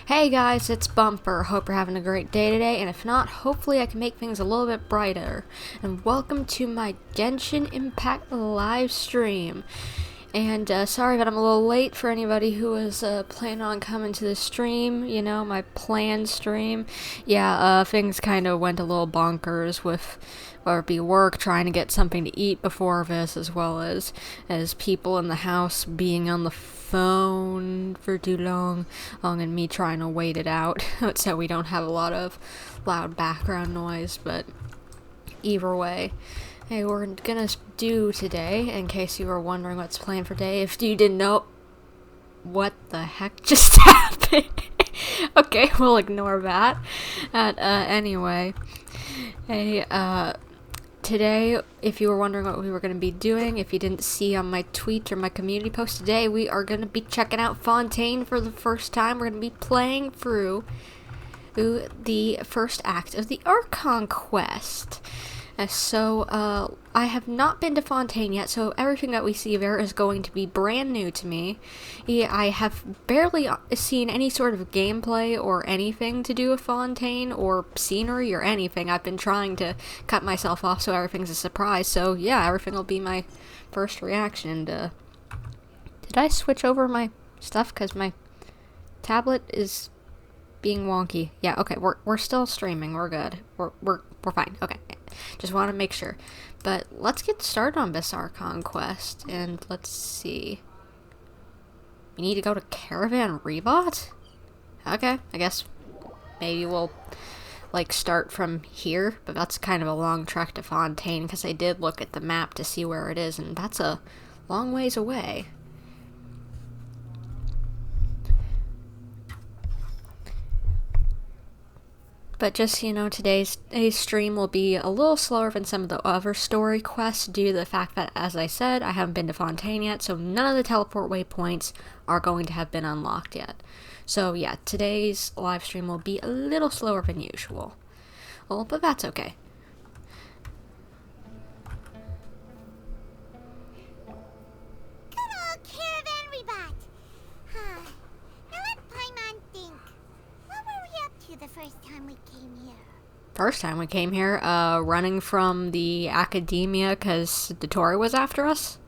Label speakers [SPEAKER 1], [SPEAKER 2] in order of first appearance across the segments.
[SPEAKER 1] Hey guys, it's Bumper. Hope you're having a great day today, and if not, hopefully I can make things a little bit brighter. And welcome to my Genshin Impact live stream. And sorry that I'm a little late for anybody who was planning on coming to the stream, you know, my planned stream. Yeah, things kind of went a little bonkers with work, trying to get something to eat before this, as well as people in the house being on the phone for too long, and me trying to wait it out so we don't have a lot of loud background noise. But either way, hey, we're gonna do today, in case you were wondering what's planned for today, if you didn't know what the heck just happened. Okay, we'll ignore that. Anyway, hey, today, if you were wondering what we were going to be doing, if you didn't see on my tweet or my community post today, we are going to be checking out Fontaine for the first time. We're going to be playing through the first act of the Archon quest. So, I have not been to Fontaine yet, so everything that we see there is going to be brand new to me. Yeah, I have barely seen any sort of gameplay or anything to do with Fontaine, or scenery, or anything. I've been trying to cut myself off so everything's a surprise, so yeah, everything will be my first reaction. Did I switch over my stuff? Because my tablet is being wonky. Yeah, okay, we're still streaming, we're good. We're fine, okay. Just want to make sure. But let's get started on this Archon quest, and let's see. We need to go to Caravan Rebot? Okay, I guess maybe we'll, start from here, but that's kind of a long trek to Fontaine, because I did look at the map to see where it is, and that's a long ways away. But just so you know, today's stream will be a little slower than some of the other story quests due to the fact that, as I said, I haven't been to Fontaine yet, so none of the teleport waypoints are going to have been unlocked yet. So yeah, today's live stream will be a little slower than usual. Well, but that's okay.
[SPEAKER 2] Good old Caravan Rebot. Now let Paimon think. What were we up to the first time we came here?
[SPEAKER 1] First time we came here, running from the academia because the Tori was after us?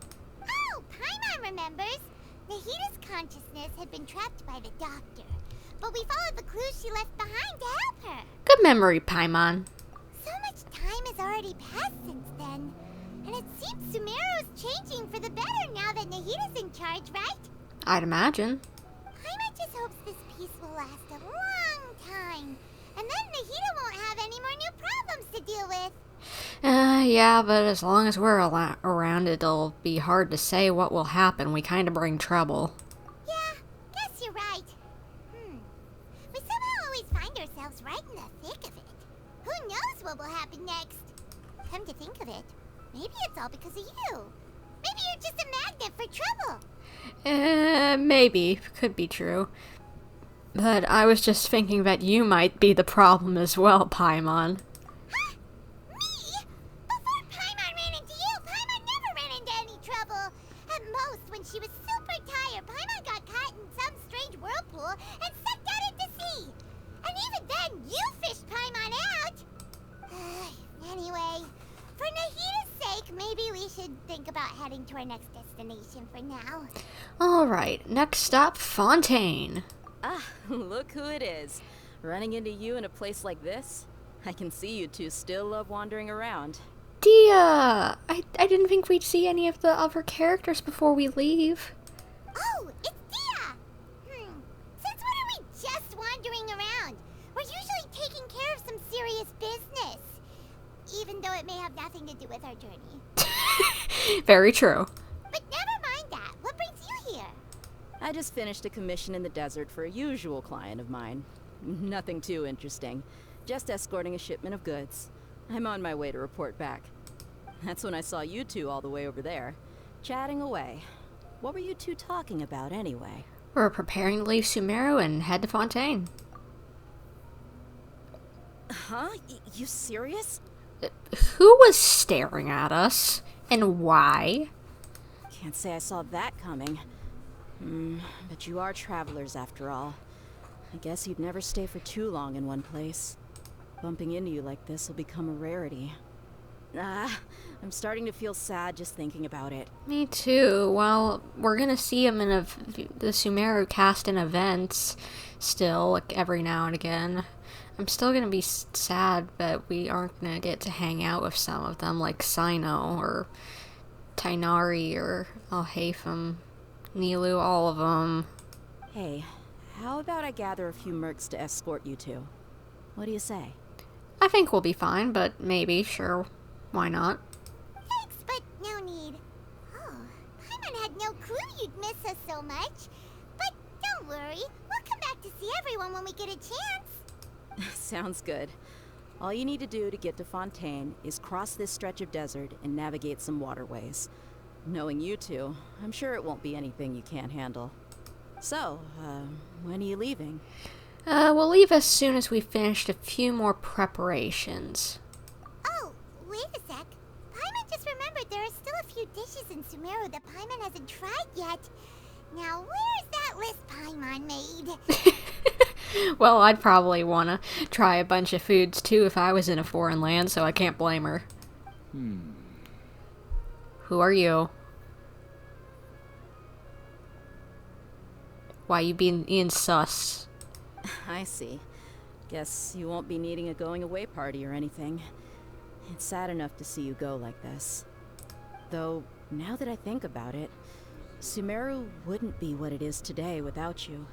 [SPEAKER 2] Oh, Paimon remembers. Nahita's consciousness had been trapped by the doctor, but we followed the clues she left behind to help her.
[SPEAKER 1] Good memory, Paimon.
[SPEAKER 2] So much time has already passed since then, and it seems Sumeru's changing for the better now that Nahita's in charge, right?
[SPEAKER 1] I'd imagine.
[SPEAKER 2] Paimon just hopes this peace will last a long time, and then Nahita won't have any more new problems to deal with.
[SPEAKER 1] Yeah, but as long as we're around, it'll be hard to say what will happen. We kind of bring trouble.
[SPEAKER 2] Yeah, guess you're right. We somehow always find ourselves right in the thick of it. Who knows what will happen next? Come to think of it, maybe it's all because of you. Maybe you're just a magnet for trouble.
[SPEAKER 1] Maybe. Could be true. But I was just thinking that you might be the problem as well, Paimon.
[SPEAKER 2] Huh? Me? Before Paimon ran into you, Paimon never ran into any trouble. At most, when she was super tired, Paimon got caught in some strange whirlpool and sucked out into sea. And even then, you fished Paimon out. Anyway, for Nahita's sake, maybe we should think about heading to our next destination for now.
[SPEAKER 1] Alright, next stop, Fontaine.
[SPEAKER 3] Ah, look who it is. Running into you in a place like this? I can see you two still love wandering around.
[SPEAKER 1] Dia! I didn't think we'd see any of the other characters before we leave.
[SPEAKER 2] Oh, it's Dia! Since when are we just wandering around? We're usually taking care of some serious business. Even though it may have nothing to do with our journey.
[SPEAKER 1] Very true.
[SPEAKER 2] But never mind that. What brings you here?
[SPEAKER 3] I just finished a commission in the desert for a usual client of mine. Nothing too interesting. Just escorting a shipment of goods. I'm on my way to report back. That's when I saw you two all the way over there, chatting away. What were you two talking about anyway?
[SPEAKER 1] We're preparing to leave Sumeru and head to Fontaine.
[SPEAKER 3] Huh? You serious?
[SPEAKER 1] Who was staring at us? And why?
[SPEAKER 3] Can't say I saw that coming. But you are travelers after all. I guess you'd never stay for too long in one place. Bumping into you like this will become a rarity. I'm starting to feel sad just thinking about it.
[SPEAKER 1] Me too. Well, we're gonna see him in the Sumeru cast in events still, like every now and again. I'm still gonna be sad that we aren't gonna get to hang out with some of them, like Sino or Tainari or Alhaitham, Nilu, all of them.
[SPEAKER 3] Hey, how about I gather a few mercs to escort you two? What do you say?
[SPEAKER 1] I think we'll be fine, but maybe, sure, why not?
[SPEAKER 2] Thanks, but no need. Oh, Paimon had no clue you'd miss us so much. But don't worry, we'll come back to see everyone when we get a chance.
[SPEAKER 3] Sounds good. All you need to do to get to Fontaine is cross this stretch of desert and navigate some waterways. Knowing you two, I'm sure it won't be anything you can't handle. So, when are you leaving?
[SPEAKER 1] We'll leave as soon as we've finished a few more preparations.
[SPEAKER 2] Oh, wait a sec. Paimon just remembered there are still a few dishes in Sumeru that Paimon hasn't tried yet. Now, where's that list Paimon made?
[SPEAKER 1] Well, I'd probably want to try a bunch of foods too if I was in a foreign land, so I can't blame her. Who are you? Why you being sus?
[SPEAKER 3] I see. Guess you won't be needing a going away party or anything. It's sad enough to see you go like this. Though, now that I think about it, Sumeru wouldn't be what it is today without you.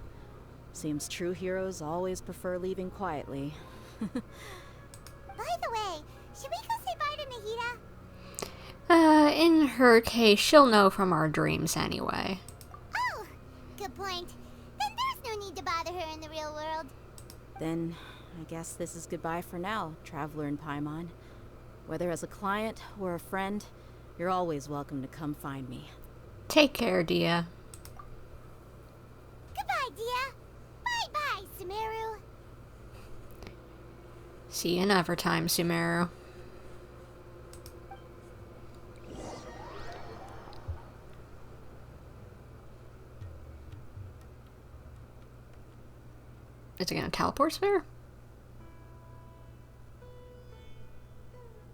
[SPEAKER 3] Seems true heroes always prefer leaving quietly.
[SPEAKER 2] By the way, should we go say bye to Nahida?
[SPEAKER 1] In her case, she'll know from our dreams anyway.
[SPEAKER 2] Oh, good point. Then there's no need to bother her in the real world.
[SPEAKER 3] Then, I guess this is goodbye for now, Traveler in Paimon. Whether as a client or a friend, you're always welcome to come find me.
[SPEAKER 1] Take care, Dia.
[SPEAKER 2] Goodbye, Dia. Bye-bye, Sumeru.
[SPEAKER 1] See you another time, Sumeru. Is it gonna teleport sphere?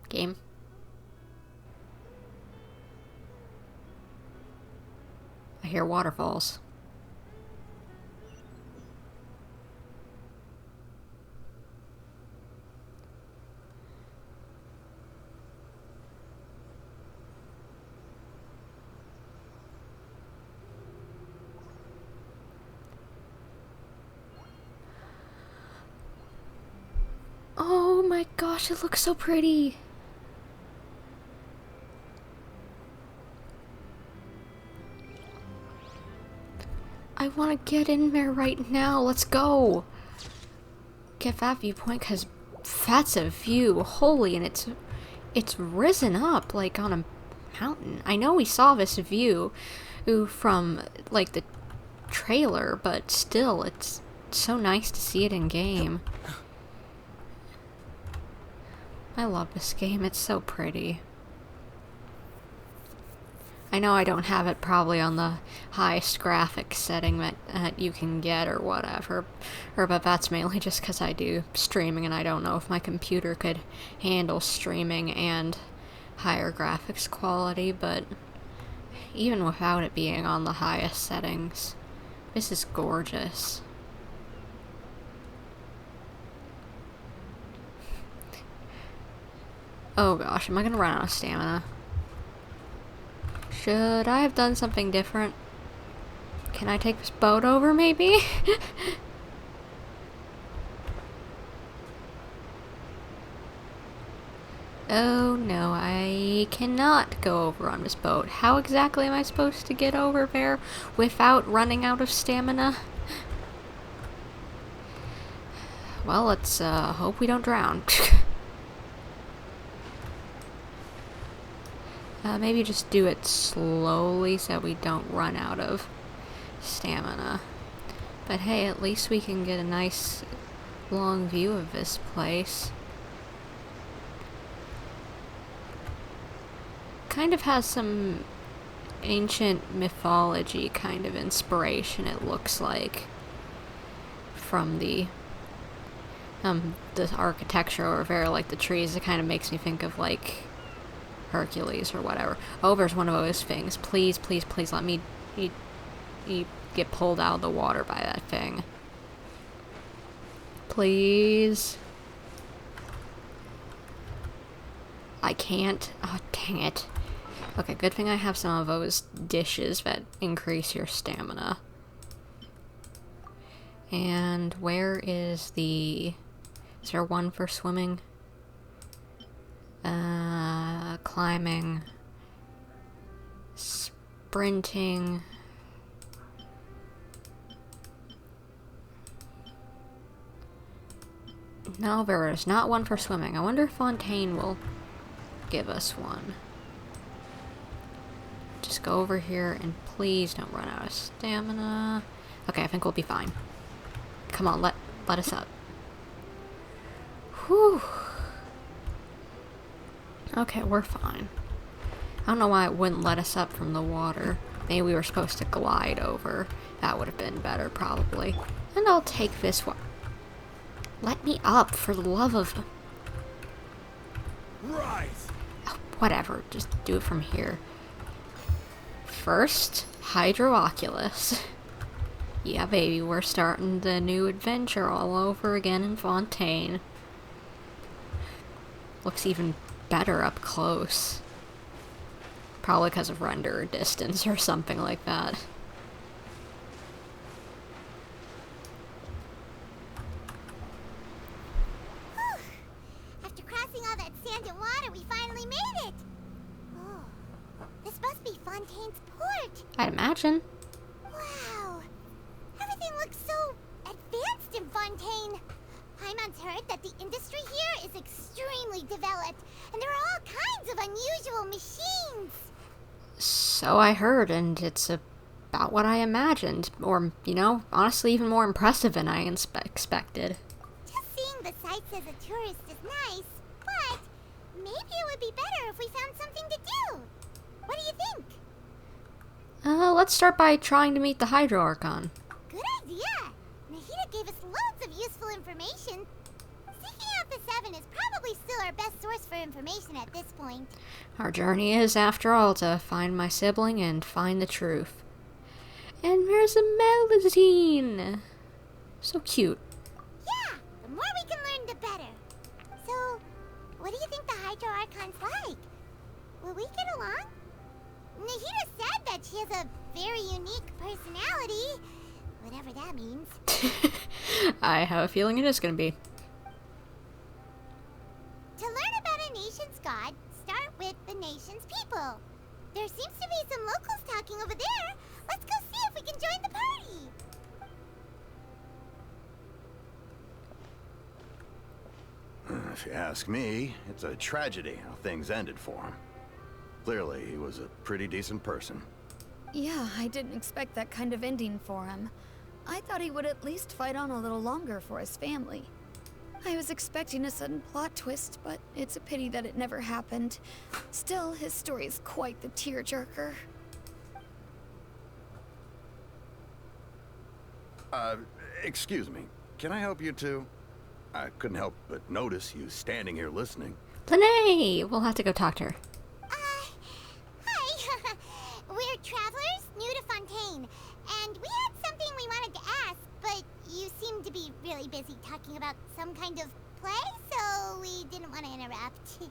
[SPEAKER 1] Game. I hear waterfalls. Oh my gosh, it looks so pretty. I want to get in there right now. Let's go. Get that viewpoint because that's a view. Holy, and it's risen up like on a mountain. I know we saw this view from like the trailer, but still, it's so nice to see it in game. I love this game. It's so pretty. I know I don't have it probably on the highest graphics setting that you can get or whatever, but that's mainly just because I do streaming and I don't know if my computer could handle streaming and higher graphics quality, but even without it being on the highest settings, this is gorgeous. Oh gosh, am I gonna run out of stamina? Should I have done something different? Can I take this boat over, maybe? Oh no, I cannot go over on this boat. How exactly am I supposed to get over there without running out of stamina? Well, let's hope we don't drown. Maybe just do it slowly so we don't run out of stamina. But hey, at least we can get a nice long view of this place. Kind of has some ancient mythology kind of inspiration, it looks like, from the architecture over there, like the trees. It kind of makes me think of like Hercules or whatever. Oh, there's one of those things. Please, please, please let me get pulled out of the water by that thing. Please. I can't. Oh, dang it. Okay, good thing I have some of those dishes that increase your stamina. And where is the... Is there one for swimming? Climbing. Sprinting. No, there is not one for swimming. I wonder if Fontaine will give us one. Just go over here and please don't run out of stamina. Okay, I think we'll be fine. Come on, let us up. Whew. Okay, we're fine. I don't know why it wouldn't let us up from the water. Maybe we were supposed to glide over. That would have been better, probably. And I'll take this one. Let me up, for the love of...
[SPEAKER 4] Right.
[SPEAKER 1] Oh, whatever, just do it from here. First, Hydro-Oculus. Yeah, baby, we're starting the new adventure all over again in Fontaine. Looks even better up close. Probably because of render distance or something like that.
[SPEAKER 2] After crossing all that sand and water, we finally made it! Oh, this must be Fontaine's port!
[SPEAKER 1] I'd imagine.
[SPEAKER 2] Wow! Everything looks so advanced in Fontaine! Paimon's heard that the industry here is extremely developed, and there are all kinds of unusual machines!
[SPEAKER 1] So I heard, and it's about what I imagined. Or, you know, honestly even more impressive than I expected.
[SPEAKER 2] Just seeing the sights as a tourist is nice, but maybe it would be better if we found something to do. What do you think?
[SPEAKER 1] Let's start by trying to meet the Hydro Archon.
[SPEAKER 2] Good idea! Nahida gave us loads of useful information. Seeking out the Seven is probably still our best source for information at this point.
[SPEAKER 1] Our journey is, after all, to find my sibling and find the truth. And there's a Melazine! So cute.
[SPEAKER 2] Yeah, the more we can learn, the better. So, what do you think the Hydro Archon's like? Will we get along? Nahida said that she has a very unique personality, whatever that means.
[SPEAKER 1] I have a feeling it is going to be.
[SPEAKER 2] To learn about a nation's god, start with the nation's people. There seems to be some locals talking over there. Let's go see if we can join the party.
[SPEAKER 4] If you ask me, it's a tragedy how things ended for him. Clearly, he was a pretty decent person.
[SPEAKER 5] Yeah, I didn't expect that kind of ending for him. I thought he would at least fight on a little longer for his family. I was expecting a sudden plot twist, but it's a pity that it never happened. Still, his story is quite the tearjerker.
[SPEAKER 4] Excuse me. Can I help you two? I couldn't help but notice you standing here listening.
[SPEAKER 1] Lyney! We'll have to go talk to her.
[SPEAKER 2] Hi. We're travelers new to Fontaine, and we had something we wanted to ask, but you seem to be really busy talking about some kind of play, so we didn't want to interrupt.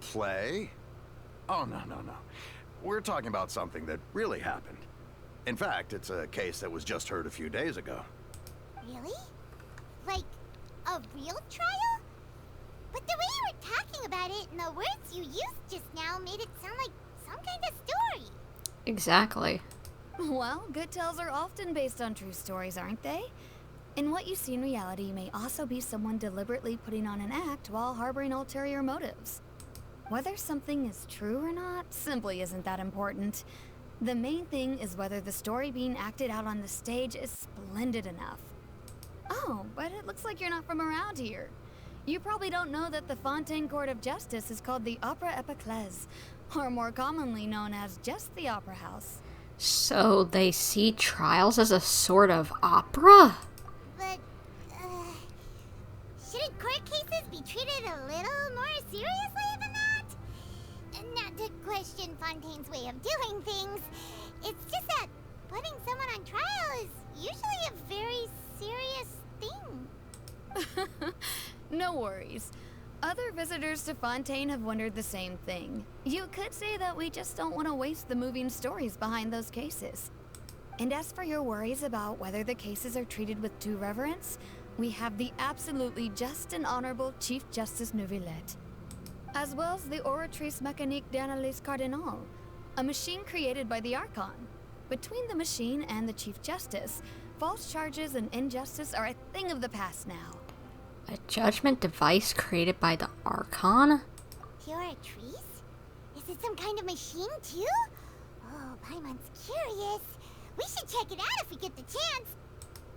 [SPEAKER 4] Play? Oh, no. We're talking about something that really happened. In fact, it's a case that was just heard a few days ago.
[SPEAKER 2] Really? Like, a real trial? But the way you were talking about it and the words you used just now made it sound like some kind of story.
[SPEAKER 1] Exactly.
[SPEAKER 5] Well, good tales are often based on true stories, aren't they? And what you see in reality may also be someone deliberately putting on an act while harboring ulterior motives. Whether something is true or not simply isn't that important. The main thing is whether the story being acted out on the stage is splendid enough. Oh, but it looks like you're not from around here. You probably don't know that the Fontaine Court of Justice is called the Opera Epiclese, or more commonly known as just the Opera House.
[SPEAKER 1] So they see trials as a sort of opera?
[SPEAKER 2] treated a little more seriously than that? Not to question Fontaine's way of doing things. It's just that putting someone on trial is usually a very serious thing.
[SPEAKER 5] No worries. Other visitors to Fontaine have wondered the same thing. You could say that we just don't want to waste the moving stories behind those cases. And as for your worries about whether the cases are treated with due reverence, we have the absolutely just and honorable Chief Justice Neuvillette, as well as the Oratrice Mécanique d'Analyse Cardinal, a machine created by the Archon. Between the machine and the Chief Justice, false charges and injustice are a thing of the past now.
[SPEAKER 1] A judgment device created by the Archon?
[SPEAKER 2] Oratrice? Is it some kind of machine too? Oh, Paimon's curious. We should check it out if we get the chance.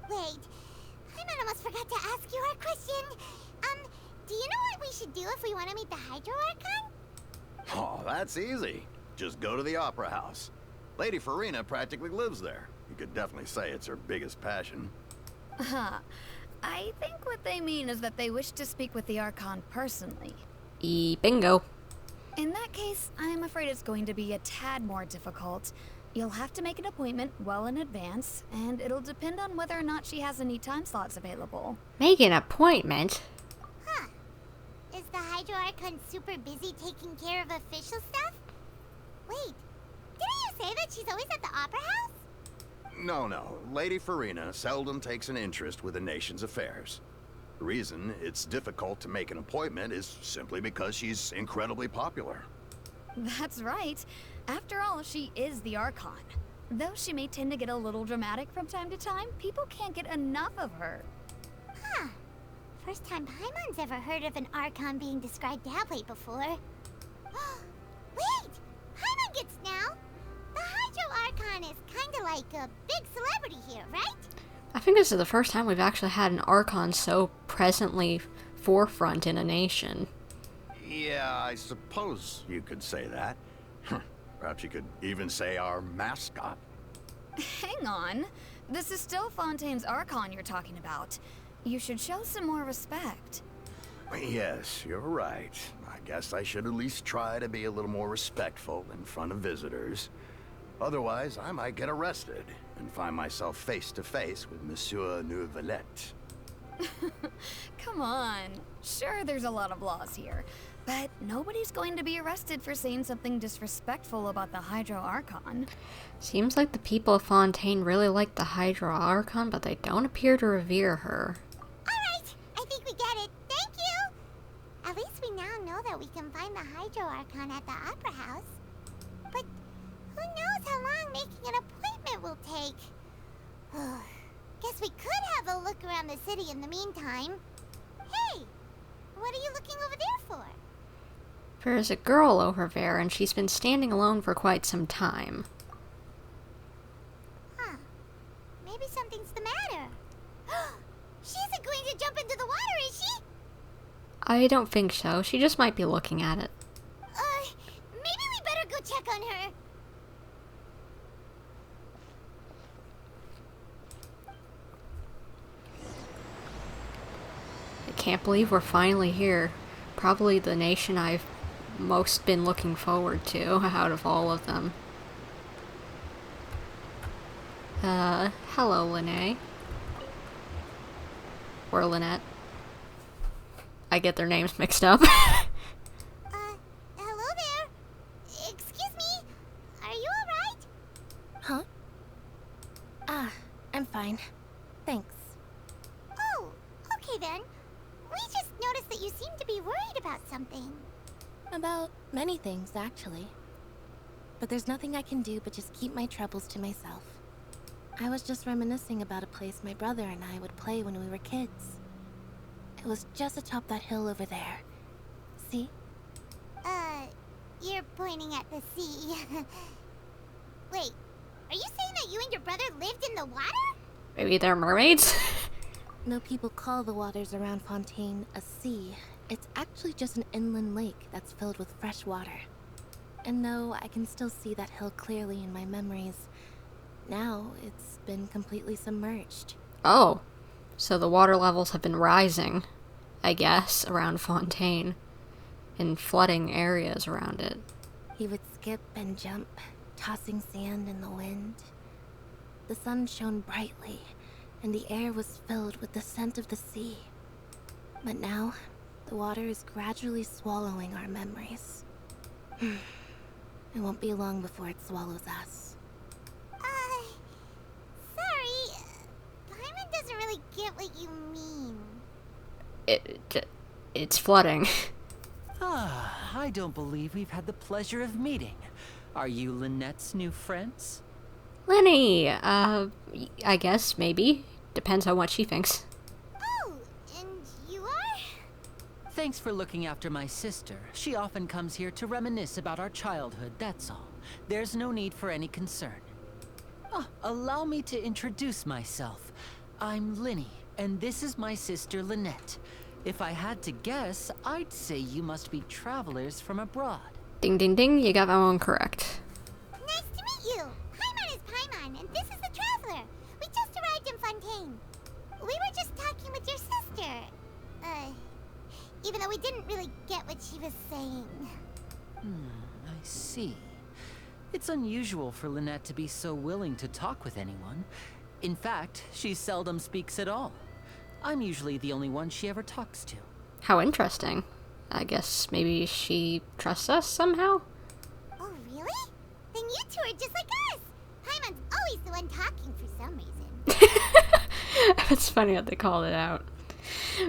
[SPEAKER 2] Wait, Paimon almost forgot to ask you our question. Do you know what we should do if we want to meet the Hydro Archon?
[SPEAKER 4] Oh, that's easy. Just go to the Opera House. Lady Furina practically lives there. You could definitely say it's her biggest passion.
[SPEAKER 5] I think what they mean is that they wish to speak with the Archon personally.
[SPEAKER 1] Bingo.
[SPEAKER 5] In that case, I'm afraid it's going to be a tad more difficult. You'll have to make an appointment well in advance, and it'll depend on whether or not she has any time slots available.
[SPEAKER 1] Make an appointment?
[SPEAKER 2] Huh. Is the Hydro Archon super busy taking care of official stuff? Wait, didn't you say that she's always at the Opera House?
[SPEAKER 4] No. Lady Furina seldom takes an interest with the nation's affairs. The reason it's difficult to make an appointment is simply because she's incredibly popular.
[SPEAKER 5] That's right. After all, she is the Archon. Though she may tend to get a little dramatic from time to time, people can't get enough of her.
[SPEAKER 2] Huh. First time Paimon's ever heard of an Archon being described that way before. Wait! Paimon gets now! The Hydro Archon is kinda like a big celebrity here, right?
[SPEAKER 1] I think this is the first time we've actually had an Archon so presently forefront in a nation.
[SPEAKER 4] Yeah, I suppose you could say that. Perhaps you could even say our mascot.
[SPEAKER 5] Hang on. This is still Fontaine's Archon you're talking about. You should show some more respect.
[SPEAKER 4] Yes, you're right. I guess I should at least try to be a little more respectful in front of visitors. Otherwise, I might get arrested and find myself face to face with Monsieur Neuvillette.
[SPEAKER 5] Come on. Sure, there's a lot of laws here, but nobody's going to be arrested for saying something disrespectful about the Hydro Archon.
[SPEAKER 1] Seems like the people of Fontaine really like the Hydro Archon, but they don't appear to revere her.
[SPEAKER 2] Alright, I think we get it. Thank you! At least we now know that we can find the Hydro Archon at the Opera House. But who knows how long making an appointment will take? Guess we could have a look around the city in the meantime. Hey! What are you looking over there for?
[SPEAKER 1] There's a girl over there, and she's been standing alone for quite some time.
[SPEAKER 2] Huh. Maybe something's the matter. She isn't going to jump into the water, is she?
[SPEAKER 1] I don't think so. She just might be looking at it.
[SPEAKER 2] Maybe we better go check on her.
[SPEAKER 1] I can't believe we're finally here. Probably the nation I've most been looking forward to out of all of them. Hello, Lyney. Or Lynette. I get their names mixed up.
[SPEAKER 2] Hello there. Excuse me. Are you alright?
[SPEAKER 6] Huh? I'm fine. Thanks.
[SPEAKER 2] Oh, okay then. We just noticed that you seem to be worried about something.
[SPEAKER 6] About many things, actually. But there's nothing I can do but just keep my troubles to myself. I was just reminiscing about a place my brother and I would play when we were kids. It was just atop that hill over there. See?
[SPEAKER 2] You're pointing at the sea. Wait, are you saying that you and your brother lived in the water?
[SPEAKER 1] Maybe they're mermaids?
[SPEAKER 6] No people call the waters around Fontaine a sea. It's actually just an inland lake that's filled with fresh water. And no, I can still see that hill clearly in my memories. Now, it's been completely submerged.
[SPEAKER 1] Oh, so the water levels have been rising. I guess, around Fontaine, in flooding areas around it.
[SPEAKER 6] He would skip and jump, tossing sand in the wind. The sun shone brightly, and the air was filled with the scent of the sea. But now, the water is gradually swallowing our memories. It won't be long before it swallows us.
[SPEAKER 2] Sorry. Paimon doesn't really get what you mean.
[SPEAKER 1] It's flooding.
[SPEAKER 7] I don't believe we've had the pleasure of meeting. Are you Lynette's new friends?
[SPEAKER 1] Lyney, I guess, maybe. Depends on what she thinks.
[SPEAKER 2] Oh, and you are?
[SPEAKER 7] Thanks for looking after my sister. She often comes here to reminisce about our childhood, that's all. There's no need for any concern. Allow me to introduce myself. I'm Lyney, and this is my sister Lynette. If I had to guess, I'd say you must be travelers from abroad.
[SPEAKER 1] Ding ding ding, you got that one correct.
[SPEAKER 2] Nice to meet you. Paimon is Paimon, and this is the Traveler. We just arrived in Fontaine. We were just talking with your sister. Even though we didn't really get what she was saying.
[SPEAKER 7] I see. It's unusual for Lynette to be so willing to talk with anyone. In fact, she seldom speaks at all. I'm usually the only one she ever talks to.
[SPEAKER 1] How interesting. I guess maybe she trusts us somehow?
[SPEAKER 2] Oh, really? Then you two are just like us. Paimon's always the one talking for some reason.
[SPEAKER 1] It's funny how they called it out.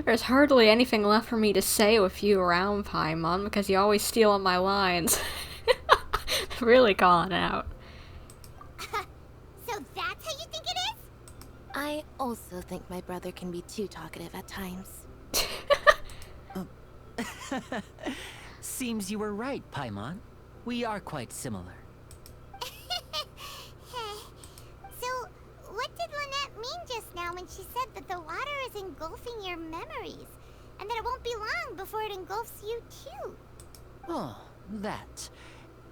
[SPEAKER 1] There's hardly anything left for me to say with you around, Paimon, because you always steal on my lines. Really calling it out.
[SPEAKER 2] So that's how you think it is?
[SPEAKER 6] I also think my brother can be too talkative at times.
[SPEAKER 7] Seems you were right, Paimon. We are quite similar.
[SPEAKER 2] So, what did Lynette mean just now when she said that the water is engulfing your memories? And that it won't be long before it engulfs you too?
[SPEAKER 7] Oh, that.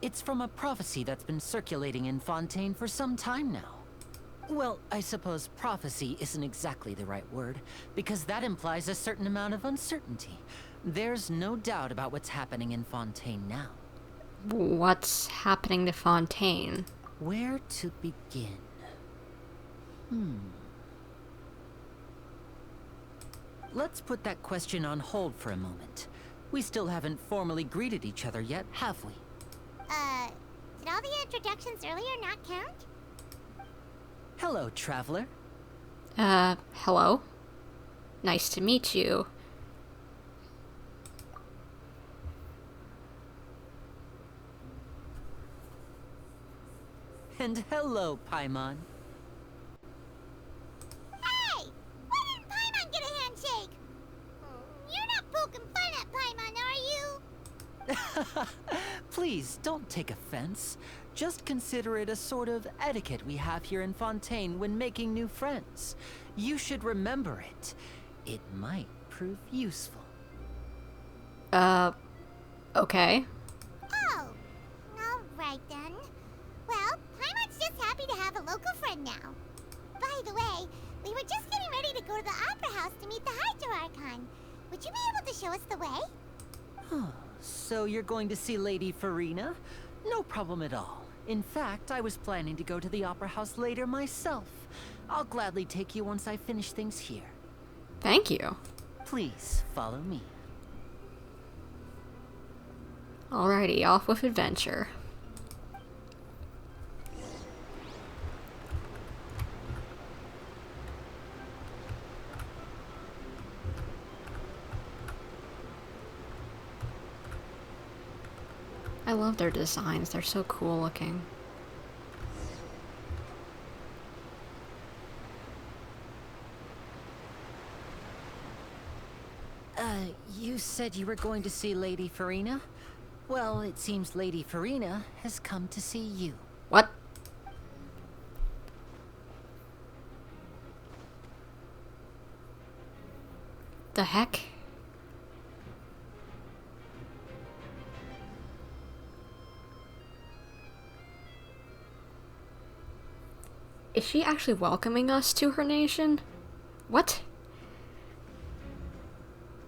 [SPEAKER 7] It's from a prophecy that's been circulating in Fontaine for some time now. Well, I suppose prophecy isn't exactly the right word, because that implies a certain amount of uncertainty. There's no doubt about what's happening in Fontaine now.
[SPEAKER 1] What's happening to Fontaine?
[SPEAKER 7] Where to begin? Let's put that question on hold for a moment. We still haven't formally greeted each other yet, have we?
[SPEAKER 2] Did all the introductions earlier not count?
[SPEAKER 7] Hello, traveler.
[SPEAKER 1] Hello? Nice to meet you.
[SPEAKER 7] And hello, Paimon.
[SPEAKER 2] Hey! Why didn't Paimon get a handshake? You're not poking fun at Paimon, are you?
[SPEAKER 7] Please, don't take offense. Just consider it a sort of etiquette we have here in Fontaine when making new friends. You should remember it. It might prove useful.
[SPEAKER 1] Okay.
[SPEAKER 2] Oh, alright then. Well, Paimon's just happy to have a local friend now. By the way, we were just getting ready to go to the Opera House to meet the Hydro Archon. Would you be able to show us the way?
[SPEAKER 7] So you're going to see Lady Furina? No problem at all. In fact, I was planning to go to the Opera House later myself. I'll gladly take you once I finish things here.
[SPEAKER 1] Thank you.
[SPEAKER 7] Please, follow me.
[SPEAKER 1] Alrighty, off with adventure. I love their designs, they're so cool looking.
[SPEAKER 7] You said you were going to see Lady Furina? Well, it seems Lady Furina has come to see you.
[SPEAKER 1] What? The heck? Is she actually welcoming us to her nation? What?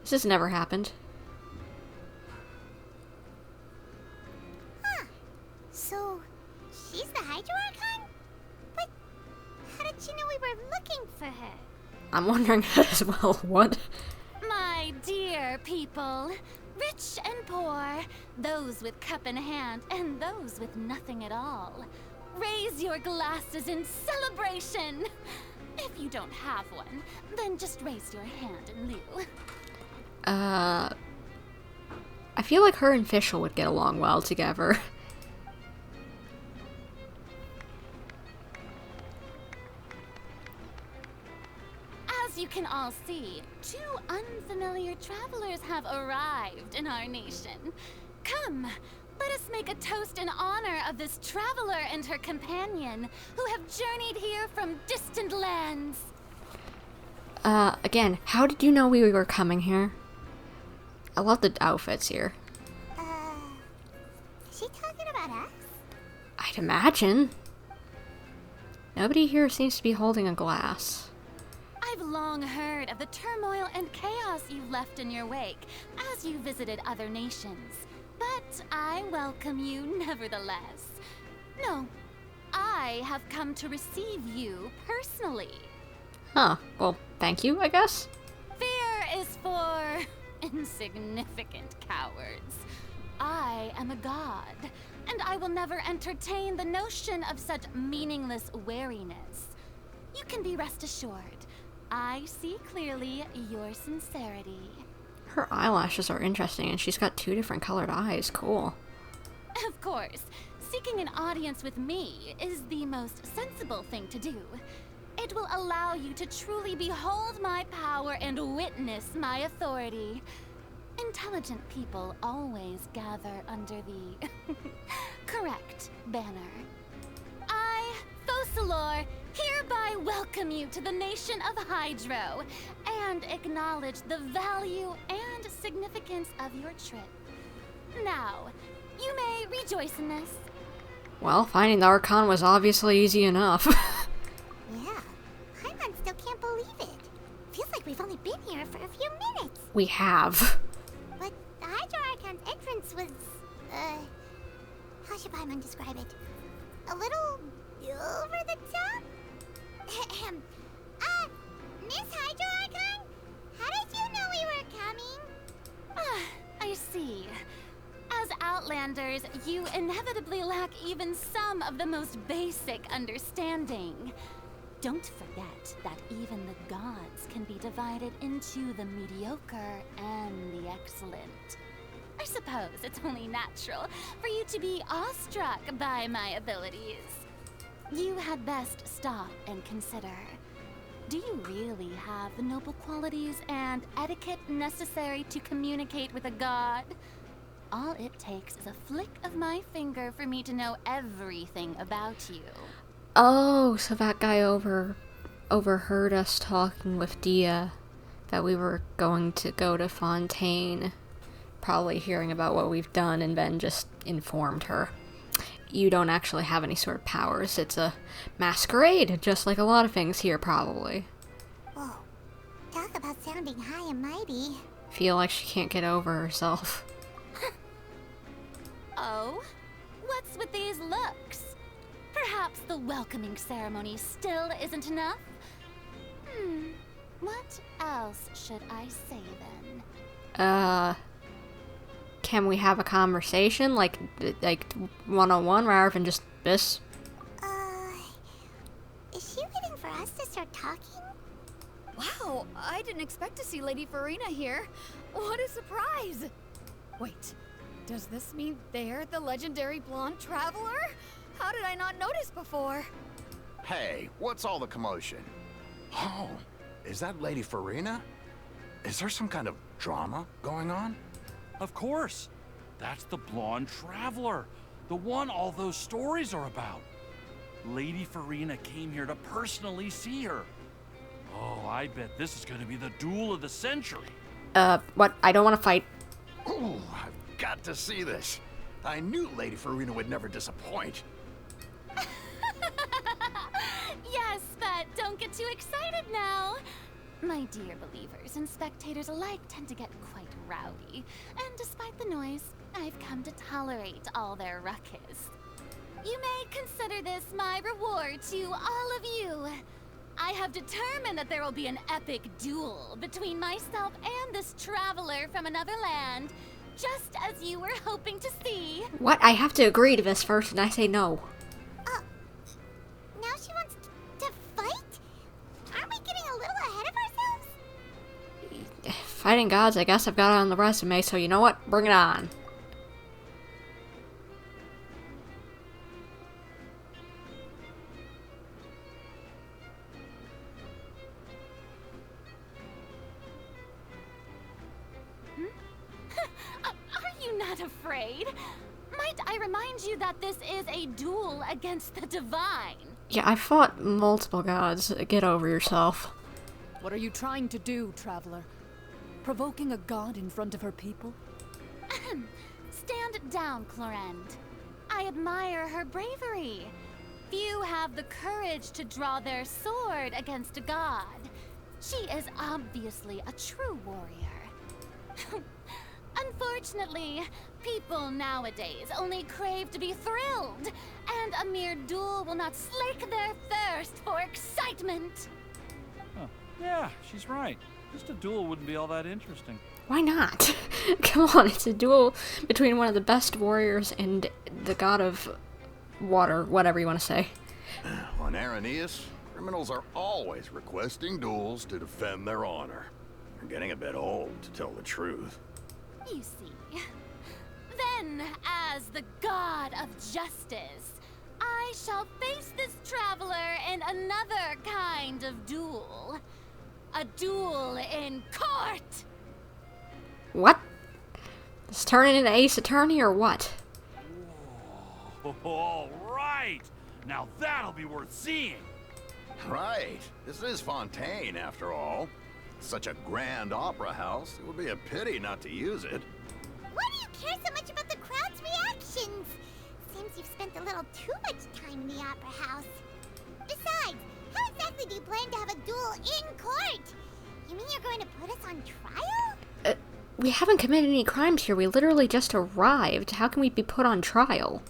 [SPEAKER 1] This has never happened.
[SPEAKER 2] Huh. So, she's the Hydro Archon? But how did she know we were looking for her?
[SPEAKER 1] I'm wondering that as well. What?
[SPEAKER 8] My dear people, rich and poor, those with cup in hand and those with nothing at all, raise your glasses in celebration. If you don't have one, then just raise your hand in lieu.
[SPEAKER 1] I feel like her and Fischl would get along well together.
[SPEAKER 8] As you can all see, 2 unfamiliar travelers have arrived in our nation. Come, let us make a toast in honor of this traveler and her companion who have journeyed here from distant lands.
[SPEAKER 1] Again, how did you know we were coming here? I love the outfits here.
[SPEAKER 2] Is she talking about us?
[SPEAKER 1] I'd imagine. Nobody here seems to be holding a glass.
[SPEAKER 8] I've long heard of the turmoil and chaos you left in your wake as you visited other nations. But I welcome you nevertheless. No, I have come to receive you personally.
[SPEAKER 1] Huh. Well, thank you, I guess.
[SPEAKER 8] Fear is for insignificant cowards. I am a god, and I will never entertain the notion of such meaningless wariness. You can be rest assured, I see clearly your sincerity.
[SPEAKER 1] Her eyelashes are interesting, and she's got 2 different colored eyes. Cool.
[SPEAKER 8] Of course, seeking an audience with me is the most sensible thing to do. It will allow you to truly behold my power and witness my authority. Intelligent people always gather under the correct banner. I, Focalor, hereby welcome you to the nation of Hydro and acknowledge the value and significance of your trip. Now, you may rejoice in this.
[SPEAKER 1] Well, finding the Archon was obviously easy enough.
[SPEAKER 2] Yeah. Paimon still can't believe it. Feels like we've only been here for a few minutes.
[SPEAKER 1] We have.
[SPEAKER 2] But the Hydro Archon's entrance was, how should Paimon describe it? A little over the top? Miss Hydro Archon? How did you know we were coming?
[SPEAKER 8] I see. As Outlanders, you inevitably lack even some of the most basic understanding. Don't forget that even the gods can be divided into the mediocre and the excellent. I suppose it's only natural for you to be awestruck by my abilities. You had best stop and consider. Do you really have the noble qualities and etiquette necessary to communicate with a god? All it takes is a flick of my finger for me to know everything about you.
[SPEAKER 1] Oh, so that guy overheard us talking with Dia, that we were going to go to Fontaine, probably hearing about what we've done, and then just informed her. You don't actually have any sort of powers. It's a masquerade, just like a lot of things here, probably.
[SPEAKER 2] Whoa. Talk about sounding high and mighty.
[SPEAKER 1] Feel like she can't get over herself.
[SPEAKER 8] Oh? What's with these looks? Perhaps the welcoming ceremony still isn't enough? What else should I say then?
[SPEAKER 1] Can we have a conversation, like one-on-one, rather than just this?
[SPEAKER 2] Is she waiting for us to start talking?
[SPEAKER 5] Wow, I didn't expect to see Lady Furina here. What a surprise! Wait, does this mean they're the legendary blonde traveler? How did I not notice before?
[SPEAKER 4] Hey, what's all the commotion? Oh, is that Lady Furina? Is there some kind of drama going on?
[SPEAKER 9] Of course. That's the blonde traveler. The one all those stories are about. Lady Furina came here to personally see her. Oh, I bet this is going to be the duel of the century.
[SPEAKER 1] What? I don't want to fight.
[SPEAKER 4] Ooh, I've got to see this. I knew Lady Furina would never disappoint.
[SPEAKER 8] Yes, but don't get too excited now. My dear believers and spectators alike tend to get quite rowdy, and despite the noise, I've come to tolerate all their ruckus. You may consider this my reward to all of you. I have determined that there will be an epic duel between myself and this traveler from another land, just as you were hoping to see.
[SPEAKER 1] What? I have to agree to this first, and I say no.
[SPEAKER 2] Now she wants to fight? Aren't we getting a little ahead of ourselves?
[SPEAKER 1] Fighting gods, I guess I've got it on the resume, so you know what? Bring it on.
[SPEAKER 8] Are you not afraid? Might I remind you that this is a duel against the divine?
[SPEAKER 1] Yeah, I fought multiple gods. Get over yourself.
[SPEAKER 10] What are you trying to do, traveler? Provoking a god in front of her people?
[SPEAKER 8] Stand down, Clorend. I admire her bravery. Few have the courage to draw their sword against a god. She is obviously a true warrior. Unfortunately, people nowadays only crave to be thrilled, and a mere duel will not slake their thirst for excitement.
[SPEAKER 9] Huh. Yeah, she's right. Just a duel wouldn't be all that interesting.
[SPEAKER 1] Why not? Come on, it's a duel between one of the best warriors and the god of water, whatever you want to say.
[SPEAKER 4] On Araneus, criminals are always requesting duels to defend their honor. They're getting a bit old, to tell the truth.
[SPEAKER 8] You see. Then, as the god of justice, I shall face this traveler in another kind of duel. A duel in court!
[SPEAKER 1] What? Is turning into Ace Attorney or what?
[SPEAKER 9] All right! Now that'll be worth seeing!
[SPEAKER 4] Right. This is Fontaine, after all. Such a grand opera house, it would be a pity not to use it.
[SPEAKER 2] Why do you care so much about the crowd's reactions? Seems you've spent a little too much time in the opera house. Besides, how exactly do you plan to have a duel in court? You mean you're going to put us on trial?
[SPEAKER 1] We haven't committed any crimes here. We literally just arrived. How can we be put on trial?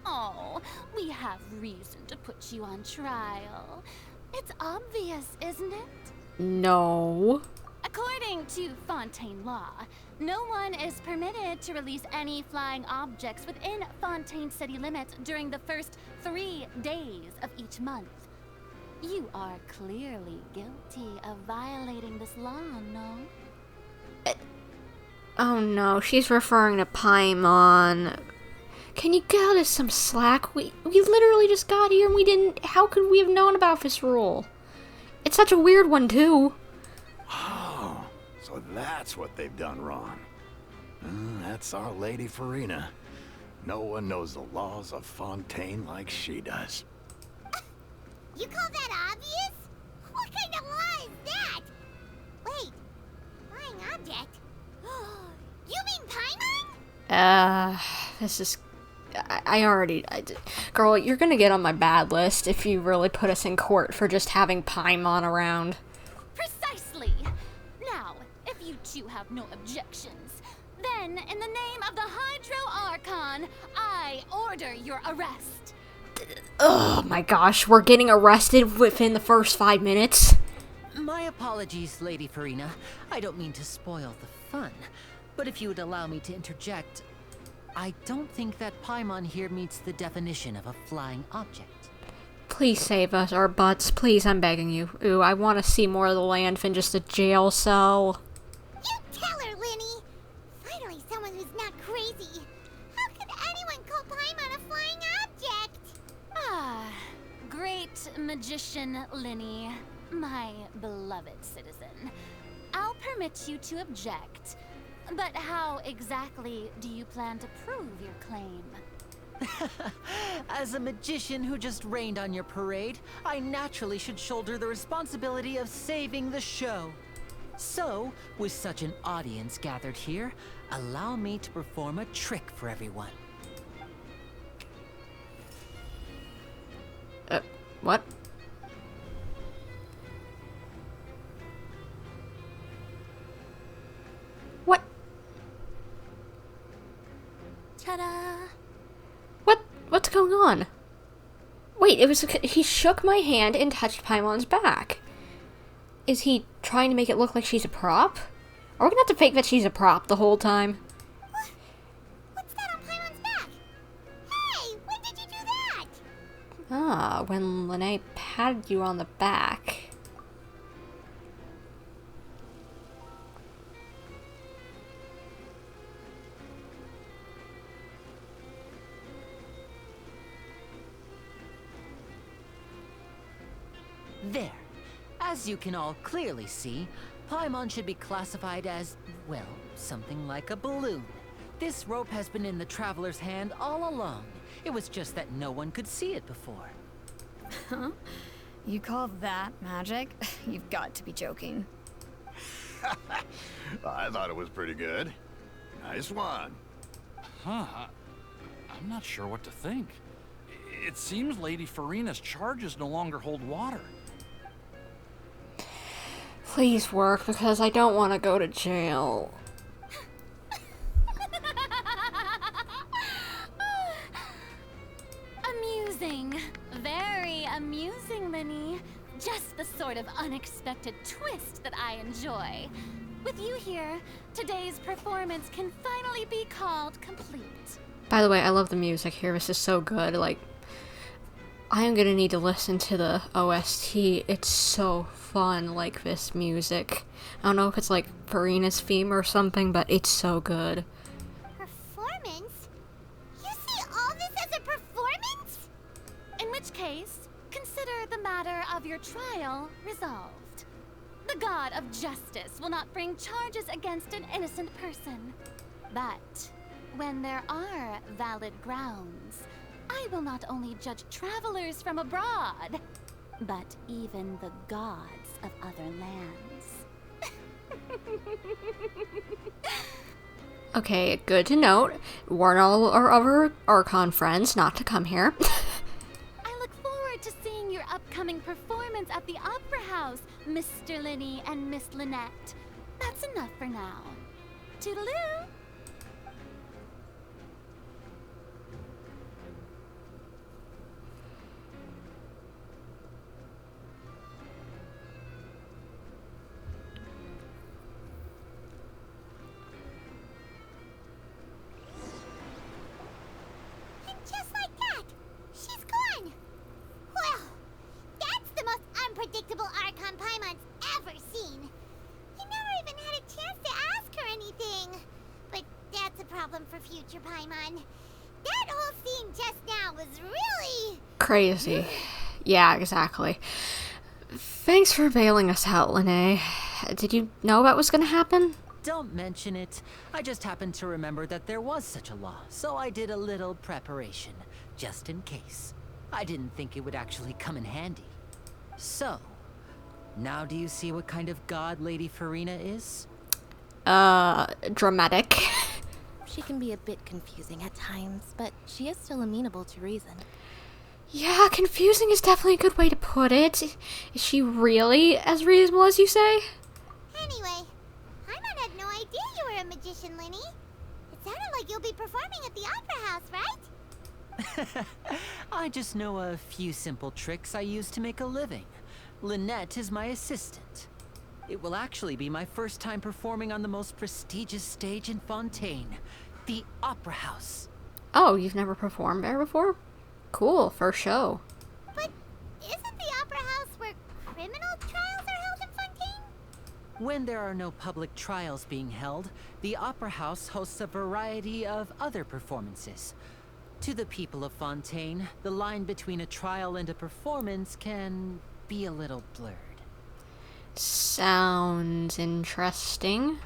[SPEAKER 8] Oh, we have reason to put you on trial. It's obvious, isn't it?
[SPEAKER 1] No.
[SPEAKER 8] According to Fontaine law, no one is permitted to release any flying objects within Fontaine city limits during the first 3 days of each month. You are clearly guilty of violating this law, no?
[SPEAKER 1] Oh no, she's referring to Paimon. Can you cut us some slack? We literally just got here and we didn't... How could we have known about this rule? It's such a weird one, too.
[SPEAKER 4] Oh, so that's what they've done wrong. That's our Lady Furina. No one knows the laws of Fontaine like she does.
[SPEAKER 2] You call that obvious? What kind of law is that? Wait, flying object? You mean Paimon?
[SPEAKER 1] This is... Girl, you're gonna get on my bad list if you really put us in court for just having Paimon around.
[SPEAKER 8] Precisely! Now, if you two have no objections, then in the name of the Hydro Archon, I order your arrest.
[SPEAKER 1] Oh my gosh, we're getting arrested within the first 5 minutes?
[SPEAKER 7] My apologies, Lady Furina. I don't mean to spoil the fun, but if you would allow me to interject, I don't think that Paimon here meets the definition of a flying object.
[SPEAKER 1] Please save us our butts. Please, I'm begging you. Ooh, I want to see more of the land than just a jail cell.
[SPEAKER 2] You tell her, Lyney! Finally someone who's not crazy. How could anyone call Paimon a flying object?
[SPEAKER 8] Ah, great magician Lyney, my beloved citizen. I'll permit you to object. But how exactly do you plan to prove your claim?
[SPEAKER 7] As a magician who just rained on your parade, I naturally should shoulder the responsibility of saving the show. So, with such an audience gathered here, allow me to perform a trick for everyone.
[SPEAKER 1] What?
[SPEAKER 6] Ta-da!
[SPEAKER 1] What's going on? Wait, he shook my hand and touched Paimon's back. Is he trying to make it look like she's a prop? Are we gonna have to fake that she's a prop the whole time?
[SPEAKER 2] What's that on Paimon's back? Hey, when did you do that?
[SPEAKER 1] Ah, when Lyney patted you on the back.
[SPEAKER 7] There. As you can all clearly see, Paimon should be classified as, well, something like a balloon. This rope has been in the Traveler's hand all along. It was just that no one could see it before.
[SPEAKER 5] Huh? You call that magic? You've got to be joking.
[SPEAKER 4] I thought it was pretty good. Nice one.
[SPEAKER 9] Huh. I'm not sure what to think. It seems Lady Furina's charges no longer hold water.
[SPEAKER 1] Please work, because I don't want to go to jail.
[SPEAKER 8] Amusing. Very amusing, Lyney. Just the sort of unexpected twist that I enjoy. With you here, today's performance can finally be called complete.
[SPEAKER 1] By the way, I love the music here. This is so good. Like, I am gonna need to listen to the OST. It's so fun, like, this music. I don't know if it's like Furina's theme or something, but it's so good.
[SPEAKER 2] Performance? You see all this as a performance?
[SPEAKER 8] In which case, consider the matter of your trial resolved. The god of justice will not bring charges against an innocent person. But when there are valid grounds, I will not only judge travelers from abroad, but even the gods of other lands.
[SPEAKER 1] Okay, good to note. Warn all our other Archon friends not to come here.
[SPEAKER 8] I look forward to seeing your upcoming performance at the Opera House, Mr. Lyney and Miss Lynette. That's enough for now. Toodaloo!
[SPEAKER 2] Just like that, she's gone. Well, that's the most unpredictable Archon Paimon's ever seen. He never even had a chance to ask her anything. But that's a problem for future Paimon. That whole scene just now was really
[SPEAKER 1] Crazy. Yeah, exactly. Thanks for bailing us out, Lyney. Did you know that was gonna happen?
[SPEAKER 7] Don't mention it. I just happened to remember that there was such a law, so I did a little preparation, just in case. I didn't think it would actually come in handy. So, now do you see what kind of god Lady Furina is?
[SPEAKER 1] Dramatic.
[SPEAKER 6] She can be a bit confusing at times, but she is still amenable to reason.
[SPEAKER 1] Yeah, confusing is definitely a good way to put it. Is she really as reasonable as you say?
[SPEAKER 2] Anyway, Paimon had no idea you were a magician, Lyney. It sounded like you'll be performing at the Opera House, right?
[SPEAKER 7] I just know a few simple tricks I use to make a living. Lynette is my assistant. It will actually be my first time performing on the most prestigious stage in Fontaine, the Opera House.
[SPEAKER 1] Oh, you've never performed there before? Cool, first show.
[SPEAKER 2] But isn't the Opera House where criminal trials are held in Fontaine?
[SPEAKER 7] When there are no public trials being held, the Opera House hosts a variety of other performances. To the people of Fontaine, the line between a trial and a performance can be a little blurred.
[SPEAKER 1] Sounds interesting.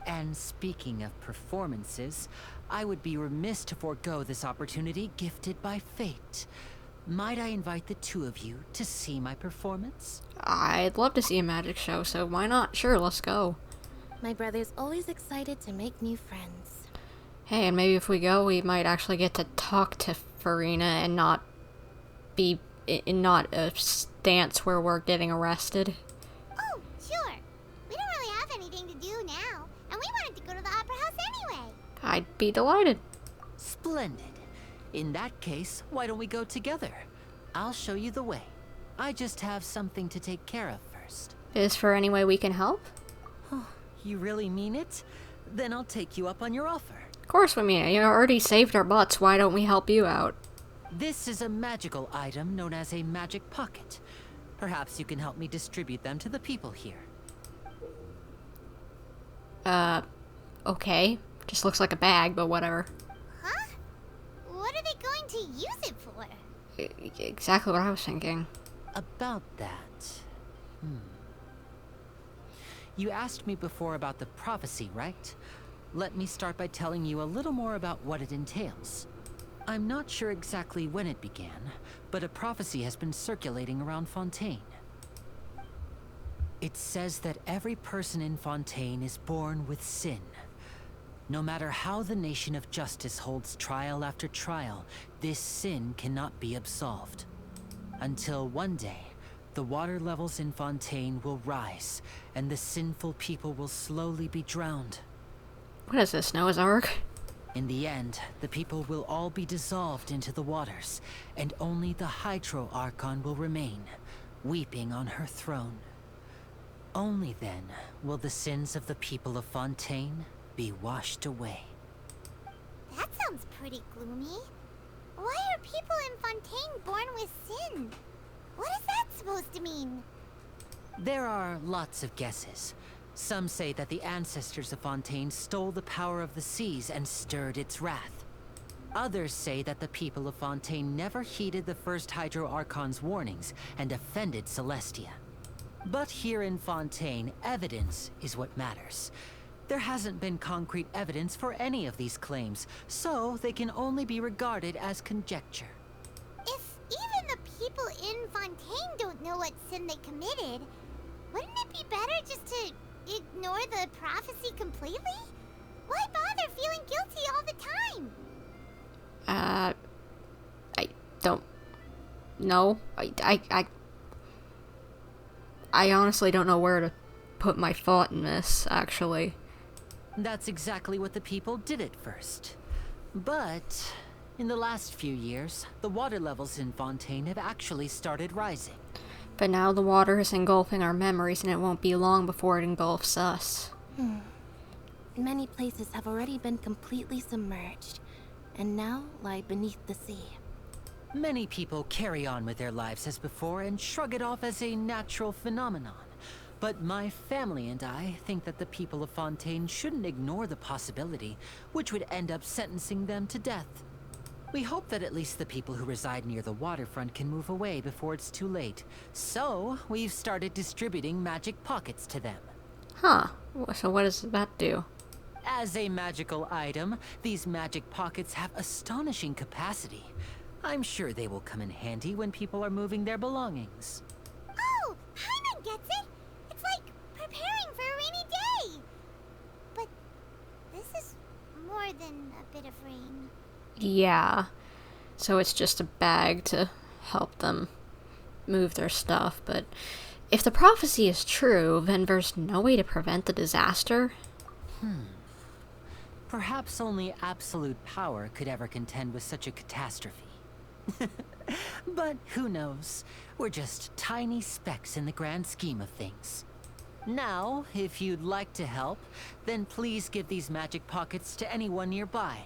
[SPEAKER 7] And speaking of performances, I would be remiss to forego this opportunity gifted by fate. Might I invite the two of you to see my performance?
[SPEAKER 1] I'd love to see a magic show, so why not? Sure, let's go.
[SPEAKER 6] My brother's always excited to make new friends.
[SPEAKER 1] Hey, and maybe if we go, we might actually get to talk to Furina and not be in not a stance where we're getting arrested.
[SPEAKER 2] Oh, sure. We don't really have anything to do now, and we wanted to go to the Opera House anyway.
[SPEAKER 1] I'd be delighted.
[SPEAKER 7] Splendid. In that case, why don't we go together? I'll show you the way. I just have something to take care of first.
[SPEAKER 1] Is for any way we can help?
[SPEAKER 7] You really mean it? Then I'll take you up on your offer.
[SPEAKER 1] Of course we mean it. You already saved our butts. Why don't we help you out?
[SPEAKER 7] This is a magical item known as a magic pocket. Perhaps you can help me distribute them to the people here.
[SPEAKER 1] Okay. Just looks like a bag, but whatever.
[SPEAKER 2] Huh? What are they going to use it for?
[SPEAKER 1] Exactly what I was thinking.
[SPEAKER 7] About that... You asked me before about the prophecy, right? Let me start by telling you a little more about what it entails. I'm not sure exactly when it began, but a prophecy has been circulating around Fontaine. It says that every person in Fontaine is born with sin. No matter how the nation of justice holds trial after trial, this sin cannot be absolved. Until one day, the water levels in Fontaine will rise, and the sinful people will slowly be drowned.
[SPEAKER 1] What is this, Noah's Ark?
[SPEAKER 7] In the end, the people will all be dissolved into the waters, and only the Hydro Archon will remain, weeping on her throne. Only then will the sins of the people of Fontaine be washed away.
[SPEAKER 2] That sounds pretty gloomy. Why are people in Fontaine born with sin? What is that supposed to mean?
[SPEAKER 7] There are lots of guesses. Some say that the ancestors of Fontaine stole the power of the seas and stirred its wrath. Others say that the people of Fontaine never heeded the first Hydro Archon's warnings and offended Celestia. But here in Fontaine, evidence is what matters. There hasn't been concrete evidence for any of these claims, so they can only be regarded as conjecture.
[SPEAKER 2] If even the people in Fontaine don't know what sin they committed, wouldn't it be better just to ignore the prophecy completely? Why bother feeling guilty all the time?
[SPEAKER 1] I don't know. I honestly don't know where to put my thought in this, actually.
[SPEAKER 7] That's exactly what the people did at first. But in the last few years, the water levels in Fontaine have actually started rising.
[SPEAKER 1] But now the water is engulfing our memories, and it won't be long before it engulfs us.
[SPEAKER 6] Many places have already been completely submerged, and now lie beneath the sea.
[SPEAKER 7] Many people carry on with their lives as before and shrug it off as a natural phenomenon. But my family and I think that the people of Fontaine shouldn't ignore the possibility, which would end up sentencing them to death. We hope that at least the people who reside near the waterfront can move away before it's too late. So, we've started distributing magic pockets to them.
[SPEAKER 1] Huh. So what does that do?
[SPEAKER 7] As a magical item, these magic pockets have astonishing capacity. I'm sure they will come in handy when people are moving their belongings.
[SPEAKER 2] Oh, Paimon gets it! It's like preparing for a rainy day! But this is more than a bit of rain.
[SPEAKER 1] Yeah. So it's just a bag to help them move their stuff, but if the prophecy is true, then there's no way to prevent the disaster?
[SPEAKER 7] Perhaps only absolute power could ever contend with such a catastrophe. But who knows? We're just tiny specks in the grand scheme of things. Now, if you'd like to help, then please give these magic pockets to anyone nearby.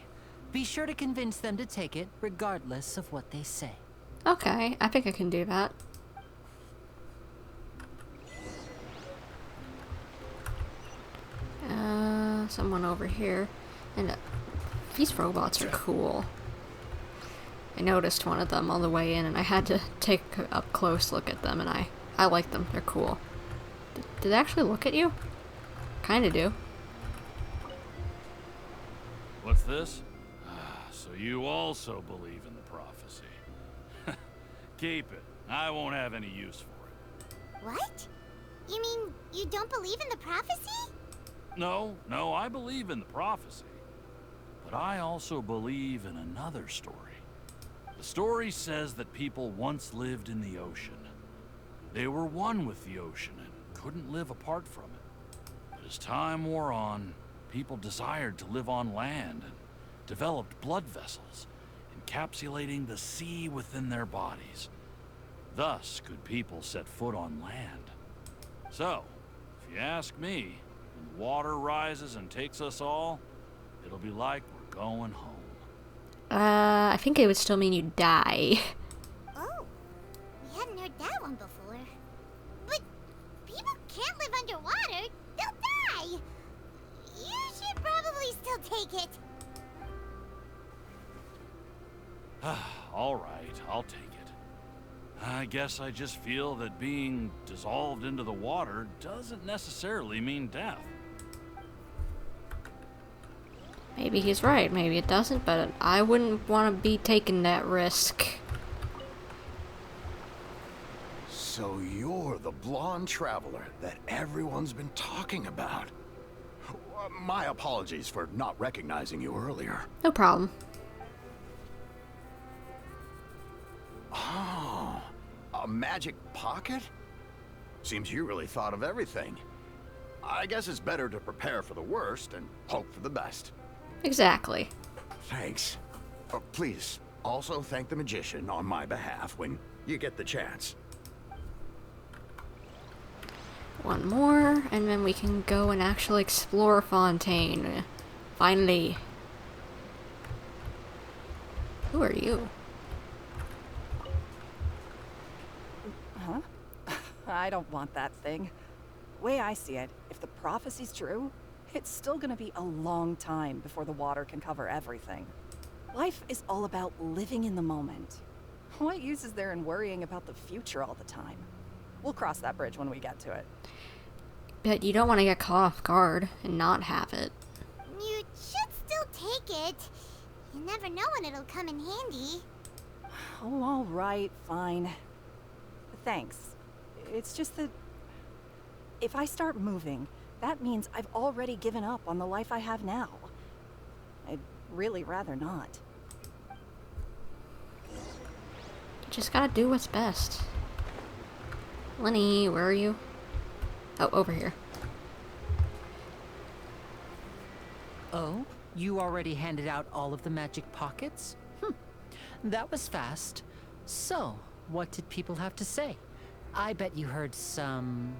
[SPEAKER 7] Be sure to convince them to take it, regardless of what they say.
[SPEAKER 1] Okay, I think I can do that. Someone over here. And these robots are cool. I noticed one of them on the way in, and I had to take a up close look at them, and I like them. They're cool. Did they actually look at you? Kinda do.
[SPEAKER 9] What's this? So you also believe in the prophecy. Keep it. I won't have any use for it.
[SPEAKER 2] What? You mean you don't believe in the prophecy?
[SPEAKER 9] No, I believe in the prophecy. But I also believe in another story. The story says that people once lived in the ocean. They were one with the ocean and couldn't live apart from it. But as time wore on, people desired to live on land, and developed blood vessels, encapsulating the sea within their bodies. Thus could people set foot on land. So, if you ask me, when water rises and takes us all, it'll be like we're going home.
[SPEAKER 1] I think it would still mean you die.
[SPEAKER 2] Oh, we hadn't heard that one before. But people can't live underwater. They'll die. You should probably still take it.
[SPEAKER 9] All right, I'll take it. I guess I just feel that being dissolved into the water doesn't necessarily mean death.
[SPEAKER 1] Maybe he's right, maybe it doesn't, but I wouldn't want to be taking that risk.
[SPEAKER 4] So you're the blonde traveler that everyone's been talking about. My apologies for not recognizing you earlier.
[SPEAKER 1] No problem.
[SPEAKER 4] Oh, a magic pocket? Seems you really thought of everything. I guess it's better to prepare for the worst and hope for the best.
[SPEAKER 1] Exactly.
[SPEAKER 4] Thanks. Please, also thank the magician on my behalf when you get the chance.
[SPEAKER 1] One more, and then we can go and actually explore Fontaine. Finally. Who are you?
[SPEAKER 11] Huh? I don't want that thing. Way I see it, if the prophecy's true, it's still gonna be a long time before the water can cover everything. Life is all about living in the moment. What use is there in worrying about the future all the time? We'll cross that bridge when we get to it.
[SPEAKER 1] But you don't want to get caught off guard and not have it.
[SPEAKER 2] You should still take it. You never know when it'll come in handy.
[SPEAKER 11] Oh, all right, fine. Thanks. It's just that if I start moving, that means I've already given up on the life I have now. I'd really rather not.
[SPEAKER 1] You just gotta do what's best. Lyney, where are you? Oh, over here.
[SPEAKER 7] Oh? You already handed out all of the magic pockets? That was fast. So, what did people have to say? I bet you heard some,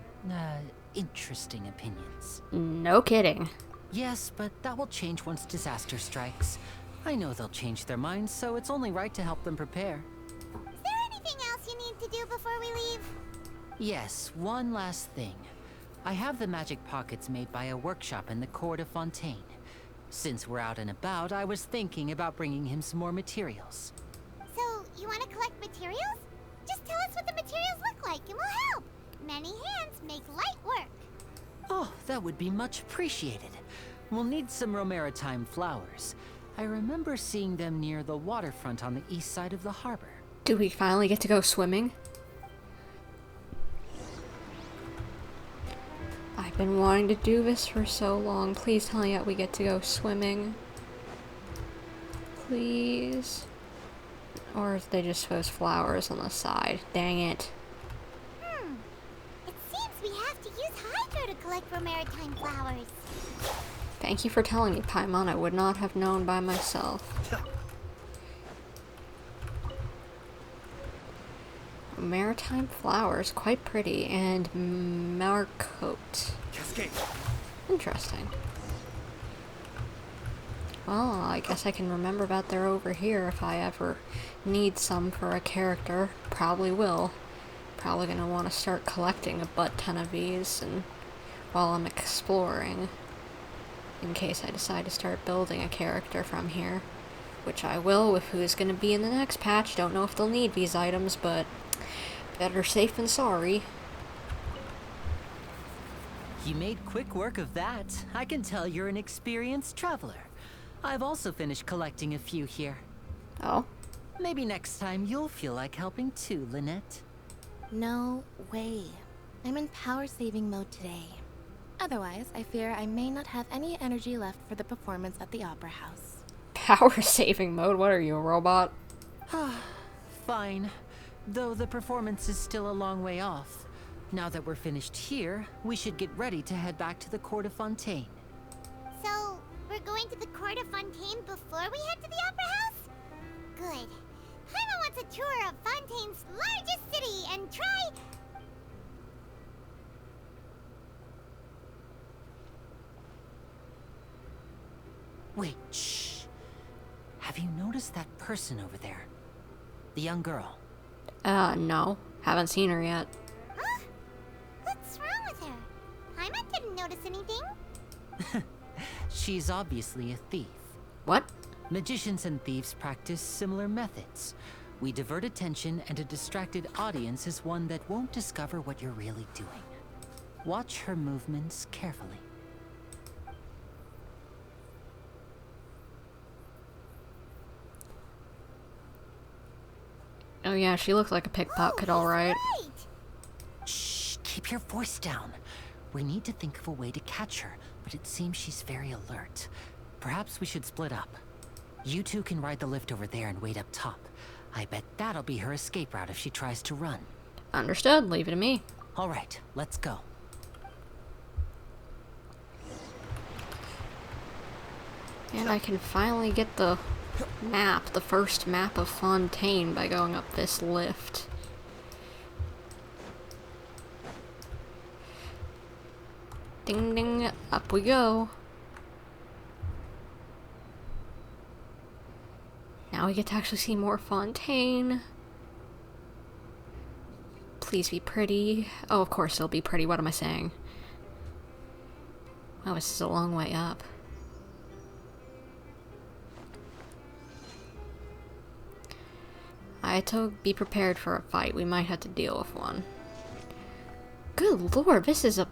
[SPEAKER 7] interesting opinions.
[SPEAKER 1] No kidding.
[SPEAKER 7] Yes, but that will change once disaster strikes. I know they'll change their minds, so it's only right to help them prepare.
[SPEAKER 2] Is there anything else you need to do before we leave?
[SPEAKER 7] Yes, one last thing. I have the magic pockets made by a workshop in the court of Fontaine. Since we're out and about, I was thinking about bringing him some more materials.
[SPEAKER 2] So, you want to collect materials? Just tell us what the materials look like and we'll help. Many hands make light work.
[SPEAKER 7] Oh, that would be much appreciated. We'll need some Romaritime flowers. I remember seeing them near the waterfront on the east side of the harbor.
[SPEAKER 1] Do we finally get to go swimming? I've been wanting to do this for so long. Please tell me that we get to go swimming. Please. Or if they just post flowers on the side. Dang it.
[SPEAKER 2] It seems we have to use Hydro to collect Romaritime flowers.
[SPEAKER 1] Thank you for telling me, Paimon. I would not have known by myself. Maritime flowers, quite pretty, and Marcote.
[SPEAKER 9] Cascade.
[SPEAKER 1] Interesting. Well, I guess I can remember that they're over here if I ever need some for a character. Probably will. Probably gonna want to start collecting a butt ton of these and while I'm exploring. In case I decide to start building a character from here. Which I will with who's gonna be in the next patch. Don't know if they'll need these items, but better safe than sorry.
[SPEAKER 7] You made quick work of that. I can tell you're an experienced traveler. I've also finished collecting a few here.
[SPEAKER 1] Oh?
[SPEAKER 7] Maybe next time you'll feel like helping too, Lynette.
[SPEAKER 6] No way. I'm in power saving mode today. Otherwise, I fear I may not have any energy left for the performance at the Opera House.
[SPEAKER 1] Power saving mode? What are you, a robot?
[SPEAKER 7] Fine. Though the performance is still a long way off. Now that we're finished here, we should get ready to head back to the court of Fontaine.
[SPEAKER 2] So, we're going to the court of Fontaine before we head to the Opera House? Good. Paimon wants a tour of Fontaine's largest city and try...
[SPEAKER 7] Wait, shh. Have you noticed that person over there? The young girl.
[SPEAKER 1] No. Haven't seen her yet.
[SPEAKER 2] Huh? What's wrong with her? Paimon didn't notice anything.
[SPEAKER 7] She's obviously a thief.
[SPEAKER 1] What?
[SPEAKER 7] Magicians and thieves practice similar methods. We divert attention, and a distracted audience is one that won't discover what you're really doing. Watch her movements carefully.
[SPEAKER 1] Oh yeah, she looks like a pickpocket, alright.
[SPEAKER 7] Shh, keep your voice down. We need to think of a way to catch her, but it seems she's very alert. Perhaps we should split up. You two can ride the lift over there and wait up top. I bet that'll be her escape route if she tries to run.
[SPEAKER 1] Understood. Leave it to me.
[SPEAKER 7] All right, let's go.
[SPEAKER 1] And I can finally get the map, the first map of Fontaine, by going up this lift. Ding ding, up we go. Now we get to actually see more Fontaine. Please be pretty. Oh, of course it'll be pretty. What am I saying? Wow, this is a long way up. I had to be prepared for a fight. We might have to deal with one. Good lord, this is a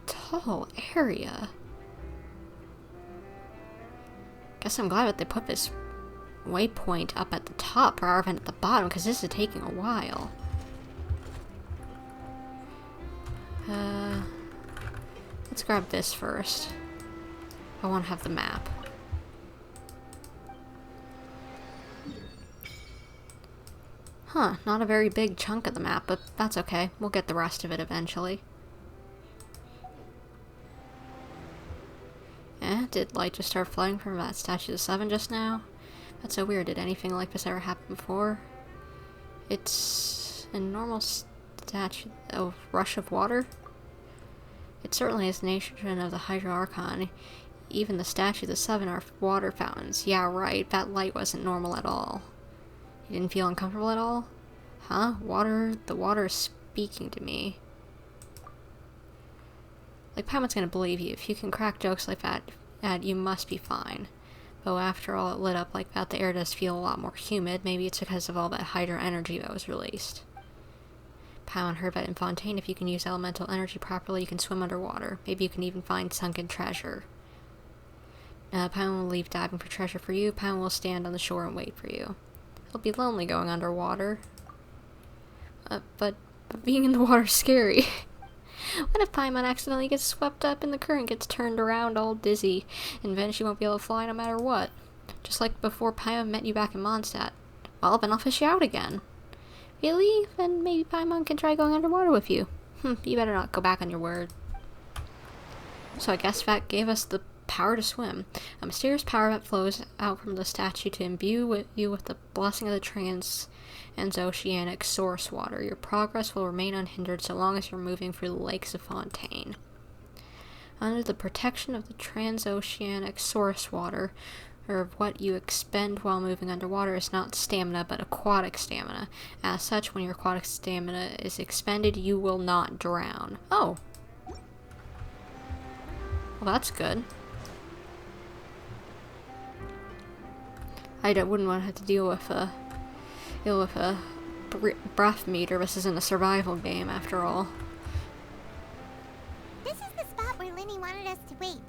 [SPEAKER 1] tall area. Guess I'm glad that they put this waypoint up at the top rather than at the bottom, because this is taking a while. Let's grab this first. I want to have the map. Huh, not a very big chunk of the map, but that's okay. We'll get the rest of it eventually. Did light just start flooding from that statue of 7 just now? That's so weird. Did anything like this ever happen before? It's a normal statue of rush of water. It certainly is the nature of the Hydro Archon. Even the statue of the 7 are water fountains. Yeah, right. That light wasn't normal at all. You didn't feel uncomfortable at all? Huh? The water is speaking to me. Like, Paimon's gonna believe you. If you can crack jokes like that, you must be fine. Though after all it lit up like that, the air does feel a lot more humid. Maybe it's because of all that hydro energy that was released. Paimon heard that in Fontaine, if you can use elemental energy properly, you can swim underwater. Maybe you can even find sunken treasure. Paimon will leave diving for treasure for you. Paimon will stand on the shore and wait for you. It'll be lonely going underwater. But being in the water's scary. What if Paimon accidentally gets swept up in the current, gets turned around all dizzy, and then she won't be able to fly no matter what? Just like before Paimon met you back in Mondstadt. Well, then I'll fish you out again. Really? Then maybe Paimon can try going underwater with you. You better not go back on your word. So I guess that gave us the power to swim. A mysterious power that flows out from the statue to imbue you with the blessing of the transoceanic source water. Your progress will remain unhindered so long as you're moving through the lakes of Fontaine. Under the protection of the transoceanic source water, or what you expend while moving underwater, is not stamina but aquatic stamina. As such, when your aquatic stamina is expended, you will not drown. Oh. Well, that's good. I wouldn't want to have to deal with a breath meter. This isn't a survival game, after all.
[SPEAKER 2] This is the spot where Lyney wanted us to wait.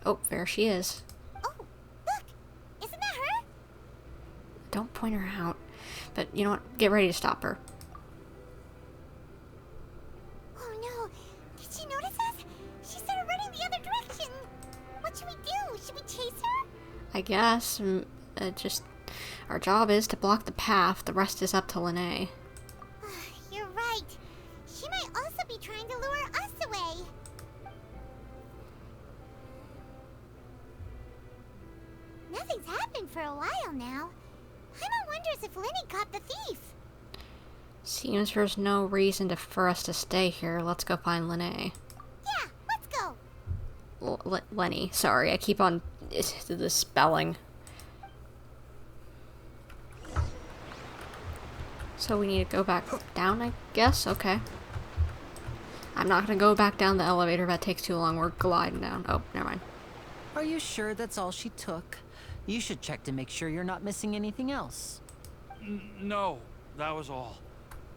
[SPEAKER 1] Oh, there she is.
[SPEAKER 2] Oh, look! Isn't that her?
[SPEAKER 1] Don't point her out. But you know what? Get ready to stop her.
[SPEAKER 2] Oh no! Did she notice us? She started running the other direction! What should we do? Should we chase her?
[SPEAKER 1] I guess. Our job is to block the path. The rest is up to Lyney.
[SPEAKER 2] You're right. She might also be trying to lure us away. while now. Paimon wonders if Lyney caught the thief.
[SPEAKER 1] Seems there's no reason for us to stay here. Let's go find Lyney.
[SPEAKER 2] Yeah, let's go.
[SPEAKER 1] Lyney. Sorry, I keep on the spelling. So we need to go back down, I guess? Okay. I'm not gonna go back down the elevator. That takes too long. We're gliding down. Oh, never mind.
[SPEAKER 7] Are you sure that's all she took? You should check to make sure you're not missing anything else.
[SPEAKER 9] No, that was all.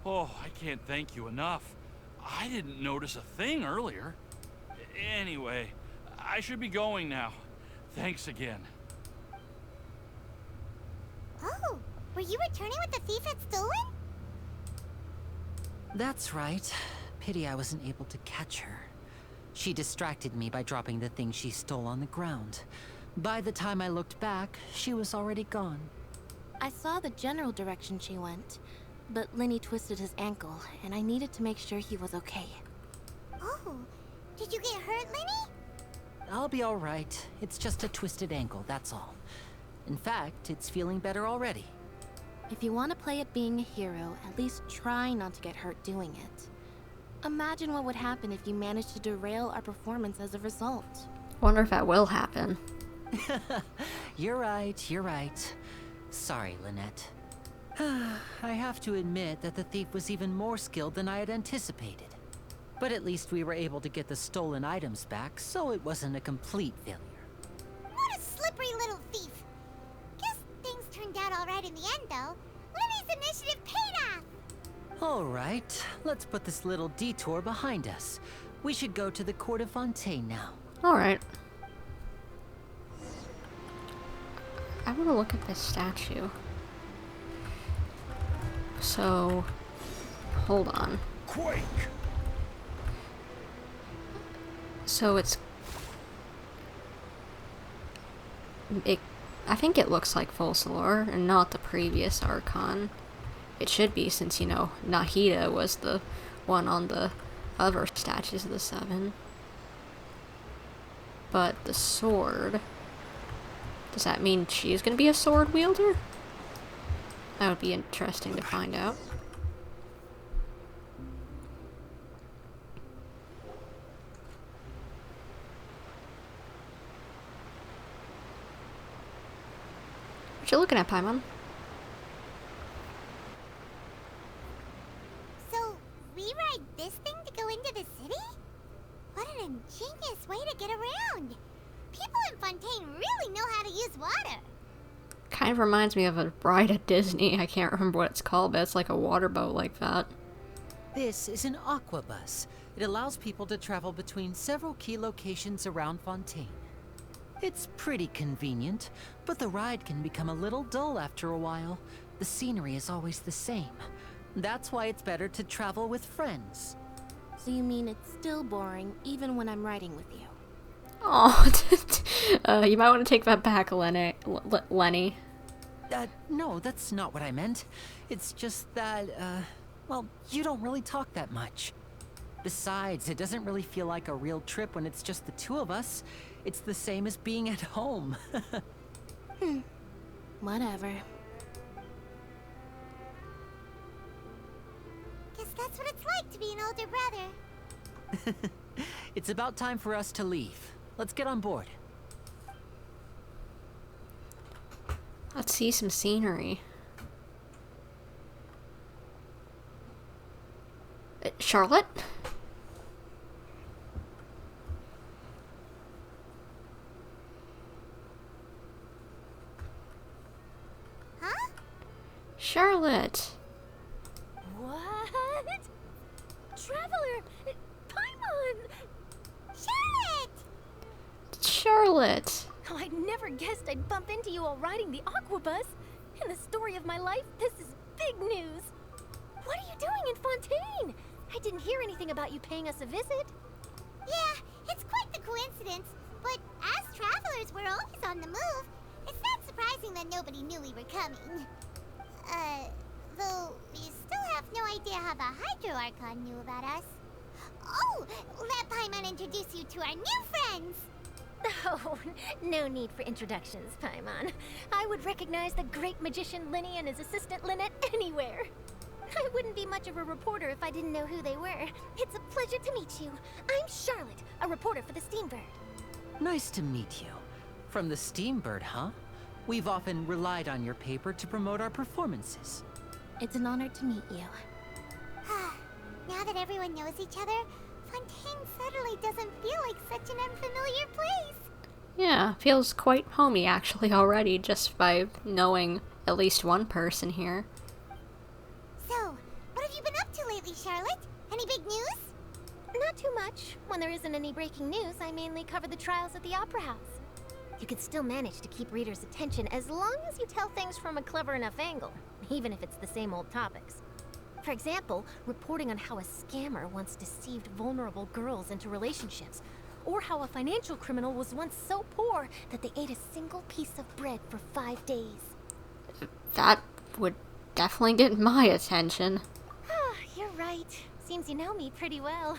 [SPEAKER 9] Oh, I can't thank you enough. I didn't notice a thing earlier. Anyway, I should be going now. Thanks again.
[SPEAKER 2] Oh, were you returning what the thief had stolen?
[SPEAKER 7] That's right. Pity I wasn't able to catch her. She distracted me by dropping the thing she stole on the ground. By the time I looked back, she was already gone.
[SPEAKER 6] I saw the general direction she went, but Lyney twisted his ankle, and I needed to make sure he was okay.
[SPEAKER 2] Oh, did you get hurt, Lyney?
[SPEAKER 7] I'll be all right. It's just a twisted ankle, that's all. In fact, it's feeling better already.
[SPEAKER 6] If you want to play at being a hero, at least try not to get hurt doing it. Imagine what would happen if you managed to derail our performance as a result.
[SPEAKER 1] Wonder if that will happen.
[SPEAKER 7] You're right, you're right. Sorry, Lynette. I have to admit that the thief was even more skilled than I had anticipated. But at least we were able to get the stolen items back, so it wasn't a complete failure.
[SPEAKER 2] What a slippery little thief. Guess things turned out all right in the end, though. Lyney's initiative paid off.
[SPEAKER 7] All right, let's put this little detour behind us. We should go to the court of Fontaine now.
[SPEAKER 1] All right. I want to look at this statue. So, hold on.
[SPEAKER 4] Quake!
[SPEAKER 1] So I think it looks like Folsalor and not the previous Archon. It should be, since, you know, Nahida was the one on the other statues of the Seven. But the sword... Does that mean she's gonna be a sword wielder? That would be interesting to find out. What you looking at, Paimon?
[SPEAKER 2] So, we ride this thing to go into the city? What an ingenious way to get around. People in Fontaine really know how to use water.
[SPEAKER 1] Kind of reminds me of a ride at Disney. I can't remember what it's called, but it's like a water boat like that.
[SPEAKER 7] This is an aquabus. It allows people to travel between several key locations around Fontaine. It's pretty convenient, but the ride can become a little dull after a while. The scenery is always the same. That's why it's better to travel with friends.
[SPEAKER 6] So you mean it's still boring, even when I'm riding with you?
[SPEAKER 1] Oh, you might want to take that back, Lyney.
[SPEAKER 7] No, that's not what I meant. It's just that, well, you don't really talk that much. Besides, it doesn't really feel like a real trip when it's just the two of us. It's the same as being at home.
[SPEAKER 6] Whatever.
[SPEAKER 2] Guess that's what it's like to be an older brother.
[SPEAKER 7] It's about time for us to leave. Let's get on board.
[SPEAKER 1] Let's see some scenery. Charlotte?
[SPEAKER 2] Huh?
[SPEAKER 1] Charlotte!
[SPEAKER 5] What? Traveler! Paimon!
[SPEAKER 2] Charlotte!
[SPEAKER 1] Charlotte!
[SPEAKER 5] Oh, I never guessed I'd bump into you while riding the aquabus. In the story of my life, this is big news. What are you doing in Fontaine? I didn't hear anything about you paying us a visit.
[SPEAKER 2] Yeah, it's quite the coincidence. But as travelers, we're always on the move. It's not surprising that nobody knew we were coming. Though we still have no idea how the Hydro Archon knew about us. Oh, let Paimon introduce you to our new friends.
[SPEAKER 12] Oh, no need for introductions, Paimon. I would recognize the great magician Lyney and his assistant Lynette anywhere. I wouldn't be much of a reporter if I didn't know who they were. It's a pleasure to meet you. I'm Charlotte, a reporter for the Steambird.
[SPEAKER 7] Nice to meet you. From the Steambird, huh? We've often relied on your paper to promote our performances.
[SPEAKER 6] It's an honor to meet you.
[SPEAKER 2] Now that everyone knows each other, Fontaine suddenly doesn't feel like such an unfamiliar place.
[SPEAKER 1] Yeah, feels quite homey actually already just by knowing at least one person here.
[SPEAKER 2] So, what have you been up to lately, Charlotte? Any big news?
[SPEAKER 12] Not too much. When there isn't any breaking news, I mainly cover the trials at the Opera House. You can still manage to keep readers' attention as long as you tell things from a clever enough angle, even if it's the same old topics. For example, reporting on how a scammer once deceived vulnerable girls into relationships, or how a financial criminal was once so poor that they ate a single piece of bread for 5 days.
[SPEAKER 1] That would definitely get my attention.
[SPEAKER 12] You're right. Seems you know me pretty well.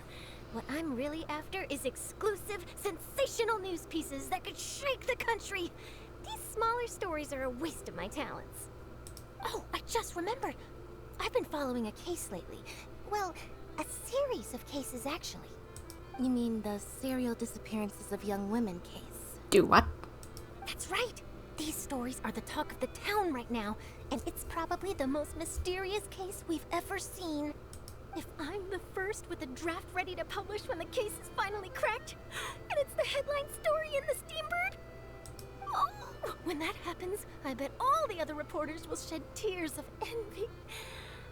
[SPEAKER 12] What I'm really after is exclusive, sensational news pieces that could shake the country. These smaller stories are a waste of my talents. Oh, I just remembered. I've been following a case lately. Well, a series of cases, actually.
[SPEAKER 6] You mean the serial disappearances of young women case?
[SPEAKER 1] Do what?
[SPEAKER 12] That's right. These stories are the talk of the town right now, and it's probably the most mysterious case we've ever seen. If I'm the first with a draft ready to publish when the case is finally cracked, and it's the headline story in the Steambird, oh, when that happens, I bet all the other reporters will shed tears of envy.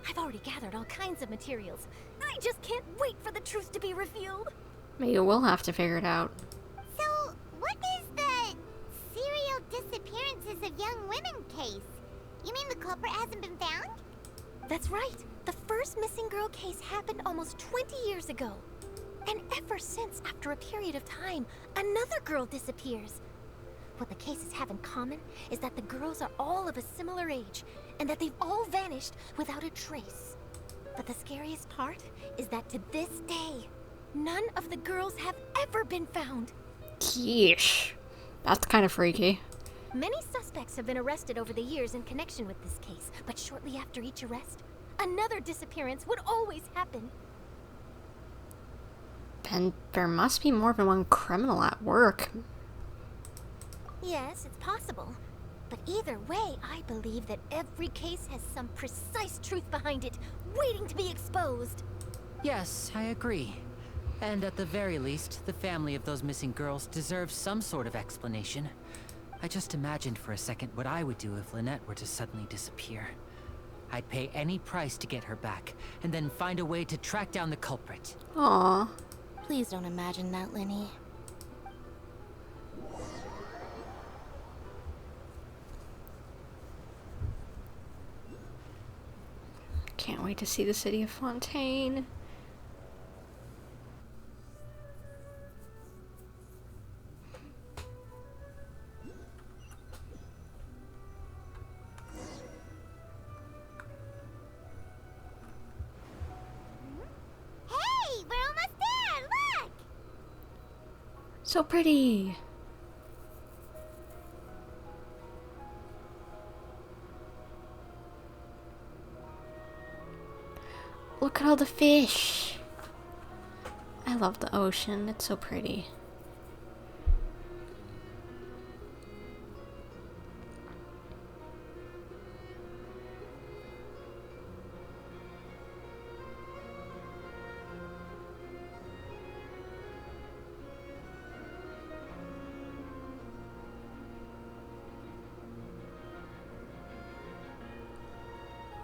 [SPEAKER 12] I've already gathered all kinds of materials. I just can't wait for the truth to be revealed.
[SPEAKER 1] Maybe we'll have to figure it out.
[SPEAKER 2] So, what is the serial disappearances of young women case? You mean the culprit hasn't been found?
[SPEAKER 12] That's right. The first missing girl case happened almost 20 years ago. And ever since, after a period of time, another girl disappears. What the cases have in common is that the girls are all of a similar age, and that they've all vanished without a trace. But the scariest part is that to this day, none of the girls have ever been found.
[SPEAKER 1] Yeesh. That's kind of freaky.
[SPEAKER 12] Many suspects have been arrested over the years in connection with this case, but shortly after each arrest, another disappearance would always happen.
[SPEAKER 1] Then there must be more than one criminal at work.
[SPEAKER 12] Yes, it's possible. But either way, I believe that every case has some precise truth behind it, waiting to be exposed.
[SPEAKER 7] Yes, I agree. And at the very least, the family of those missing girls deserves some sort of explanation. I just imagined for a second what I would do if Lynette were to suddenly disappear. I'd pay any price to get her back, and then find a way to track down the culprit.
[SPEAKER 1] Aww.
[SPEAKER 6] Please don't imagine that, Lyney.
[SPEAKER 1] Can't wait to see the city of Fontaine.
[SPEAKER 2] Hey, we're almost there! Look!
[SPEAKER 1] So pretty. Look at all the fish. I love the ocean. It's so pretty.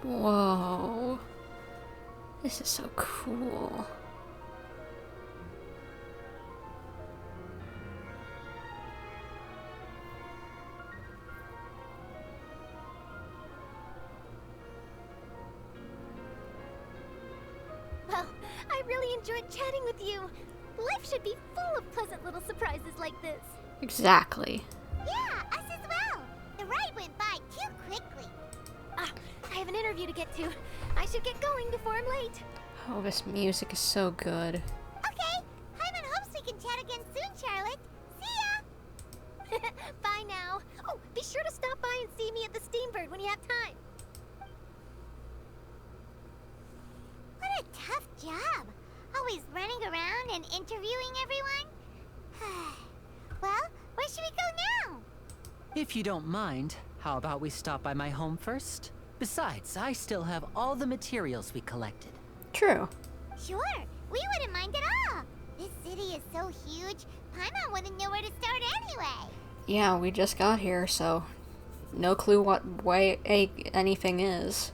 [SPEAKER 1] Whoa. This is so cool.
[SPEAKER 12] Well, I really enjoyed chatting with you. Life should be full of pleasant little surprises like this.
[SPEAKER 1] Exactly.
[SPEAKER 2] Yeah, us as well. The ride went by too quickly.
[SPEAKER 12] I have an interview to get to. I should get going before I'm late.
[SPEAKER 1] Oh, this music is so good.
[SPEAKER 2] Okay, Hyman hopes we can chat again soon, Charlotte. See ya!
[SPEAKER 12] Bye now. Oh, be sure to stop by and see me at the Steambird when you have time.
[SPEAKER 2] What a tough job. Always running around and interviewing everyone. Well, where should we go now?
[SPEAKER 7] If you don't mind, how about we stop by my home first? Besides, I still have all the materials we collected.
[SPEAKER 1] True.
[SPEAKER 2] Sure, we wouldn't mind at all. This city is so huge, Paimon wouldn't know where to start anyway.
[SPEAKER 1] Yeah, we just got here, so no clue what way anything is.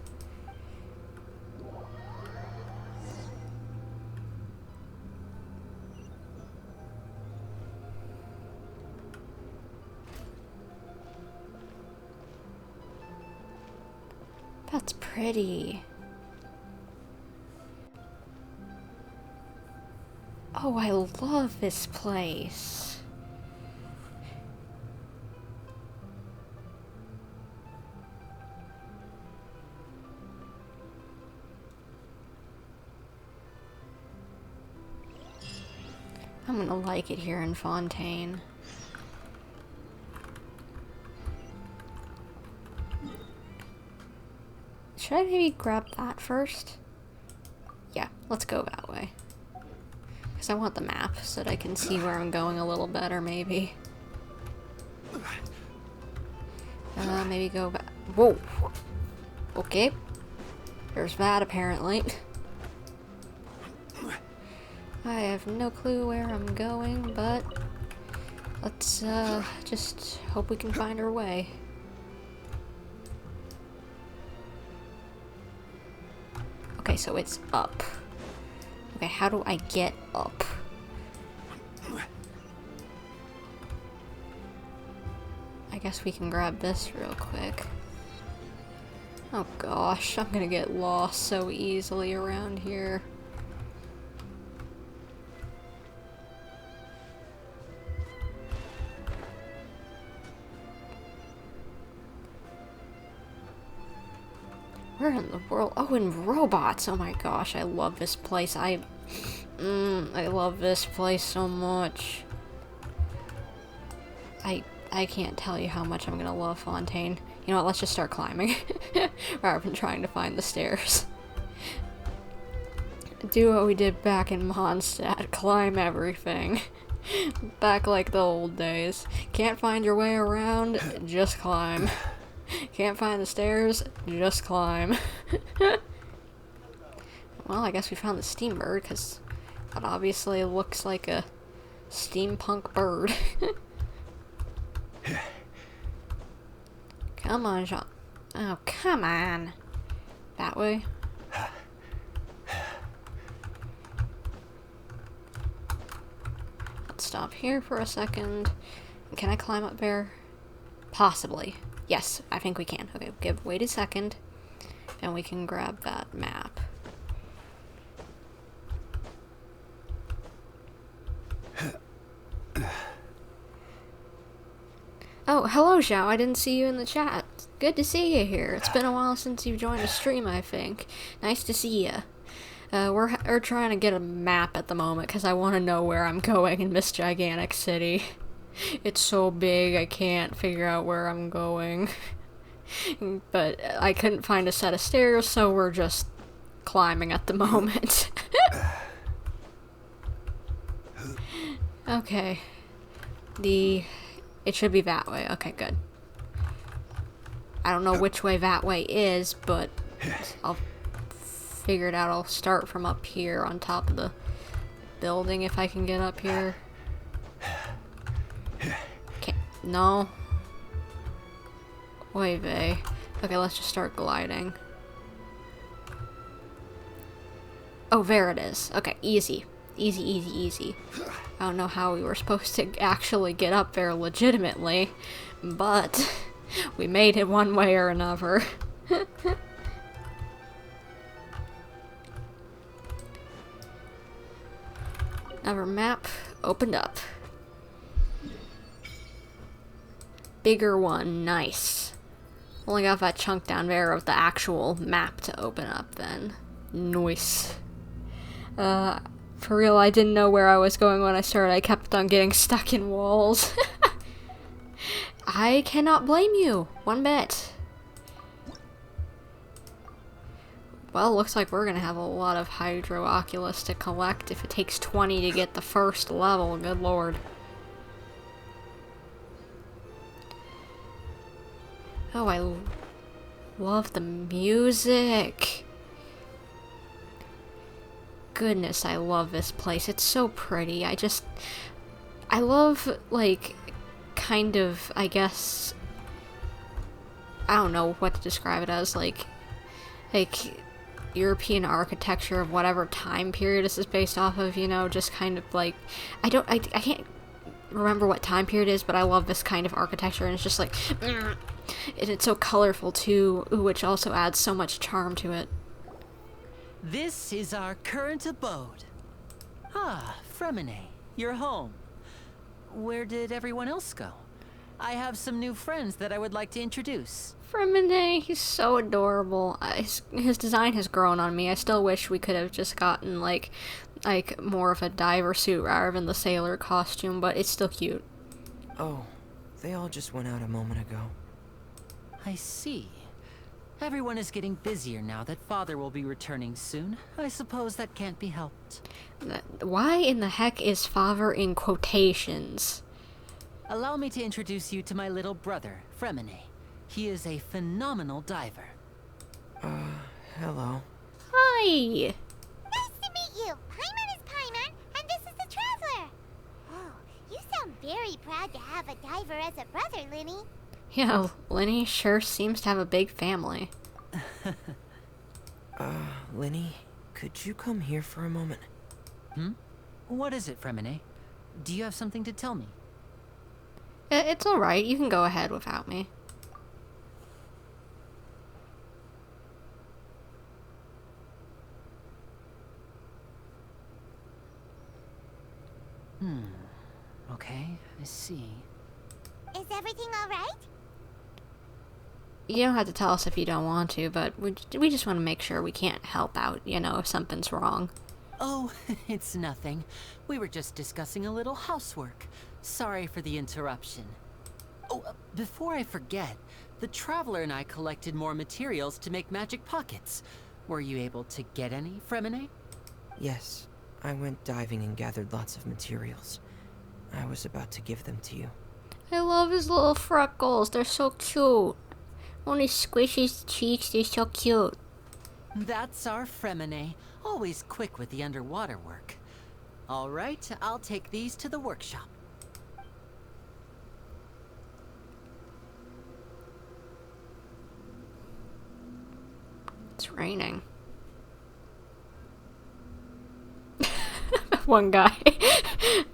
[SPEAKER 1] That's pretty. Oh, I love this place. I'm gonna like it here in Fontaine. Should I maybe grab that first? Yeah, let's go that way. Because I want the map so that I can see where I'm going a little better, maybe. Maybe go back. Whoa! Okay. There's that, apparently. I have no clue where I'm going, but let's just hope we can find our way. Okay, so it's up. Okay, how do I get up? I guess we can grab this real quick. Oh gosh, I'm gonna get lost so easily around here. Where in the world? Oh, in robots! Oh my gosh, I love this place. I love this place so much. I can't tell you how much I'm gonna love Fontaine. You know what, let's just start climbing. Rather than trying to find the stairs. Do what we did back in Mondstadt. Climb everything. Back like the old days. Can't find your way around? Just climb. Can't find the stairs? Just climb. Well, I guess we found the Steambird, because that obviously looks like a steampunk bird. Come on, Jean. Oh, come on. That way. Let's stop here for a second. Can I climb up there? Possibly. Yes, I think we can. Okay, wait a second. And we can grab that map. Oh, hello, Xiao. I didn't see you in the chat. Good to see you here. It's been a while since you've joined a stream, I think. Nice to see you. We're trying to get a map at the moment because I want to know where I'm going in this gigantic city. It's so big, I can't figure out where I'm going. But I couldn't find a set of stairs, so we're just climbing at the moment. Okay. It should be that way. Okay, good. I don't know which way that way is, but I'll figure it out. I'll start from up here on top of the building if I can get up here. Okay, no. Oy vey. Okay, let's just start gliding. Oh, there it is. Okay, easy. Easy, easy, easy. I don't know how we were supposed to actually get up there legitimately, but we made it one way or another. Another map opened up. Bigger one, nice. Only got that chunk down there of the actual map to open up then. Nice. For real, I didn't know where I was going when I started. I kept on getting stuck in walls. I cannot blame you one bit. Well, looks like we're gonna have a lot of Hydro Oculus to collect if it takes 20 to get the first level. Good lord. Oh, I love the music. Goodness, I love this place. It's so pretty. I love, like, kind of, I guess, I don't know what to describe it as, like European architecture of whatever time period this is based off of, you know, just kind of like, I can't remember what time period it is, but I love this kind of architecture, and it's just like, and it's so colorful too, which also adds so much charm to it.
[SPEAKER 7] This is our current abode. Ah, Fremine, you're home. Where did everyone else go? I have some new friends that I would like to introduce.
[SPEAKER 1] Fremine, he's so adorable. His design has grown on me. I still wish we could have just gotten like more of a diver suit rather than the sailor costume, but it's still cute.
[SPEAKER 13] Oh, they all just went out a moment ago.
[SPEAKER 7] I see. Everyone is getting busier now that Father will be returning soon. I suppose that can't be helped.
[SPEAKER 1] Why in the heck is Father in quotations?
[SPEAKER 7] Allow me to introduce you to my little brother, Fremine. He is a phenomenal diver.
[SPEAKER 13] Hello.
[SPEAKER 1] Hi!
[SPEAKER 2] Nice to meet you! Paimon is Paimon, and this is the Traveler! Oh, you sound very proud to have a diver as a brother, Lyney.
[SPEAKER 1] Yeah, Lyney sure seems to have a big family.
[SPEAKER 13] Lyney, could you come here for a moment?
[SPEAKER 7] What is it, Fremine? Do you have something to tell me?
[SPEAKER 1] It's alright, you can go ahead without me.
[SPEAKER 7] Okay, I see.
[SPEAKER 2] Is everything alright?
[SPEAKER 1] You don't have to tell us if you don't want to, but we just want to make sure we can't help out, you know, if something's wrong.
[SPEAKER 7] Oh, it's nothing. We were just discussing a little housework. Sorry for the interruption. Oh, before I forget, the Traveler and I collected more materials to make magic pockets. Were you able to get any, Fremine?
[SPEAKER 13] Yes, I went diving and gathered lots of materials. I was about to give them to you.
[SPEAKER 1] I love his little freckles, they're so cute. When he squishes the cheeks, they're so cute.
[SPEAKER 7] That's our Fremine, always quick with the underwater work. All right, I'll take these to the workshop.
[SPEAKER 1] It's raining. One guy.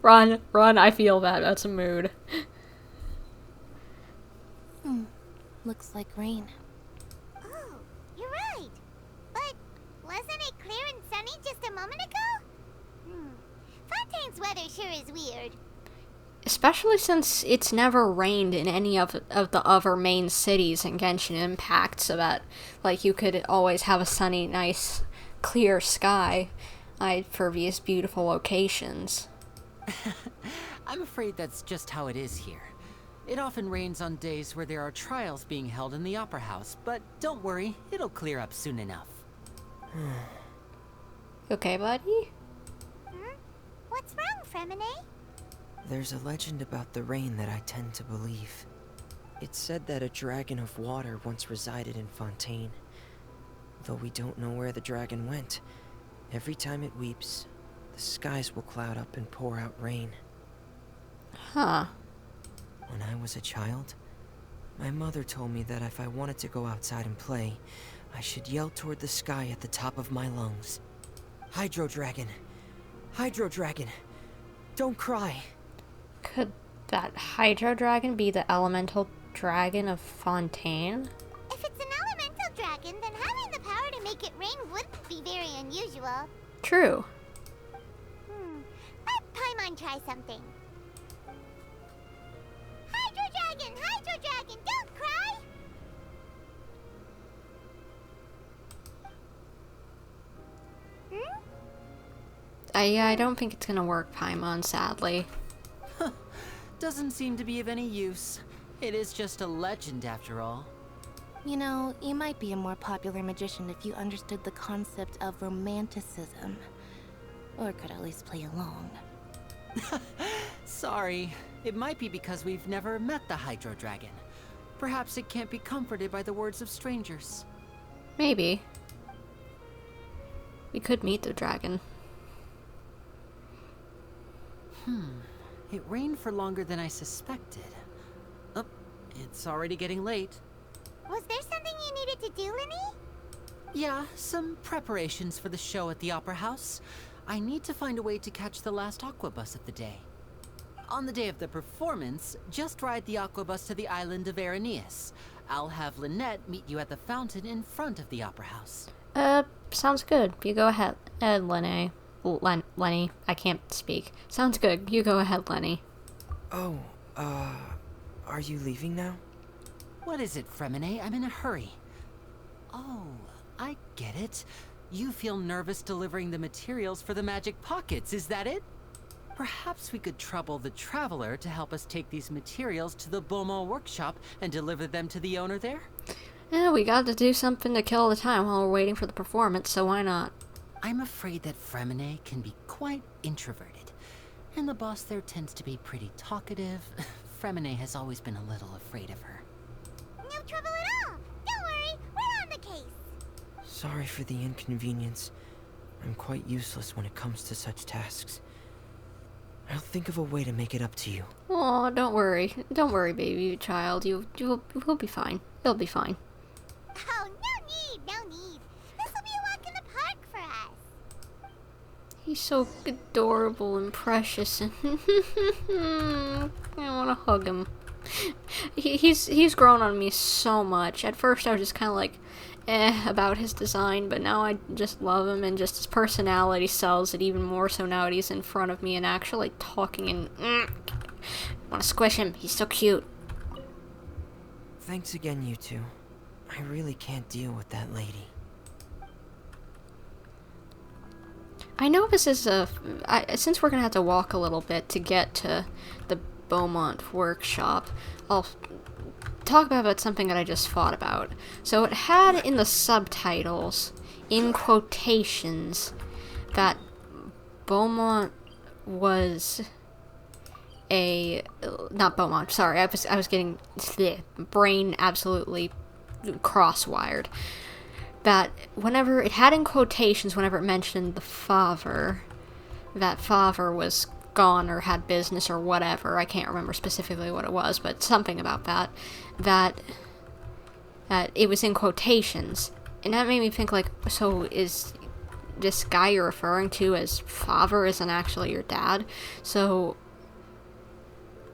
[SPEAKER 1] Run, I feel that. That's a mood.
[SPEAKER 6] Looks like rain.
[SPEAKER 2] Oh, you're right. But wasn't it clear and sunny just a moment ago? Fontaine's weather sure is weird.
[SPEAKER 1] Especially since it's never rained in any of the other main cities in Genshin Impact, so that, like, you could always have a sunny, nice, clear sky for these beautiful locations.
[SPEAKER 7] I'm afraid that's just how it is here. It often rains on days where there are trials being held in the Opera House, but don't worry, it'll clear up soon enough.
[SPEAKER 1] Okay, buddy?
[SPEAKER 2] What's wrong, Fremine?
[SPEAKER 13] There's a legend about the rain that I tend to believe. It's said that a dragon of water once resided in Fontaine. Though we don't know where the dragon went, every time it weeps, the skies will cloud up and pour out rain.
[SPEAKER 1] Huh.
[SPEAKER 13] When I was a child, my mother told me that if I wanted to go outside and play, I should yell toward the sky at the top of my lungs. Hydro Dragon! Hydro Dragon! Don't cry!
[SPEAKER 1] Could that Hydro Dragon be the elemental dragon of Fontaine?
[SPEAKER 2] If it's an elemental dragon, then having the power to make it rain wouldn't be very unusual.
[SPEAKER 1] True.
[SPEAKER 2] Let Paimon try something. Hydro Dragon, don't cry!
[SPEAKER 1] I don't think it's gonna work, Paimon, sadly.
[SPEAKER 7] Doesn't seem to be of any use. It is just a legend after all.
[SPEAKER 6] You know, you might be a more popular magician if you understood the concept of romanticism. Or could at least play along.
[SPEAKER 7] Sorry. It might be because we've never met the Hydro Dragon. Perhaps it can't be comforted by the words of strangers.
[SPEAKER 1] Maybe. We could meet the dragon.
[SPEAKER 7] It rained for longer than I suspected. Oh, it's already getting late.
[SPEAKER 2] Was there something you needed to do, Lyney?
[SPEAKER 7] Yeah, some preparations for the show at the Opera House. I need to find a way to catch the last aqua bus of the day. On the day of the performance, just ride the aqua bus to the island of Aeneas. I'll have Lynette meet you at the fountain in front of the Opera House.
[SPEAKER 1] Sounds good. You go ahead, Lyney. Lyney. I can't speak. Sounds good. You go ahead, Lyney.
[SPEAKER 13] Oh, are you leaving now?
[SPEAKER 7] What is it, Fremine? I'm in a hurry. Oh, I get it. You feel nervous delivering the materials for the magic pockets, is that it? Perhaps we could trouble the Traveler to help us take these materials to the Beaumont workshop and deliver them to the owner there?
[SPEAKER 1] Yeah, we got to do something to kill the time while we're waiting for the performance, so why not?
[SPEAKER 7] I'm afraid that Fremine can be quite introverted, and the boss there tends to be pretty talkative. Fremine has always been a little afraid of her.
[SPEAKER 2] No trouble at all. Don't worry, we're on the case.
[SPEAKER 13] Sorry for the inconvenience. I'm quite useless when it comes to such tasks. I'll think of a way to make it up to you.
[SPEAKER 1] Oh, don't worry. Don't worry, baby child. You'll be fine. You'll be fine.
[SPEAKER 2] Oh, no need. This will be a walk in the park for us.
[SPEAKER 1] He's so adorable and precious, and I want to hug him. He's grown on me so much. At first, I was just kind of like, about his design, but now I just love him, and just his personality sells it even more so now that he's in front of me and actually talking, and want to squish him. He's so cute.
[SPEAKER 13] Thanks again, you two. I really can't deal with that lady.
[SPEAKER 1] I know this is since we're gonna have to walk a little bit to get to the Beaumont workshop, I'll talk about something that I just thought about. So it had in the subtitles, in quotations, that Beaumont was not Beaumont, sorry, I was getting the brain absolutely cross-wired. That whenever it had in quotations, whenever it mentioned the father, that father was gone or had business or whatever. I can't remember specifically what it was, but something about that it was in quotations. And that made me think, like, so is this guy you're referring to as father isn't actually your dad? So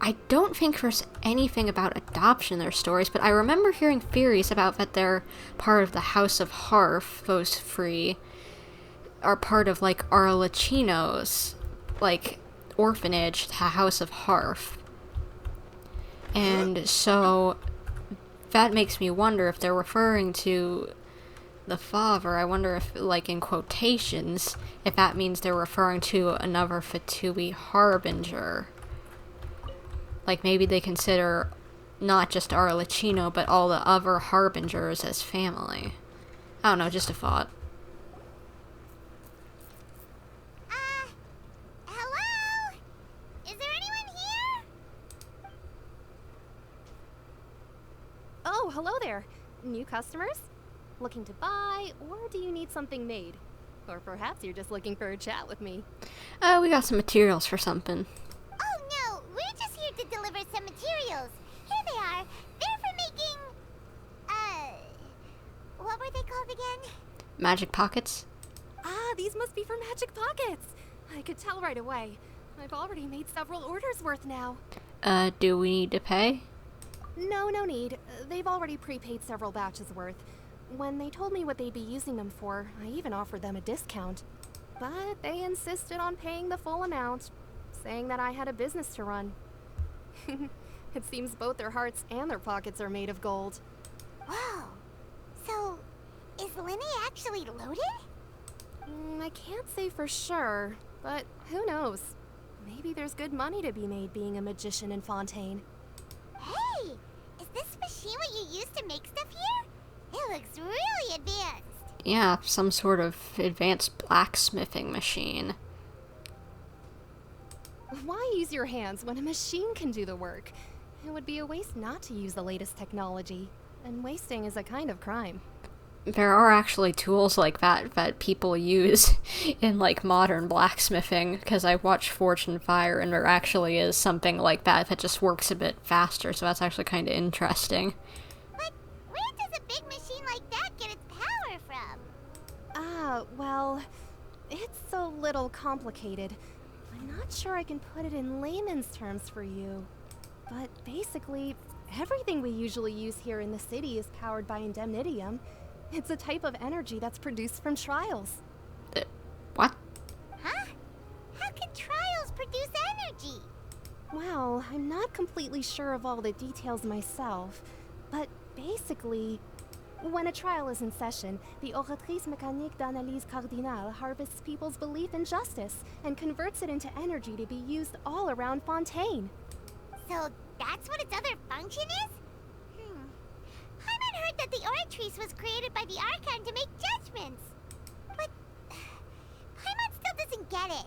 [SPEAKER 1] I don't think there's anything about adoption in their stories, but I remember hearing theories about that they're part of the House of Harf, those three are part of, like, Arlecchino's, like, orphanage, the House of Harf. And so that makes me wonder if they're referring to the father. I wonder if, like, in quotations, if that means they're referring to another Fatui Harbinger. Like, maybe they consider not just Arlecchino, but all the other Harbingers as family. I don't know, just a thought.
[SPEAKER 2] Hello? Is there anyone here?
[SPEAKER 12] Oh, hello there. New customers? Looking to buy, or do you need something made? Or perhaps you're just looking for a chat with me.
[SPEAKER 1] We got some materials for something.
[SPEAKER 2] Oh no, we're just here to deliver some materials. Here they are. They're for making, what were they called again?
[SPEAKER 1] Magic pockets?
[SPEAKER 12] Ah, these must be for magic pockets. I could tell right away. I've already made several orders worth now.
[SPEAKER 1] Do we need to pay?
[SPEAKER 12] No need. They've already prepaid several batches worth. When they told me what they'd be using them for, I even offered them a discount. But they insisted on paying the full amount, saying that I had a business to run. It seems both their hearts and their pockets are made of gold.
[SPEAKER 2] Whoa. So, is Lyney actually loaded?
[SPEAKER 12] I can't say for sure, but who knows? Maybe there's good money to be made being a magician in Fontaine.
[SPEAKER 2] Hey! you use to make stuff here? It looks really advanced.
[SPEAKER 1] Yeah, some sort of advanced blacksmithing machine.
[SPEAKER 14] Why use your hands when a machine can do the work? It would be a waste not to use the latest technology. And wasting is a kind of crime.
[SPEAKER 1] There are actually tools like that people use in like modern blacksmithing, because I watched Forge and Fire and there actually is something like that that just works a bit faster, so that's actually kind of interesting.
[SPEAKER 2] But where does a big machine like that get its power from?
[SPEAKER 14] Well, it's a little complicated. I'm not sure I can put it in layman's terms for you. But basically, everything we usually use here in the city is powered by indemnitium. It's a type of energy that's produced from trials.
[SPEAKER 1] What?
[SPEAKER 2] Huh? How can trials produce energy?
[SPEAKER 14] Well, I'm not completely sure of all the details myself, but basically, when a trial is in session, the Oratrice Mécanique d'Analyse Cardinale harvests people's belief in justice and converts it into energy to be used all around Fontaine.
[SPEAKER 2] So that's what its other function is? Paimon heard that the Oratrice was created by the Archon to make judgments. But Paimon still doesn't get it.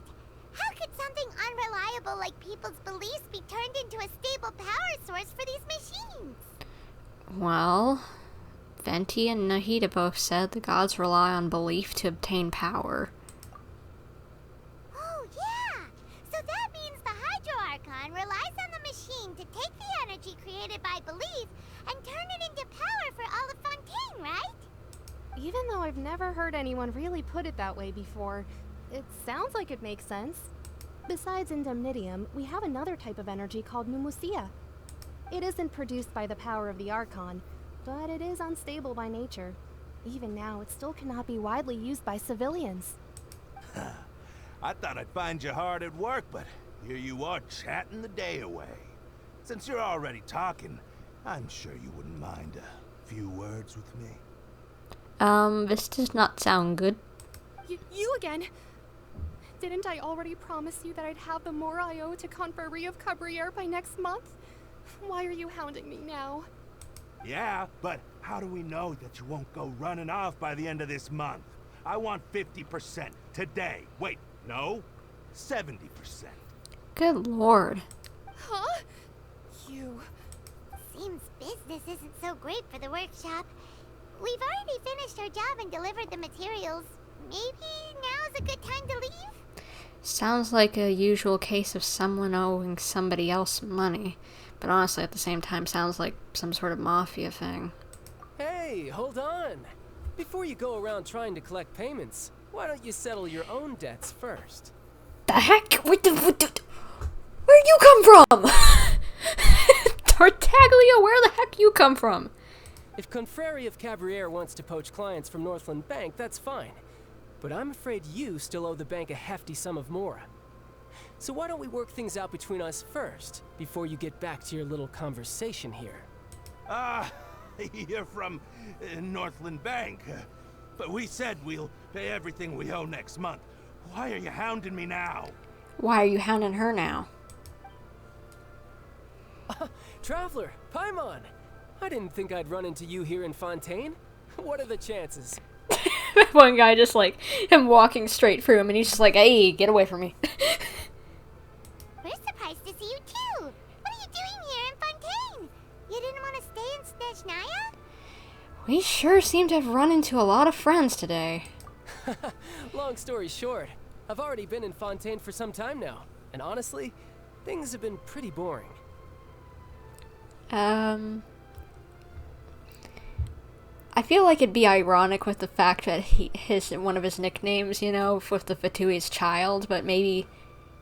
[SPEAKER 2] How could something unreliable like people's beliefs be turned into a stable power source for these machines?
[SPEAKER 1] Well, Venti and Nahida both said the gods rely on belief to obtain power.
[SPEAKER 2] Oh, yeah! So that means the Hydro Archon relies on the machine to take the energy created by belief and turn it into power for all of Fontaine, right?
[SPEAKER 14] Even though I've never heard anyone really put it that way before, it sounds like it makes sense. Besides indemnitium, we have another type of energy called pneumosia. It isn't produced by the power of the Archon, but it is unstable by nature. Even now, it still cannot be widely used by civilians.
[SPEAKER 15] I thought I'd find you hard at work, but here you are chatting the day away. Since you're already talking, I'm sure you wouldn't mind a few words with me.
[SPEAKER 1] This does not sound good.
[SPEAKER 14] You again? Didn't I already promise you that I'd have the more I owe to Confrérie of Cabriere by next month? Why are you hounding me now?
[SPEAKER 15] Yeah, but how do we know that you won't go running off by the end of this month? I want 50% today. Wait, no, 70%.
[SPEAKER 1] Good lord.
[SPEAKER 14] Huh? You...
[SPEAKER 2] Seems business isn't so great for the workshop. We've already finished our job and delivered the materials. Maybe now's a good time to leave?
[SPEAKER 1] Sounds like a usual case of someone owing somebody else money. But honestly, at the same time, sounds like some sort of mafia thing.
[SPEAKER 16] Hey, hold on. Before you go around trying to collect payments, why don't you settle your own debts first?
[SPEAKER 1] The heck? Where'd you come from? Tartaglia, where the heck you come from?
[SPEAKER 16] If Confrérie of Cabriere wants to poach clients from Northland Bank, that's fine. But I'm afraid you still owe the bank a hefty sum of mora. So why don't we work things out between us first, before you get back to your little conversation here?
[SPEAKER 15] You're from Northland Bank. But we said we'll pay everything we owe next month. Why are you hounding me now?
[SPEAKER 1] Why are you hounding her now?
[SPEAKER 16] Traveler, Paimon! I didn't think I'd run into you here in Fontaine. What are the chances?
[SPEAKER 1] One guy just like, him walking straight through him and he's just like, hey, get away from me.
[SPEAKER 2] We're surprised to see you too. What are you doing here in Fontaine? You didn't want to stay in Snezhnaya?
[SPEAKER 1] We sure seem to have run into a lot of friends today.
[SPEAKER 16] Long story short, I've already been in Fontaine for some time now. And honestly, things have been pretty boring.
[SPEAKER 1] I feel like it'd be ironic with the fact that one of his nicknames, you know, with the Fatui's child, but maybe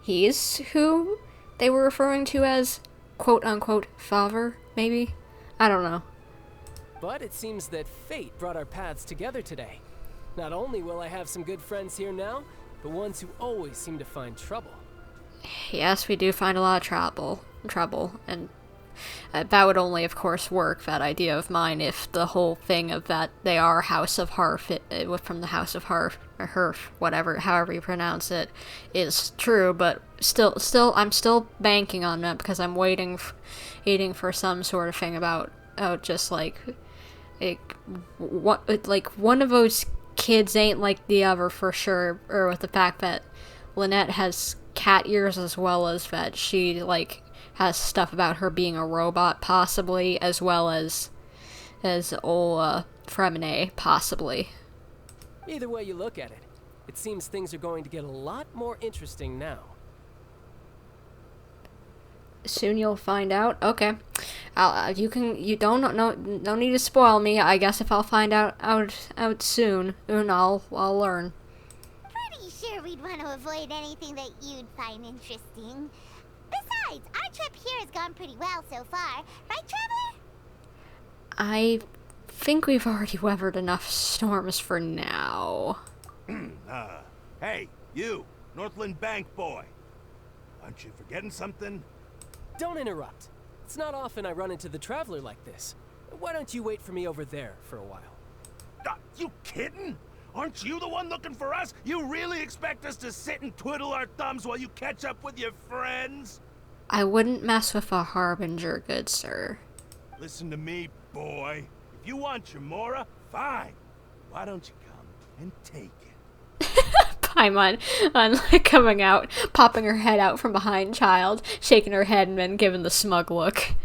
[SPEAKER 1] he's who they were referring to as quote-unquote father, maybe? I don't know.
[SPEAKER 16] But it seems that fate brought our paths together today. Not only will I have some good friends here now, but ones who always seem to find trouble.
[SPEAKER 1] Yes, we do find a lot of trouble, and that would only, of course, work, that idea of mine, if the whole thing of that they are House of Harf, from the House of Harf, or Herf, whatever, however you pronounce it, is true, but still, I'm still banking on that, because I'm waiting for some sort of thing about out just like one of those kids ain't like the other for sure, or with the fact that Lynette has cat ears as well as that she like has stuff about her being a robot possibly, as well as old Fremine possibly.
[SPEAKER 16] Either way you look at it, it seems things are going to get a lot more interesting now.
[SPEAKER 1] Soon you'll find out. Okay, you don't need to spoil me. I guess if I'll find out soon, then I'll learn.
[SPEAKER 2] Pretty sure we'd want to avoid anything that you'd find interesting. Besides, our trip here has gone pretty well so far, right, Traveler?
[SPEAKER 1] I think we've already weathered enough storms for now.
[SPEAKER 15] Hey, you, Northland Bank boy. Aren't you forgetting something?
[SPEAKER 16] Don't interrupt. It's not often I run into the Traveler like this. Why don't you wait for me over there for a while?
[SPEAKER 15] You kidding? Aren't you the one looking for us? You really expect us to sit and twiddle our thumbs while you catch up with your friends?
[SPEAKER 1] I wouldn't mess with a harbinger, good sir.
[SPEAKER 15] Listen to me, boy. If you want your Mora, fine. Why don't you come and take it?
[SPEAKER 1] Paimon like coming out, popping her head out from behind Child, shaking her head and then giving the smug look.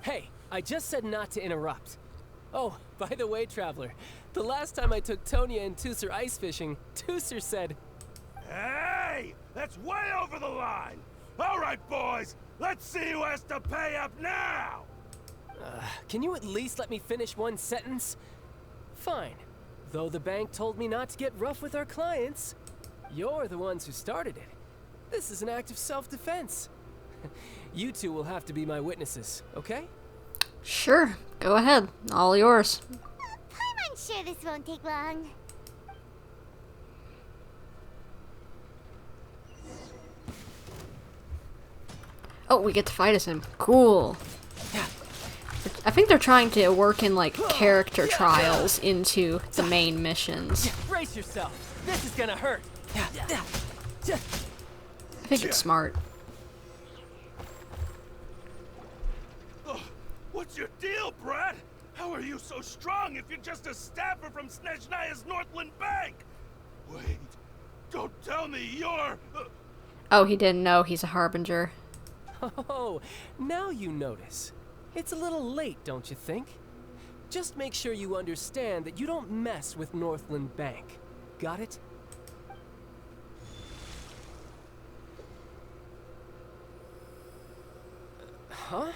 [SPEAKER 16] Hey, I just said not to interrupt. Oh, by the way, Traveler, the last time I took Tonya and Tusser ice fishing, Tusser said...
[SPEAKER 15] Hey! That's way over the line! Alright, boys! Let's see who has to pay up now!
[SPEAKER 16] Can you at least let me finish one sentence? Fine. Though the bank told me not to get rough with our clients, you're the ones who started it. This is an act of self-defense. You two will have to be my witnesses, okay?
[SPEAKER 1] Sure. Go ahead. All yours.
[SPEAKER 2] I'm sure this won't take long.
[SPEAKER 1] Oh, we get to fight as him. Cool. Yeah. I think they're trying to work in, like, character trials into the main missions.
[SPEAKER 16] Brace yourself. This is gonna hurt.
[SPEAKER 1] I think it's smart.
[SPEAKER 15] What's your deal, Brad? How are you so strong if you're just a staffer from Snezhnaya's Northland Bank? Wait, don't tell me you're...
[SPEAKER 1] Oh, he didn't know he's a harbinger.
[SPEAKER 16] Oh, now you notice. It's a little late, don't you think? Just make sure you understand that you don't mess with Northland Bank. Got it? Huh?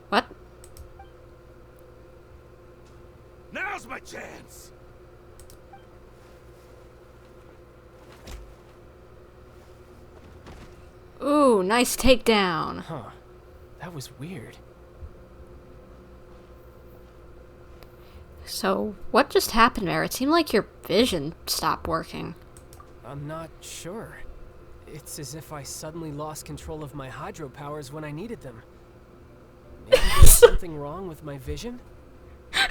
[SPEAKER 1] What?
[SPEAKER 15] Now's my chance!
[SPEAKER 1] Ooh, nice takedown.
[SPEAKER 16] Huh. That was weird.
[SPEAKER 1] So, what just happened there? It seemed like your vision stopped working.
[SPEAKER 16] I'm not sure. It's as if I suddenly lost control of my hydro powers when I needed them. Maybe there's something wrong with my vision?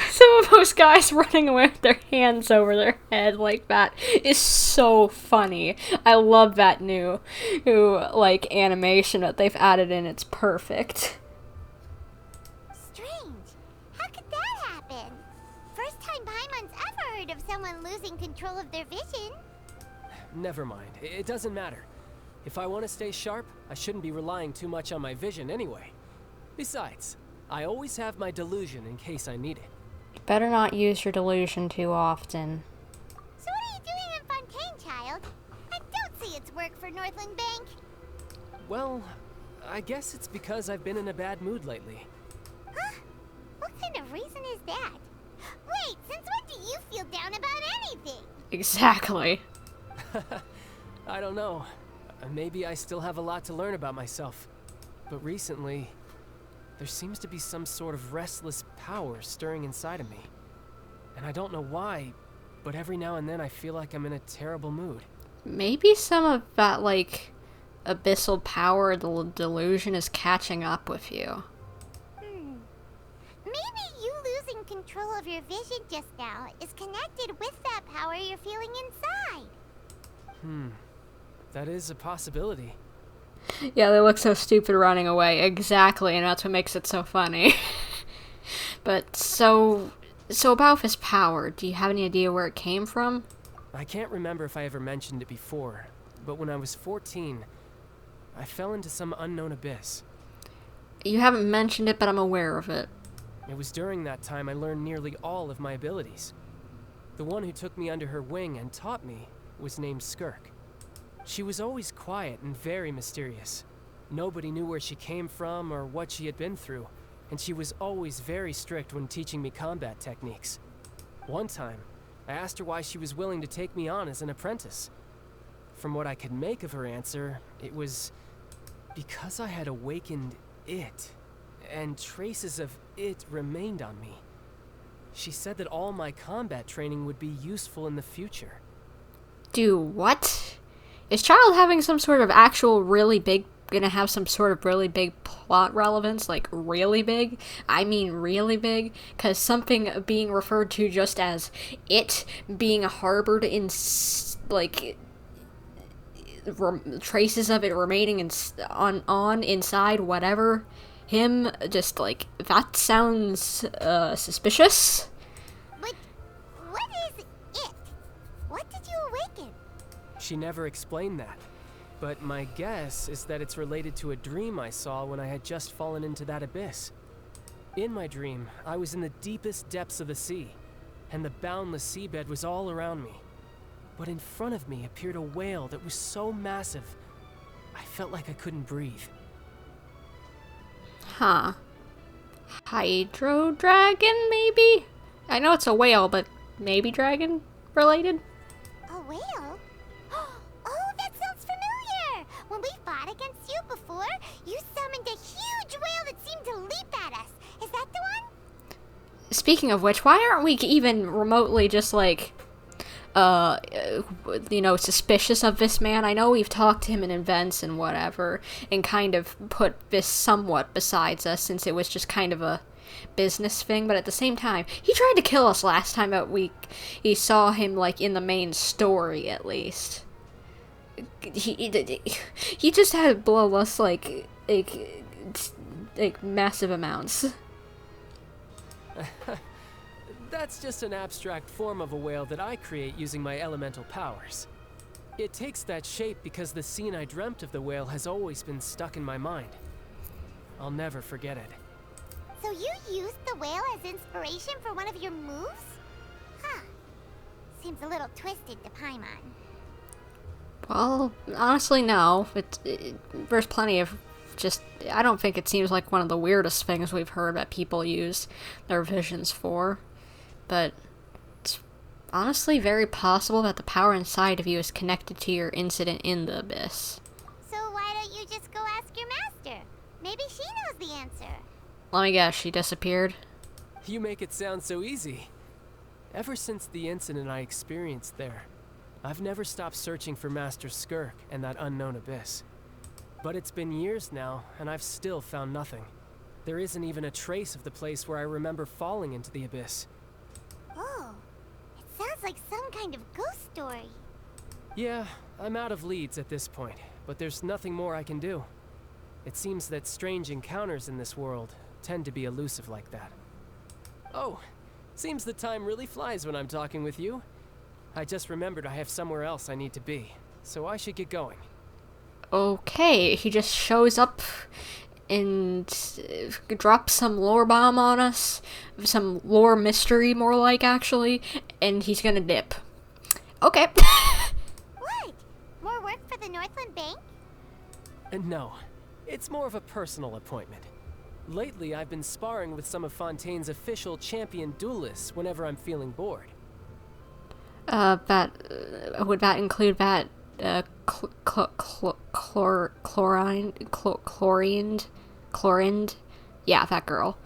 [SPEAKER 1] Some of those guys running away with their hands over their head like that is so funny. I love that new like animation that they've added in. It's perfect.
[SPEAKER 2] Strange. How could that happen? First time Paimon's ever heard of someone losing control of their vision.
[SPEAKER 16] Never mind. It doesn't matter. If I want to stay sharp, I shouldn't be relying too much on my vision anyway. Besides, I always have my delusion in case I need it.
[SPEAKER 1] Better not use your delusion too often.
[SPEAKER 2] So what are you doing in Fontaine, Child? I don't see its work for Northland Bank.
[SPEAKER 16] Well, I guess it's because I've been in a bad mood lately.
[SPEAKER 2] Huh? What kind of reason is that? Wait, since when do you feel down about anything?
[SPEAKER 1] Exactly.
[SPEAKER 16] I don't know. Maybe I still have a lot to learn about myself. But recently, there seems to be some sort of restless power stirring inside of me. And I don't know why, but every now and then I feel like I'm in a terrible mood.
[SPEAKER 1] Maybe some of that, like, abyssal power, the delusion is catching up with you.
[SPEAKER 2] Maybe you losing control of your vision just now is connected with that power you're feeling inside.
[SPEAKER 16] That is a possibility.
[SPEAKER 1] Yeah, they look so stupid running away. Exactly, and that's what makes it so funny. But so about his power, do you have any idea where it came from?
[SPEAKER 16] I can't remember if I ever mentioned it before, but when I was 14, I fell into some unknown abyss.
[SPEAKER 1] You haven't mentioned it, but I'm aware of it.
[SPEAKER 16] It was during that time I learned nearly all of my abilities. The one who took me under her wing and taught me was named Skirk. She was always quiet and very mysterious. Nobody knew where she came from or what she had been through, and she was always very strict when teaching me combat techniques. One time, I asked her why she was willing to take me on as an apprentice. From what I could make of her answer, it was because I had awakened it, and traces of it remained on me. She said that all my combat training would be useful in the future.
[SPEAKER 1] Do what? Is Child having some sort of actual gonna have some sort of really big plot relevance? Like, really big? I mean really big? Because something being referred to just as it being harbored in, like, traces of it remaining inside whatever him, just like, that sounds suspicious.
[SPEAKER 2] But what is it? What did you awaken?
[SPEAKER 16] She never explained that, but my guess is that it's related to a dream I saw when I had just fallen into that abyss. In my dream, I was in the deepest depths of the sea, and the boundless seabed was all around me. But in front of me appeared a whale that was so massive, I felt like I couldn't breathe.
[SPEAKER 1] Huh. Hydro dragon, maybe? I know it's a whale, but maybe dragon related?
[SPEAKER 2] A whale? Oh, that sounds familiar! When we fought against you before, you summoned a huge whale that seemed to leap at us. Is that the one?
[SPEAKER 1] Speaking of which, why aren't we even remotely just like, suspicious of this man? I know we've talked to him in events and whatever, and kind of put this somewhat besides us, since it was just kind of a business thing, but at the same time, he tried to kill us last time that we saw him, like, in the main story, at least. He just had to blow us, like massive amounts.
[SPEAKER 16] That's just an abstract form of a whale that I create using my elemental powers. It takes that shape because the scene I dreamt of the whale has always been stuck in my mind. I'll never forget it.
[SPEAKER 2] So you used the whale as inspiration for one of your moves? Huh. Seems a little twisted to Paimon.
[SPEAKER 1] Well, honestly, no. There's plenty of I don't think it seems like one of the weirdest things we've heard that people use their visions for. But it's honestly very possible that the power inside of you is connected to your incident in the abyss.
[SPEAKER 2] So why don't you just go ask your master? Maybe she knows the answer.
[SPEAKER 1] Let me guess, she disappeared?
[SPEAKER 16] You make it sound so easy. Ever since the incident I experienced there, I've never stopped searching for Master Skirk and that unknown abyss. But it's been years now, and I've still found nothing. There isn't even a trace of the place where I remember falling into the abyss.
[SPEAKER 2] Oh, it sounds like some kind of ghost story.
[SPEAKER 16] Yeah, I'm out of leads at this point, but there's nothing more I can do. It seems that strange encounters in this world tend to be elusive like that. Oh, seems the time really flies when I'm talking with you. I just remembered I have somewhere else I need to be, so I should get going.
[SPEAKER 1] Okay, he just shows up and drops some lore bomb on us. Some lore mystery, more like, actually. And he's gonna dip. Okay.
[SPEAKER 2] What? More work for the Northland Bank?
[SPEAKER 16] No, it's more of a personal appointment. Lately, I've been sparring with some of Fontaine's official champion duelists whenever I'm feeling bored.
[SPEAKER 1] Would that include that, Chlorine? Yeah, that girl.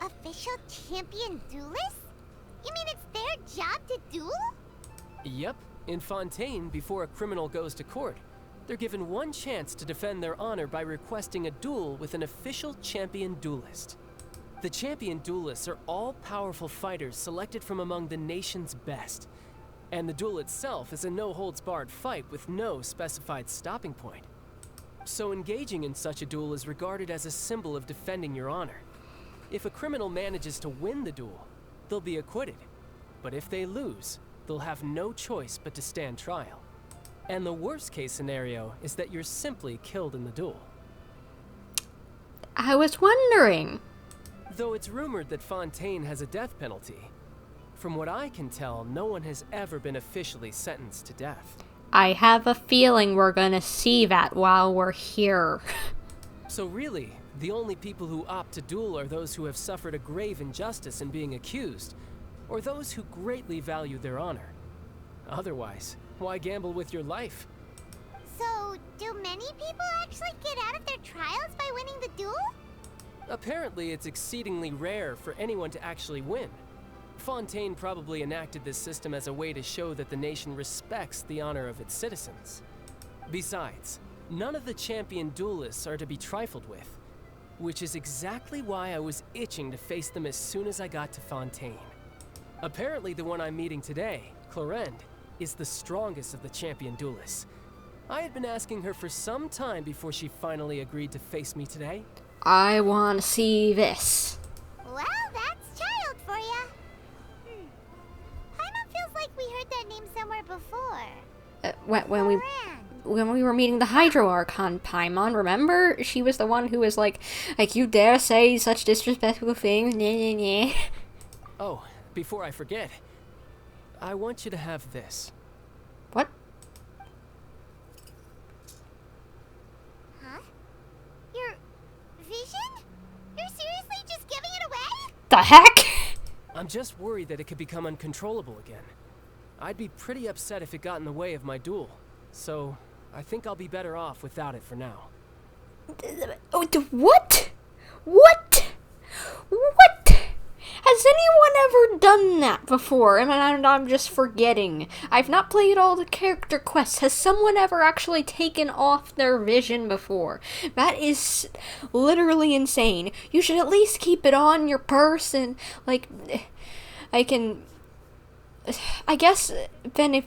[SPEAKER 2] Official champion duelists? You mean it's their job to duel?
[SPEAKER 16] Yep. In Fontaine, before a criminal goes to court, they're given one chance to defend their honor by requesting a duel with an official champion duelist. The champion duelists are all powerful fighters selected from among the nation's best. And the duel itself is a no-holds-barred fight with no specified stopping point. So engaging in such a duel is regarded as a symbol of defending your honor. If a criminal manages to win the duel, they'll be acquitted. But if they lose, they'll have no choice but to stand trial. And the worst case scenario is that you're simply killed in the duel.
[SPEAKER 1] I was wondering.
[SPEAKER 16] Though it's rumored that Fontaine has a death penalty, from what I can tell, no one has ever been officially sentenced to death.
[SPEAKER 1] I have a feeling we're gonna see that while we're here.
[SPEAKER 16] So really, the only people who opt to duel are those who have suffered a grave injustice in being accused, or those who greatly value their honor. Otherwise, why gamble with your life?
[SPEAKER 2] So, do many people actually get out of their trials by winning the duel?
[SPEAKER 16] Apparently, it's exceedingly rare for anyone to actually win. Fontaine probably enacted this system as a way to show that the nation respects the honor of its citizens. Besides, none of the champion duelists are to be trifled with, which is exactly why I was itching to face them as soon as I got to Fontaine. Apparently, the one I'm meeting today, Clorinde, is the strongest of the champion duelists. I had been asking her for some time before she finally agreed to face me today.
[SPEAKER 1] I want to see this.
[SPEAKER 2] Well, that's child for ya. Paimon feels like we heard that name somewhere before.
[SPEAKER 1] When we were meeting the Hydro Archon Paimon, remember? She was the one who was like, you dare say such disrespectful things, nah, nah, nah.
[SPEAKER 16] Oh, before I forget, I want you to have this.
[SPEAKER 1] What?
[SPEAKER 2] Huh? Your vision? You're seriously just giving it away?
[SPEAKER 1] The heck?
[SPEAKER 16] I'm just worried that it could become uncontrollable again. I'd be pretty upset if it got in the way of my duel, so I think I'll be better off without it for now.
[SPEAKER 1] What? What? What? Has anyone ever done that before? And I'm just forgetting. I've not played all the character quests. Has someone ever actually taken off their vision before? That is literally insane. You should at least keep it on your person. Like, I guess then if...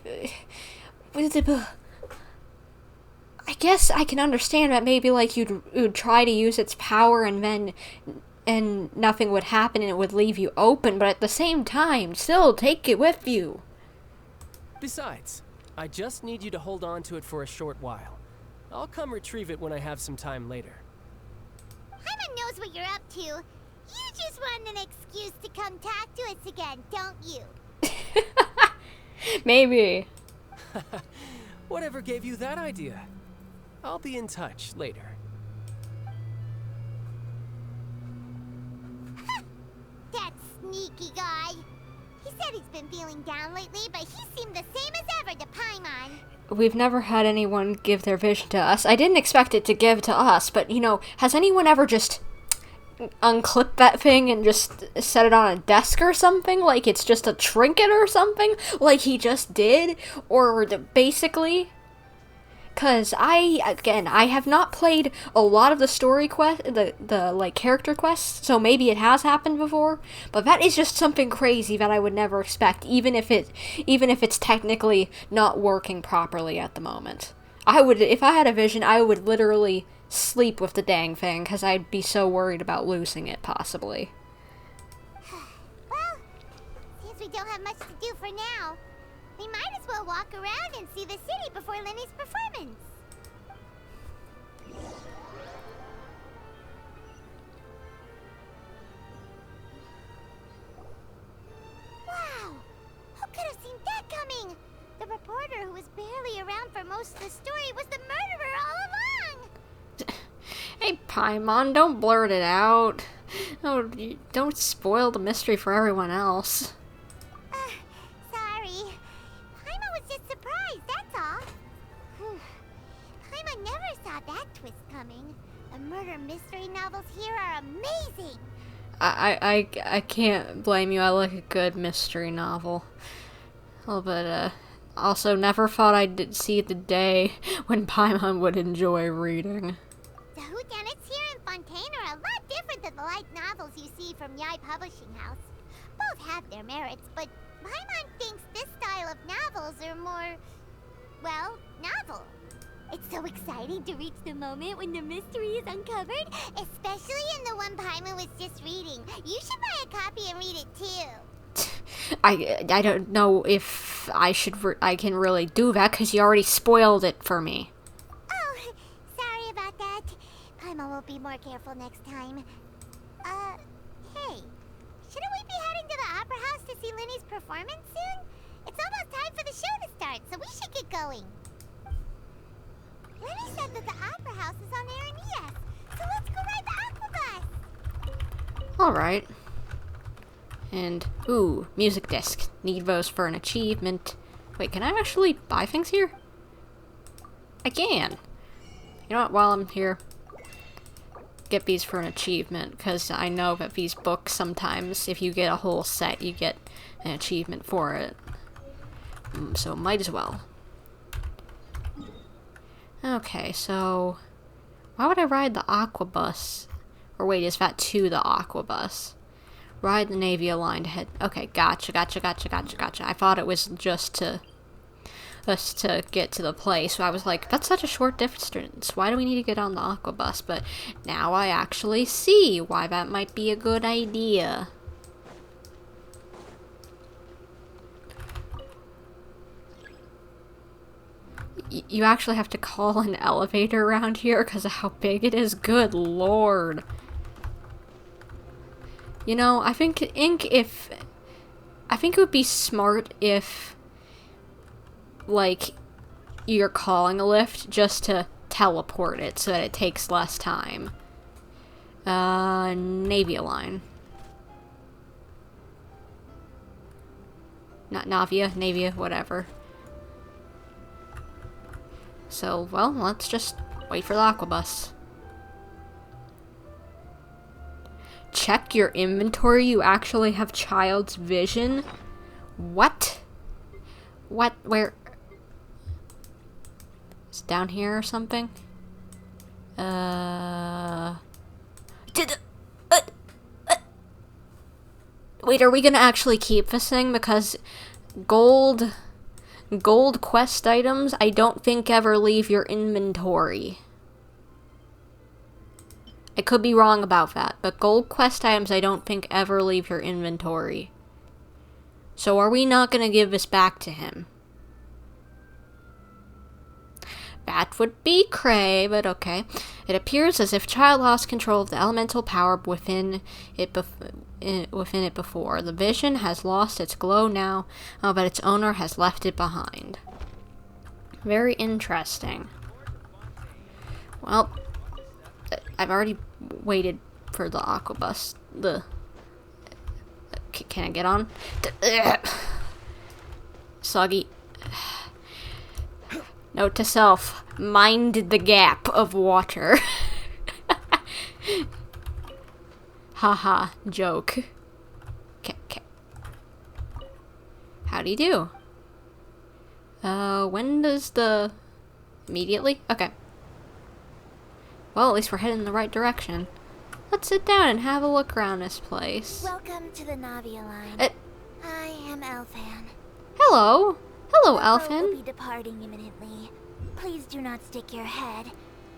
[SPEAKER 1] I guess I can understand that maybe like you'd try to use its power and nothing would happen and it would leave you open, but at the same time, still take it with you.
[SPEAKER 16] Besides, I just need you to hold on to it for a short while. I'll come retrieve it when I have some time later.
[SPEAKER 2] Paimon knows what you're up to. You just want an excuse to come talk to us again, don't you?
[SPEAKER 1] Maybe.
[SPEAKER 16] Whatever gave you that idea? I'll be in touch later.
[SPEAKER 2] That sneaky guy. He said he's been feeling down lately, but he seemed the same as ever to Paimon.
[SPEAKER 1] We've never had anyone give their vision to us. I didn't expect it to give to us, but has anyone ever just unclipped that thing and just set it on a desk or something? Like it's just a trinket or something? Like he just did? Or basically... Because I have not played a lot of the story quest, the character quests, so maybe it has happened before, but that is just something crazy that I would never expect, even if it's technically not working properly at the moment. If I had a vision, I would literally sleep with the dang thing, because I'd be so worried about losing it, possibly.
[SPEAKER 2] Well, since we don't have much to do for now, we might as well walk around and see the city before Lyney's performance. Wow! Who could have seen that coming? The reporter who was barely around for most of the story was the murderer all along!
[SPEAKER 1] Hey, Paimon, don't blurt it out. Oh, don't spoil the mystery for everyone else.
[SPEAKER 2] Sorry. Paimon was just surprised, that's all. Paimon never saw that twist coming. The murder mystery novels here are amazing.
[SPEAKER 1] I can't blame you. I like a good mystery novel. Oh, but also never thought I'd see the day when Paimon would enjoy reading.
[SPEAKER 2] The whodunits here in Fontaine are a lot different than the light novels you see from Yai Publishing House. Both have their merits, but Paimon thinks this style of novels are more, well, novel. It's so exciting to reach the moment when the mystery is uncovered, especially in the one Paimon was just reading. You should buy a copy and read it too.
[SPEAKER 1] I don't know if I can really do that because you already spoiled it for me.
[SPEAKER 2] Oh, sorry about that. Paimon will be more careful next time. Hey, shouldn't we be heading to the opera house to see Lyney's performance soon? It's almost time for the show to start, so we should get going. Lyney said that the opera house is on there in ES, so let's go ride the aquabus.
[SPEAKER 1] Alright. And, ooh, music disc. Need those for an achievement. Wait, can I actually buy things here? I can. You know what, while I'm here, get these for an achievement, because I know that these books sometimes, if you get a whole set, you get an achievement for it. So might as well. Okay, so why would I ride the aquabus? Or wait, is that to the aquabus? Ride the Navia line to head. Okay, gotcha. I thought it was just to get to the place. So I was like, that's such a short distance. Why do we need to get on the aquabus? But now I actually see why that might be a good idea. You actually have to call an elevator around here because of how big it is. Good lord. You know, I think it would be smart if, like, you're calling a lift just to teleport it so that it takes less time. Navia line. Not Navia, Navia, whatever. So, well, let's just wait for the aquabus. Check your inventory. You actually have child's vision? What? What? Where? It's down here or something? Wait, are we gonna actually keep this thing? Because gold quest items, I don't think ever leave your inventory. I could be wrong about that, but gold quest items I don't think ever leave your inventory. So are we not gonna give this back to him? That would be cray, but okay. It appears as if child lost control of the elemental power within it before. The vision has lost its glow now, but its owner has left it behind. Very interesting. Well, I've already waited for the aquabus. Can I get on? Soggy. Note to self, mind the gap of water. Haha, joke. Okay. How do you do? When does the... Immediately? Okay. Well, at least we're heading in the right direction. Let's sit down and have a look around this place.
[SPEAKER 2] Welcome to the Navia line. I am Elfan.
[SPEAKER 1] Hello. Hello,
[SPEAKER 2] The
[SPEAKER 1] Elfan.
[SPEAKER 2] boat will be departing imminently. Please do not stick your head,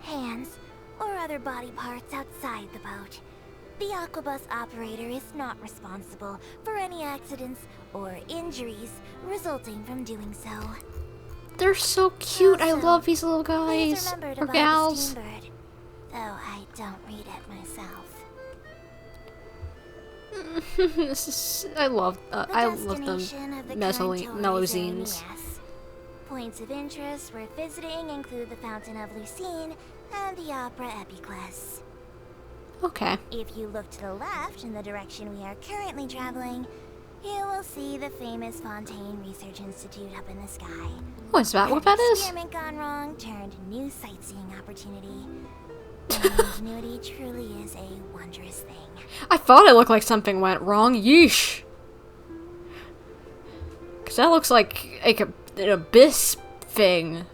[SPEAKER 2] hands, or other body parts outside the boat. The aquabus operator is not responsible for any accidents or injuries resulting from doing so.
[SPEAKER 1] They're so cute.
[SPEAKER 2] Also,
[SPEAKER 1] I love these little
[SPEAKER 2] Please
[SPEAKER 1] guys
[SPEAKER 2] remember to
[SPEAKER 1] or
[SPEAKER 2] buy
[SPEAKER 1] gals.
[SPEAKER 2] the Steambird, though I don't read it myself.
[SPEAKER 1] I love the
[SPEAKER 2] destination of the current tours are in
[SPEAKER 1] melazines.
[SPEAKER 2] ES. Points of interest worth visiting include the Fountain of Lucine and the Opera Epiclese.
[SPEAKER 1] Okay.
[SPEAKER 2] If you look to the left in the direction we are currently traveling, you will see the famous Fontaine Research Institute up in the sky.
[SPEAKER 1] Oh, is that what that is?
[SPEAKER 2] Experiment gone wrong turned new sightseeing opportunity. Ingenuity truly is a wondrous thing.
[SPEAKER 1] I thought it looked like something went wrong. Yeesh. Because that looks like an abyss thing.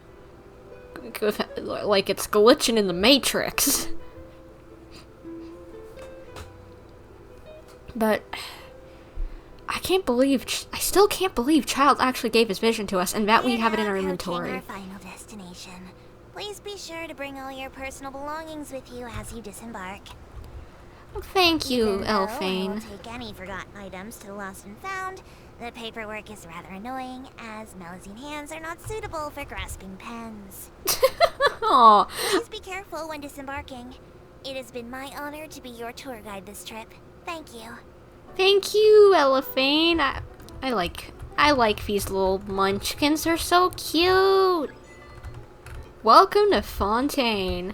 [SPEAKER 1] Like it's glitching in the Matrix. But I still can't believe Child actually gave his vision to us and that we have it in our inventory.
[SPEAKER 2] Our final destination. Please be sure to bring all your personal belongings with you as you disembark.
[SPEAKER 1] Thank you,
[SPEAKER 2] Even though I
[SPEAKER 1] Elfane.
[SPEAKER 2] will take any forgotten items to the lost and found, the paperwork is rather annoying, as Melusine hands are not suitable for grasping pens.
[SPEAKER 1] Aw.
[SPEAKER 2] Please be careful when disembarking. It has been my honor to be your tour guide this trip. Thank you.
[SPEAKER 1] Thank you, Elfane. I like these little munchkins. They're so cute. Welcome to Fontaine.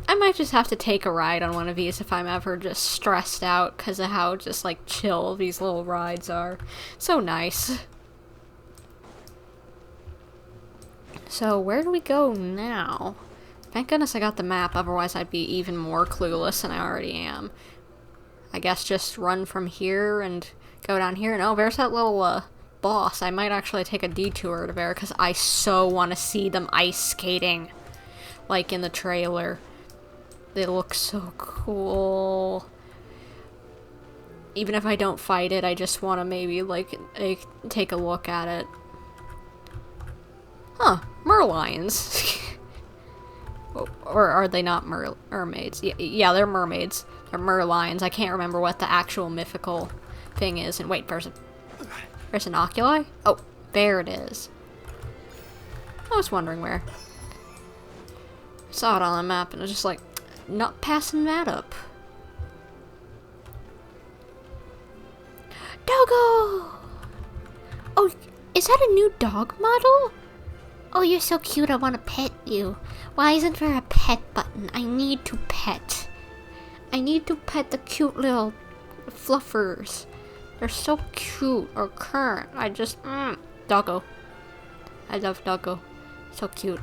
[SPEAKER 1] I might just have to take a ride on one of these if I'm ever just stressed out because of how just like chill these little rides are. So nice. So where do we go now? Thank goodness I got the map, otherwise I'd be even more clueless than I already am. I guess just run from here and go down here. And oh, there's that little boss. I might actually take a detour to there because I so want to see them ice skating. Like in the trailer. They look so cool. Even if I don't fight it, I just want to maybe like take a look at it. Huh, merlions. Or are they not mermaids? Yeah, they're mermaids. They're merlions. I can't remember what the actual mythical thing is. And wait, there's an oculi? Oh, there it is. I was wondering where. I saw it on the map and I was just like, not passing that up. Doggo! Oh, is that a new dog model? Oh, you're so cute, I want to pet you. Why isn't there a pet button? I need to pet. I need to pet the cute little fluffers. They're so cute or current. I just, Doggo. I love Doggo. So cute.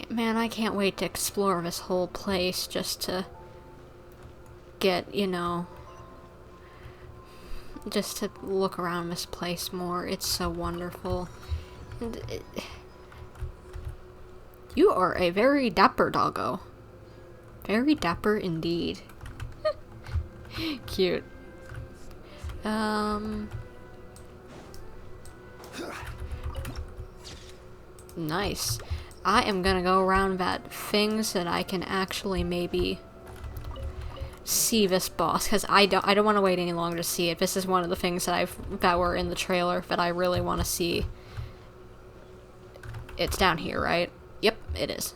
[SPEAKER 1] Man, I can't wait to explore this whole place just to get, you know, just to look around this place more. It's so wonderful. And you are a very dapper doggo. Very dapper indeed. Cute. Nice. I am gonna go around that thing so that I can actually maybe see this boss, because I don't want to wait any longer to see it. This is one of the things that were in the trailer that I really want to see. It's down here, right? Yep, it is.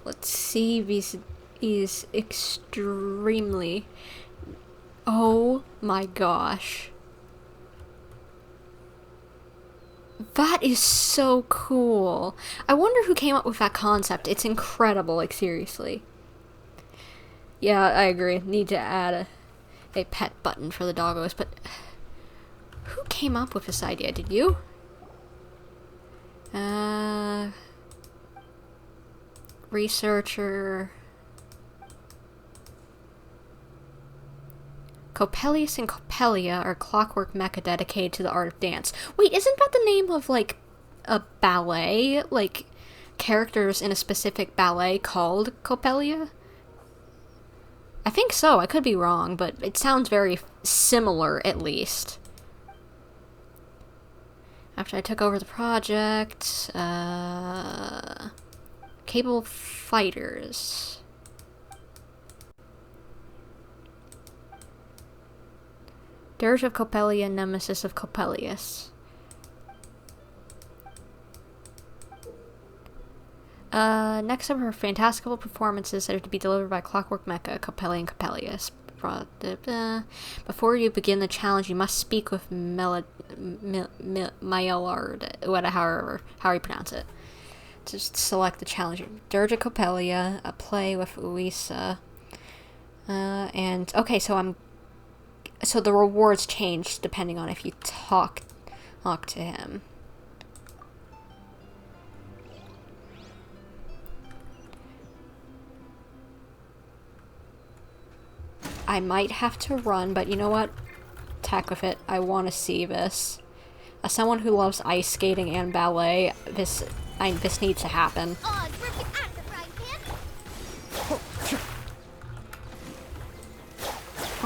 [SPEAKER 1] Let's see. This is extremely... Oh my gosh. That is so cool. I wonder who came up with that concept. It's incredible, like seriously. Yeah, I agree. Need to add a pet button for the doggos, but who came up with this idea? Did you? Researcher... Coppelius and Coppelia are clockwork mecha dedicated to the art of dance. Wait, isn't that the name of, like, a ballet? Like, characters in a specific ballet called Coppelia? I think so. I could be wrong, but it sounds very similar, at least. After I took over the project, Cable Fighters... Dirge of Coppelia, Nemesis of Coppelius. Next up are fantastical performances that are to be delivered by Clockwork Mecha, Coppelia and Coppelius. Before you begin the challenge, you must speak with Maillard, how you pronounce it. Just select the challenge. Dirge of Coppelia, a play with Uisa. And, okay, so the rewards change depending on if you talk to him. I might have to run, but you know what? Heck with it. I want to see this. As someone who loves ice skating and ballet, this needs to happen.
[SPEAKER 2] Oz, rip the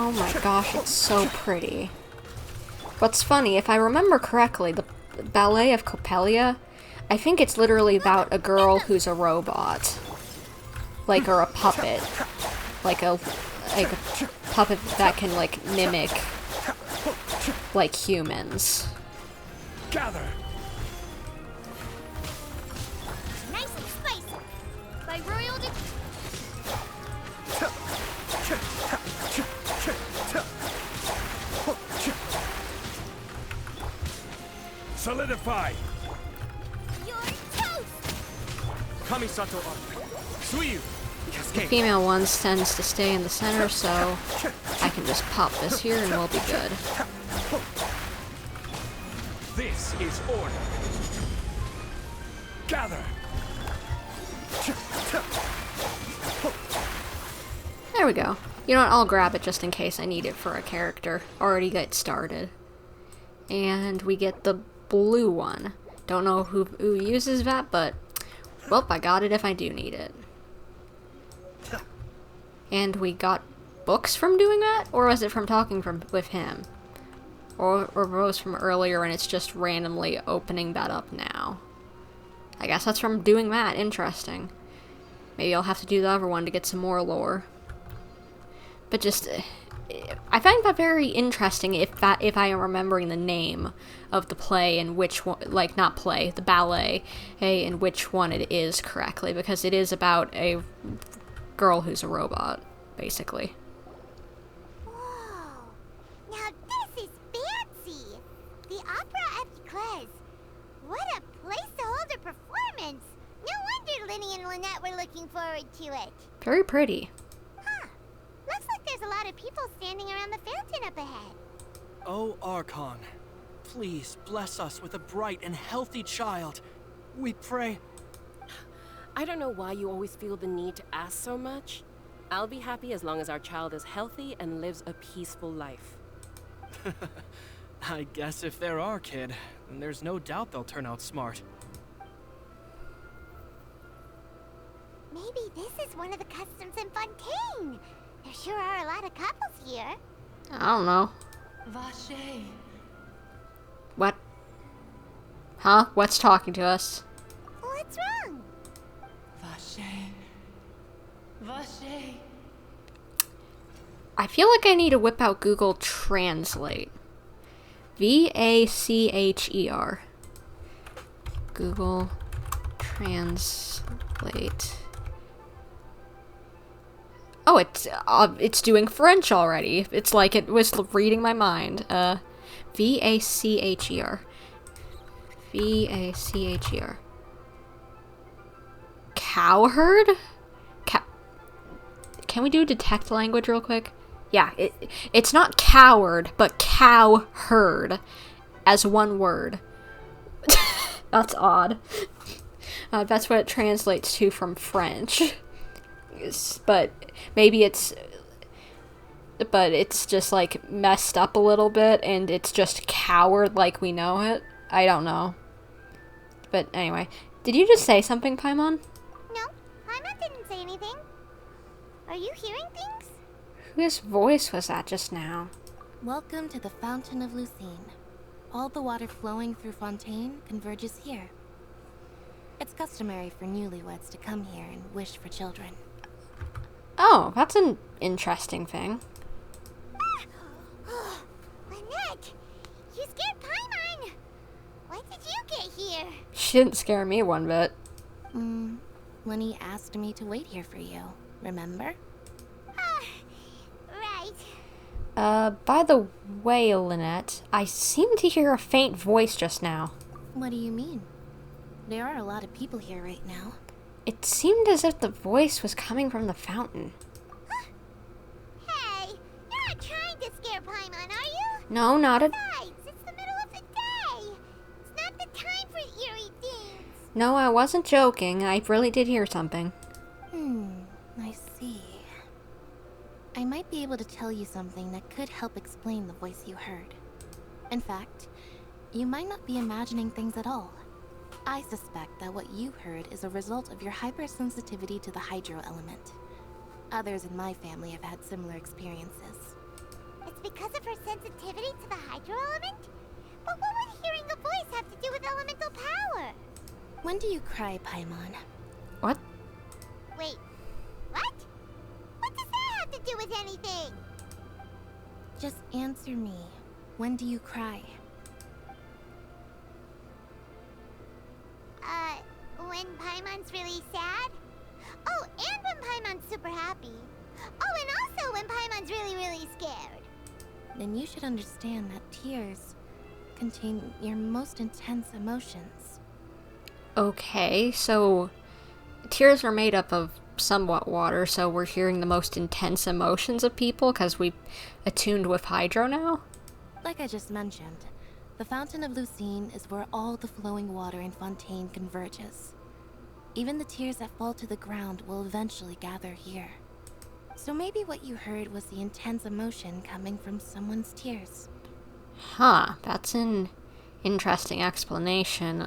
[SPEAKER 1] Oh my gosh, it's so pretty. What's funny, if I remember correctly, the Ballet of Coppelia, I think it's literally about a girl who's a robot. Like, or a puppet. Like a puppet that can, like, mimic, like, humans.
[SPEAKER 9] Gather!
[SPEAKER 2] Nice and spicy. By royal
[SPEAKER 9] Solidify!
[SPEAKER 2] You're toast!
[SPEAKER 16] Kamisato Art. Suiyu!
[SPEAKER 1] The
[SPEAKER 16] Cascade.
[SPEAKER 1] female ones tends to stay in the center, so I can just pop this here and we'll be good.
[SPEAKER 9] This is order. Gather!
[SPEAKER 1] There we go. You know what, I'll grab it just in case I need it for a character. Already get started. And we get the blue one. Don't know who uses that, but, well, I got it if I do need it. And we got books from doing that? Or was it from talking with him? Or was from earlier and it's just randomly opening that up now? I guess that's from doing that. Interesting. Maybe I'll have to do the other one to get some more lore. But just, I find that very interesting if I am remembering the name of the play and which one, like, not play, the ballet, hey, and which one it is correctly, because it is about a girl who's a robot, basically.
[SPEAKER 2] Whoa! Now this is fancy! The Opera Epiclese. What a place to hold a performance! No wonder Lyney and Lynette were looking forward to it.
[SPEAKER 1] Very pretty.
[SPEAKER 2] Huh. Looks like there's a lot of people standing around the fountain up ahead.
[SPEAKER 17] Oh, Archon, please bless us with a bright and healthy child. We pray.
[SPEAKER 18] I don't know why you always feel the need to ask so much. I'll be happy as long as our child is healthy and lives a peaceful life.
[SPEAKER 17] I guess if they're our kid, then there's no doubt they'll turn out smart.
[SPEAKER 2] Maybe this is one of the customs in Fontaine. There sure are a lot of couples here.
[SPEAKER 1] I don't know.
[SPEAKER 19] Vache.
[SPEAKER 1] What? Huh? What's talking to us?
[SPEAKER 2] What's wrong?
[SPEAKER 19] Vache. Vache.
[SPEAKER 1] I feel like I need to whip out Google Translate. V-A-C-H-E-R. Google Translate. Oh, it's doing French already. It's like it was reading my mind. V-A-C-H-E-R. V-A-C-H-E-R. Cowherd? Can we do detect language real quick? Yeah, it's not coward, but cowherd as one word. That's odd. That's what it translates to from French. But maybe it's just like messed up a little bit and it's just coward like we know it. I don't know. But anyway, did you just say something, Paimon?
[SPEAKER 2] No, Paimon didn't say anything. Are you hearing things?
[SPEAKER 1] Whose voice was that just now?
[SPEAKER 6] Welcome to the Fountain of Lucine. All the water flowing through Fontaine converges here. It's customary for newlyweds to come here and wish for children.
[SPEAKER 1] Oh, that's an interesting thing.
[SPEAKER 2] Lynette, you scared Paimon. Why did you get here?
[SPEAKER 1] She didn't scare me one bit.
[SPEAKER 6] Lyney asked me to wait here for you, remember?
[SPEAKER 2] Right.
[SPEAKER 1] By the way, Lynette, I seem to hear a faint voice just now.
[SPEAKER 6] What do you mean? There are a lot of people here right now.
[SPEAKER 1] It seemed as if the voice was coming from the fountain.
[SPEAKER 2] Hey, you're not trying to scare Paimon, are you?
[SPEAKER 1] No, not at...
[SPEAKER 2] Besides, it's the middle of the day. It's not the time for eerie things.
[SPEAKER 1] No, I wasn't joking. I really did hear something.
[SPEAKER 6] I see. I might be able to tell you something that could help explain the voice you heard. In fact, you might not be imagining things at all. I suspect that what you heard is a result of your hypersensitivity to the hydro element. Others in my family have had similar experiences.
[SPEAKER 2] It's because of her sensitivity to the hydro element? But what would hearing a voice have to do with elemental power?
[SPEAKER 6] When do you cry, Paimon?
[SPEAKER 1] What?
[SPEAKER 2] Wait, what? What does that have to do with anything?
[SPEAKER 6] Just answer me. When do you cry?
[SPEAKER 2] When Paimon's really sad? Oh, and when Paimon's super happy. Oh, and also when Paimon's really, really scared.
[SPEAKER 6] Then you should understand that tears contain your most intense emotions.
[SPEAKER 1] Okay, so tears are made up of somewhat water, so we're hearing the most intense emotions of people because we attuned with hydro now?
[SPEAKER 6] Like I just mentioned, the Fountain of Lucine is where all the flowing water in Fontaine converges. Even the tears that fall to the ground will eventually gather here. So maybe what you heard was the intense emotion coming from someone's tears.
[SPEAKER 1] Huh, that's an interesting explanation,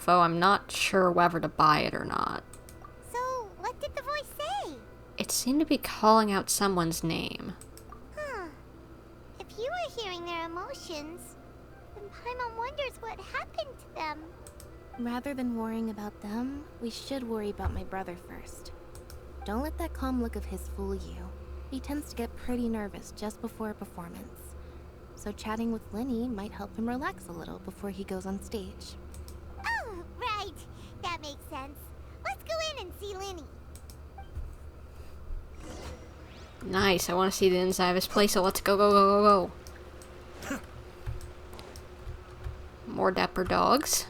[SPEAKER 1] though I'm not sure whether to buy it or not.
[SPEAKER 2] So, what did the voice say?
[SPEAKER 1] It seemed to be calling out someone's name.
[SPEAKER 2] Huh. If you were hearing their emotions, then Paimon wonders what happened to them.
[SPEAKER 6] Rather than worrying about them, we should worry about my brother first. Don't let that calm look of his fool you. He tends to get pretty nervous just before a performance. So chatting with Lyney might help him relax a little before he goes on stage.
[SPEAKER 2] Oh, right. That makes sense. Let's go in and see Lyney.
[SPEAKER 1] Nice, I want to see the inside of this place, so let's go, go, go, go, go. More dapper dogs.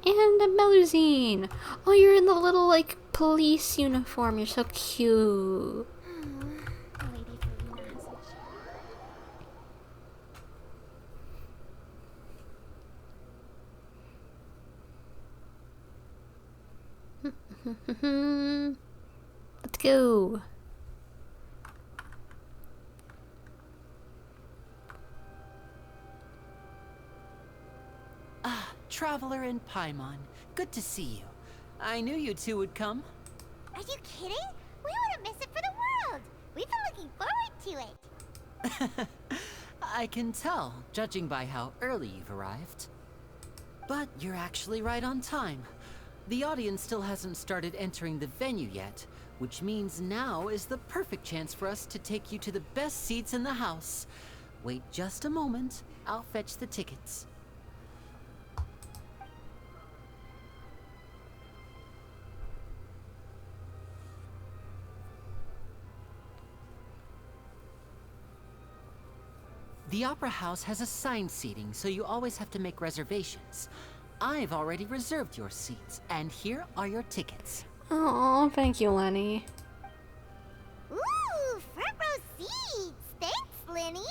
[SPEAKER 1] And a Melusine! Oh, you're in the little, like, police uniform. You're so cute. Let's go.
[SPEAKER 7] Ah, Traveler and Paimon. Good to see you. I knew you two would come.
[SPEAKER 2] Are you kidding? We wouldn't miss it for the world. We've been looking forward to it.
[SPEAKER 7] I can tell, judging by how early you've arrived. But you're actually right on time. The audience still hasn't started entering the venue yet, which means now is the perfect chance for us to take you to the best seats in the house. Wait just a moment. I'll fetch the tickets. The Opera House has assigned seating, so you always have to make reservations. I've already reserved your seats, and here are your tickets.
[SPEAKER 1] Oh, thank you, Lyney.
[SPEAKER 2] Ooh, front row seats. Thanks, Lyney.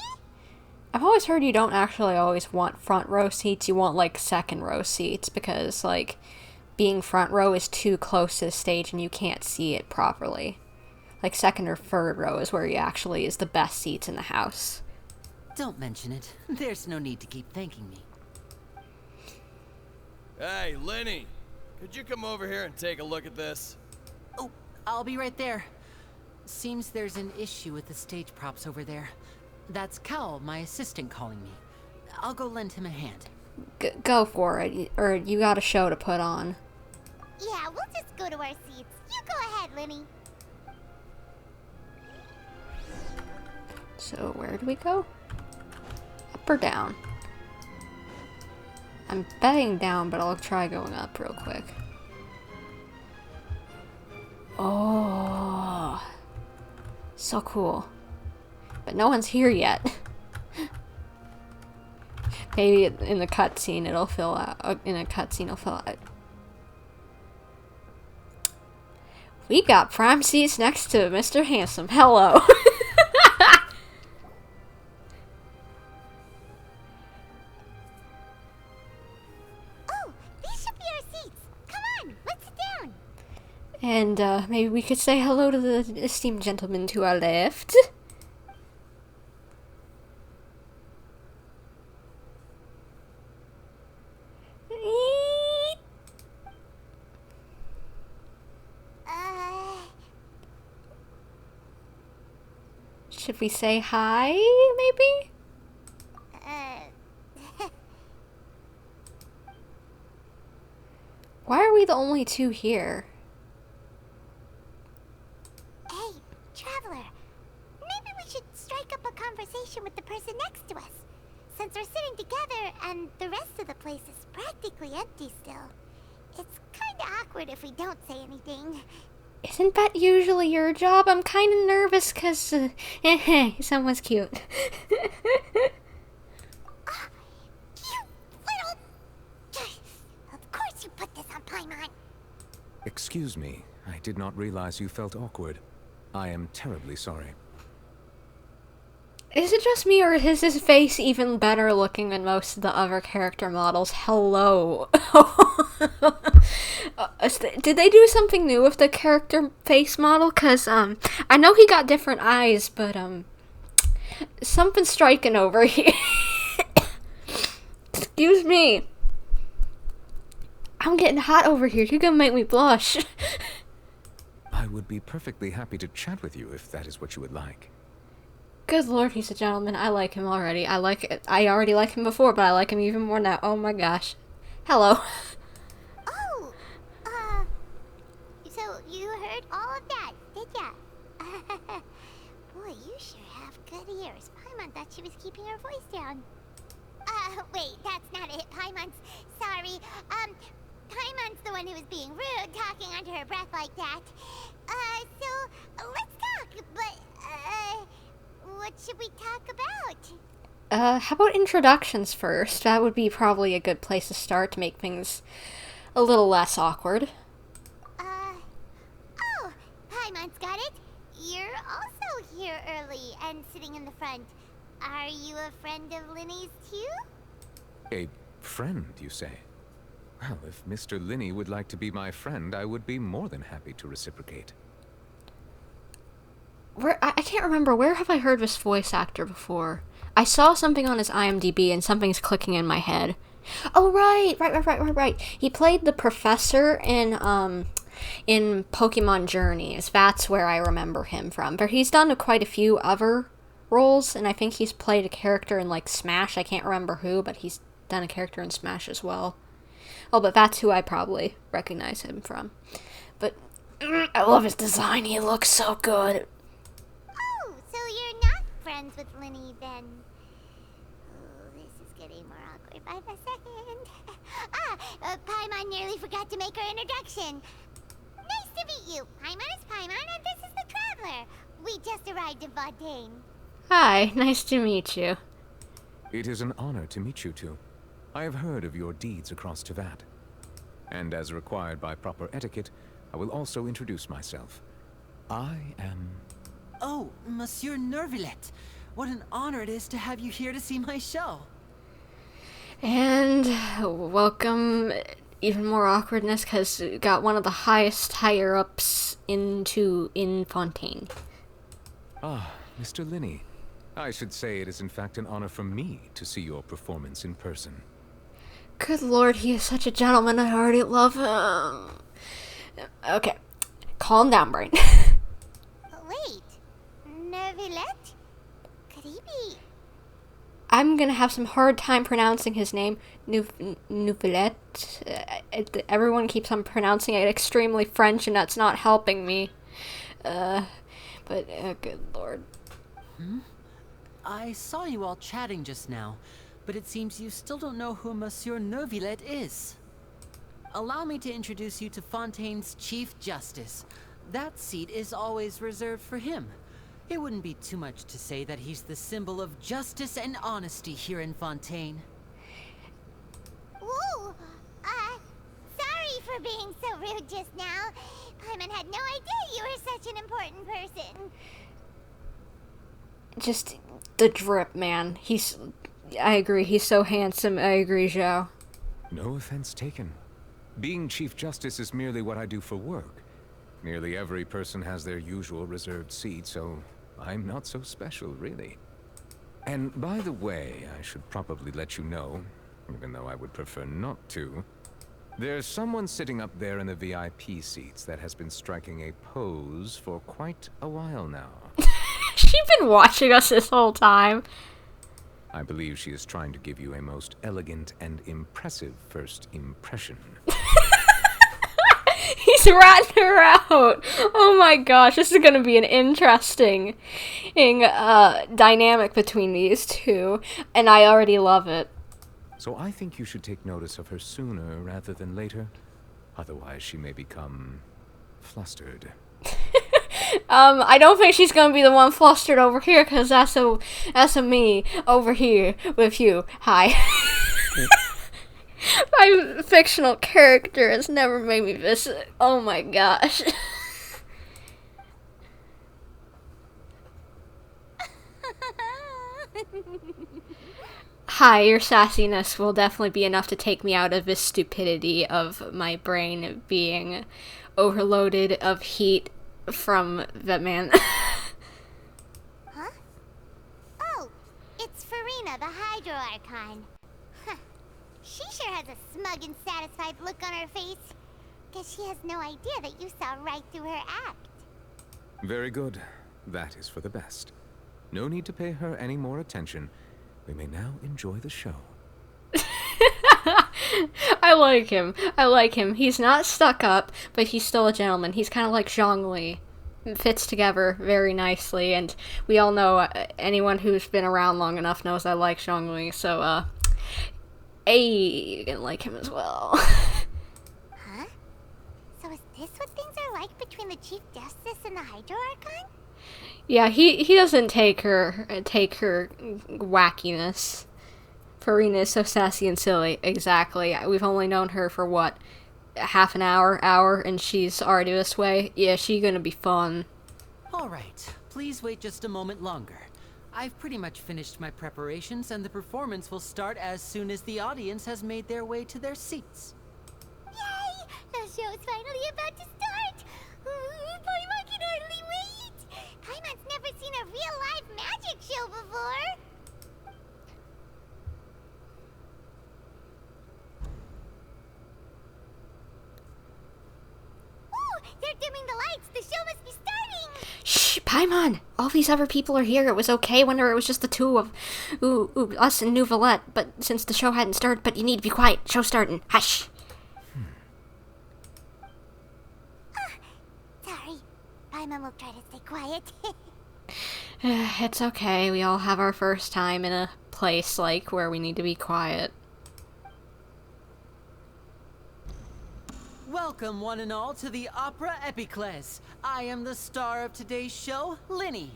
[SPEAKER 1] I've always heard you don't actually always want front row seats, you want, like, second row seats, because, like, being front row is too close to the stage and you can't see it properly. Like, second or third row is where you actually is the best seats in the house.
[SPEAKER 7] Don't mention it. There's no need to keep thanking me.
[SPEAKER 20] Hey, Lyney! Could you come over here and take a look at this?
[SPEAKER 7] Oh, I'll be right there. Seems there's an issue with the stage props over there. That's Cal, my assistant, calling me. I'll go lend him a hand.
[SPEAKER 1] Go for it, or you got a show to put on.
[SPEAKER 2] Yeah, we'll just go to our seats. You go ahead, Lyney.
[SPEAKER 1] So, where do we go? Up or down? I'm betting down, but I'll try going up real quick. Oh, so cool. But no one's here yet. Maybe in the cutscene it'll fill out. In a cutscene it'll fill out. We got prime seats next to Mr. Handsome. Hello. And maybe we could say hello to the esteemed gentleman to our left. Should we say hi, maybe? Why are we the only two here?
[SPEAKER 2] Hey, Traveler. Maybe we should strike up a conversation with the person next to us. Since we're sitting together and the rest of the place is practically empty still. It's kinda awkward if we don't say anything.
[SPEAKER 1] Isn't that usually your job? I'm kinda nervous cause, someone's cute.
[SPEAKER 2] Of course you put this on Paimon.
[SPEAKER 21] Excuse me, I did not realize you felt awkward. I am terribly sorry.
[SPEAKER 1] Is it just me, or is his face even better looking than most of the other character models? Hello. Did they do something new with the character face model? Cause, I know he got different eyes, but, something's striking over here. Excuse me. I'm getting hot over here. You're gonna make me blush.
[SPEAKER 21] I would be perfectly happy to chat with you if that is what you would like.
[SPEAKER 1] Good lord, he's a gentleman. I like him already. I already like him before, but I like him even more now. Oh my gosh. Hello.
[SPEAKER 2] Oh, so you heard all of that, did ya? Boy, you sure have good ears. Paimon thought she was keeping her voice down. Wait, that's not it. Paimon's sorry. Paimon's the one who was being rude, talking under her breath like that. So, let's talk, but, what should we talk about?
[SPEAKER 1] How about introductions first? That would be probably a good place to start to make things a little less awkward.
[SPEAKER 2] Oh, Paimon's got it. You're also here early and sitting in the front. Are you a friend of Lyney's too?
[SPEAKER 21] A friend, you say? Well, if Mr. Lyney would like to be my friend, I would be more than happy to reciprocate.
[SPEAKER 1] I can't remember, where have I heard this voice actor before? I saw something on his IMDb and something's clicking in my head. Oh, right. He played the professor in Pokemon Journeys. That's where I remember him from. But he's done quite a few other roles, and I think he's played a character in, like, Smash. I can't remember who, but he's done a character in Smash as well. Oh, but that's who I probably recognize him from. But I love his design. He looks so good.
[SPEAKER 2] Oh, so you're not friends with Lyney then? Oh, this is getting more awkward by the second. Paimon nearly forgot to make her introduction. Nice to meet you. Paimon is Paimon, and this is the Traveler. We just arrived in Fontaine.
[SPEAKER 1] Hi, nice to meet you.
[SPEAKER 21] It is an honor to meet you two. I have heard of your deeds across Tevat. And as required by proper etiquette, I will also introduce myself. I am...
[SPEAKER 7] Oh, Monsieur Neuvillette. What an honor it is to have you here to see my show.
[SPEAKER 1] And welcome, even more awkwardness, because we got one of the highest higher-ups in Fontaine.
[SPEAKER 21] Ah, Mr. Lyney. I should say it is in fact an honor for me to see your performance in person.
[SPEAKER 1] Good lord, he is such a gentleman. I already love him. Okay, calm down, Brain.
[SPEAKER 2] Wait, Neuvillette? Could he be?
[SPEAKER 1] I'm gonna have some hard time pronouncing his name. Neuvillette. Everyone keeps on pronouncing it extremely French, and that's not helping me. But good lord.
[SPEAKER 7] I saw you all chatting just now, but it seems you still don't know who Monsieur Neuvillette is. Allow me to introduce you to Fontaine's Chief Justice. That seat is always reserved for him. It wouldn't be too much to say that he's the symbol of justice and honesty here in Fontaine.
[SPEAKER 2] Ooh, sorry for being so rude just now. Paimon had no idea you were such an important person.
[SPEAKER 1] Just the drip, man. I agree, he's so handsome. I agree, Zhao.
[SPEAKER 21] No offense taken. Being Chief Justice is merely what I do for work. Nearly every person has their usual reserved seat, so I'm not so special, really. And by the way, I should probably let you know, even though I would prefer not to, there's someone sitting up there in the VIP seats that has been striking a pose for quite a while now.
[SPEAKER 1] She's been watching us this whole time.
[SPEAKER 21] I believe she is trying to give you a most elegant and impressive first impression.
[SPEAKER 1] He's ratting her out. Oh my gosh, this is gonna be an interesting dynamic between these two, and I already love it.
[SPEAKER 21] So I think you should take notice of her sooner rather than later. Otherwise, she may become flustered.
[SPEAKER 1] I don't think she's gonna be the one flustered over here, because that's a me over here with you. Hi. My fictional character has never made me visit. Oh my gosh. Hi, your sassiness will definitely be enough to take me out of this stupidity of my brain being overloaded of heat from that man.
[SPEAKER 2] Huh? Oh, it's Furina, the Hydro Archon. Huh. She sure has a smug and satisfied look on her face. Guess she has no idea that you saw right through her act.
[SPEAKER 21] Very good. That is for the best. No need to pay her any more attention. We may now enjoy the show.
[SPEAKER 1] I like him. I like him. He's not stuck up, but he's still a gentleman. He's kind of like Zhongli. It fits together very nicely, and we all know, anyone who's been around long enough knows I like Zhongli, so, you're gonna like him as well.
[SPEAKER 2] Huh? So is this what things are like between the Chief Justice and the Hydro Archon?
[SPEAKER 1] Yeah, he doesn't take her wackiness. Furina is so sassy and silly. Exactly. We've only known her for, what, half an hour, and she's already this way? Yeah, she's gonna be fun.
[SPEAKER 7] Alright, please wait just a moment longer. I've pretty much finished my preparations, and the performance will start as soon as the audience has made their way to their seats.
[SPEAKER 2] Yay! The show's finally about to start! Paimon can hardly wait! Paimon's never seen a real live magic show before! Ooh! They're dimming the lights! The show must be starting!
[SPEAKER 1] Shh, Paimon! All these other people are here. It was okay when it was just the two of us and Neuvillette, but since the show hadn't started, but you need to be quiet. Show's starting. Hush!
[SPEAKER 2] Sorry. Paimon will try to stay quiet.
[SPEAKER 1] It's okay. We all have our first time in a place like where we need to be quiet.
[SPEAKER 7] Welcome, one and all, to the Opera Epiclese. I am the star of today's show, Lyney.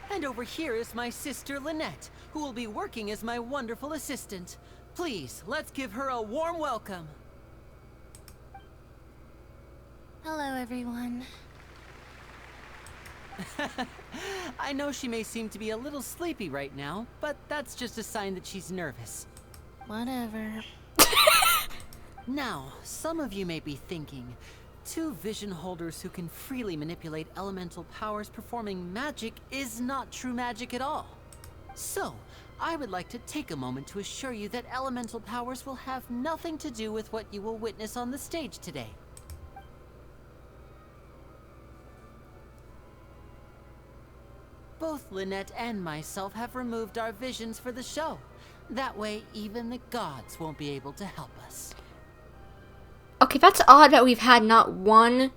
[SPEAKER 7] And over here is my sister, Lynette, who will be working as my wonderful assistant. Please, let's give her a warm welcome.
[SPEAKER 6] Hello, everyone.
[SPEAKER 7] I know she may seem to be a little sleepy right now, but that's just a sign that she's nervous.
[SPEAKER 6] Whatever.
[SPEAKER 7] Now, some of you may be thinking, two vision holders who can freely manipulate elemental powers performing magic is not true magic at all. So, I would like to take a moment to assure you that elemental powers will have nothing to do with what you will witness on the stage today. Both Lynette and myself have removed our visions for the show. That way, even the gods won't be able to help us.
[SPEAKER 1] Okay, that's odd that we've had not one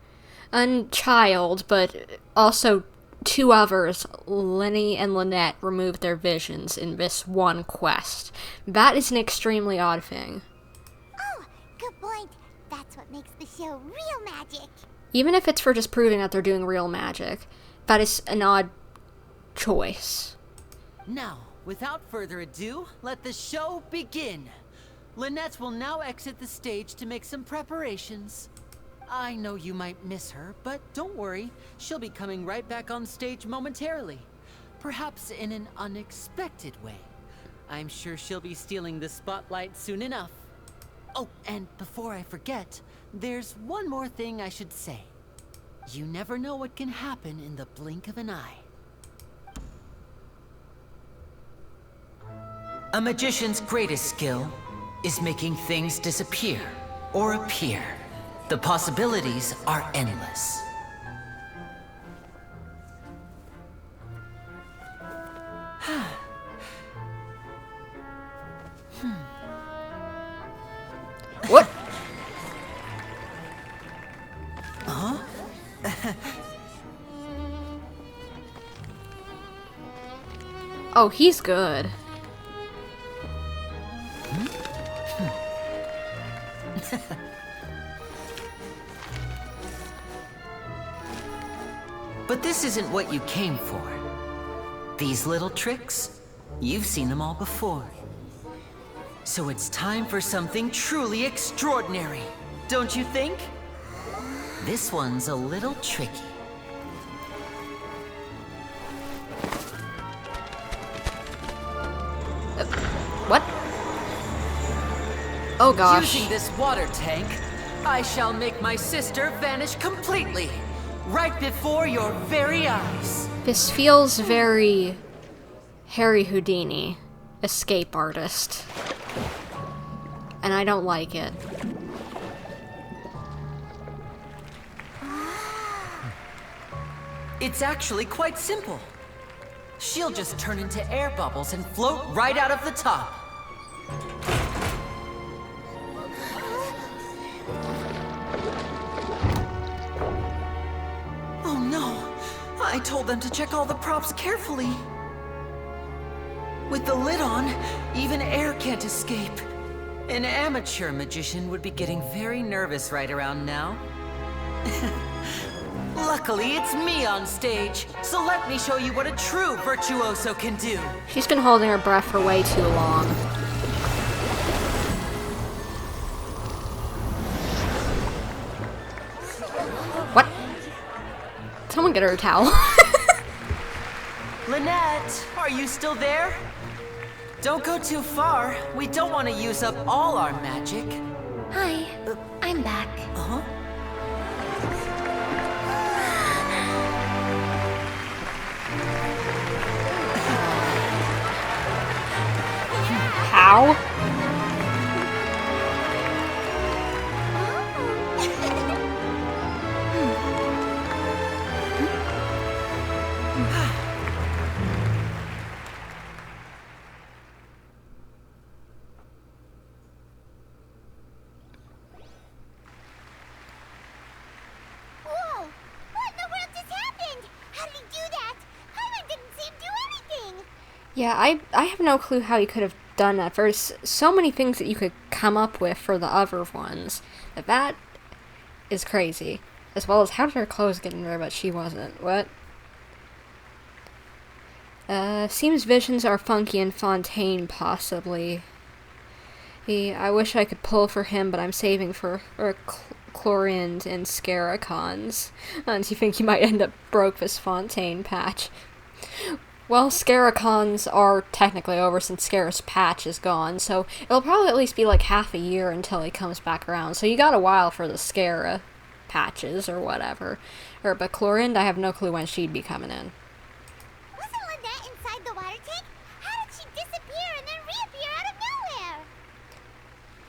[SPEAKER 1] child, but also two others, Lyney and Lynette, remove their visions in this one quest. That is an extremely odd thing.
[SPEAKER 2] Oh, good point. That's what makes the show real magic.
[SPEAKER 1] Even if it's for just proving that they're doing real magic, that is an odd choice.
[SPEAKER 7] Now, without further ado, let the show begin. Lynette will now exit the stage to make some preparations. I know you might miss her, but don't worry. She'll be coming right back on stage momentarily. Perhaps in an unexpected way. I'm sure she'll be stealing the spotlight soon enough. Oh, and before I forget, there's one more thing I should say. You never know what can happen in the blink of an eye. A magician's greatest skill is making things disappear or appear. The possibilities are endless.
[SPEAKER 1] Oh, he's good.
[SPEAKER 3] But this isn't what you came for. These little tricks, you've seen them all before. So it's time for something truly extraordinary, don't you think? This one's a little tricky.
[SPEAKER 1] What? Oh gosh.
[SPEAKER 3] Using this water tank, I shall make my sister vanish completely, right before your very eyes.
[SPEAKER 1] This feels very Harry Houdini, escape artist. And I don't like it.
[SPEAKER 3] It's actually quite simple. She'll just turn into air bubbles and float right out of the top. Oh no! I told them to check all the props carefully. With the lid on, even air can't escape. An amateur magician would be getting very nervous right around now. Luckily, it's me on stage, so let me show you what a true virtuoso can do.
[SPEAKER 1] She's been holding her breath for way too long. What? Someone get her a towel.
[SPEAKER 3] Lynette, are you still there? Don't go too far. We don't want to use up all our magic.
[SPEAKER 12] Hi, I'm back.
[SPEAKER 3] Uh-huh.
[SPEAKER 1] How? Yeah, I have no clue how he could have done that. There's so many things that you could come up with for the other ones. That is crazy. As well as how did her clothes get in there but she wasn't? What? Seems visions are funky in Fontaine, possibly. I wish I could pull for him, but I'm saving for Chlorinde and Scaricons. Do you think you might end up broke this Fontaine patch? Well, Scaricons are technically over since Scar's patch is gone, so it'll probably at least be like half a year until he comes back around. So you got a while for the Scara patches or whatever. But Chlorinde, I have no clue when she'd be coming in.
[SPEAKER 2] Wasn't Lynette inside the water tank? How did she disappear and then reappear out of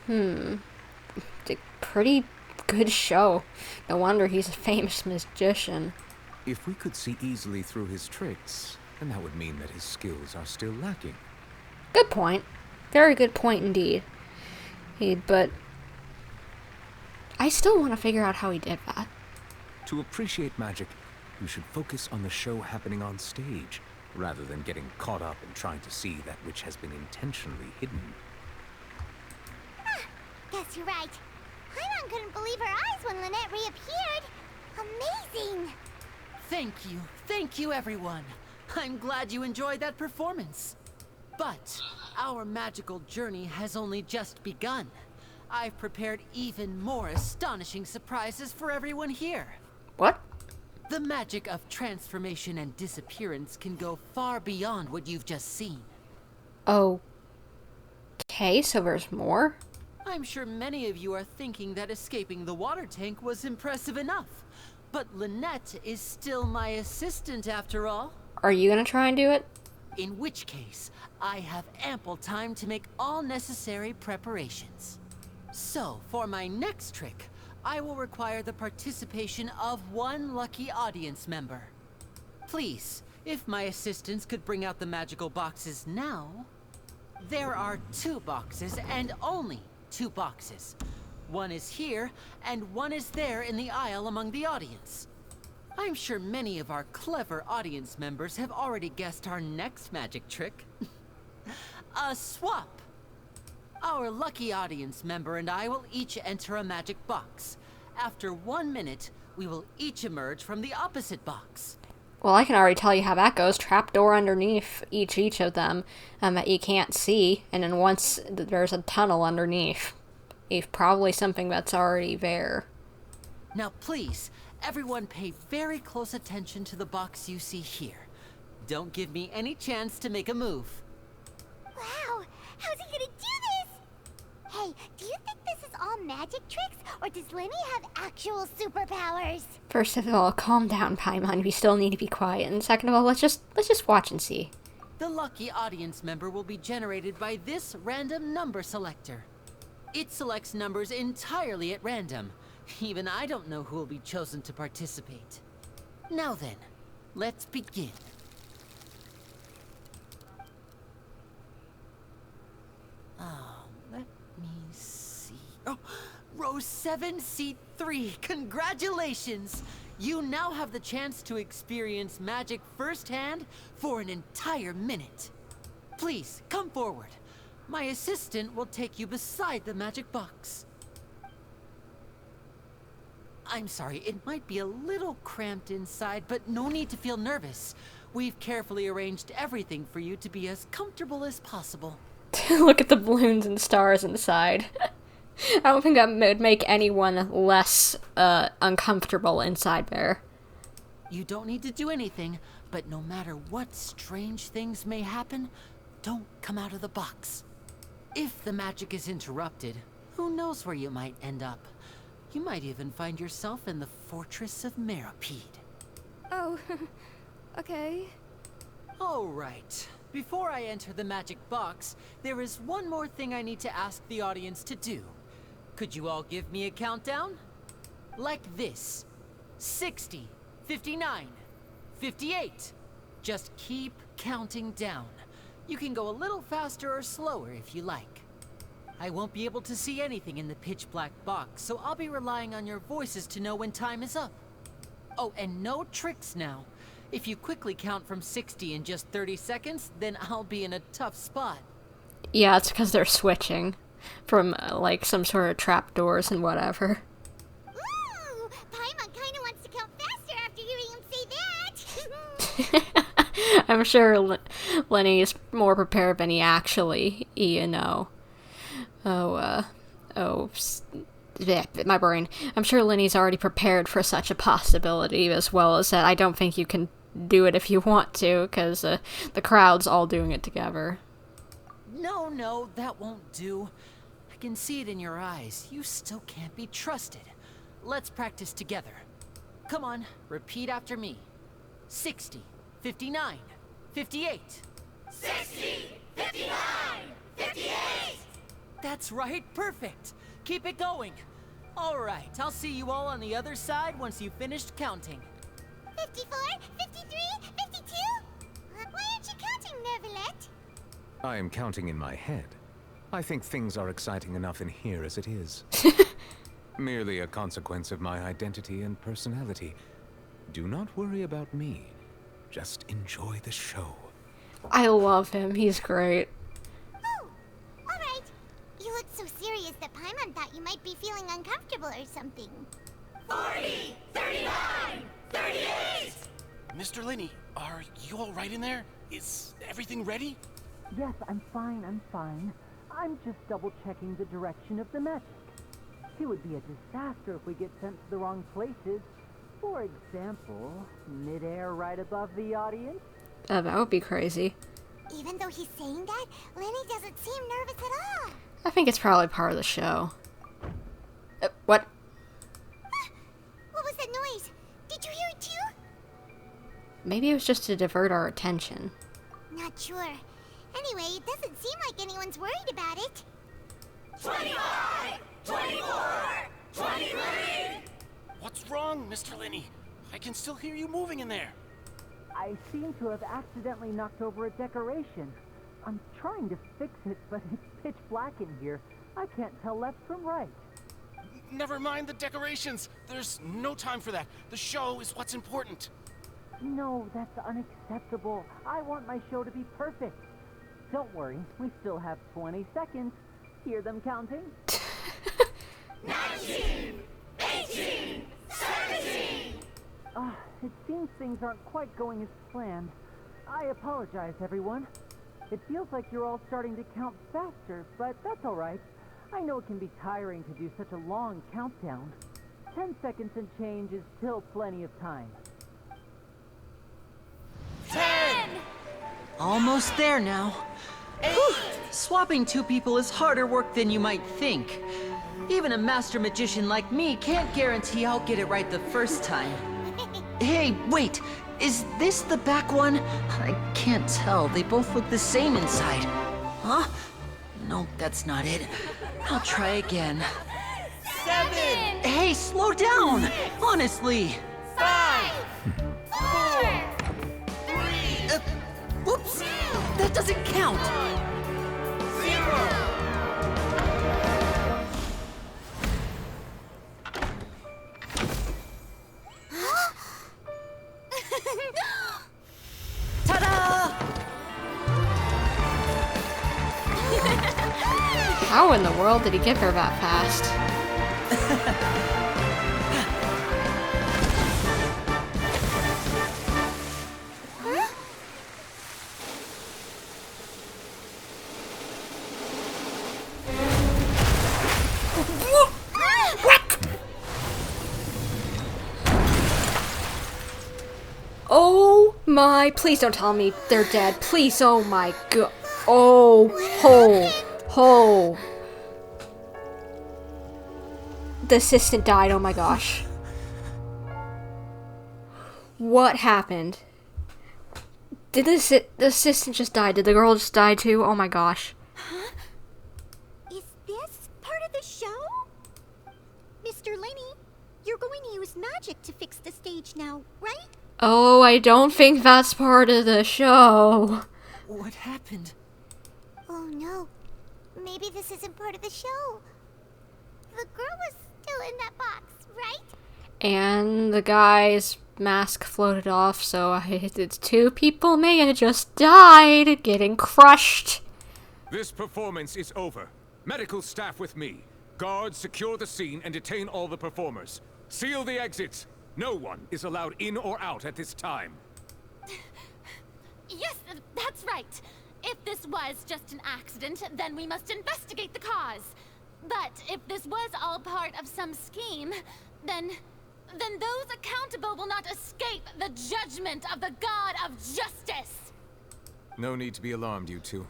[SPEAKER 2] nowhere?
[SPEAKER 1] Pretty good show. No wonder he's a famous magician.
[SPEAKER 21] If we could see easily through his tricks, then that would mean that his skills are still lacking.
[SPEAKER 1] Good point. Very good point indeed. But I still want to figure out how he did that.
[SPEAKER 21] To appreciate magic, you should focus on the show happening on stage, rather than getting caught up in trying to see that which has been intentionally hidden.
[SPEAKER 2] Guess you're right. Paimon couldn't believe her eyes when Lynette reappeared. Amazing!
[SPEAKER 3] Thank you everyone. I'm glad you enjoyed that performance. But our magical journey has only just begun. I've prepared even more astonishing surprises for everyone here.
[SPEAKER 1] What?
[SPEAKER 3] The magic of transformation and disappearance can go far beyond what you've just seen.
[SPEAKER 1] Okay, so there's more?
[SPEAKER 3] I'm sure many of you are thinking that escaping the water tank was impressive enough. But Lynette is still my assistant after all.
[SPEAKER 1] Are you gonna try and do it?
[SPEAKER 3] In which case, I have ample time to make all necessary preparations. So, for my next trick, I will require the participation of one lucky audience member. Please, if my assistants could bring out the magical boxes now. There are 2 boxes and only 2 boxes. One is here, and one is there in the aisle among the audience. I'm sure many of our clever audience members have already guessed our next magic trick. A swap! Our lucky audience member and I will each enter a magic box. After 1 minute, we will each emerge from the opposite box.
[SPEAKER 1] Well, I can already tell you how that goes. Trapdoor underneath each of them that you can't see, and then once there's a tunnel underneath, it's probably something that's already there.
[SPEAKER 3] Now please, everyone pay very close attention to the box you see here. Don't give me any chance to make a move.
[SPEAKER 2] Wow, how's he gonna do this? Hey, do you think this is all magic tricks, or does Lyney have actual superpowers?
[SPEAKER 1] First of all, calm down, Paimon. We still need to be quiet. And second of all, let's just watch and see.
[SPEAKER 3] The lucky audience member will be generated by this random number selector. It selects numbers entirely at random. Even I don't know who will be chosen to participate. Now then, let's begin. Let me see. Oh, row 7, seat 3. Congratulations! You now have the chance to experience magic firsthand for an entire minute. Please, come forward. My assistant will take you beside the magic box. I'm sorry, it might be a little cramped inside, but no need to feel nervous. We've carefully arranged everything for you to be as comfortable as possible.
[SPEAKER 1] Look at the balloons and stars inside. I don't think that would make anyone less uncomfortable inside there.
[SPEAKER 3] You don't need to do anything, but no matter what strange things may happen, don't come out of the box. If the magic is interrupted, who knows where you might end up? You might even find yourself in the Fortress of Meropide.
[SPEAKER 5] Oh, okay.
[SPEAKER 3] All right. Before I enter the magic box, there is one more thing I need to ask the audience to do. Could you all give me a countdown? Like this. 60, 59, 58. Just keep counting down. You can go a little faster or slower if you like. I won't be able to see anything in the pitch black box, so I'll be relying on your voices to know when time is up. Oh, and no tricks now. If you quickly count from 60 in just 30 seconds, then I'll be in a tough spot.
[SPEAKER 1] Yeah, it's because they're switching from, like, some sort of trapdoors and whatever.
[SPEAKER 2] Ooh, Paimon kinda wants to count faster after hearing him say that.
[SPEAKER 1] I'm sure Lyney is more prepared than he actually, you know. My brain. I'm sure Lyney's already prepared for such a possibility, as well as that I don't think you can do it if you want to, because the crowd's all doing it together.
[SPEAKER 3] No, that won't do. I can see it in your eyes. You still can't be trusted. Let's practice together. Come on, repeat after me. 60, 59, 58.
[SPEAKER 2] 60, 59, 58!
[SPEAKER 3] That's right, perfect. Keep it going. All right, I'll see you all on the other side once you've finished counting.
[SPEAKER 2] 54, 53, 52? Why aren't you counting, Neuvillette?
[SPEAKER 21] I am counting in my head. I think things are exciting enough in here as it is. Merely a consequence of my identity and personality. Do not worry about me. Just enjoy the show.
[SPEAKER 1] I love him. He's great.
[SPEAKER 2] Oh, all right. You look so serious that Paimon thought you might be feeling uncomfortable or something.
[SPEAKER 10] 40, 39, 38! Mr. Lyney, are you all right in there? Is everything ready?
[SPEAKER 3] Yes, I'm fine. I'm just double-checking the direction of the magic. It would be a disaster if we get sent to the wrong places. For example, midair right above the audience.
[SPEAKER 1] Oh, that would be crazy.
[SPEAKER 2] Even though he's saying that, Lyney doesn't seem nervous at all.
[SPEAKER 1] I think it's probably part of the show. What?
[SPEAKER 2] What was that noise? Did you hear it too?
[SPEAKER 1] Maybe it was just to divert our attention.
[SPEAKER 2] Not sure. Anyway, it doesn't seem like anyone's worried about it.
[SPEAKER 10] 25, 24, 23! What's wrong, Mr. Lyney? I can still hear you moving in there.
[SPEAKER 3] I seem to have accidentally knocked over a decoration. I'm trying to fix it, but it's pitch black in here. I can't tell left from right.
[SPEAKER 10] never mind the decorations. There's no time for that. The show is what's important.
[SPEAKER 8] No, that's unacceptable. I want my show to be perfect. Don't worry, we still have 20 seconds. Hear them counting?
[SPEAKER 2] 19, 18, 17.
[SPEAKER 8] It seems things aren't quite going as planned. I apologize, everyone. It feels like you're all starting to count faster, but that's all right. I know it can be tiring to do such a long countdown. 10 seconds and change is still plenty of time.
[SPEAKER 2] 10!
[SPEAKER 7] Almost there now. Whew. Swapping two people is harder work than you might think. Even a master magician like me can't guarantee I'll get it right the first time. Hey, wait! Is this the back one? I can't tell. They both look the same inside. Huh? No, that's not it. I'll try again.
[SPEAKER 2] 7!
[SPEAKER 7] Hey, slow down! Honestly!
[SPEAKER 2] 5! 4! 3!
[SPEAKER 7] Whoops! That doesn't count!
[SPEAKER 2] 0!
[SPEAKER 1] How in the world did he get there that fast? Oh my, please don't tell me they're dead. Please, oh my god. Oh, ho. The assistant died, oh my gosh. What happened? Did the assistant just die? Did the girl just die too? Oh my gosh.
[SPEAKER 12] Huh? Is this part of the show? Mr. Lyney, you're going to use magic to fix the stage now, right?
[SPEAKER 1] Oh, I don't think that's part of the show.
[SPEAKER 7] What happened?
[SPEAKER 2] Oh no. Maybe this isn't part of the show. The girl was still in that box, right?
[SPEAKER 1] And the guy's mask floated off, so it's two people may have just died getting crushed.
[SPEAKER 21] This performance is over. Medical staff with me. Guards secure the scene and detain all the performers. Seal the exits. No one is allowed in or out at this time.
[SPEAKER 22] Yes, that's right. If this was just an accident, then we must investigate the cause. But if this was all part of some scheme, then those accountable will not escape the judgment of the God of Justice.
[SPEAKER 21] No need to be alarmed, you two.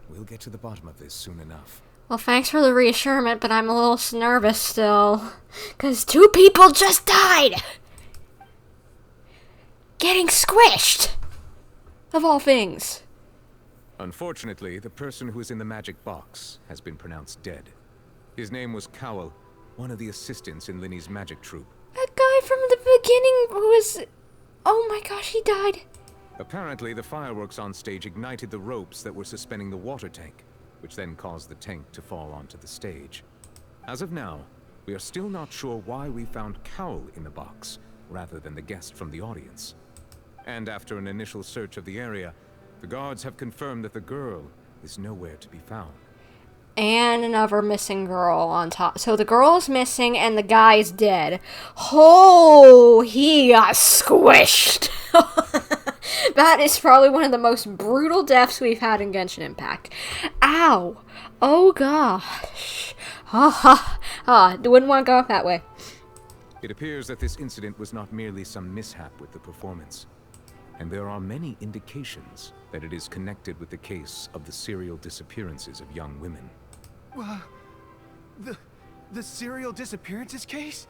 [SPEAKER 21] We'll get to the bottom of this soon enough.
[SPEAKER 1] Well, thanks for the reassurance, but I'm a little nervous still. 'Cause two people just died! Getting squished! Of all things.
[SPEAKER 21] Unfortunately, the person who is in the magic box has been pronounced dead. His name was Cowell, one of the assistants in Lyney's magic troupe.
[SPEAKER 1] That guy from the beginning who was... Oh my gosh, he died.
[SPEAKER 21] Apparently, the fireworks on stage ignited the ropes that were suspending the water tank, which then caused the tank to fall onto the stage. As of now, we are still not sure why we found Cowell in the box, rather than the guest from the audience. And after an initial search of the area, the guards have confirmed that the girl is nowhere to be found.
[SPEAKER 1] And another missing girl on top. So the girl's missing and the guy's dead. Oh, he got squished. That is probably one of the most brutal deaths we've had in Genshin Impact. Ow. Oh gosh. Wouldn't want to go up that way.
[SPEAKER 21] It appears that this incident was not merely some mishap with the performance. And there are many indications that it is connected with the case of the serial disappearances of young women.
[SPEAKER 23] The serial disappearances case?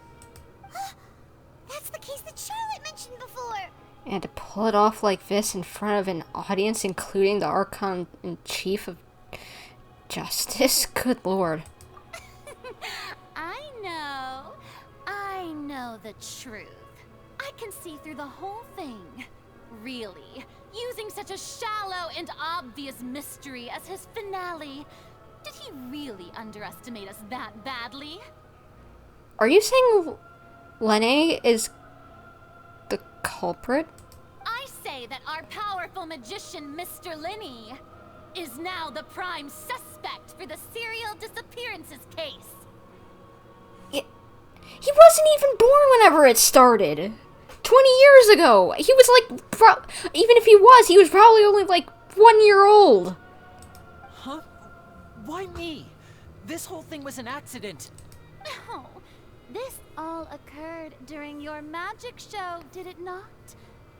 [SPEAKER 2] That's the case that Charlotte mentioned before.
[SPEAKER 1] And to pull it off like this in front of an audience, including the Archon-in-Chief of Justice? Good lord.
[SPEAKER 22] I know the truth. I can see through the whole thing. Really, using such a shallow and obvious mystery as his finale. Did he really underestimate us that badly?
[SPEAKER 1] Are you saying Lyney is the culprit?
[SPEAKER 22] I say that our powerful magician, Mr. Lyney, is now the prime suspect for the serial disappearances case.
[SPEAKER 1] He wasn't even born whenever it started. 20 years ago. He was like, even if he was probably only like 1 year old.
[SPEAKER 7] Huh? Why me? This whole thing was an accident.
[SPEAKER 22] No, this all occurred during your magic show, did it not?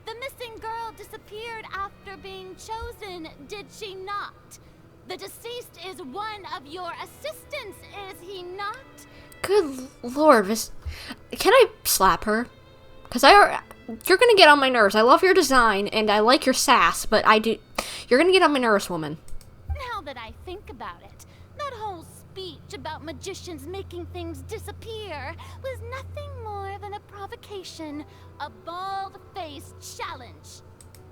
[SPEAKER 22] The missing girl disappeared after being chosen, did she not? The deceased is one of your assistants, is he not?
[SPEAKER 1] Good lord, can I slap her? Because you're gonna get on my nerves. I love your design, and I like your sass, but you're gonna get on my nerves, woman.
[SPEAKER 22] Now that I think about it, that whole speech about magicians making things disappear was nothing more than a provocation, a bald-faced challenge.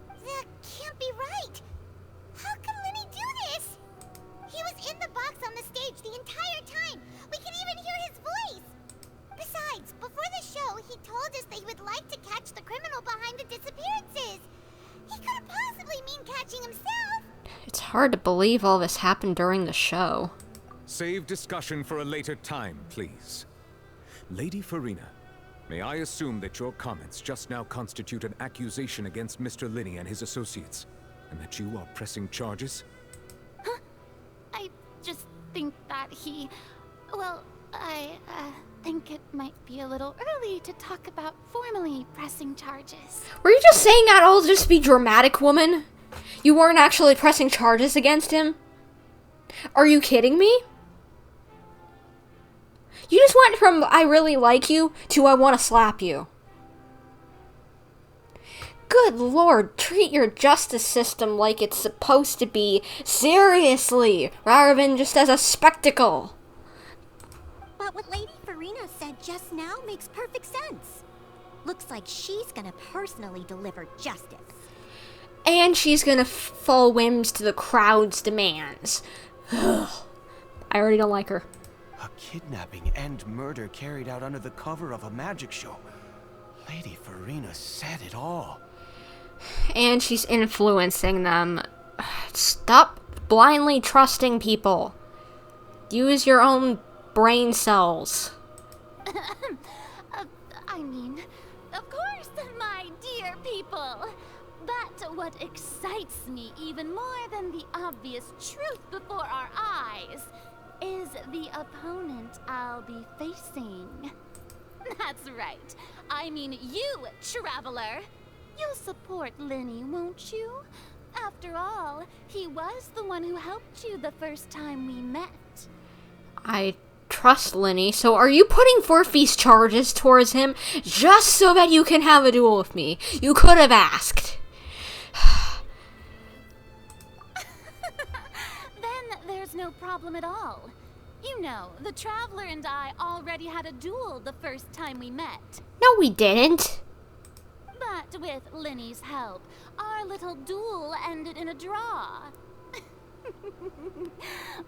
[SPEAKER 2] That can't be right. How can Lyney do this? He was in the box on the stage the entire time. We can even hear his voice. Besides, before the show, he told us that he would like to catch the criminal behind the disappearances. He couldn't possibly mean catching himself.
[SPEAKER 1] It's hard to believe all this happened during the show.
[SPEAKER 21] Save discussion for a later time, please. Lady Furina, may I assume that your comments just now constitute an accusation against Mr. Lyney and his associates, and that you are pressing charges?
[SPEAKER 22] Huh? I just think that I think it might be a little early to talk about formally pressing charges.
[SPEAKER 1] Were you just saying that all just to be dramatic, woman? You weren't actually pressing charges against him? Are you kidding me? You just went from I really like you to I want to slap you. Good lord, treat your justice system like it's supposed to be seriously, rather than just as a spectacle.
[SPEAKER 2] But what Lady Furina said just now makes perfect sense. Looks like she's gonna personally deliver justice.
[SPEAKER 1] And she's gonna fall whims to the crowd's demands. I already don't like her.
[SPEAKER 17] A kidnapping and murder carried out under the cover of a magic show. Lady Furina said it all.
[SPEAKER 1] And she's influencing them. Stop blindly trusting people. Use your own brain cells.
[SPEAKER 22] I mean, of course, my dear people. But what excites me even more than the obvious truth before our eyes is the opponent I'll be facing. That's right. I mean you, Traveler. You'll support Lyney, won't you? After all, he was the one who helped you the first time we met.
[SPEAKER 1] I trust Lyney, so are you putting forfeit charges towards him just so that you can have a duel with me? You could have asked.
[SPEAKER 22] Then there's no problem at all. You know, the Traveler and I already had a duel the first time we met.
[SPEAKER 1] No, we didn't.
[SPEAKER 22] But with Lyney's help, our little duel ended in a draw.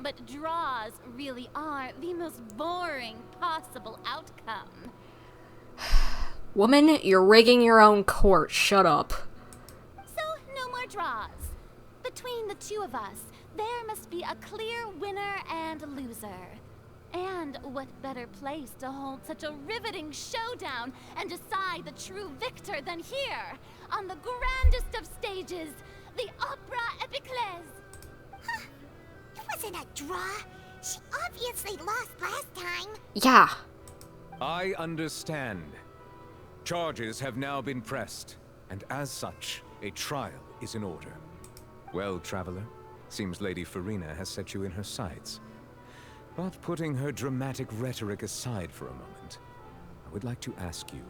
[SPEAKER 22] But draws really are the most boring possible outcome.
[SPEAKER 1] Woman, you're rigging your own court. Shut up.
[SPEAKER 22] So, no more draws. Between the two of us, there must be a clear winner and loser. And what better place to hold such a riveting showdown and decide the true victor than here, on the grandest of stages, the Opera Epiclese.
[SPEAKER 2] Huh. It wasn't a draw. She obviously lost last time.
[SPEAKER 1] Yeah.
[SPEAKER 21] I understand. Charges have now been pressed, and as such, a trial is in order. Well, Traveler, seems Lady Furina has set you in her sights. But putting her dramatic rhetoric aside for a moment, I would like to ask you,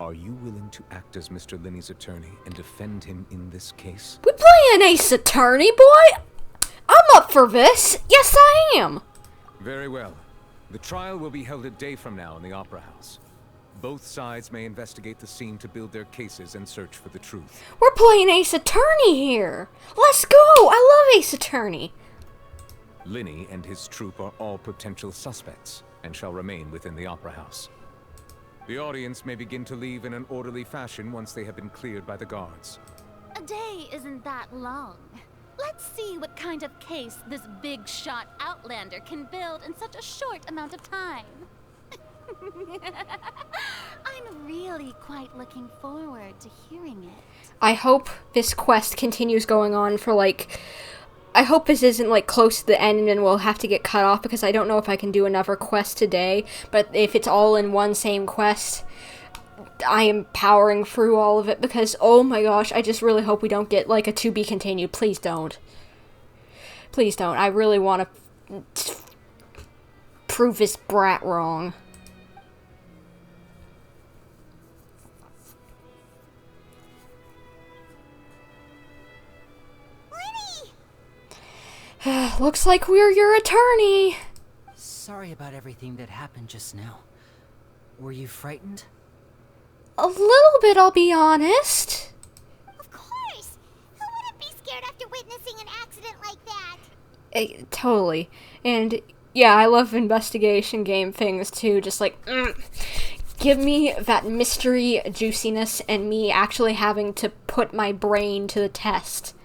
[SPEAKER 21] are you willing to act as Mr. Lyney's attorney and defend him in this case?
[SPEAKER 1] We playing Ace Attorney, boy! I'm up for this! Yes, I am!
[SPEAKER 21] Very well. The trial will be held a day from now in the Opera House. Both sides may investigate the scene to build their cases and search for the truth.
[SPEAKER 1] We're playing Ace Attorney here! Let's go! I love Ace Attorney!
[SPEAKER 21] Lyney and his troop are all potential suspects. and shall remain within the Opera House. The audience may begin to leave in an orderly fashion once they have been cleared by the guards.
[SPEAKER 22] A day isn't that long. Let's see what kind of case this big shot outlander can build in such a short amount of time. I'm really quite looking forward to hearing it.
[SPEAKER 1] I hope this quest continues going on for, like... I hope this isn't, like, close to the end and then we'll have to get cut off, because I don't know if I can do another quest today. But if it's all in one same quest, I am powering through all of it, because, oh my gosh, I just really hope we don't get, like, a to be continued. Please don't. Please don't. I really want to prove this brat wrong. Looks like we're your attorney.
[SPEAKER 7] Sorry about everything that happened just now. Were you frightened?
[SPEAKER 1] A little bit, I'll be honest.
[SPEAKER 2] Of course! Who wouldn't be scared after witnessing an accident like that?
[SPEAKER 1] Totally. And yeah, I love investigation game things too. Just like, give me that mystery juiciness and me actually having to put my brain to the test.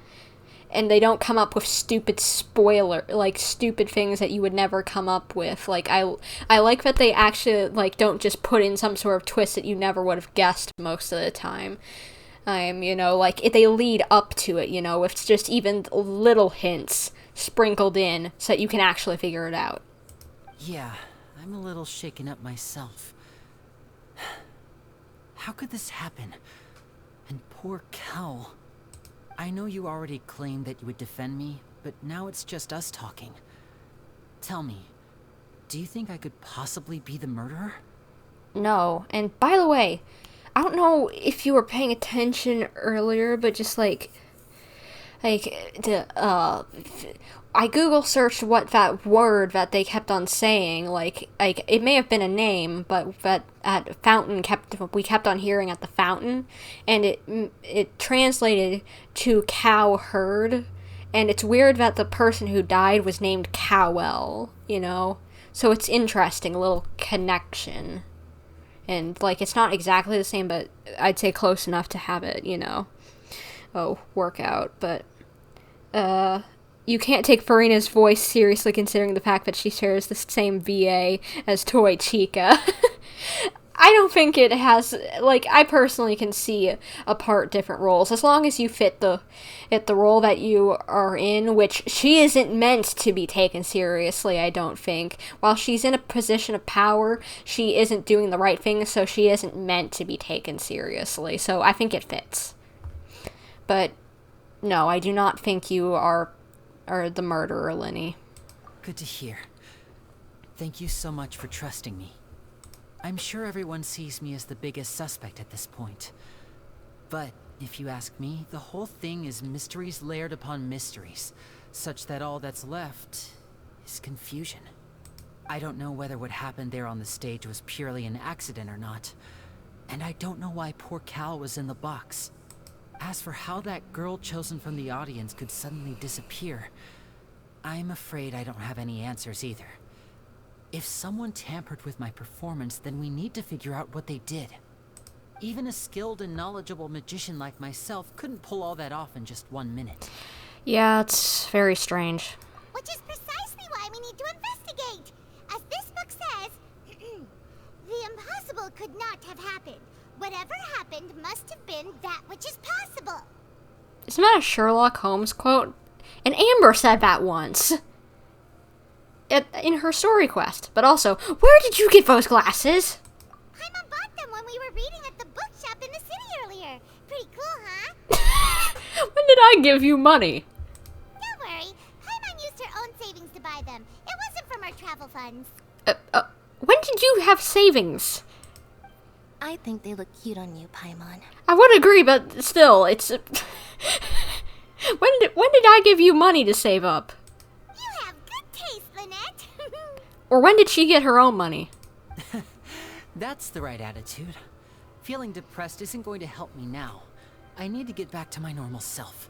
[SPEAKER 1] And they don't come up with stupid stupid things that you would never come up with. Like, I like that they actually, like, don't just put in some sort of twist that you never would have guessed most of the time. You know, like, they lead up to it, you know, with just even little hints sprinkled in so that you can actually figure it out.
[SPEAKER 7] Yeah, I'm a little shaken up myself. How could this happen? And poor Cal. I know you already claimed that you would defend me, but now it's just us talking. Tell me, do you think I could possibly be the murderer?
[SPEAKER 1] No, and by the way, I don't know if you were paying attention earlier, but just I Google searched what that word that they kept on saying, like it may have been a name, but that at Fountain we kept on hearing at the fountain, and it translated to cow herd, and it's weird that the person who died was named Cowell, you know? So it's interesting, a little connection. And, like, it's not exactly the same, but I'd say close enough to have it, you know, work out. But, you can't take Furina's voice seriously considering the fact that she shares the same VA as Toy Chica. I don't think it has, like, I personally can see apart different roles. As long as you fit the role that you are in, which she isn't meant to be taken seriously, I don't think. While she's in a position of power, she isn't doing the right thing, so she isn't meant to be taken seriously. So I think it fits. But, no, I do not think you are the murderer, Lyney.
[SPEAKER 7] Good to hear. Thank you so much for trusting me. I'm sure everyone sees me as the biggest suspect at this point. But, if you ask me, the whole thing is mysteries layered upon mysteries, such that all that's left is confusion. I don't know whether what happened there on the stage was purely an accident or not, and I don't know why poor Cal was in the box. As for how that girl chosen from the audience could suddenly disappear, I'm afraid I don't have any answers either. If someone tampered with my performance, then we need to figure out what they did. Even a skilled and knowledgeable magician like myself couldn't pull all that off in just 1 minute.
[SPEAKER 1] Yeah, it's very strange.
[SPEAKER 2] Which is precisely why we need to investigate. As this book says, the impossible could not have happened. Whatever happened must have been that which is possible.
[SPEAKER 1] Isn't that a Sherlock Holmes quote? And Amber said that once. In her story quest. But also, where did you get those glasses?
[SPEAKER 2] Paimon bought them when we were reading at the bookshop in the city earlier. Pretty cool, huh?
[SPEAKER 1] When did I give you money?
[SPEAKER 2] Don't worry. Paimon used her own savings to buy them. It wasn't from our travel funds.
[SPEAKER 1] When did you have savings?
[SPEAKER 6] I think they look cute on you, Paimon.
[SPEAKER 1] I would agree, but still, it's... when did I give you money to save up?
[SPEAKER 2] You have good taste, Lynette.
[SPEAKER 1] Or when did she get her own money?
[SPEAKER 7] That's the right attitude. Feeling depressed isn't going to help me now. I need to get back to my normal self.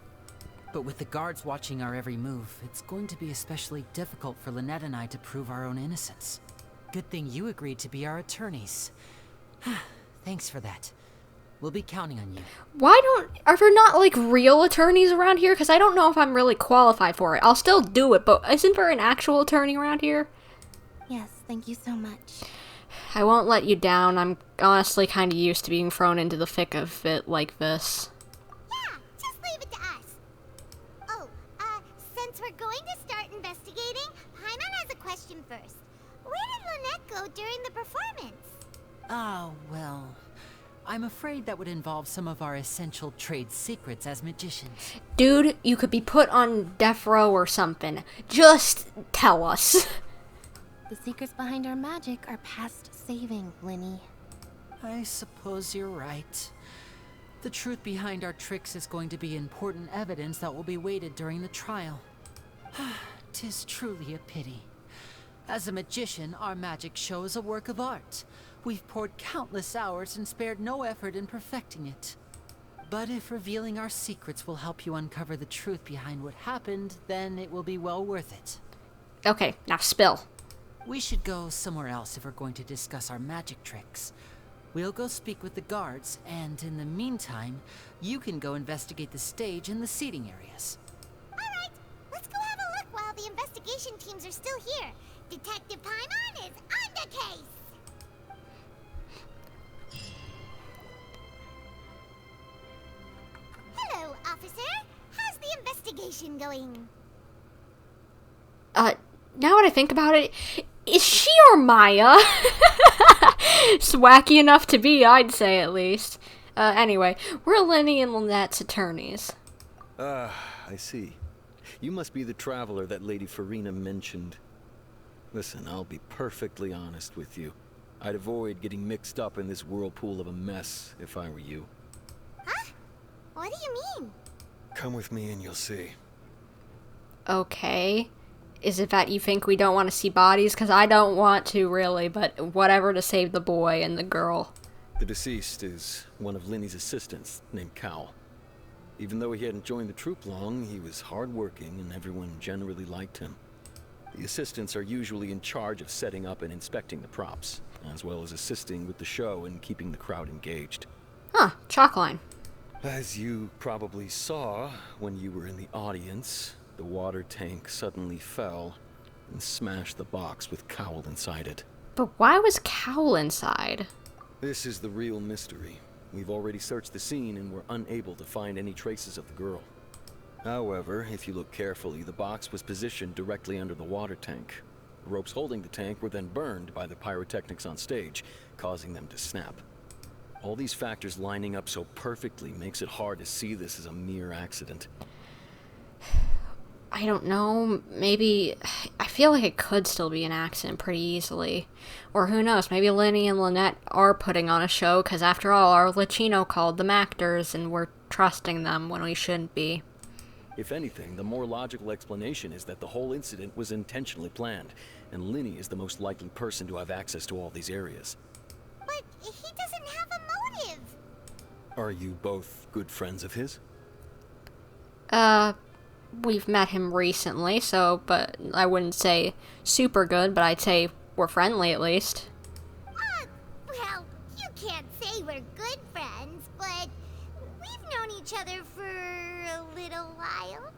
[SPEAKER 7] But with the guards watching our every move, it's going to be especially difficult for Lynette and I to prove our own innocence. Good thing you agreed to be our attorneys. Thanks for that. We'll be counting on you.
[SPEAKER 1] Are there not, like, real attorneys around here? Because I don't know if I'm really qualified for it. I'll still do it, but isn't there an actual attorney around here?
[SPEAKER 6] Yes, thank you so much.
[SPEAKER 1] I won't let you down. I'm honestly kind of used to being thrown into the thick of it like this.
[SPEAKER 2] Yeah, just leave it to us. Oh, since we're going to start investigating, Paimon has a question first. Where did Lynette go during the performance?
[SPEAKER 7] Oh, well, I'm afraid that would involve some of our essential trade secrets as magicians.
[SPEAKER 1] Dude, you could be put on death row or something. Just tell us.
[SPEAKER 6] The secrets behind our magic are past saving, Lyney.
[SPEAKER 7] I suppose you're right. The truth behind our tricks is going to be important evidence that will be weighted during the trial. 'Tis truly a pity. As a magician, our magic show is a work of art. We've poured countless hours and spared no effort in perfecting it. But if revealing our secrets will help you uncover the truth behind what happened, then it will be well worth it.
[SPEAKER 1] Okay, now spill.
[SPEAKER 7] We should go somewhere else if we're going to discuss our magic tricks. We'll go speak with the guards, and in the meantime, you can go investigate the stage and the seating areas.
[SPEAKER 2] Alright, let's go have a look while the investigation teams are still here. Detective Paimon is on the case! Hello, officer. How's the investigation going?
[SPEAKER 1] Now that I think about it, is she or Maya? It's wacky enough to be, I'd say, at least. Anyway, we're Lyney and Lynette's attorneys.
[SPEAKER 4] I see. You must be the traveler that Lady Furina mentioned. Listen, I'll be perfectly honest with you. I'd avoid getting mixed up in this whirlpool of a mess if I were you.
[SPEAKER 2] Huh? What do you mean?
[SPEAKER 4] Come with me and you'll see.
[SPEAKER 1] Okay. Is it that you think we don't want to see bodies? Because I don't want to, really, but whatever to save the boy and the girl.
[SPEAKER 4] The deceased is one of Lyney's assistants, named Cal. Even though he hadn't joined the troupe long, he was hardworking and everyone generally liked him. The assistants are usually in charge of setting up and inspecting the props, as well as assisting with the show and keeping the crowd engaged.
[SPEAKER 1] Huh, chalkline.
[SPEAKER 4] As you probably saw when you were in the audience, the water tank suddenly fell and smashed the box with Cowl inside it.
[SPEAKER 1] But why was Cowl inside?
[SPEAKER 4] This is the real mystery. We've already searched the scene and were unable to find any traces of the girl. However, if you look carefully, the box was positioned directly under the water tank. The ropes holding the tank were then burned by the pyrotechnics on stage, causing them to snap. All these factors lining up so perfectly makes it hard to see this as a mere accident.
[SPEAKER 1] I don't know, maybe... I feel like it could still be an accident pretty easily. Or who knows, maybe Lyney and Lynette are putting on a show, because after all, our Licino called them actors, and we're trusting them when we shouldn't be.
[SPEAKER 4] If anything, the more logical explanation is that the whole incident was intentionally planned, and Lyney is the most likely person to have access to all these areas.
[SPEAKER 2] But he doesn't have a motive.
[SPEAKER 4] Are you both good friends of his?
[SPEAKER 1] We've met him recently, but I wouldn't say super good, but I'd say we're friendly at least.
[SPEAKER 2] Well, you can't say we're good friends, but we've known each other for a little while.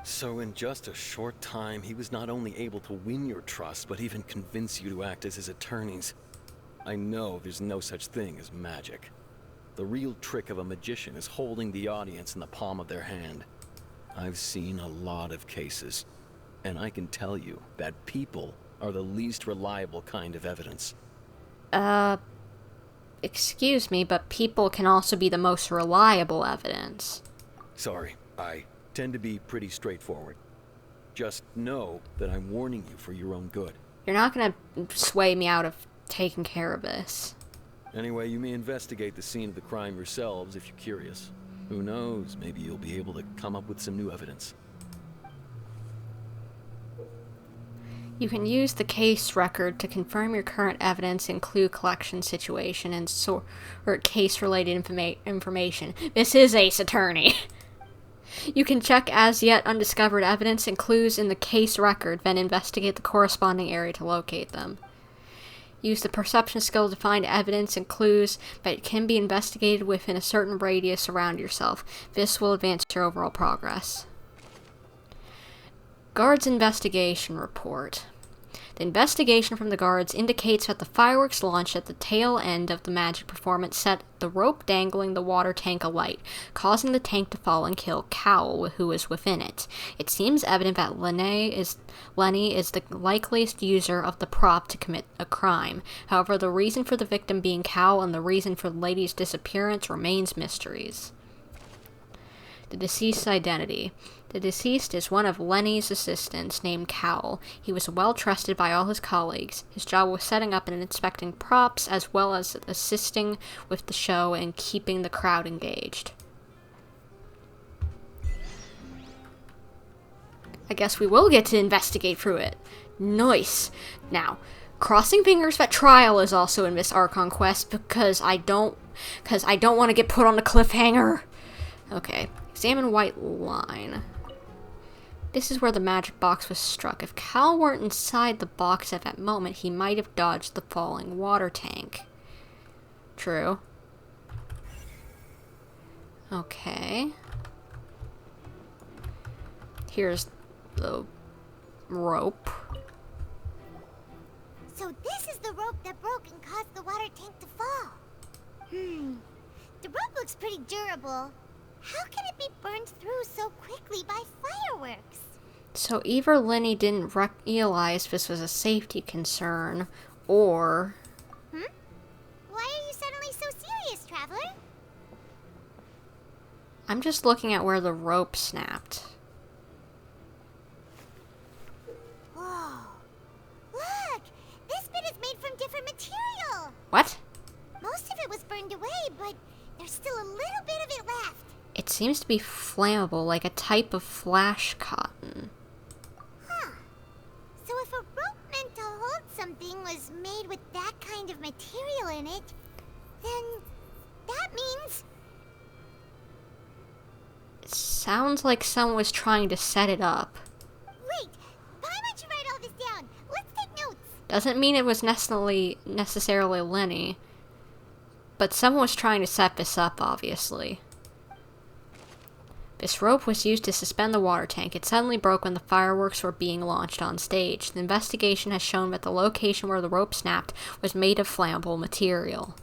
[SPEAKER 4] So in just a short time, he was not only able to win your trust, but even convince you to act as his attorneys. I know there's no such thing as magic. The real trick of a magician is holding the audience in the palm of their hand. I've seen a lot of cases, and I can tell you that people are the least reliable kind of evidence.
[SPEAKER 1] Excuse me, but people can also be the most reliable evidence.
[SPEAKER 4] Sorry, I tend to be pretty straightforward. Just know that I'm warning you for your own good.
[SPEAKER 1] You're not gonna sway me out of taking care of this.
[SPEAKER 4] Anyway, you may investigate the scene of the crime yourselves if you're curious. Who knows, maybe you'll be able to come up with some new evidence.
[SPEAKER 1] You can use the case record to confirm your current evidence and clue collection situation and or case-related information. This is Ace Attorney. You can check as yet undiscovered evidence and clues in the case record, then investigate the corresponding area to locate them. Use the perception skill to find evidence and clues, but it can be investigated within a certain radius around yourself. This will advance your overall progress. Guards investigation report. The investigation from the guards indicates that the fireworks launched at the tail end of the magic performance set the rope dangling the water tank alight, causing the tank to fall and kill Cowl, who was within it. It seems evident that Lyney is the likeliest user of the prop to commit a crime. However, the reason for the victim being Cowl and the reason for the lady's disappearance remains mysteries. The deceased's identity. The deceased is one of Lyney's assistants named Cowl. He was well trusted by all his colleagues. His job was setting up and inspecting props, as well as assisting with the show and keeping the crowd engaged. I guess we will get to investigate through it. Nice. Now, crossing fingers that Trial is also in this Archon quest because I don't want to get put on a cliffhanger. Okay. Examine white line. This is where the magic box was struck. If Cal weren't inside the box at that moment, he might have dodged the falling water tank. True. Okay. Here's the rope.
[SPEAKER 2] So this is the rope that broke and caused the water tank to fall. The rope looks pretty durable. How can it be burned through so quickly by fireworks?
[SPEAKER 1] So either Lyney didn't realize this was a safety concern, or...
[SPEAKER 2] Why are you suddenly so serious, Traveler?
[SPEAKER 1] I'm just looking at where the rope snapped.
[SPEAKER 2] Whoa. Look! This bit is made from different material!
[SPEAKER 1] What?
[SPEAKER 2] Most of it was burned away, but there's still a little bit of it left.
[SPEAKER 1] It seems to be flammable, like a type of flash cotton.
[SPEAKER 2] So if a rope meant to hold something was made with that kind of material in it, then that means...
[SPEAKER 1] It sounds like someone was trying to set it up.
[SPEAKER 2] Wait, why don't you write all this down? Let's take notes.
[SPEAKER 1] Doesn't mean it was necessarily Lyney, but someone was trying to set this up, obviously. This rope was used to suspend the water tank. It suddenly broke when the fireworks were being launched on stage. The investigation has shown that the location where the rope snapped was made of flammable material.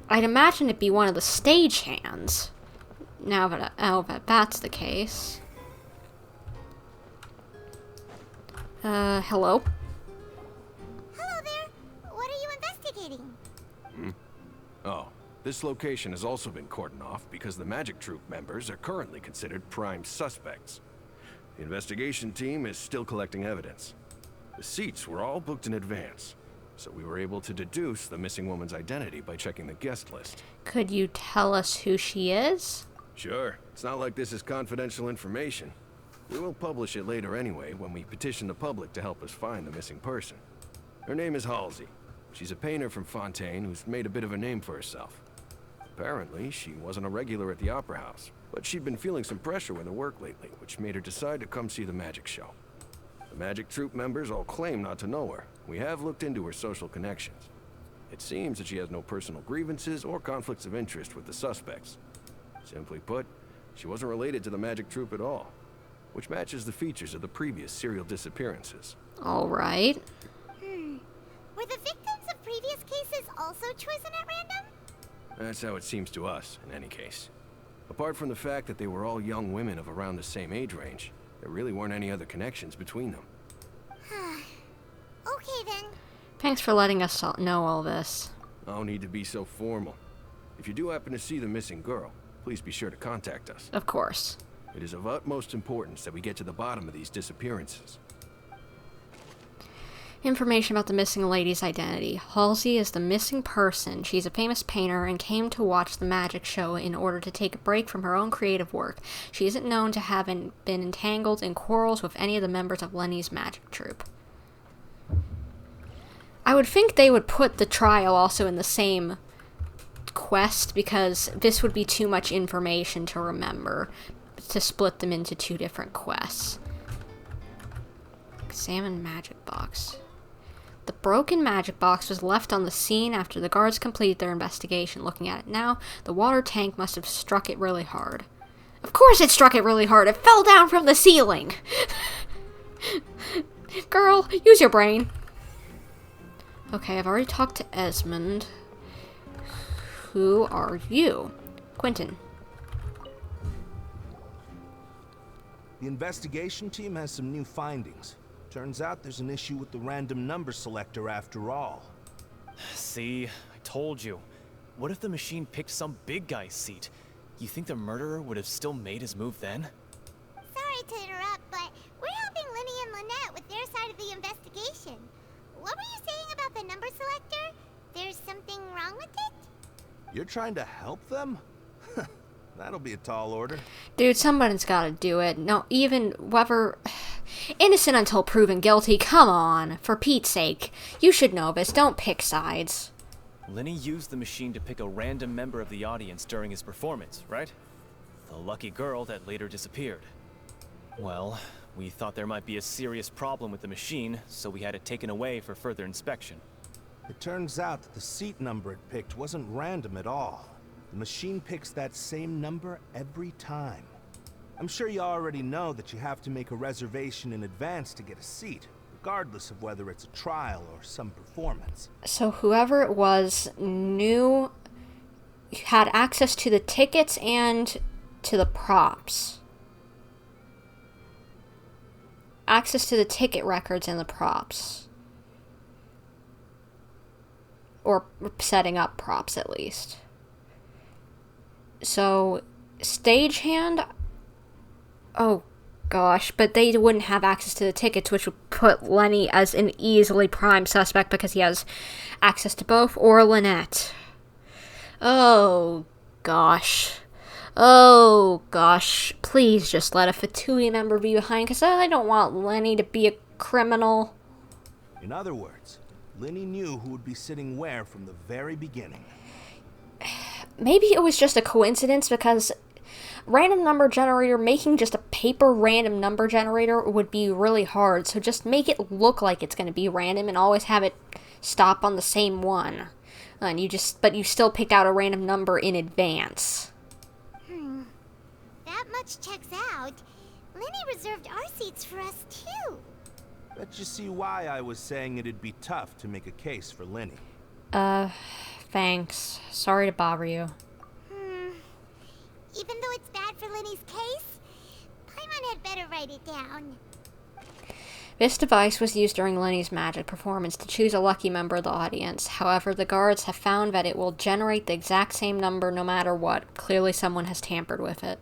[SPEAKER 1] I'd imagine it'd be one of the stagehands. Now that that's the case. Hello?
[SPEAKER 2] Hello there. What are you investigating?
[SPEAKER 17] Oh, this location has also been cordoned off because the magic troupe members are currently considered prime suspects. The investigation team is still collecting evidence. The seats were all booked in advance, so we were able to deduce the missing woman's identity by checking the guest list.
[SPEAKER 1] Could you tell us who she is?
[SPEAKER 17] Sure. It's not like this is confidential information. We will publish it later anyway when we petition the public to help us find the missing person. Her name is Halsey. She's a painter from Fontaine who's made a bit of a name for herself. Apparently, she wasn't a regular at the Opera House, but she'd been feeling some pressure with her work lately, which made her decide to come see the magic show. The magic troupe members all claim not to know her. We have looked into her social connections. It seems that she has no personal grievances or conflicts of interest with the suspects. Simply put, she wasn't related to the magic troupe at all, which matches the features of the previous serial disappearances.
[SPEAKER 1] All right.
[SPEAKER 2] Were the victims of previous cases also chosen at random?
[SPEAKER 17] That's how it seems to us, in any case. Apart from the fact that they were all young women of around the same age range, there really weren't any other connections between them.
[SPEAKER 2] Okay then.
[SPEAKER 1] Thanks for letting us know all this.
[SPEAKER 17] No need to be so formal. If you do happen to see the missing girl, please be sure to contact us.
[SPEAKER 1] Of course.
[SPEAKER 17] It is of utmost importance that we get to the bottom of these disappearances.
[SPEAKER 1] Information about the missing lady's identity. Halsey is the missing person. She's a famous painter and came to watch the magic show in order to take a break from her own creative work. She isn't known to have been entangled in quarrels with any of the members of Lyney's magic troupe. I would think they would put the trial also in the same quest because this would be too much information to remember. to split them into 2 different quests. Examine magic box. The broken magic box was left on the scene after the guards completed their investigation. Looking at it now, the water tank must have struck it really hard. Of course it struck it really hard. It fell down from the ceiling. Girl, use your brain. Okay, I've already talked to Esmond. Who are you? Quentin.
[SPEAKER 15] The investigation team has some new findings. Turns out there's an issue with the random number selector after all.
[SPEAKER 10] See, I told you. What if the machine picked some big guy's seat? You think the murderer would have still made his move then?
[SPEAKER 2] Sorry to interrupt, but we're helping Lyney and Lynette with their side of the investigation. What were you saying about the number selector? There's something wrong with it?
[SPEAKER 15] You're trying to help them? That'll be a tall order.
[SPEAKER 1] Dude, somebody's gotta do it. No, even whoever... Innocent until proven guilty. Come on. For Pete's sake. You should know this. Don't pick sides.
[SPEAKER 10] Lyney used the machine to pick a random member of the audience during his performance, right? The lucky girl that later disappeared. Well, we thought there might be a serious problem with the machine, so we had it taken away for further inspection.
[SPEAKER 15] It turns out that the seat number it picked wasn't random at all. The machine picks that same number every time. I'm sure you already know that you have to make a reservation in advance to get a seat, regardless of whether it's a trial or some performance.
[SPEAKER 1] So whoever it was knew, had access to the tickets and to the props. Access to the ticket records and the props. Or setting up props, at least. So, stagehand... Oh, gosh. But they wouldn't have access to the tickets, which would put Lyney as an easily prime suspect because he has access to both, or Lynette. Oh, gosh. Oh, gosh. Please just let a Fatui member be behind, because I don't want Lyney to be a criminal.
[SPEAKER 15] In other words, Lyney knew who would be sitting where from the very beginning.
[SPEAKER 1] Maybe it was just a coincidence, because random number generator, making just a paper random number generator would be really hard. So just make it look like it's going to be random and always have it stop on the same one. And but you still picked out a random number in advance.
[SPEAKER 2] That much checks out. Lyney reserved our seats for us too.
[SPEAKER 15] Bet you see why I was saying it'd be tough to make a case for Lyney.
[SPEAKER 1] Thanks. Sorry to bother you.
[SPEAKER 2] Even though it's bad for Lyney's case, Paimon had better write it down.
[SPEAKER 1] This device was used during Lyney's magic performance to choose a lucky member of the audience. However, the guards have found that it will generate the exact same number no matter what. Clearly someone has tampered with it.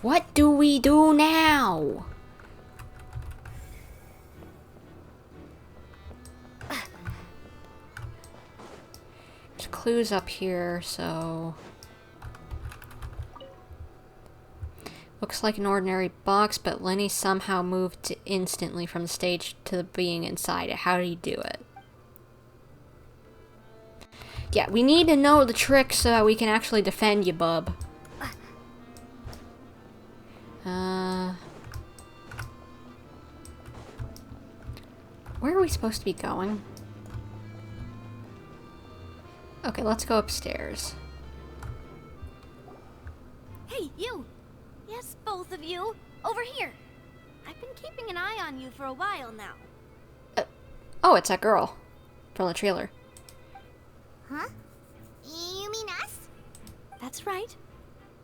[SPEAKER 1] What do we do now? There's clues up here, so... Looks like an ordinary box, but Lyney somehow moved instantly from the stage to being inside it. How did he do it? Yeah, we need to know the trick so that we can actually defend you, bub. Where are we supposed to be going? Okay, let's go upstairs.
[SPEAKER 12] Hey, you! Yes, both of you! Over here! I've been keeping an eye on you for a while now.
[SPEAKER 1] Oh, it's that girl from the trailer.
[SPEAKER 2] Huh? You mean us?
[SPEAKER 12] That's right.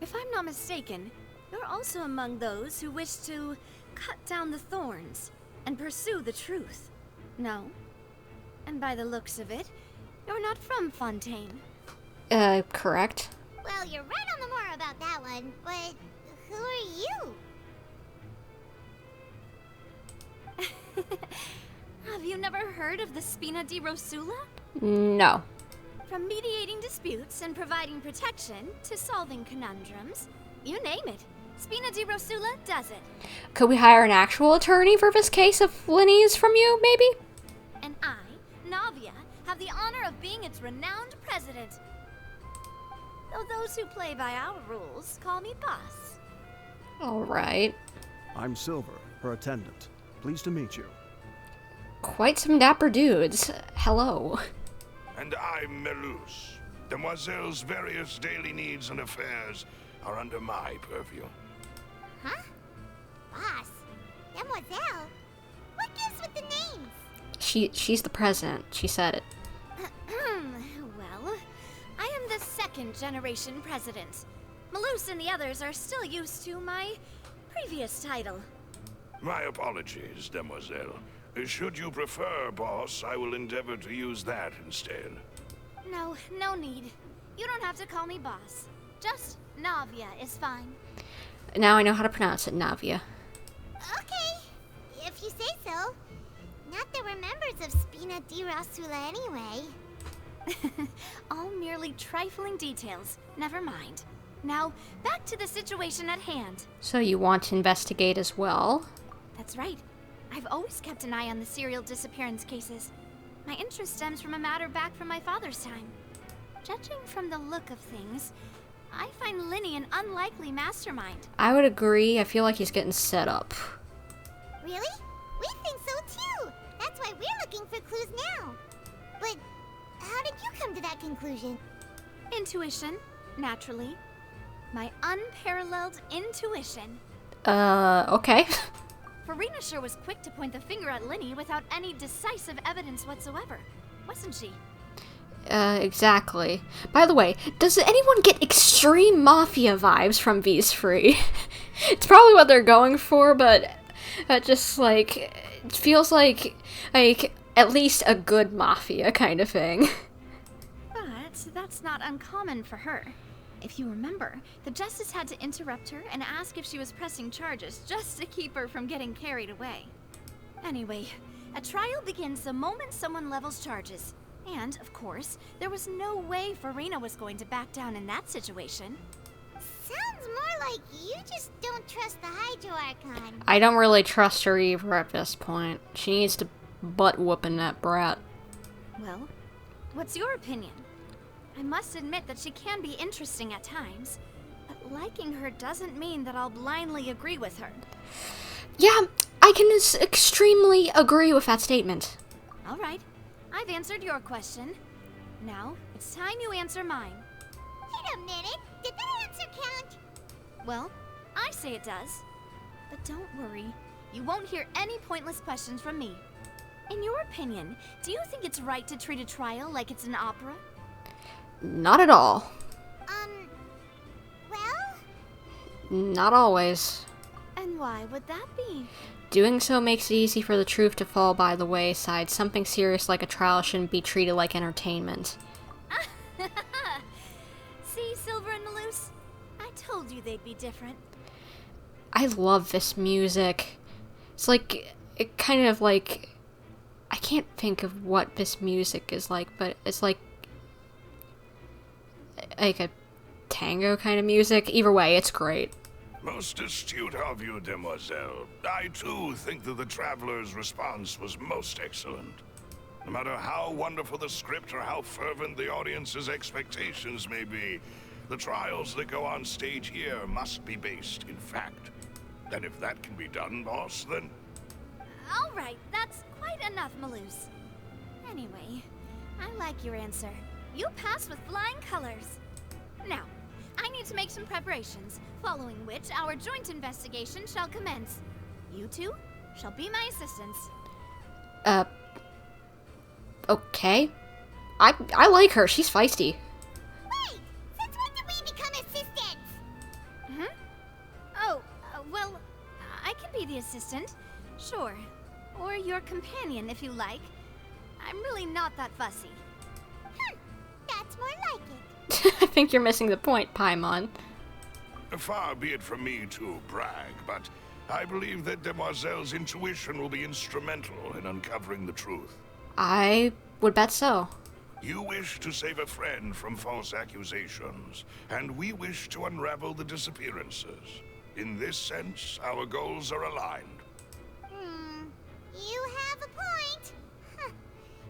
[SPEAKER 12] If I'm not mistaken, you're also among those who wish to cut down the thorns and pursue the truth. No? And by the looks of it, you're not from Fontaine.
[SPEAKER 1] Correct.
[SPEAKER 2] Well, you're right on the more about that one, but who are you?
[SPEAKER 12] Have you never heard of the Spina di Rosula?
[SPEAKER 1] No.
[SPEAKER 12] From mediating disputes and providing protection to solving conundrums, you name it. Spina di Rosula does it.
[SPEAKER 1] Could we hire an actual attorney for this case if Lyney is from you, maybe?
[SPEAKER 12] And I, Navia, have the honor of being its renowned president.
[SPEAKER 5] Though those who play by our rules call me boss.
[SPEAKER 1] Alright.
[SPEAKER 11] I'm Silver, her attendant. Pleased to meet you.
[SPEAKER 1] Quite some dapper dudes. Hello.
[SPEAKER 13] And I'm Melus. Demoiselle's various daily needs and affairs are under my purview.
[SPEAKER 2] Huh? Boss? Demoiselle? What gives with the names?
[SPEAKER 1] She's the president. She said it.
[SPEAKER 5] Well, I am the second generation president. Melus and the others are still used to my previous title.
[SPEAKER 13] My apologies, Demoiselle. Should you prefer, boss, I will endeavor to use that instead.
[SPEAKER 5] No need. You don't have to call me boss. Just Navia is fine.
[SPEAKER 1] Now I know how to pronounce it, Navia.
[SPEAKER 2] Okay, if you say so. Not that we're members of Spina di Rasula anyway.
[SPEAKER 5] All merely trifling details. Never mind. Now, back to the situation at hand.
[SPEAKER 1] So you want to investigate as well?
[SPEAKER 5] That's right. I've always kept an eye on the serial disappearance cases. My interest stems from a matter back from my father's time. Judging from the look of things, I find Lyney an unlikely mastermind.
[SPEAKER 1] I would agree. I feel like he's getting set up.
[SPEAKER 2] Really? We think so too. That's why we're looking for clues now. But how did you come to that conclusion?
[SPEAKER 5] Intuition, naturally. My unparalleled intuition.
[SPEAKER 1] Okay.
[SPEAKER 5] Furina sure was quick to point the finger at Lyney without any decisive evidence whatsoever, wasn't she?
[SPEAKER 1] Exactly. By the way, does anyone get extreme mafia vibes from these three? It's probably what they're going for, but just like, it feels like at least a good mafia kind of thing.
[SPEAKER 5] But that's not uncommon for her. If you remember, the justice had to interrupt her and ask if she was pressing charges just to keep her from getting carried away. Anyway, a trial begins the moment someone levels charges. And, of course, there was no way Furina was going to back down in that situation.
[SPEAKER 2] Sounds more like you just don't trust the Hydro Archon.
[SPEAKER 1] I don't really trust her either at this point. She needs to butt whooping that brat.
[SPEAKER 5] Well, what's your opinion? I must admit that she can be interesting at times, but liking her doesn't mean that I'll blindly agree with her.
[SPEAKER 1] Yeah, I can extremely agree with that statement.
[SPEAKER 5] All right, I've answered your question. Now, it's time you answer mine.
[SPEAKER 2] Wait a minute, did that answer count?
[SPEAKER 5] Well, I say it does. But don't worry, you won't hear any pointless questions from me. In your opinion, do you think it's right to treat a trial like it's an opera?
[SPEAKER 1] Not at all.
[SPEAKER 2] Well?
[SPEAKER 1] Not always.
[SPEAKER 5] And why would that be?
[SPEAKER 1] Doing so makes it easy for the truth to fall by the wayside. Something serious like a trial shouldn't be treated like entertainment.
[SPEAKER 5] See, Silver and Melus? I told you they'd be different.
[SPEAKER 1] I love this music. It's like, it kind of like, I can't think of what this music is like, but it's like a tango kind of music. Either way, it's great.
[SPEAKER 13] Most astute of you, Demoiselle. I too think that the Traveler's response was most excellent. No matter how wonderful the script or how fervent the audience's expectations may be, the trials that go on stage here must be based in fact. And if that can be done, boss, then...
[SPEAKER 5] All right, that's quite enough, Melus. Anyway, I like your answer. You passed with flying colors. Now, I need to make some preparations, following which our joint investigation shall commence. You two shall be my assistants.
[SPEAKER 1] Okay. I like her. She's feisty.
[SPEAKER 2] Wait! Since when did we become assistants?
[SPEAKER 5] Oh, well, I can be the assistant. Sure. Or your companion, if you like. I'm really not that fussy.
[SPEAKER 2] That's more like it.
[SPEAKER 1] I think you're missing the point, Paimon.
[SPEAKER 13] Far be it from me to brag, but I believe that Demoiselle's intuition will be instrumental in uncovering the truth.
[SPEAKER 1] I would bet so.
[SPEAKER 13] You wish to save a friend from false accusations, and we wish to unravel the disappearances. In this sense, our goals are aligned.
[SPEAKER 2] You have a point.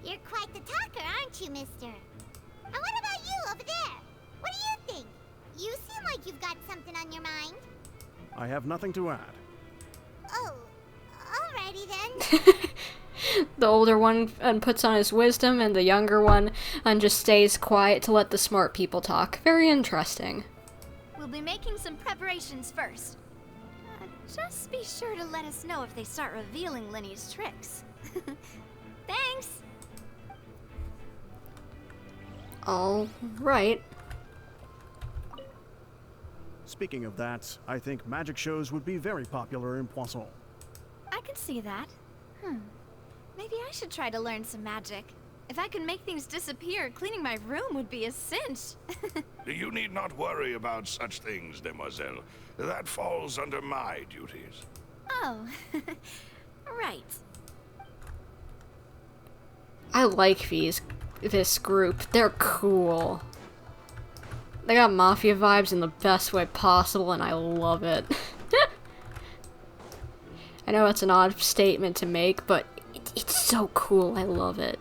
[SPEAKER 2] You're quite the talker, aren't you, mister? And what about you over there? What do you think? like you've got something on your mind.
[SPEAKER 11] I have nothing to add.
[SPEAKER 2] Oh, alrighty then.
[SPEAKER 1] The older one puts on his wisdom, and the younger one just stays quiet to let the smart people talk. Very interesting.
[SPEAKER 9] We'll be making some preparations first. Just be sure to let us know if they start revealing Lyney's tricks. Thanks!
[SPEAKER 1] All right.
[SPEAKER 11] Speaking of that, I think magic shows would be very popular in Poisson.
[SPEAKER 9] I can see that. Maybe I should try to learn some magic. If I could make things disappear, cleaning my room would be a cinch.
[SPEAKER 13] You need not worry about such things, demoiselle. That falls under my duties.
[SPEAKER 9] Oh, right.
[SPEAKER 1] I like this group. They're cool. They got mafia vibes in the best way possible, and I love it. I know it's an odd statement to make, but it's so cool. I love it.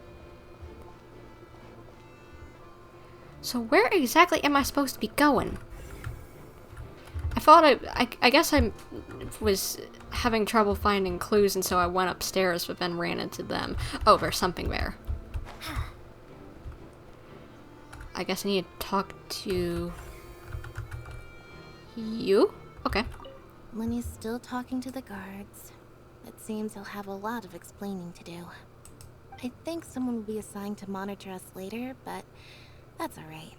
[SPEAKER 1] So where exactly am I supposed to be going? I thought I guess I was having trouble finding clues, and so I went upstairs, but then ran into them. Oh, there's something there. I guess I need to talk to you? Okay.
[SPEAKER 6] Lyney's still talking to the guards. It seems he'll have a lot of explaining to do. I think someone will be assigned to monitor us later, but that's alright.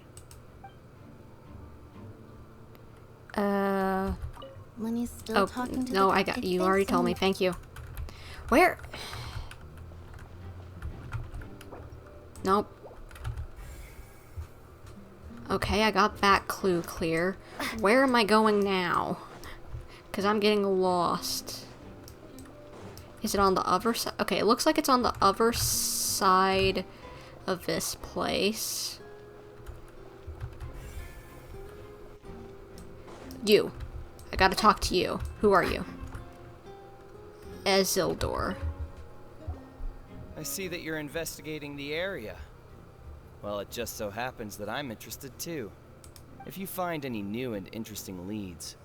[SPEAKER 6] Lyney's still talking to the
[SPEAKER 1] no,
[SPEAKER 6] guards.
[SPEAKER 1] you already told me. Thank you. Where? Nope. Okay, I got that clue clear. Where am I going now? Because I'm getting lost. Is it on the other side? Okay, it looks like it's on the other side of this place. You. I gotta talk to you. Who are you? Isildur.
[SPEAKER 20] I see that you're investigating the area. Well, it just so happens that I'm interested too. If you find any new and interesting leads,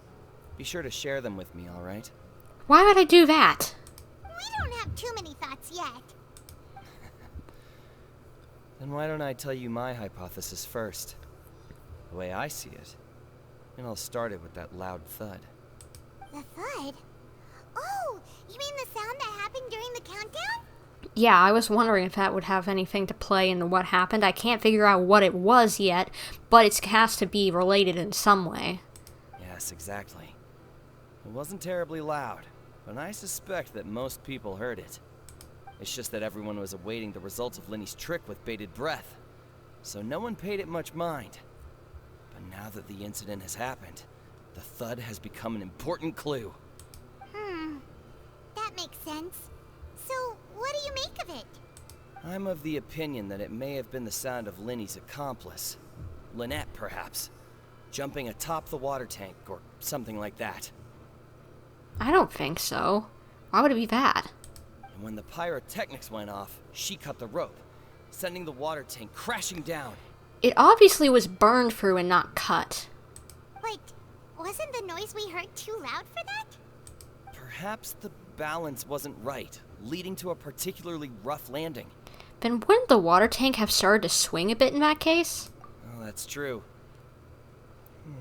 [SPEAKER 20] be sure to share them with me, alright?
[SPEAKER 1] Why would I do that?
[SPEAKER 2] We don't have too many thoughts yet.
[SPEAKER 20] Then why don't I tell you my hypothesis first? The way I see it. And I'll start it with that loud thud.
[SPEAKER 2] The thud? Oh, you mean the sound that happened during the countdown?
[SPEAKER 1] Yeah, I was wondering if that would have anything to play into what happened. I can't figure out what it was yet, but it has to be related in some way.
[SPEAKER 20] Yes, exactly. It wasn't terribly loud, but I suspect that most people heard it. It's just that everyone was awaiting the results of Lyney's trick with bated breath, so no one paid it much mind. But now that the incident has happened, the thud has become an important clue.
[SPEAKER 2] That makes sense. So, what do you make of it?
[SPEAKER 20] I'm of the opinion that it may have been the sound of Lyney's accomplice. Lynette, perhaps. Jumping atop the water tank, or something like that.
[SPEAKER 1] I don't think so. Why would it be that?
[SPEAKER 20] And when the pyrotechnics went off, she cut the rope, sending the water tank crashing down.
[SPEAKER 1] It obviously was burned through and not cut.
[SPEAKER 2] Wait, wasn't the noise we heard too loud for that?
[SPEAKER 20] Perhaps the balance wasn't right, leading to a particularly rough landing.
[SPEAKER 1] Then wouldn't the water tank have started to swing a bit in that case?
[SPEAKER 20] Oh, that's true.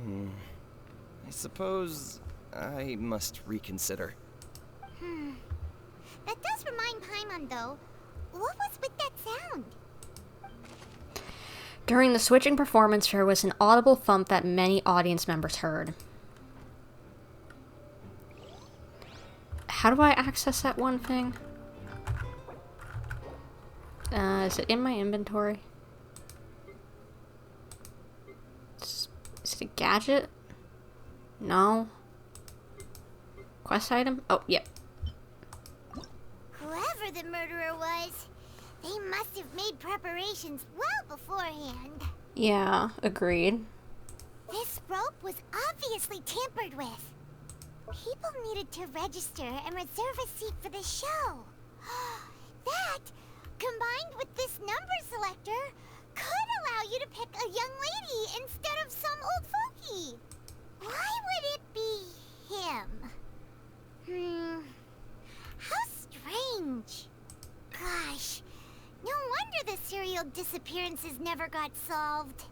[SPEAKER 20] I suppose I must reconsider.
[SPEAKER 2] That does remind Paimon, though. What was with that sound?
[SPEAKER 1] During the switching performance, there was an audible thump that many audience members heard. How do I access that one thing? Is it in my inventory? Is it a gadget? No. Quest item? Oh, yep.
[SPEAKER 2] Whoever the murderer was, they must have made preparations well beforehand.
[SPEAKER 1] Yeah, agreed.
[SPEAKER 2] This rope was obviously tampered with. People needed to register and reserve a seat for the show. That, combined with this number selector, could allow you to pick a young lady instead of some old fogey. wonder the serial disappearances never got solved.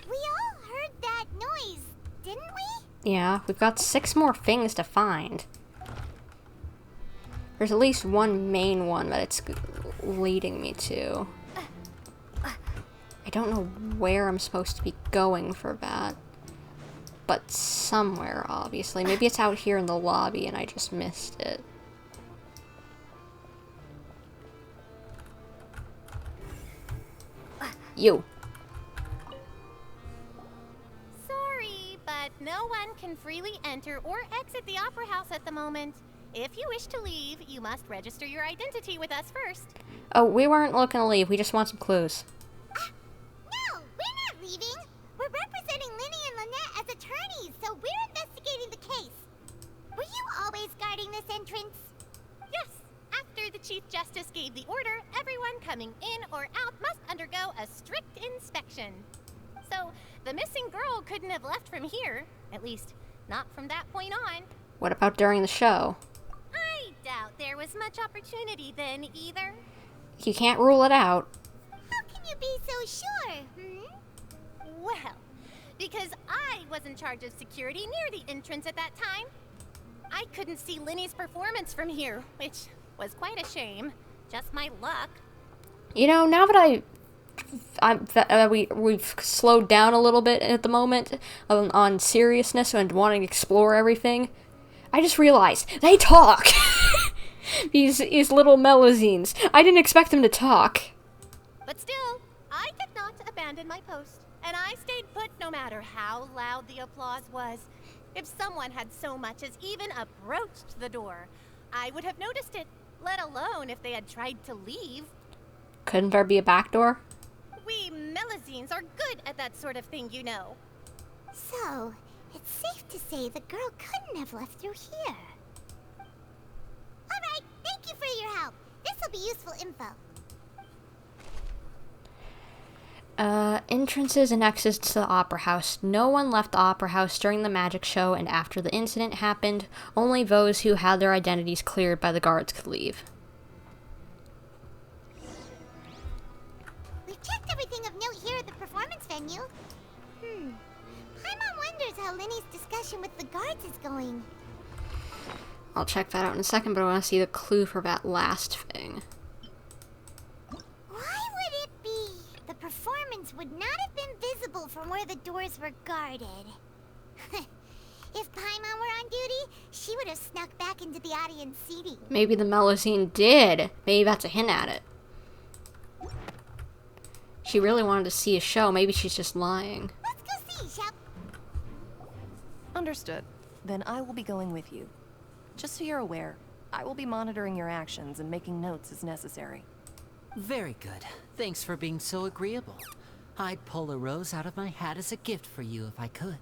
[SPEAKER 2] We all heard that noise, didn't we?
[SPEAKER 1] Yeah, we've got 6 more things to find. There's at least one main one that it's leading me to. I don't know where I'm supposed to be going for that. But somewhere, obviously. Maybe it's out here in the lobby and I just missed it. You.
[SPEAKER 12] Sorry, but no one can freely enter or exit the Opera House at the moment. If you wish to leave, you must register your identity with us first.
[SPEAKER 1] Oh, we weren't looking to leave. We just want some clues.
[SPEAKER 2] No, we're not leaving. We're representing Lyney and Lynette as attorneys, so we're investigating the case. Were you always guarding this entrance?
[SPEAKER 12] Yes. After the Chief Justice gave the order, everyone coming in or out must undergo a strict inspection. So, the missing girl couldn't have left from here. At least, not from that point on.
[SPEAKER 1] What about during the show?
[SPEAKER 12] I doubt there was much opportunity then, either.
[SPEAKER 1] You can't rule it out.
[SPEAKER 2] How can you be so sure,
[SPEAKER 12] Well, because I was in charge of security near the entrance at that time. I couldn't see Lyney's performance from here, which was quite a shame. Just my luck.
[SPEAKER 1] You know, now that we've slowed down a little bit at the moment on seriousness and wanting to explore everything, I just realized they talk. these little melazines. I didn't expect them to talk.
[SPEAKER 12] But still, I did not abandon my post, and I stayed put no matter how loud the applause was. If someone had so much as even approached the door, I would have noticed it, let alone if they had tried to leave.
[SPEAKER 1] Couldn't there be a back door?
[SPEAKER 12] We melazines are good at that sort of thing, you know.
[SPEAKER 2] So, it's safe to say the girl couldn't have left through here. Alright, thank you for your help. This'll be useful info.
[SPEAKER 1] Entrances and exits to the Opera House. No one left the Opera House during the magic show, and after the incident happened, only those who had their identities cleared by the guards could leave.
[SPEAKER 2] We've checked everything of note here at the performance venue. Paimon wonders how Lyney's discussion with the guards is going.
[SPEAKER 1] I'll check that out in a second, but I want to see the clue for that last thing.
[SPEAKER 2] Why would it be? The performance would not have been visible from where the doors were guarded. If Paimon were on duty, she would have snuck back into the audience seating.
[SPEAKER 1] Maybe the melazine did. Maybe that's a hint at it. She really wanted to see a show. Maybe she's just lying.
[SPEAKER 2] Let's go see, shall
[SPEAKER 14] Understood. Then I will be going with you. Just so you're aware, I will be monitoring your actions and making notes as necessary.
[SPEAKER 7] Very good. Thanks for being so agreeable. I'd pull a rose out of my hat as a gift for you if I could.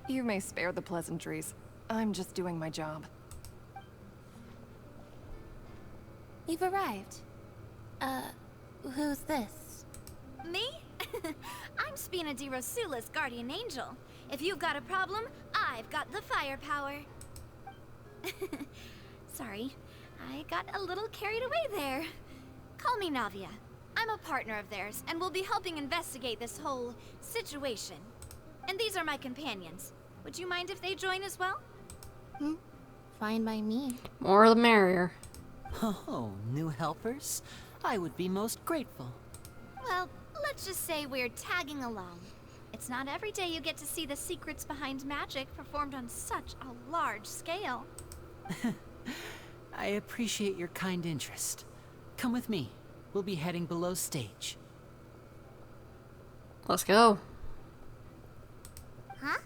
[SPEAKER 14] You may spare the pleasantries. I'm just doing my job.
[SPEAKER 6] You've arrived. Who's this?
[SPEAKER 9] Me? I'm Spina di Rosula's guardian angel. If you've got a problem, I've got the firepower. Sorry, I got a little carried away there. Call me Navia. I'm a partner of theirs, and will be helping investigate this whole situation. And these are my companions. Would you mind if they join as well?
[SPEAKER 6] Fine by me.
[SPEAKER 1] More the merrier.
[SPEAKER 7] Oh, new helpers? I would be most grateful.
[SPEAKER 9] Well, let's just say we're tagging along. It's not every day you get to see the secrets behind magic performed on such a large scale.
[SPEAKER 7] I appreciate your kind interest. Come with me. We'll be heading below stage.
[SPEAKER 1] Let's go.
[SPEAKER 2] Huh?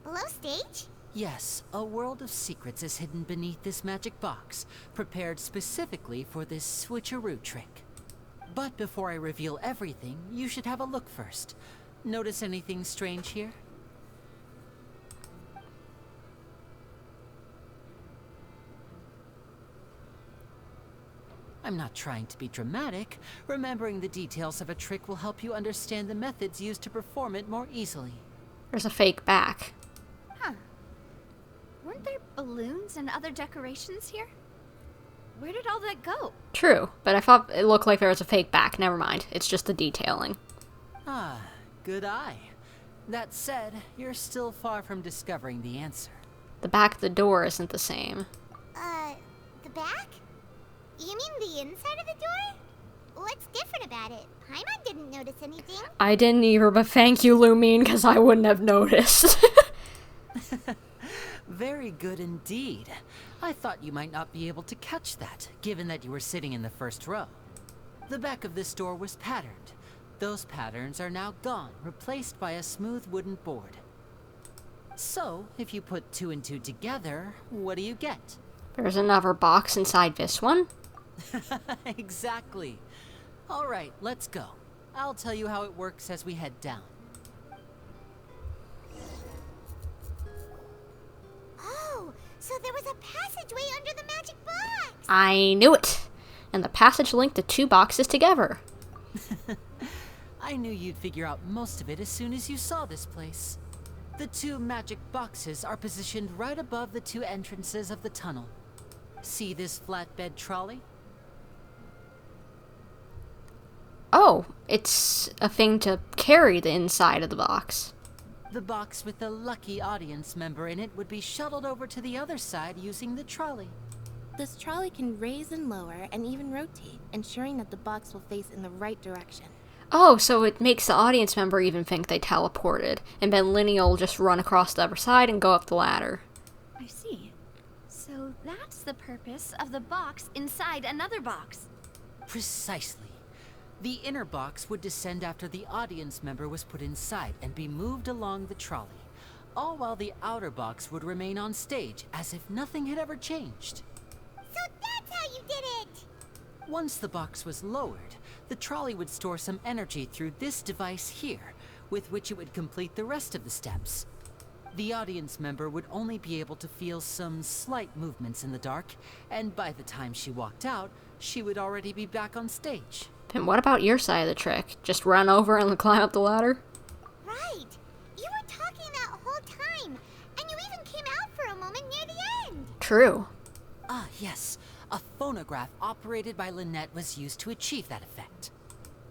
[SPEAKER 2] Below stage?
[SPEAKER 7] Yes, a world of secrets is hidden beneath this magic box, prepared specifically for this switcheroo trick. But before I reveal everything, you should have a look first. Notice anything strange here? I'm not trying to be dramatic. Remembering the details of a trick will help you understand the methods used to perform it more easily.
[SPEAKER 1] There's a fake back.
[SPEAKER 9] Huh. Weren't there balloons and other decorations here? Where did all that go?
[SPEAKER 1] True, but I thought it looked like there was a fake back. Never mind. It's just the detailing.
[SPEAKER 7] Ah, good eye. That said, you're still far from discovering the answer.
[SPEAKER 1] The back of the door isn't the same.
[SPEAKER 2] The back? You mean the inside of the door? What's different about it? Paimon didn't notice anything.
[SPEAKER 1] I didn't either, but thank you, Lumine, because I wouldn't have noticed.
[SPEAKER 7] Very good indeed. I thought you might not be able to catch that, given that you were sitting in the first row. The back of this door was patterned. Those patterns are now gone, replaced by a smooth wooden board. So, if you put 2 and 2 together, what do you get?
[SPEAKER 1] There's another box inside this one.
[SPEAKER 7] Exactly. All right, let's go. I'll tell you how it works as we head down.
[SPEAKER 2] Oh, so there was a passageway under the magic box!
[SPEAKER 1] I knew it! And the passage linked the 2 boxes together.
[SPEAKER 7] I knew you'd figure out most of it as soon as you saw this place. The 2 magic boxes are positioned right above the 2 entrances of the tunnel. See this flatbed trolley?
[SPEAKER 1] Oh, it's a thing to carry the inside of the box.
[SPEAKER 7] The box with the lucky audience member in it would be shuttled over to the other side using the trolley.
[SPEAKER 6] This trolley can raise and lower and even rotate, ensuring that the box will face in the right direction.
[SPEAKER 1] Oh, so it makes the audience member even think they teleported, and then Lyney will just run across the other side and go up the ladder.
[SPEAKER 9] I see. So that's the purpose of the box inside another box.
[SPEAKER 7] Precisely. The inner box would descend after the audience member was put inside and be moved along the trolley, all while the outer box would remain on stage as if nothing had ever changed.
[SPEAKER 2] So that's how you did it!
[SPEAKER 7] Once the box was lowered, the trolley would store some energy through this device here, with which it would complete the rest of the steps. The audience member would only be able to feel some slight movements in the dark, and by the time she walked out, she would already be back on stage.
[SPEAKER 1] And what about your side of the trick? Just run over and climb up the ladder?
[SPEAKER 2] Right! You were talking that whole time, and you even came out for a moment near the end!
[SPEAKER 1] True.
[SPEAKER 7] Ah, yes. A phonograph operated by Lynette was used to achieve that effect.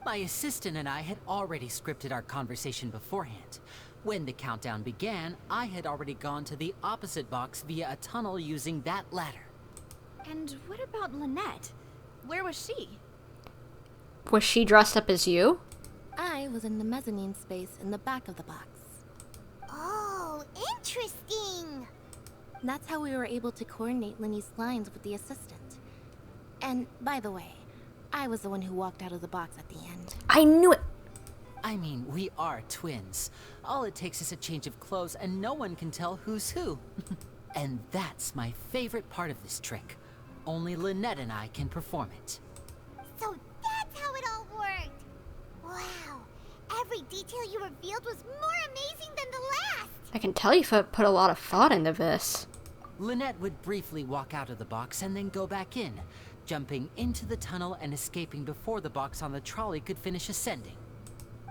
[SPEAKER 7] My assistant and I had already scripted our conversation beforehand. When the countdown began, I had already gone to the opposite box via a tunnel using that ladder.
[SPEAKER 9] And what about Lynette? Where was she?
[SPEAKER 1] Was she dressed up as you?
[SPEAKER 6] I was in the mezzanine space in the back of the box.
[SPEAKER 2] Oh, interesting!
[SPEAKER 6] That's how we were able to coordinate Lyney's lines with the assistant. And, by the way, I was the one who walked out of the box at the end.
[SPEAKER 1] I knew it!
[SPEAKER 7] I mean, we are twins. All it takes is a change of clothes and no one can tell who's who. And that's my favorite part of this trick. Only Lynette and I can perform it.
[SPEAKER 2] So that's how it all worked! Wow! Every detail you revealed was more amazing than the last!
[SPEAKER 1] I can tell you put a lot of thought into this.
[SPEAKER 7] Lynette would briefly walk out of the box and then go back in, jumping into the tunnel and escaping before the box on the trolley could finish ascending.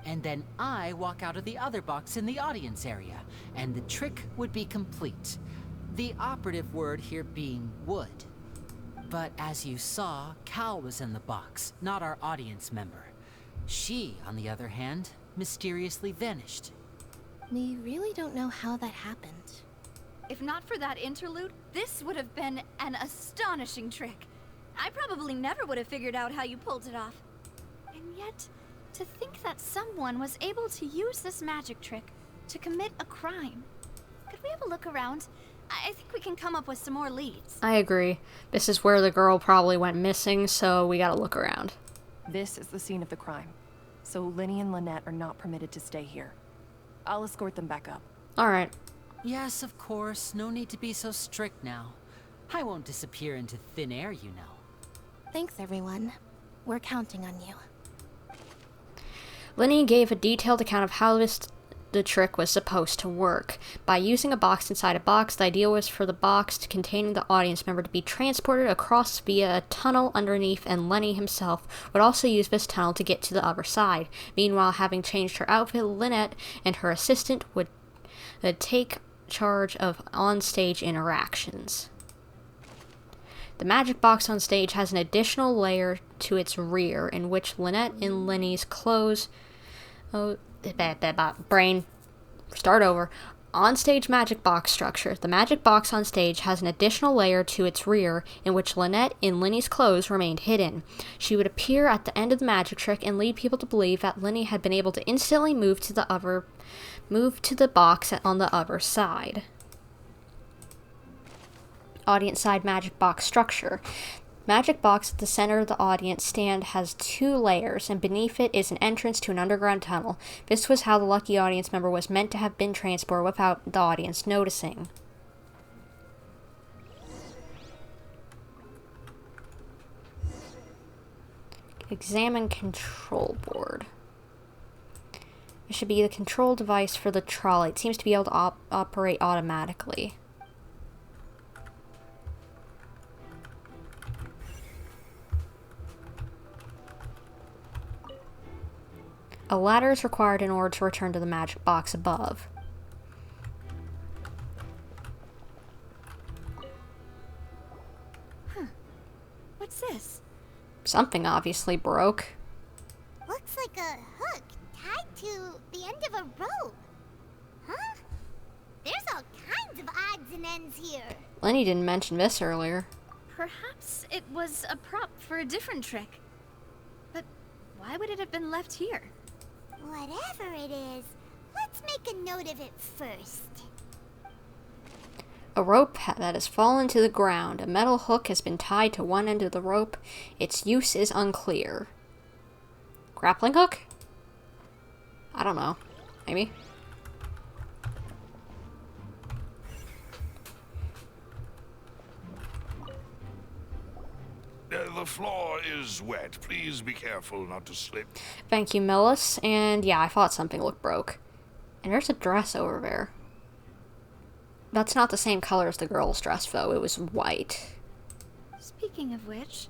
[SPEAKER 7] And then I walk out of the other box in the audience area, and the trick would be complete. The operative word here being would. But as you saw, Cal was in the box, not our audience member. She, on the other hand, mysteriously vanished.
[SPEAKER 6] We really don't know how that happened.
[SPEAKER 9] If not for that interlude, this would have been an astonishing trick. I probably never would have figured out how you pulled it off. And yet, to think that someone was able to use this magic trick to commit a crime. Could we have a look around? I think we can come up with some more leads.
[SPEAKER 1] I agree. This is where the girl probably went missing, so we gotta look around.
[SPEAKER 14] This is the scene of the crime, so Lyney and Lynette are not permitted to stay here. I'll escort them back up.
[SPEAKER 1] Alright.
[SPEAKER 7] Yes, of course. No need to be so strict now. I won't disappear into thin air, you know.
[SPEAKER 6] Thanks, everyone. We're counting on you.
[SPEAKER 1] Lyney gave a detailed account of how the trick was supposed to work. By using a box inside a box, the idea was for the box containing the audience member to be transported across via a tunnel underneath, and Lyney himself would also use this tunnel to get to the other side. Meanwhile, having changed her outfit, Lynette and her assistant would take charge of on-stage interactions. The magic box on stage has an additional layer to its rear in which Lynette and Lyney's clothes... Oh, brain. Start over. On-stage magic box structure. The magic box on stage has an additional layer to its rear in which Lynette in Lyney's clothes remained hidden. She would appear at the end of the magic trick and lead people to believe that Lyney had been able to instantly move to the box on the other side. Audience side magic box structure. Magic box at the center of the audience stand has 2 layers, and beneath it is an entrance to an underground tunnel. This was how the lucky audience member was meant to have been transported without the audience noticing. Examine control board. It should be the control device for the trolley. It seems to be able to operate automatically. A ladder is required in order to return to the magic box above.
[SPEAKER 9] Huh. What's this?
[SPEAKER 1] Something obviously broke.
[SPEAKER 2] Looks like a hook tied to the end of a rope. Huh? There's all kinds of odds and ends here.
[SPEAKER 1] Lyney didn't mention this earlier.
[SPEAKER 9] Perhaps it was a prop for a different trick. But why would it have been left here?
[SPEAKER 2] Whatever it is, let's make a note of it first.
[SPEAKER 1] A rope that has fallen to the ground. A metal hook has been tied to one end of the rope. Its use is unclear. Grappling hook? I don't know. Maybe?
[SPEAKER 13] The floor is wet. Please be careful not to slip.
[SPEAKER 1] Thank you, Millis. And yeah, I thought something looked broke. And there's a dress over there. That's not the same color as the girl's dress, though. It was white.
[SPEAKER 9] Speaking of which,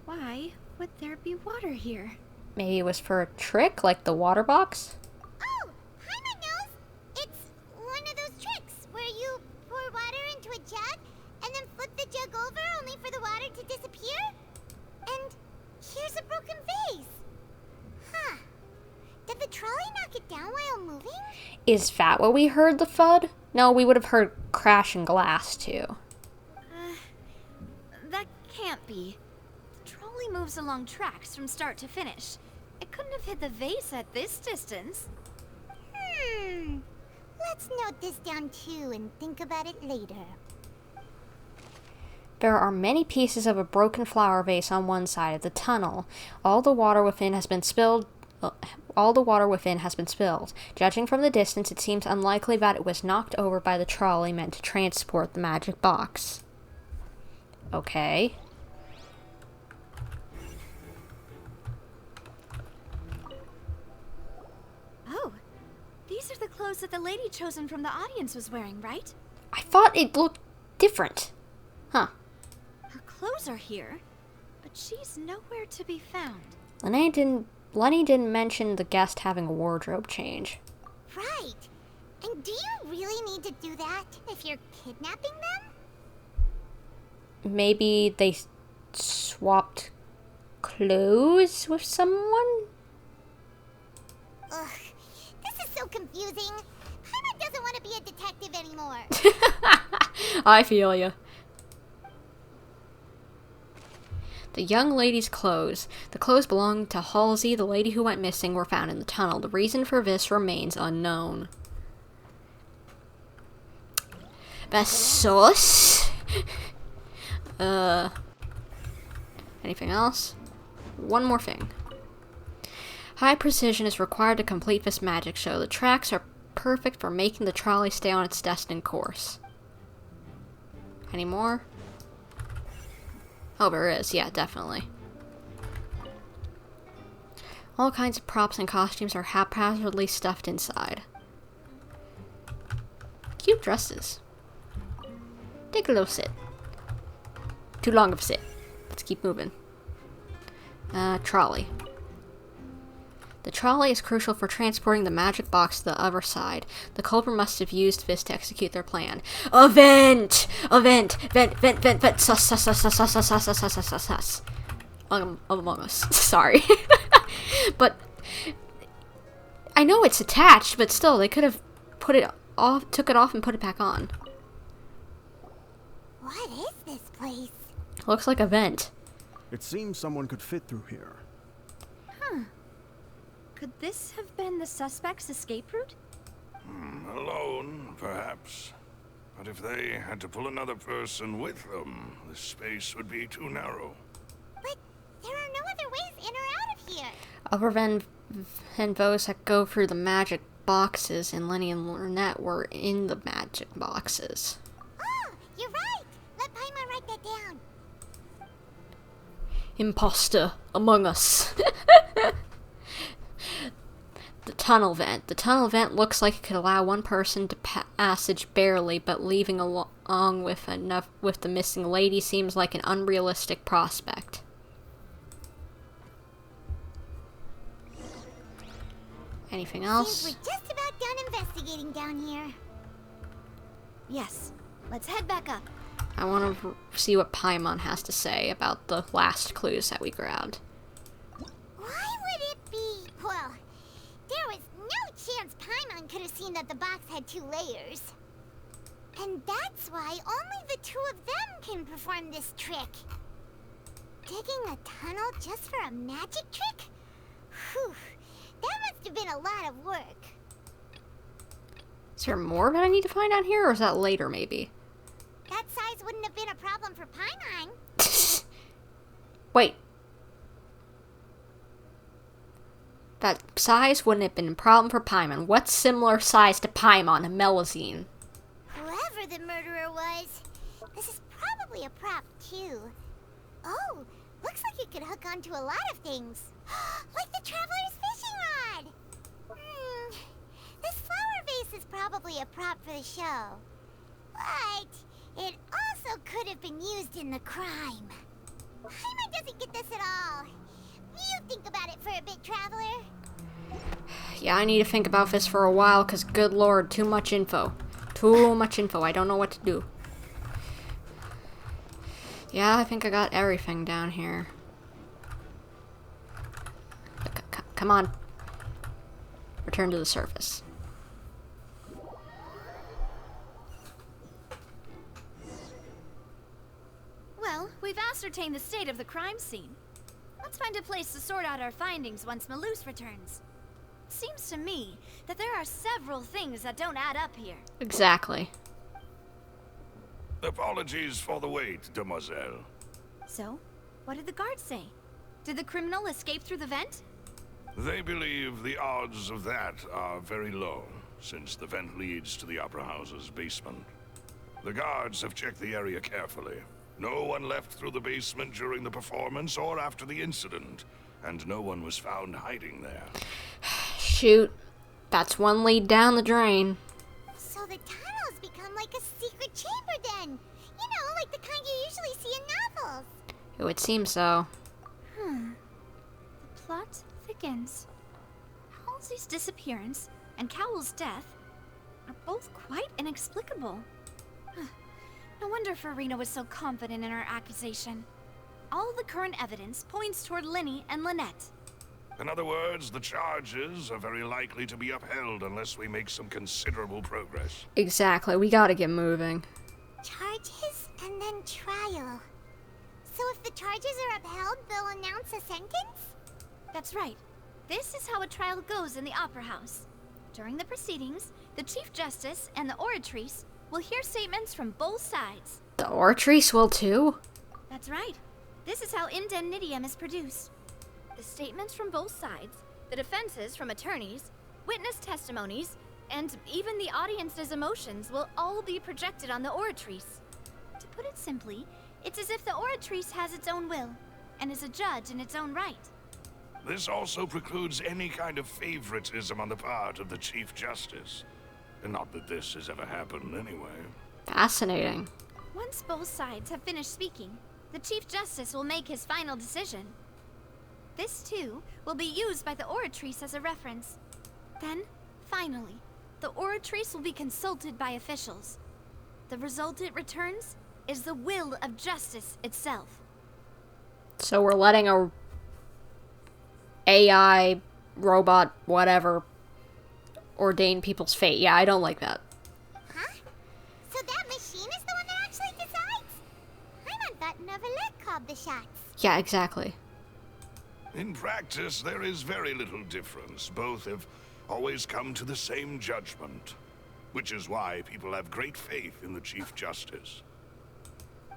[SPEAKER 9] why would there be water here?
[SPEAKER 1] Maybe it was for a trick, like the water box?
[SPEAKER 2] Oh, hi, my nose. It's one of those tricks where you pour water into a jug and then flip the jug over only for the water to disappear. And here's a broken vase. Huh. Did the trolley knock it down while moving?
[SPEAKER 1] Is that what we heard, the thud? No, we would have heard crashing glass, too.
[SPEAKER 9] That can't be. The trolley moves along tracks from start to finish. It couldn't have hit the vase at this distance.
[SPEAKER 2] Let's note this down too and think about it later.
[SPEAKER 1] There are many pieces of a broken flower vase on one side of the tunnel. All the water within has been spilled. Judging from the distance, it seems unlikely that it was knocked over by the trolley meant to transport the magic box. Okay.
[SPEAKER 9] Oh, these are the clothes that the lady chosen from the audience was wearing, right?
[SPEAKER 1] I thought it looked different. Huh.
[SPEAKER 9] Her clothes are here, but she's nowhere to be found.
[SPEAKER 1] Lyney didn't mention the guest having a wardrobe change.
[SPEAKER 2] Right. And do you really need to do that if you're kidnapping them?
[SPEAKER 1] Maybe they swapped clothes with someone?
[SPEAKER 2] Ugh, this is so confusing. Paimon doesn't want to be a detective anymore.
[SPEAKER 1] I feel you. The young lady's clothes. The clothes belonging to Halsey, the lady who went missing, were found in the tunnel. The reason for this remains unknown. Besos. Anything else? One more thing. High precision is required to complete this magic show. The tracks are perfect for making the trolley stay on its destined course. Any more? Oh, there is. Yeah, definitely. All kinds of props and costumes are haphazardly stuffed inside. Cute dresses. Take a little sit. Too long of a sit. Let's keep moving. Trolley. The trolley is crucial for transporting the magic box to the other side. The culprit must have used this to execute their plan. Vent! Vent! Sus, sus, sus, sus, sus, sus, sus, sus, sus, sus, sus. Among Us. Sorry. But I know it's attached, but still, they could have put it off, took it off and put it back on.
[SPEAKER 2] What is this place?
[SPEAKER 1] Looks like a vent.
[SPEAKER 11] It seems someone could fit through here.
[SPEAKER 9] Huh. Could this have been the suspect's escape route?
[SPEAKER 13] Alone, perhaps. But if they had to pull another person with them, the space would be too narrow.
[SPEAKER 2] But there are no other ways in or out of here.
[SPEAKER 1] Other than those that go through the magic boxes, and Lyney and Lynette were in the magic boxes.
[SPEAKER 2] Oh, you're right. Let Paimon write that down.
[SPEAKER 1] Imposter among us. The tunnel vent. The tunnel vent looks like it could allow one person to passage barely, but leaving along with the missing lady seems like an unrealistic prospect. Anything else?
[SPEAKER 2] Seems we're just about done investigating down here.
[SPEAKER 9] Yes. Let's head back up.
[SPEAKER 1] I want to see what Paimon has to say about the last clues that we grabbed.
[SPEAKER 2] Why would it be? Well, there was no chance Paimon could have seen that the box had 2 layers. And that's why only the 2 of them can perform this trick. Digging a tunnel just for a magic trick? Whew, that must have been a lot of work.
[SPEAKER 1] Is there more that I need to find out here, or is that later, maybe?
[SPEAKER 2] That size wouldn't have been a problem for Paimon.
[SPEAKER 1] Wait. That size wouldn't have been a problem for Paimon. What's similar size to Paimon? A Melazine.
[SPEAKER 2] Whoever the murderer was, this is probably a prop too. Oh, looks like it could hook onto a lot of things. Like the Traveler's fishing rod. This flower vase is probably a prop for the show. But it also could have been used in the crime. Paimon doesn't get this at all. You think about it for a bit, Traveler.
[SPEAKER 1] Yeah, I need to think about this for a while, because good lord, too much info. Too much info. I don't know what to do. Yeah, I think I got everything down here. Come on. Return to the surface.
[SPEAKER 9] Well, we've ascertained the state of the crime scene. Let's find a place to sort out our findings once Malus returns. Seems to me that there are several things that don't add up here.
[SPEAKER 1] Exactly.
[SPEAKER 13] Apologies for the wait, demoiselle.
[SPEAKER 9] So, what did the guards say? Did the criminal escape through the vent?
[SPEAKER 13] They believe the odds of that are very low, since the vent leads to the Opera House's basement. The guards have checked the area carefully. No one left through the basement during the performance or after the incident, and no one was found hiding there.
[SPEAKER 1] Shoot. That's one lead down the drain.
[SPEAKER 2] So the tunnels become like a secret chamber then. You know, like the kind you usually see in novels.
[SPEAKER 1] It would seem so.
[SPEAKER 9] The plot thickens. Halsey's disappearance and Cowell's death are both quite inexplicable. No wonder Furina was so confident in her accusation. All the current evidence points toward Lyney and Lynette.
[SPEAKER 13] In other words, the charges are very likely to be upheld unless we make some considerable progress.
[SPEAKER 1] Exactly. We gotta get moving.
[SPEAKER 2] Charges and then trial. So if the charges are upheld, they'll announce a sentence?
[SPEAKER 9] That's right. This is how a trial goes in the Opera House. During the proceedings, the Chief Justice and the Oratrice will hear statements from both sides.
[SPEAKER 1] The Oratrice will too?
[SPEAKER 9] That's right. This is how indemnitium is produced. The statements from both sides, the defenses from attorneys, witness testimonies, and even the audience's emotions will all be projected on the Oratrice. To put it simply, it's as if the Oratrice has its own will, and is a judge in its own right.
[SPEAKER 13] This also precludes any kind of favoritism on the part of the Chief Justice. Not that this has ever happened anyway.
[SPEAKER 1] Fascinating.
[SPEAKER 9] Once both sides have finished speaking, the Chief Justice will make his final decision. This, too, will be used by the Oratrice as a reference. Then, finally, the Oratrice will be consulted by officials. The result it returns is the will of justice itself.
[SPEAKER 1] So we're letting a AI, robot, whatever, ordain people's fate. Yeah, I don't like that.
[SPEAKER 2] Huh? So that machine is the one that actually decides? I thought Neuvillette called the shots.
[SPEAKER 1] Yeah, exactly.
[SPEAKER 13] In practice, there is very little difference. Both have always come to the same judgment, which is why people have great faith in the Chief Justice.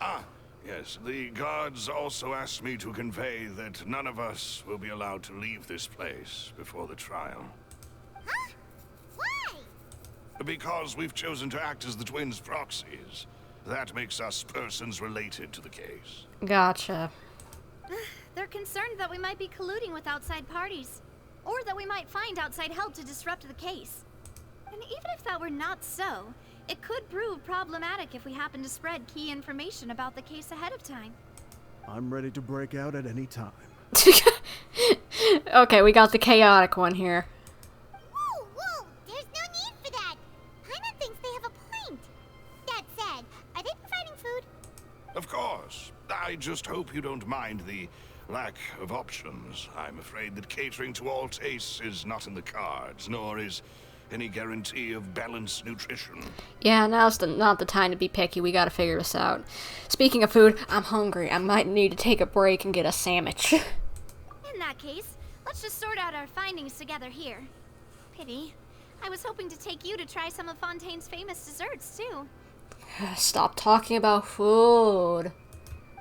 [SPEAKER 13] Ah, yes, the guards also asked me to convey that none of us will be allowed to leave this place before the trial.
[SPEAKER 2] Huh? Why?
[SPEAKER 13] Because we've chosen to act as the twins' proxies. That makes us persons related to the case.
[SPEAKER 1] Gotcha.
[SPEAKER 9] They're concerned that we might be colluding with outside parties, or that we might find outside help to disrupt the case. And even if that were not so, it could prove problematic if we happen to spread key information about the case ahead of time.
[SPEAKER 11] I'm ready to break out at any time.
[SPEAKER 1] Okay, we got the chaotic one here.
[SPEAKER 2] Whoa, whoa! There's no need for that! Paimon thinks they have a point. That said, are they providing food?
[SPEAKER 13] Of course. I just hope you don't mind the lack of options. I'm afraid that catering to all tastes is not in the cards, nor is any guarantee of balanced nutrition.
[SPEAKER 1] Yeah, now's not the time to be picky. We gotta figure this out. Speaking of food, I'm hungry. I might need to take a break and get a sandwich.
[SPEAKER 9] In that case, let's just sort out our findings together here. Pity. I was hoping to take you to try some of Fontaine's famous desserts, too.
[SPEAKER 1] Stop talking about food.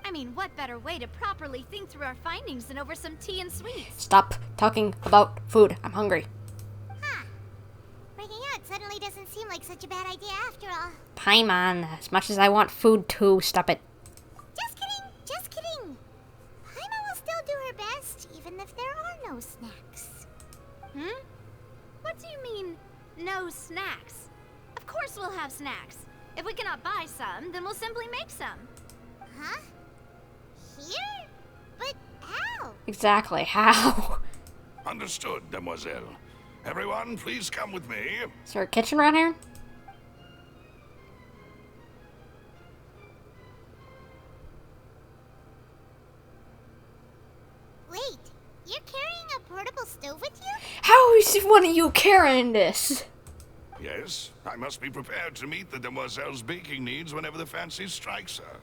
[SPEAKER 9] I mean, what better way to properly think through our findings than over some tea and sweets?
[SPEAKER 1] Stop talking about food. I'm hungry.
[SPEAKER 2] Breaking out suddenly doesn't seem like such a bad idea after all.
[SPEAKER 1] Paimon, as much as I want food too, stop it.
[SPEAKER 2] Just kidding, just kidding. Paimon will still do her best, even if there are no snacks.
[SPEAKER 9] Hmm? What do you mean, no snacks? Of course we'll have snacks. If we cannot buy some, then we'll simply make some.
[SPEAKER 2] Huh? Here? But how?
[SPEAKER 1] Exactly, how?
[SPEAKER 13] Understood, Demoiselle. Everyone, please come with me.
[SPEAKER 1] Is there a kitchen around here?
[SPEAKER 2] Wait, you're carrying a portable stove with you?
[SPEAKER 1] How is one of you carrying this?
[SPEAKER 13] Yes, I must be prepared to meet the Demoiselle's baking needs whenever the fancy strikes her.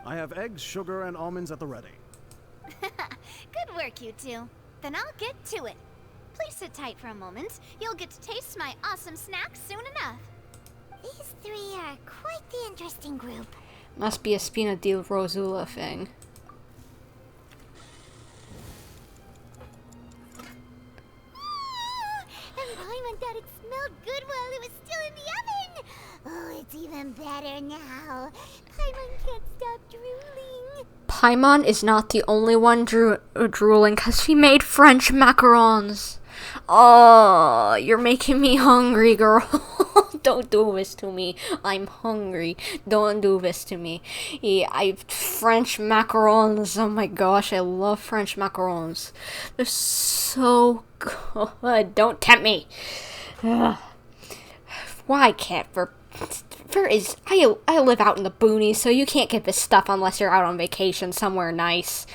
[SPEAKER 11] I have eggs, sugar, and almonds at the ready.
[SPEAKER 9] Good work, you two. Then I'll get to it. Please sit tight for a moment. You'll get to taste my awesome snacks soon enough.
[SPEAKER 2] These three are quite the interesting group.
[SPEAKER 1] Must be a Spina di Rosula thing.
[SPEAKER 2] And Paimon thought it smelled good while it was still in the oven. Oh, it's even better now. Paimon can't stop drooling.
[SPEAKER 1] Paimon is not the only one drooling because she made French macarons. Oh, you're making me hungry, girl. Don't do this to me. I'm hungry. Don't do this to me. French macarons. Oh my gosh, I love French macarons. They're so good. Don't tempt me. Ugh. Why can't I live out in the boonies, so you can't get this stuff unless you're out on vacation somewhere nice.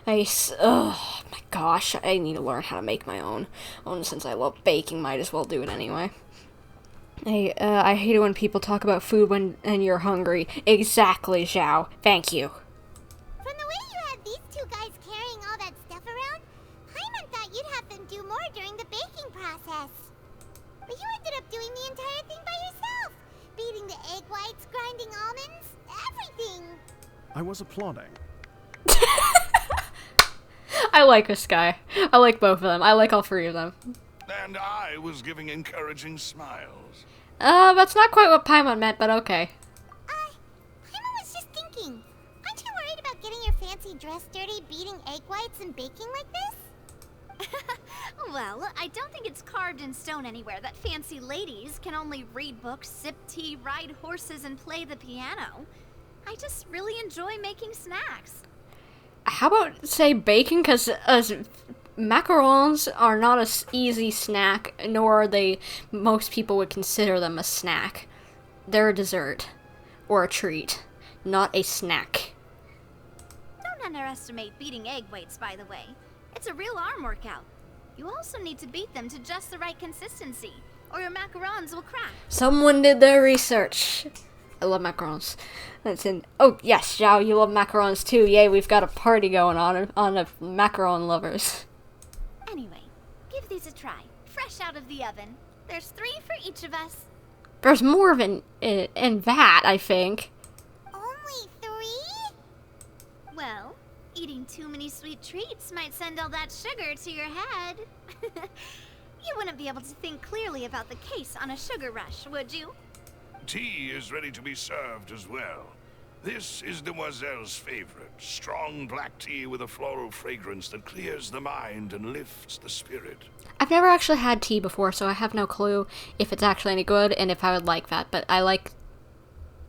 [SPEAKER 1] Oh my gosh, I need to learn how to make my own. Since I love baking, might as well do it anyway. I hate it when people talk about food and you're hungry. Exactly, Zhao. Thank you.
[SPEAKER 2] From the way you had these two guys carrying all that stuff around, Paimon thought you'd have them do more during the baking process. But you ended up doing the entire thing by yourself. Beating the egg whites, grinding almonds, everything.
[SPEAKER 11] I was applauding.
[SPEAKER 1] I like this guy. I like both of them. I like all three of them.
[SPEAKER 13] And I was giving encouraging smiles.
[SPEAKER 1] That's not quite what Paimon meant, but okay.
[SPEAKER 2] Paimon was just thinking. Aren't you worried about getting your fancy dress dirty, beating egg whites and baking like this?
[SPEAKER 9] Well, I don't think it's carved in stone anywhere that fancy ladies can only read books, sip tea, ride horses, and play the piano. I just really enjoy making snacks.
[SPEAKER 1] how about say bacon? Because macarons are not an easy snack, nor are they, most people would consider them a snack. They're a dessert. Or a treat. Not a snack.
[SPEAKER 9] Don't underestimate beating egg whites, by the way. It's a real arm workout. You also need to beat them to just the right consistency, or your macarons will crack.
[SPEAKER 1] Someone did their research. I love macarons. That's in. Oh yes, Zhao, you love macarons too. Yay, we've got a party going on of macaron lovers.
[SPEAKER 9] Anyway, give these a try. Fresh out of the oven. There's 3 for each of us.
[SPEAKER 1] There's more of in that, I think.
[SPEAKER 2] Only 3?
[SPEAKER 9] Well, eating too many sweet treats might send all that sugar to your head. You wouldn't be able to think clearly about the case on a sugar rush, would you?
[SPEAKER 13] Tea is ready to be served as well. This is Demoiselle's favorite. Strong black tea with a floral fragrance that clears the mind and lifts the spirit.
[SPEAKER 1] I've never actually had tea before, so I have no clue if it's actually any good and if I would like that, but I like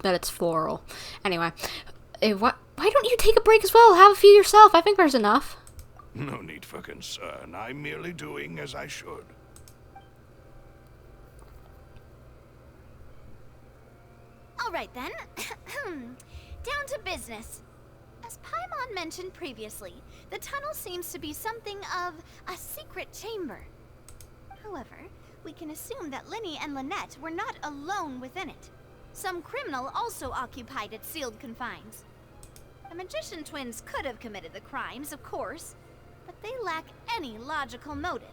[SPEAKER 1] that it's floral. Anyway, why don't you take a break as well? Have a few yourself. I think there's enough.
[SPEAKER 13] No need for concern. I'm merely doing as I should.
[SPEAKER 9] All right then. Down to business. As Paimon mentioned previously, the tunnel seems to be something of a secret chamber. However, we can assume that Lyney and Lynette were not alone within it. Some criminal also occupied its sealed confines. The magician twins could have committed the crimes, of course, but they lack any logical motive.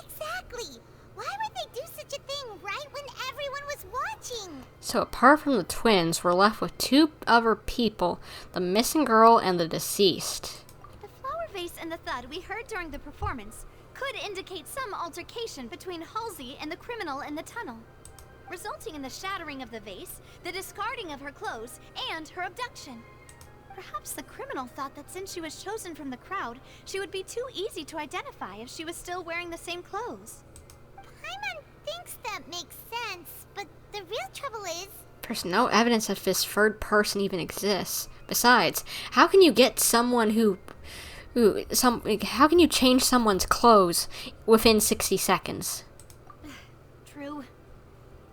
[SPEAKER 2] Exactly! Why would they do such a thing right when everyone was watching?
[SPEAKER 1] So apart from the twins, we're left with 2 other people, the missing girl and the deceased.
[SPEAKER 9] The flower vase and the thud we heard during the performance could indicate some altercation between Halsey and the criminal in the tunnel, resulting in the shattering of the vase, the discarding of her clothes, and her abduction. Perhaps the criminal thought that since she was chosen from the crowd, she would be too easy to identify if she was still wearing the same clothes.
[SPEAKER 2] Paimon thinks that makes sense, but the real trouble is...
[SPEAKER 1] There's no evidence that this third person even exists. Besides, how can you get someone how can you change someone's clothes within 60 seconds?
[SPEAKER 9] True.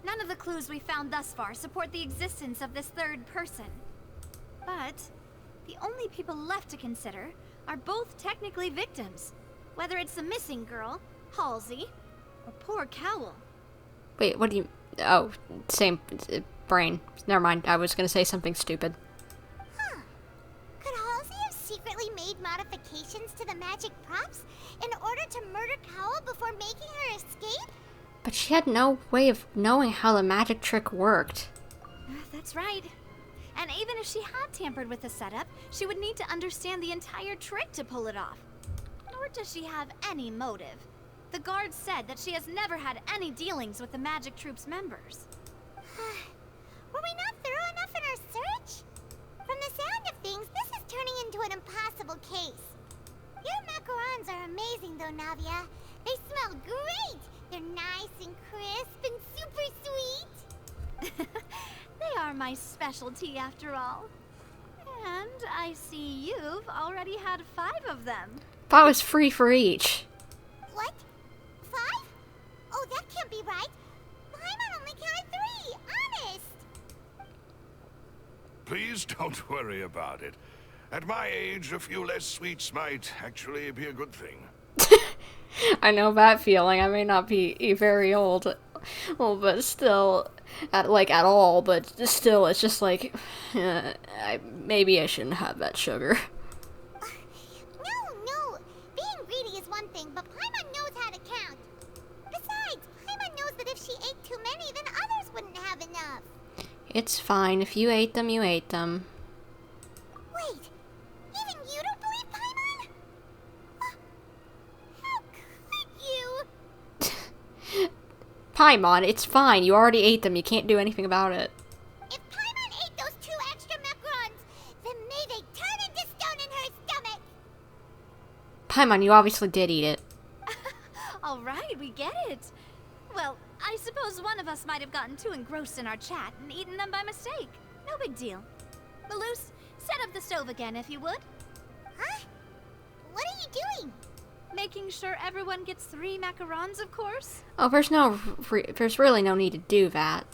[SPEAKER 9] None of the clues we found thus far support the existence of this third person. But the only people left to consider are both technically victims, whether it's the missing girl, Halsey, or poor Cowl.
[SPEAKER 1] Wait, what do you... Oh, same brain. Never mind, I was gonna say something stupid.
[SPEAKER 2] Huh. Could Halsey have secretly made modifications to the magic props in order to murder Cowl before making her escape?
[SPEAKER 1] But she had no way of knowing how the magic trick worked.
[SPEAKER 9] That's right. And even if she had tampered with the setup, she would need to understand the entire trick to pull it off. Nor does she have any motive. The guards said that she has never had any dealings with the magic troop's members.
[SPEAKER 2] Were we not thorough enough in our search? From the sound of things, this is turning into an impossible case. Your macarons are amazing though, Navia. They smell great! They're nice and crisp and super sweet!
[SPEAKER 9] They are my specialty after all. And I see you've already had 5 of them.
[SPEAKER 1] That was free for each.
[SPEAKER 2] What? 5? Oh, that can't be right. Paimon only counted 3, honest!
[SPEAKER 13] Please don't worry about it. At my age, a few less sweets might actually be a good thing.
[SPEAKER 1] I know that feeling. I may not be very old, well, but still, at all. But still, it's just like, maybe I shouldn't have that sugar.
[SPEAKER 2] No. Being greedy is one thing, but Paimon knows how to count. Besides, Paimon knows that if she ate too many, then others wouldn't have enough.
[SPEAKER 1] It's fine. If you ate them, you ate them.
[SPEAKER 2] Wait, even you don't believe Paimon? How could you?
[SPEAKER 1] Paimon, it's fine. You already ate them. You can't do anything about it.
[SPEAKER 2] If Paimon ate those 2 extra macarons, then may they turn into stone in her stomach.
[SPEAKER 1] Paimon, you obviously did eat it.
[SPEAKER 9] All right, we get it. Well, I suppose one of us might have gotten too engrossed in our chat and eaten them by mistake. No big deal. Malus, set up the stove again if you would.
[SPEAKER 2] Huh? What are you doing?
[SPEAKER 9] Making sure everyone gets 3 macarons, of course.
[SPEAKER 1] Oh, there's really no need to do that.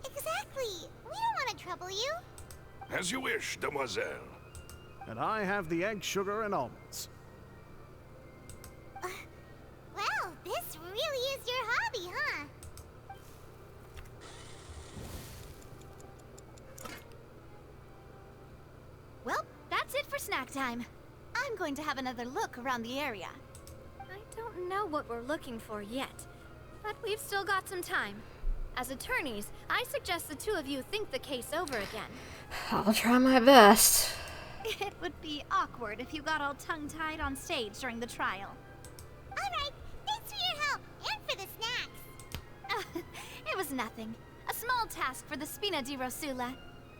[SPEAKER 2] Exactly. We don't want to trouble you.
[SPEAKER 13] As you wish, demoiselle.
[SPEAKER 11] And I have the egg, sugar, and almonds.
[SPEAKER 2] Well, this really is your hobby, huh?
[SPEAKER 9] Well, that's it for snack time. I'm going to have another look around the area. I don't know what we're looking for yet, but we've still got some time. As attorneys, I suggest the two of you think the case over again.
[SPEAKER 1] I'll try my best.
[SPEAKER 9] It would be awkward if you got all tongue-tied on stage during the trial.
[SPEAKER 2] Alright, thanks for your help, and for the snacks.
[SPEAKER 9] It was nothing. A small task for the Spina di Rosula.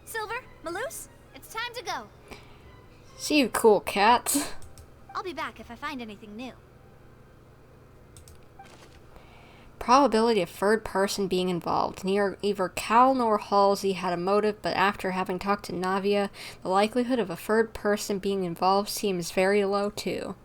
[SPEAKER 9] Silver, Maloose, it's time to go.
[SPEAKER 1] See you, cool cats.
[SPEAKER 9] I'll be back if I find anything new.
[SPEAKER 1] Probability of third person being involved. Neither Cal nor Halsey had a motive, but after having talked to Navia, the likelihood of a third person being involved seems very low too.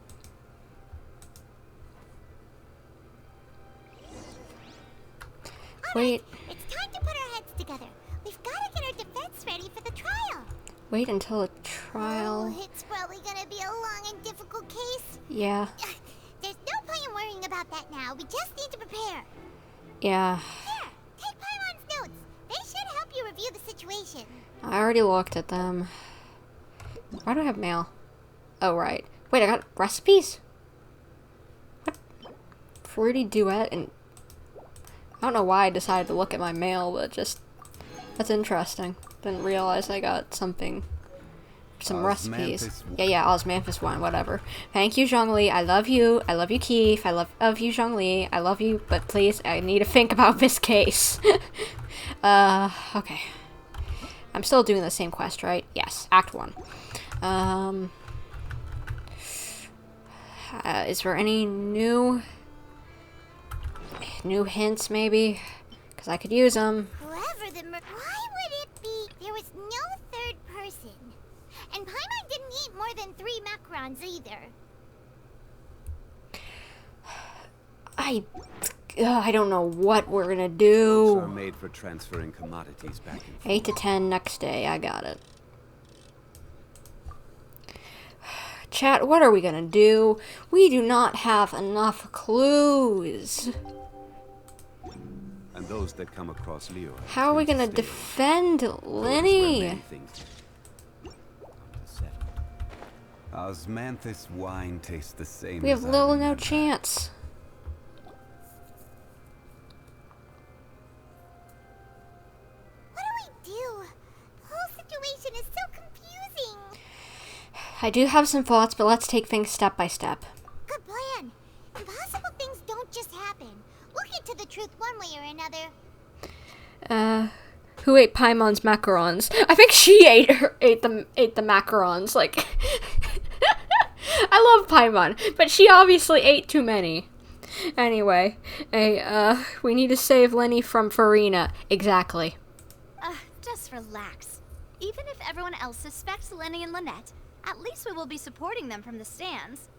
[SPEAKER 1] Wait.
[SPEAKER 2] It's time to put our heads together. We've got to get our defense ready for the trial.
[SPEAKER 1] Wait until the trial.
[SPEAKER 2] Oh, it's probably going to be a long and difficult case.
[SPEAKER 1] Yeah.
[SPEAKER 2] There's no point in worrying about that now. We just need to prepare.
[SPEAKER 1] Yeah.
[SPEAKER 2] Here, take Paimon's notes. They should help you review the situation.
[SPEAKER 1] I already looked at them. Why do I have mail? Oh, right. Wait, I got recipes? What? Fruity Duet and... I don't know why I decided to look at my mail, but just... That's interesting. Didn't realize I got something... Some recipes. Yeah, Osmanthus wine, whatever. Thank you, Zhongli. I love you. I love you, Keith. I love you, Zhongli. I love you, but please, I need to think about this case. Okay. I'm still doing the same quest, right? Yes, Act 1. Is there any new hints, maybe? Because I could use them.
[SPEAKER 2] Whoever the why would it be? There was no third person. And Paimon didn't eat more than 3 macarons either.
[SPEAKER 1] I don't know what we're gonna do.
[SPEAKER 16] Boats are made for transferring commodities back and forth.
[SPEAKER 1] 8 to 10 next day. I got it. Chat, what are we gonna do? We do not have enough clues.
[SPEAKER 16] And those that come across Leo.
[SPEAKER 1] How are we gonna defend Lyney?
[SPEAKER 16] Osmanthus wine tastes the same.
[SPEAKER 1] We have little no chance.
[SPEAKER 2] What do we do? The whole situation is so confusing.
[SPEAKER 1] I do have some thoughts, but let's take things step by step.
[SPEAKER 2] Good plan. Impossible things don't just happen. We'll get to the truth one way or another.
[SPEAKER 1] Who ate Paimon's macarons? I think she ate the macarons. Like, I love Paimon, but she obviously ate too many. Anyway, we need to save Lyney from Furina. Exactly.
[SPEAKER 9] Just relax. Even if everyone else suspects Lyney and Lynette, at least we will be supporting them from the stands.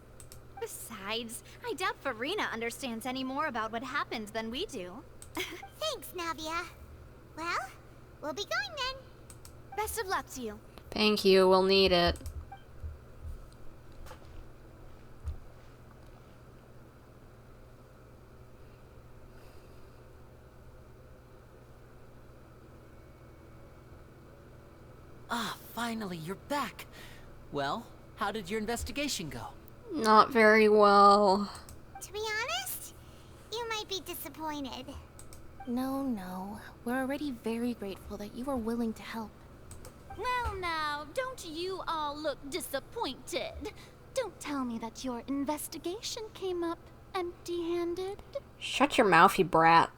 [SPEAKER 9] Besides, I doubt Furina understands any more about what happened than we do.
[SPEAKER 2] Thanks, Navia. Well, we'll be going then.
[SPEAKER 9] Best of luck to you.
[SPEAKER 1] Thank you, we'll need it.
[SPEAKER 7] Ah, finally, you're back. Well, how did your investigation go?
[SPEAKER 1] Not very well.
[SPEAKER 2] To be honest, you might be disappointed.
[SPEAKER 6] No. We're already very grateful that you were willing to help.
[SPEAKER 12] Well now, don't you all look disappointed? Don't tell me that your investigation came up empty-handed.
[SPEAKER 1] Shut your mouth, you brat.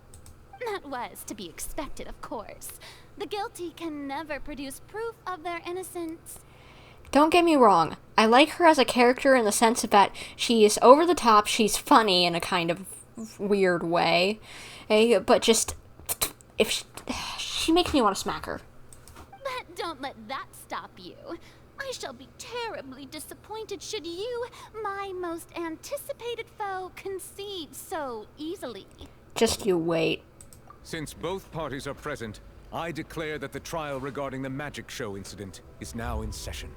[SPEAKER 12] That was to be expected, of course. The guilty can never produce proof of their innocence.
[SPEAKER 1] Don't get me wrong. I like her as a character in the sense of that she is over the top, she's funny in a kind of weird way. But just, if she makes me want to smack her.
[SPEAKER 12] But don't let that stop you.
[SPEAKER 22] I shall be terribly disappointed should you, my most anticipated foe, concede so easily.
[SPEAKER 1] Just you wait.
[SPEAKER 21] Since both parties are present, I declare that the trial regarding the magic show incident is now in session.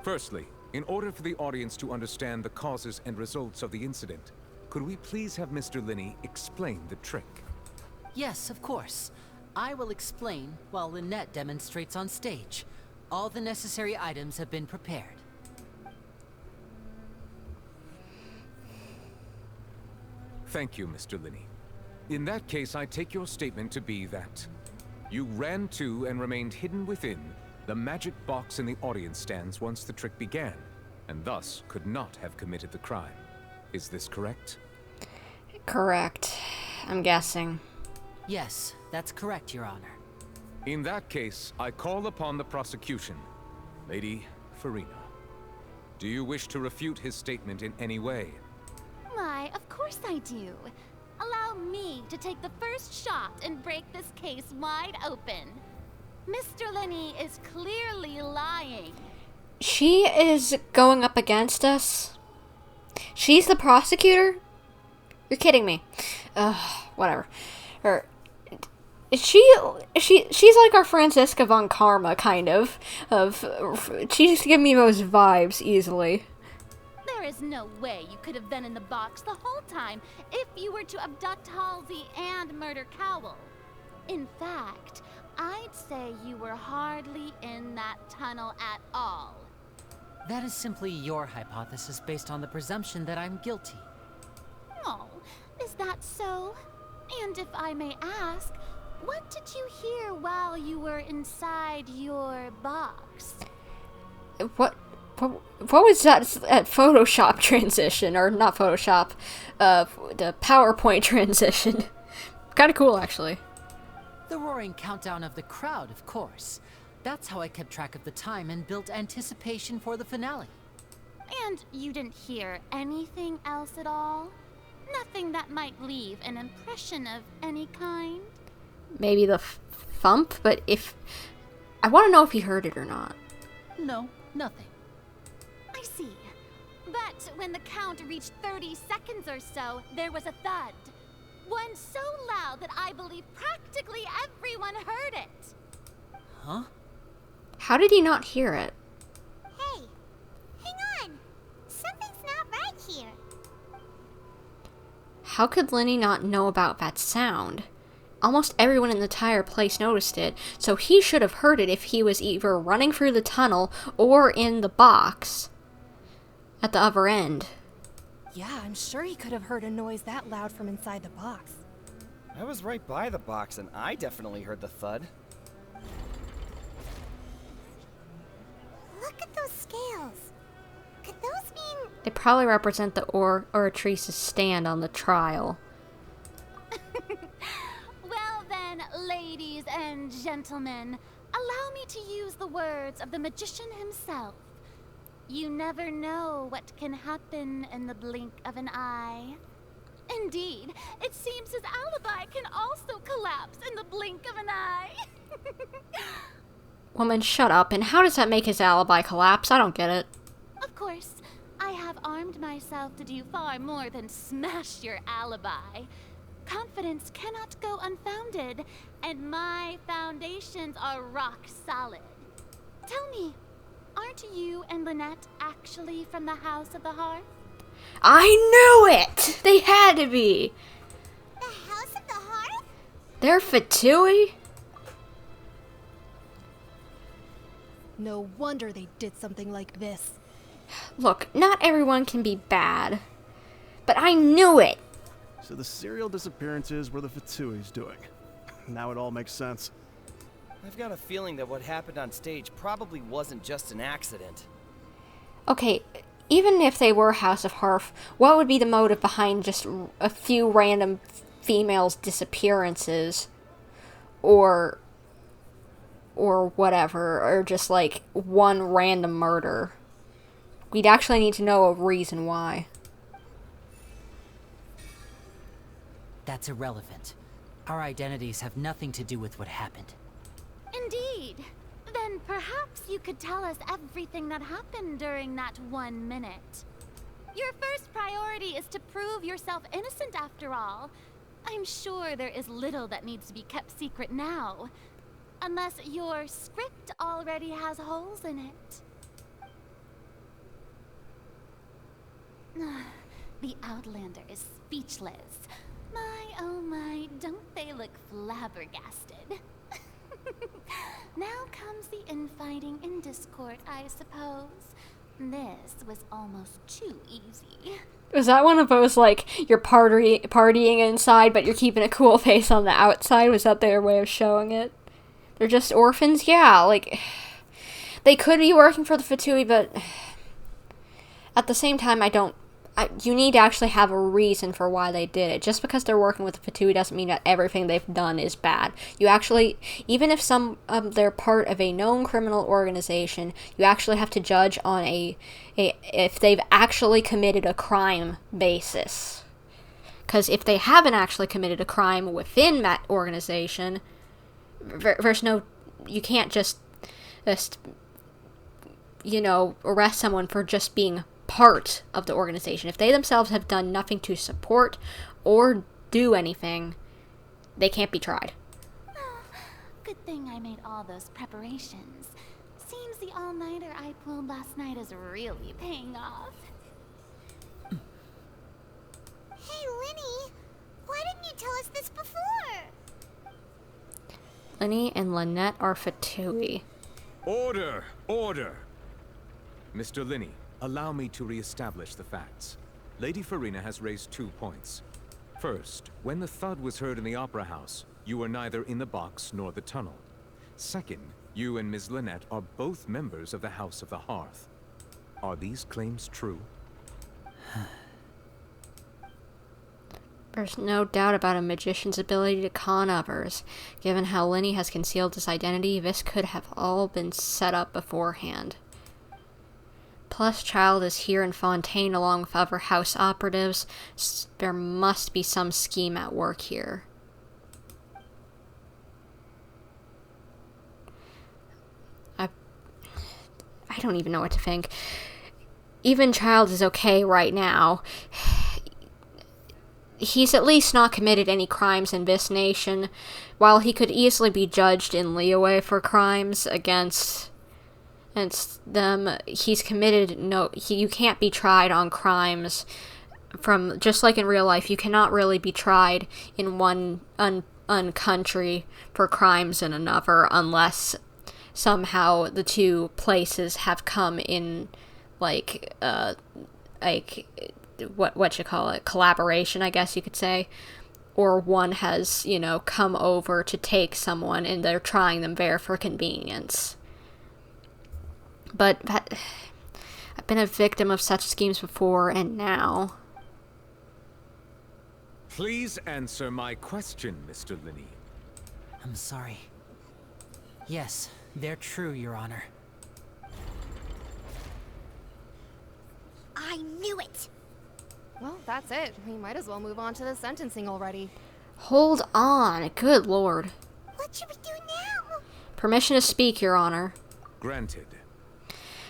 [SPEAKER 21] Firstly, in order for the audience to understand the causes and results of the incident, could we please have Mr. Lyney explain the trick?
[SPEAKER 7] Yes, of course. I will explain while Lynette demonstrates on stage. All the necessary items have been prepared.
[SPEAKER 21] Thank you, Mr. Lyney. In that case, I take your statement to be that you ran to and remained hidden within the magic box in the audience stands once the trick began, and thus could not have committed the crime. Is this correct?
[SPEAKER 1] Correct. I'm guessing.
[SPEAKER 7] Yes, that's correct, Your Honor.
[SPEAKER 21] In that case, I call upon the prosecution. Lady Furina, do you wish to refute his statement in any way?
[SPEAKER 22] Why, of course I do. Allow me to take the first shot and break this case wide open. Mr. Lyney is clearly lying.
[SPEAKER 1] She is going up against us? She's the prosecutor? You're kidding me. Whatever. She's like our Franziska von Karma, kind of. She's giving me those vibes easily.
[SPEAKER 22] There is no way you could have been in the box the whole time if you were to abduct Halsey and murder Cowell. In fact, I'd say you were hardly in that tunnel at all.
[SPEAKER 7] That is simply your hypothesis based on the presumption that I'm guilty.
[SPEAKER 22] Oh, is that so? And if I may ask, what did you hear while you were inside your box?
[SPEAKER 1] What was that Photoshop transition? Or not Photoshop, the PowerPoint transition. Kinda cool, actually.
[SPEAKER 7] The roaring countdown of the crowd, of course. That's how I kept track of the time and built anticipation for the finale.
[SPEAKER 22] And you didn't hear anything else at all? Nothing that might leave an impression of any kind?
[SPEAKER 1] Maybe the thump, but I want to know if he heard it or not.
[SPEAKER 7] No, nothing.
[SPEAKER 22] I see. But when the count reached 30 seconds or so, there was a thud. One so loud that I believe practically everyone heard it.
[SPEAKER 7] Huh?
[SPEAKER 1] How did he not hear it?
[SPEAKER 2] Hey, hang on. Something's not right here.
[SPEAKER 1] How could Lyney not know about that sound? Almost everyone in the entire place noticed it, so he should have heard it if he was either running through the tunnel or in the box at the other end.
[SPEAKER 14] Yeah, I'm sure he could have heard a noise that loud from inside the box.
[SPEAKER 20] I was right by the box and I definitely heard the thud.
[SPEAKER 2] Look at those scales. Could those mean...
[SPEAKER 1] They probably represent the Oratrice's stand on the trial.
[SPEAKER 22] Well then, ladies and gentlemen, allow me to use the words of the magician himself. You never know what can happen in the blink of an eye. Indeed, it seems his alibi can also collapse in the blink of an eye.
[SPEAKER 1] Woman, shut up. And how does that make his alibi collapse? I don't get it.
[SPEAKER 22] Of course, I have armed myself to do far more than smash your alibi. Confidence cannot go unfounded, and my foundations are rock solid. Tell me, aren't you and Lynette actually from the House of the Hearth?
[SPEAKER 1] I knew it! They had to be.
[SPEAKER 2] The House of the Hearth?
[SPEAKER 1] They're Fatui?
[SPEAKER 12] No wonder they did something like this.
[SPEAKER 1] Look, not everyone can be bad. But I knew it!
[SPEAKER 11] So the serial disappearances were the Fatui's doing. Now it all makes sense.
[SPEAKER 20] I've got a feeling that what happened on stage probably wasn't just an accident.
[SPEAKER 1] Okay, even if they were House of Hearth, what would be the motive behind just a few random females' disappearances? Or whatever, or just like one random murder? We'd actually need to know a reason why.
[SPEAKER 7] That's irrelevant. Our identities have nothing to do with what happened.
[SPEAKER 22] Indeed. Then then perhaps you could tell us everything that happened during that 1 minute. Your first priority is to prove yourself innocent after all. I'm sure there is little that needs to be kept secret now. Unless your script already has holes in it. The Outlander is speechless. My, oh my, don't they look flabbergasted? Now comes the infighting and discord, I suppose. This was almost too easy.
[SPEAKER 1] Was that one of those, like, you're partying inside, but you're keeping a cool face on the outside? Was that their way of showing it? They're just orphans? Yeah, like, they could be working for the Fatui, but at the same time, you need to actually have a reason for why they did it. Just because they're working with the Fatui doesn't mean that everything they've done is bad. You actually, even if they're part of a known criminal organization, you actually have to judge on if they've actually committed a crime basis. Because if they haven't actually committed a crime within that organization, you can't just arrest someone for just being part of the organization. If they themselves have done nothing to support or do anything, they can't be tried.
[SPEAKER 22] Good thing I made all those preparations. Seems the all-nighter I pulled last night is really paying off.
[SPEAKER 2] Hey, Lyney, why didn't you tell us this before?
[SPEAKER 1] Lyney and Lynette are Fatui.
[SPEAKER 21] Order! Order! Mr. Lyney, allow me to re-establish the facts. Lady Furina has raised 2 points. First, when the thud was heard in the Opera House, you were neither in the box nor the tunnel. Second, you and Ms. Lynette are both members of the House of the Hearth. Are these claims true?
[SPEAKER 1] There's no doubt about a magician's ability to con others. Given how Lyney has concealed his identity, this could have all been set up beforehand. Plus, Child is here in Fontaine along with other house operatives. There must be some scheme at work here. I don't even know what to think. Even Child is okay right now. He's at least not committed any crimes in this nation, while he could easily be judged in Liyue for crimes against them. He's committed you can't be tried on crimes from, just like in real life, you cannot really be tried in one country for crimes in another unless somehow the two places have come in collaboration, I guess you could say, or one has, come over to take someone and they're trying them there for convenience. But I've been a victim of such schemes before, and now...
[SPEAKER 21] Please answer my question, Mr. Lyney.
[SPEAKER 7] I'm sorry. Yes, they're true, Your Honor.
[SPEAKER 12] I knew it!
[SPEAKER 3] Well, that's it. We might as well move on to the sentencing already.
[SPEAKER 1] Hold on. Good lord.
[SPEAKER 2] What should we do now?
[SPEAKER 1] Permission to speak, Your Honor.
[SPEAKER 21] Granted.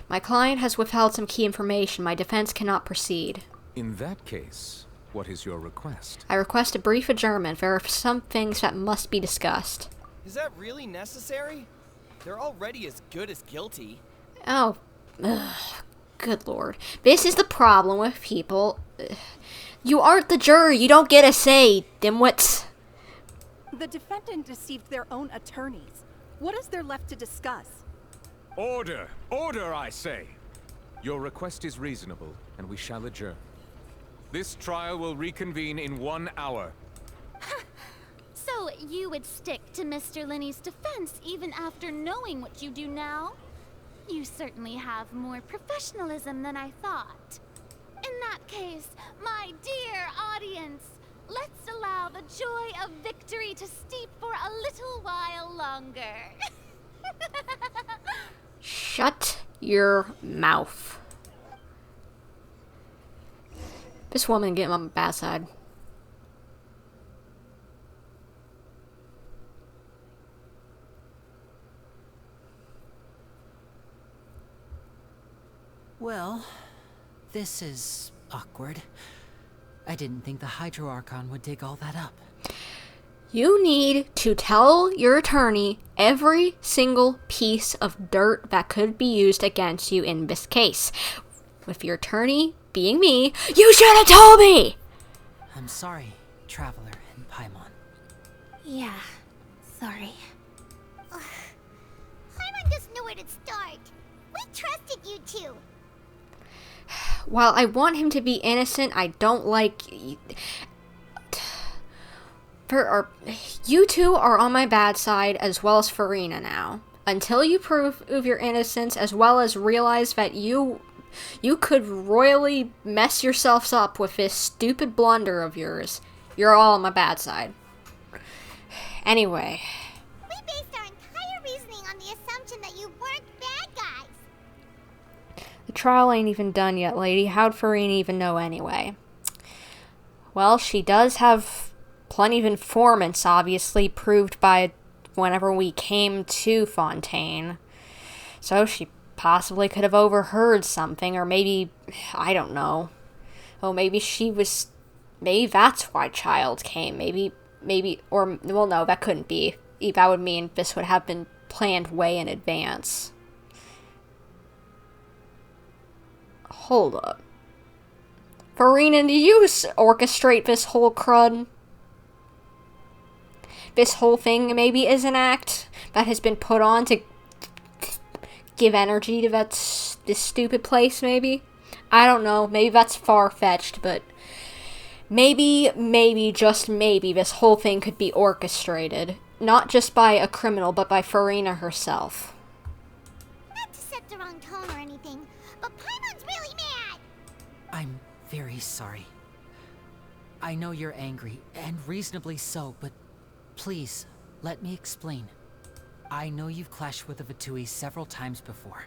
[SPEAKER 1] My client has withheld some key information. My defense cannot proceed.
[SPEAKER 21] In that case, what is your request?
[SPEAKER 1] I request a brief adjournment. There are some things that must be discussed.
[SPEAKER 20] Is that really necessary? They're already as good as guilty.
[SPEAKER 1] Oh, good lord. This is the problem with people. You aren't the jury. You don't get a say, dimwits.
[SPEAKER 18] The defendant deceived their own attorneys. What is there left to discuss?
[SPEAKER 21] Order! Order, I say! Your request is reasonable, and we shall adjourn. This trial will reconvene in 1 hour.
[SPEAKER 22] So you would stick to Mr. Lyney's defense even after knowing what you do now? You certainly have more professionalism than I thought. In that case, my dear audience, let's allow the joy of victory to steep for a little while longer.
[SPEAKER 1] Shut your mouth. This woman getting on my bad side.
[SPEAKER 7] Well, this is awkward. I didn't think the Hydro Archon would dig all that up.
[SPEAKER 1] You need to tell your attorney every single piece of dirt that could be used against you in this case. With your attorney being me, you should have told me!
[SPEAKER 7] I'm sorry, Traveler and Paimon.
[SPEAKER 12] Yeah, sorry.
[SPEAKER 2] Paimon doesn't know where to start. We trusted you two.
[SPEAKER 1] While I want him to be innocent, I don't like... You two are on my bad side, as well as Furina now. Until you prove your innocence, as well as realize that you could royally mess yourselves up with this stupid blunder of yours, you're all on my bad side. Anyway.
[SPEAKER 2] We based our entire reasoning on the assumption that you weren't bad guys.
[SPEAKER 1] The trial ain't even done yet, lady. How'd Furina even know anyway? Well, she does have plenty of informants, obviously, proved by whenever we came to Fontaine. So she possibly could have overheard something, or maybe, I don't know. Oh, maybe that's why Child came. Maybe, or, well, no, that couldn't be. That would mean this would have been planned way in advance. Hold up. Furina, did you orchestrate this whole crud? This whole thing maybe is an act that has been put on to give energy to this stupid place, maybe? I don't know. Maybe that's far-fetched, but maybe, just maybe, this whole thing could be orchestrated. Not just by a criminal, but by Furina herself.
[SPEAKER 2] Not to set the wrong tone or anything, but Paimon's really mad!
[SPEAKER 7] I'm very sorry. I know you're angry, and reasonably so, but please, let me explain. I know you've clashed with the Vitui several times before.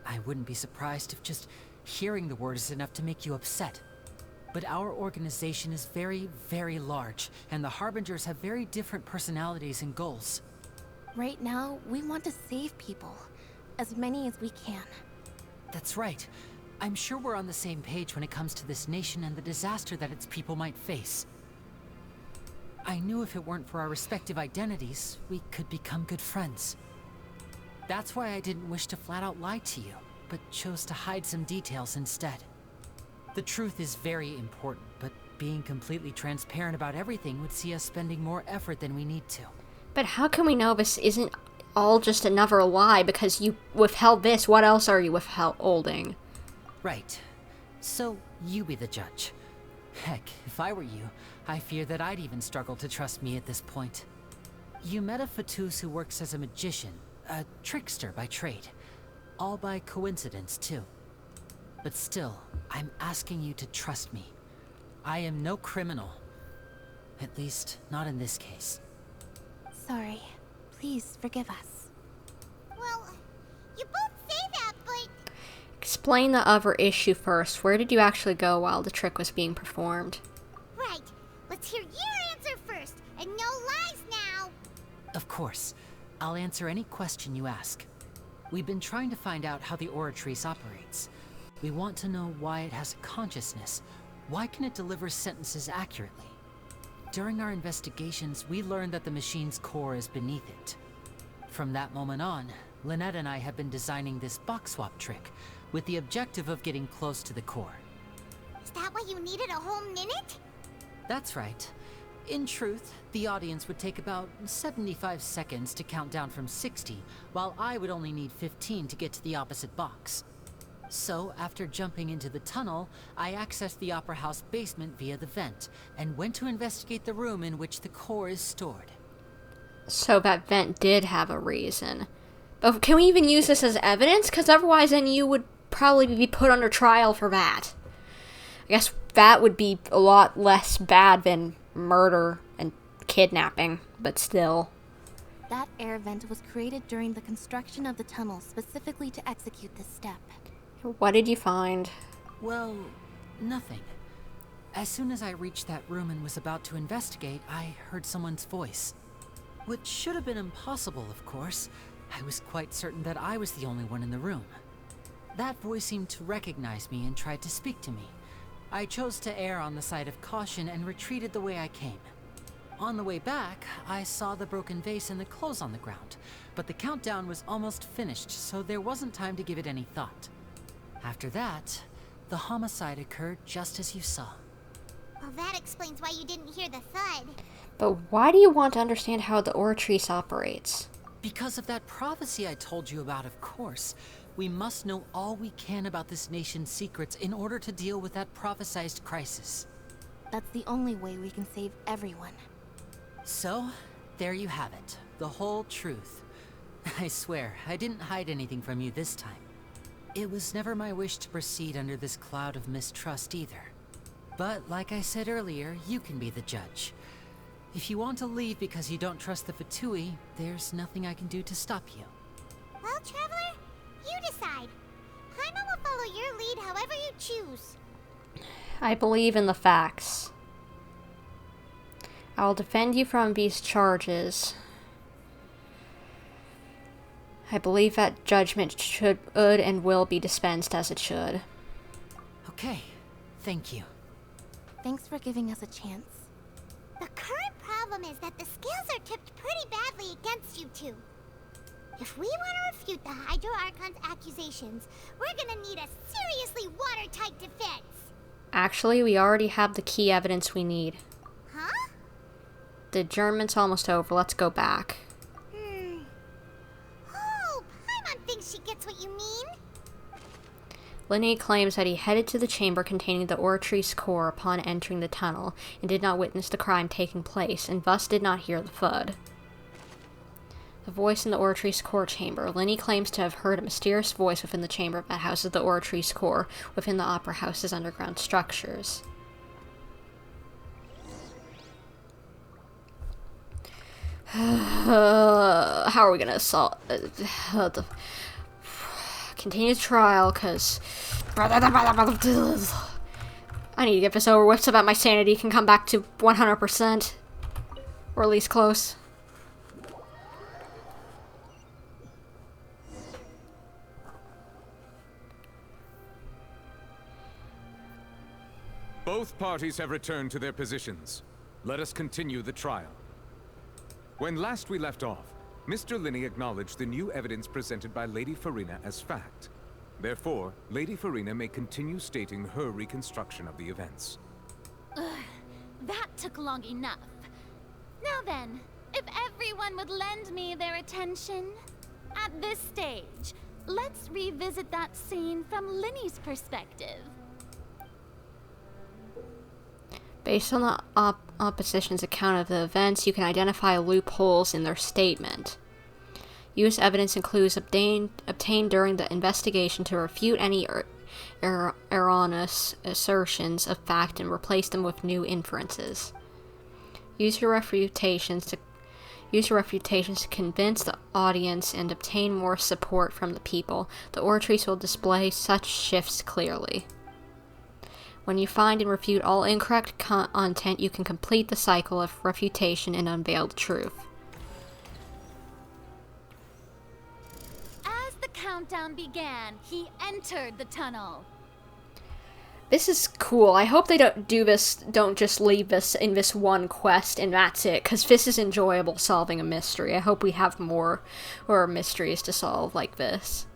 [SPEAKER 7] I wouldn't be surprised if just hearing the word is enough to make you upset. But our organization is very, very large, and the Harbingers have very different personalities and goals.
[SPEAKER 6] Right now, we want to save people. As many as we can.
[SPEAKER 7] That's right. I'm sure we're on the same page when it comes to this nation and the disaster that its people might face. I knew if it weren't for our respective identities, we could become good friends. That's why I didn't wish to flat out lie to you, but chose to hide some details instead. The truth is very important, but being completely transparent about everything would see us spending more effort than we need to.
[SPEAKER 1] But how can we know this isn't all just another lie because you withheld this? What else are you withholding?
[SPEAKER 7] Right. So, you be the judge. Heck, if I were you, I fear that I'd even struggle to trust me at this point. You met a Fatus who works as a magician, a trickster by trade. All by coincidence, too. But still, I'm asking you to trust me. I am no criminal. At least, not in this case.
[SPEAKER 6] Sorry. Please forgive us.
[SPEAKER 2] Well, you both say that, but...
[SPEAKER 1] Explain the other issue first. Where did you actually go while the trick was being performed?
[SPEAKER 2] Right. Let's hear your answer first, and no lies now!
[SPEAKER 7] Of course. I'll answer any question you ask. We've been trying to find out how the Oratrice operates. We want to know why it has a consciousness. Why can it deliver sentences accurately? During our investigations, we learned that the machine's core is beneath it. From that moment on, Lynette and I have been designing this box swap trick, with the objective of getting close to the core.
[SPEAKER 2] Is that why you needed a whole minute?
[SPEAKER 7] That's right. In truth, the audience would take about 75 seconds to count down from 60, while I would only need 15 to get to the opposite box. So, after jumping into the tunnel, I accessed the Opera House basement via the vent, and went to investigate the room in which the core is stored.
[SPEAKER 1] So that vent did have a reason. But can we even use this as evidence? Because otherwise then you would probably be put under trial for that. I guess that would be a lot less bad than murder and kidnapping, but still.
[SPEAKER 6] That air vent was created during the construction of the tunnel specifically to execute this step.
[SPEAKER 1] What did you find?
[SPEAKER 7] Well, nothing. As soon as I reached that room and was about to investigate, I heard someone's voice. Which should have been impossible, of course. I was quite certain that I was the only one in the room. That voice seemed to recognize me and tried to speak to me. I chose to err on the side of caution and retreated the way I came. On the way back, I saw the broken vase and the clothes on the ground, but the countdown was almost finished, so there wasn't time to give it any thought. After that, the homicide occurred just as you saw.
[SPEAKER 2] Well, that explains why you didn't hear the thud.
[SPEAKER 1] But why do you want to understand how the Oratrice operates?
[SPEAKER 7] Because of that prophecy I told you about, of course. We must know all we can about this nation's secrets in order to deal with that prophesized crisis.
[SPEAKER 6] That's the only way we can save everyone.
[SPEAKER 7] So, there you have it. The whole truth. I swear, I didn't hide anything from you this time. It was never my wish to proceed under this cloud of mistrust either. But, like I said earlier, you can be the judge. If you want to leave because you don't trust the Fatui, there's nothing I can do to stop you.
[SPEAKER 2] Well, Traveler, you decide. Paimon will follow your lead however you choose.
[SPEAKER 1] I believe in the facts. I will defend you from these charges. I believe that judgment should and will be dispensed as it should.
[SPEAKER 7] Okay, thank you.
[SPEAKER 6] Thanks for giving us a chance.
[SPEAKER 2] The current problem is that the scales are tipped pretty badly against you two. If we want to refute the Hydro Archon's accusations, we're gonna need a seriously watertight defense.
[SPEAKER 1] Actually, we already have the key evidence we need.
[SPEAKER 2] Huh?
[SPEAKER 1] The adjournment's almost over. Let's go back.
[SPEAKER 2] Oh, Paimon thinks she gets what you mean.
[SPEAKER 1] Lyney claims that he headed to the chamber containing the Oratrice core upon entering the tunnel, and did not witness the crime taking place, and thus did not hear the thud. The voice in the Oratrice core chamber. Lyney claims to have heard a mysterious voice within the chamber that houses the Oratrice core, within the Opera House's underground structures. How are we gonna solve continue the trial, because I need to get this over with so that my sanity can come back to 100%, or at least close.
[SPEAKER 21] Both parties have returned to their positions. Let us continue the trial. When last we left off, Mr. Lyney acknowledged the new evidence presented by Lady Furina as fact. Therefore, Lady Furina may continue stating her reconstruction of the events.
[SPEAKER 22] That took long enough. Now then, if everyone would lend me their attention. At this stage, let's revisit that scene from Lyney's perspective.
[SPEAKER 1] Based on the opposition's account of the events, you can identify loopholes in their statement. Used evidence includes obtained during the investigation to refute any erroneous assertions of fact and replace them with new inferences. Use your refutations to convince the audience and obtain more support from the people. The Oratrice will display such shifts clearly. When you find and refute all incorrect content, you can complete the cycle of refutation and unveil the truth.
[SPEAKER 22] As the countdown began, he entered the tunnel.
[SPEAKER 1] This is cool. I hope they don't just leave this in this one quest and that's it, because this is enjoyable, solving a mystery. I hope we have more mysteries to solve like this.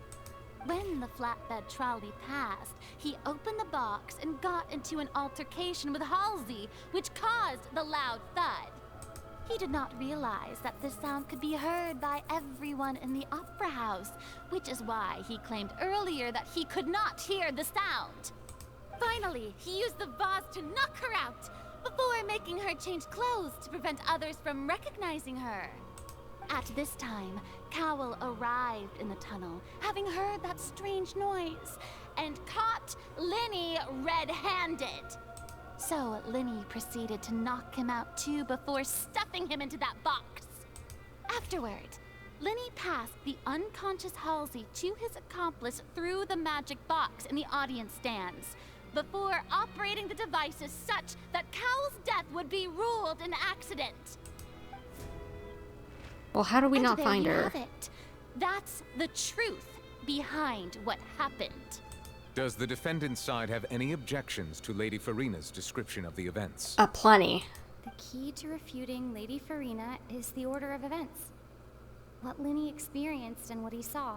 [SPEAKER 22] When the flatbed trolley passed, he opened the box and got into an altercation with Halsey, which caused the loud thud. He did not realize that this sound could be heard by everyone in the Opera House, which is why he claimed earlier that he could not hear the sound. Finally, he used the vase to knock her out, before making her change clothes to prevent others from recognizing her. At this time, Cowell arrived in the tunnel, having heard that strange noise, and caught Lyney red-handed. So Lyney proceeded to knock him out too before stuffing him into that box. Afterward, Lyney passed the unconscious Halsey to his accomplice through the magic box in the audience stands, before operating the devices such that Cowell's death would be ruled an accident.
[SPEAKER 1] Well, how do we not find her?
[SPEAKER 22] Have it. That's the truth behind what happened.
[SPEAKER 21] Does the defendant's side have any objections to Lady Furina's description of the events?
[SPEAKER 1] Plenty.
[SPEAKER 3] The key to refuting Lady Furina is the order of events. What Lyney experienced and what he saw.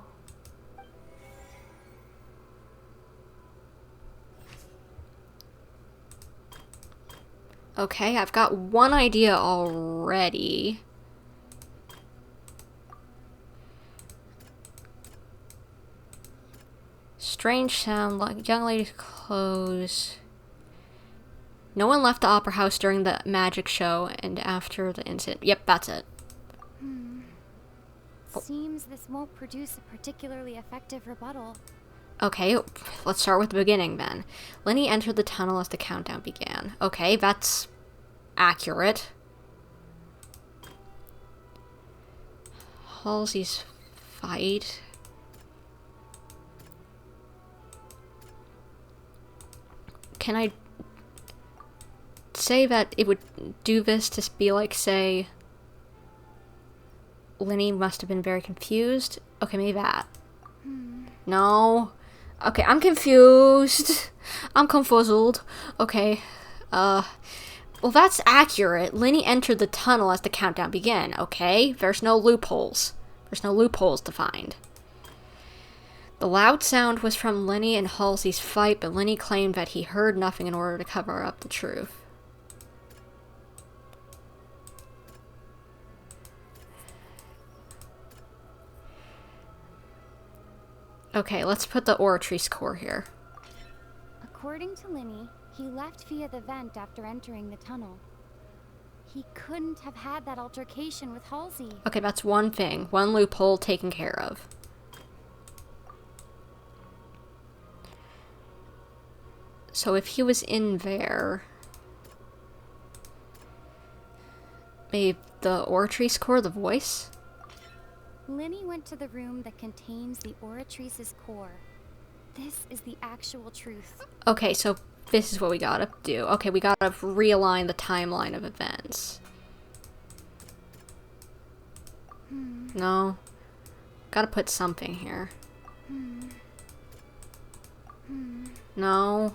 [SPEAKER 1] Okay, I've got one idea already. Strange sound, like young lady's clothes. No one left the opera house during the magic show and after the incident. Yep, that's it.
[SPEAKER 3] Seems this won't produce a particularly effective rebuttal.
[SPEAKER 1] Okay, let's start with the beginning then. Lyney entered the tunnel as the countdown began. Okay, that's accurate. Halsey's fight. Can I say that it would do this to be like, say, Lyney must have been very confused? Okay, maybe that. No. Okay, I'm confused. I'm confuzzled. Okay. Well, that's accurate. Lyney entered the tunnel as the countdown began. Okay, there's no loopholes. There's no loopholes to find. The loud sound was from Lyney and Halsey's fight, but Lyney claimed that he heard nothing in order to cover up the truth. Okay, let's put the Oratrice core here.
[SPEAKER 3] According to Lyney, he left via the vent after entering the tunnel. He couldn't have had that altercation with Halsey.
[SPEAKER 1] Okay, that's one thing. One loophole taken care of. So if he was in there, maybe the Oratrice core, the voice?
[SPEAKER 3] Lyney went to the room that contains the Oratrice's core. This is the actual truth.
[SPEAKER 1] Okay, so this is what we gotta do. Okay, we gotta realign the timeline of events. No. Gotta put something here. No.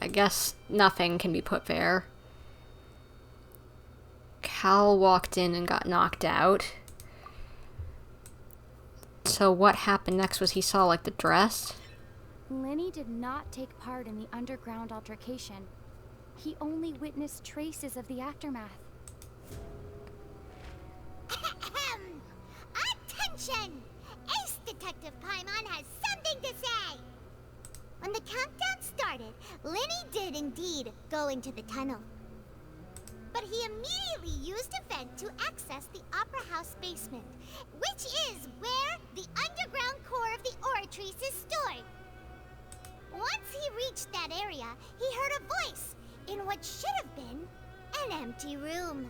[SPEAKER 1] I guess nothing can be put there. Cal walked in and got knocked out. So what happened next was he saw, like, the dress?
[SPEAKER 3] Lyney did not take part in the underground altercation. He only witnessed traces of the aftermath.
[SPEAKER 2] Attention! Ace Detective Paimon has something to say! When the countdown started, Lyney did indeed go into the tunnel. But he immediately used a vent to access the Opera House basement, which is where the underground core of the Oratrice is stored. Once he reached that area, he heard a voice in what should have been an empty room.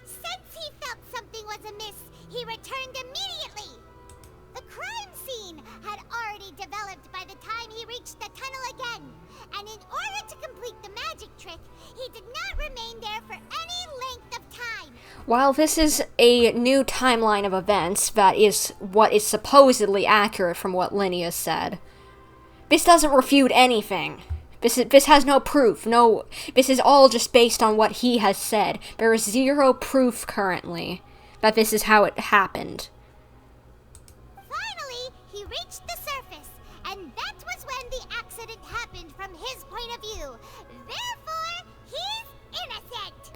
[SPEAKER 2] Since he felt something was amiss, he returned immediately. The crime scene had already developed by the time he reached the tunnel again, and in order to complete the magic trick, he did not remain there for any length of time.
[SPEAKER 1] While this is a new timeline of events that is what is supposedly accurate from what Lyney has said, this doesn't refute anything. This has no proof. No, this is all just based on what he has said. There is zero proof currently that this is how it happened.
[SPEAKER 2] Finally, he reached the surface, and that was when the accident happened from his point of view. Therefore, he's innocent.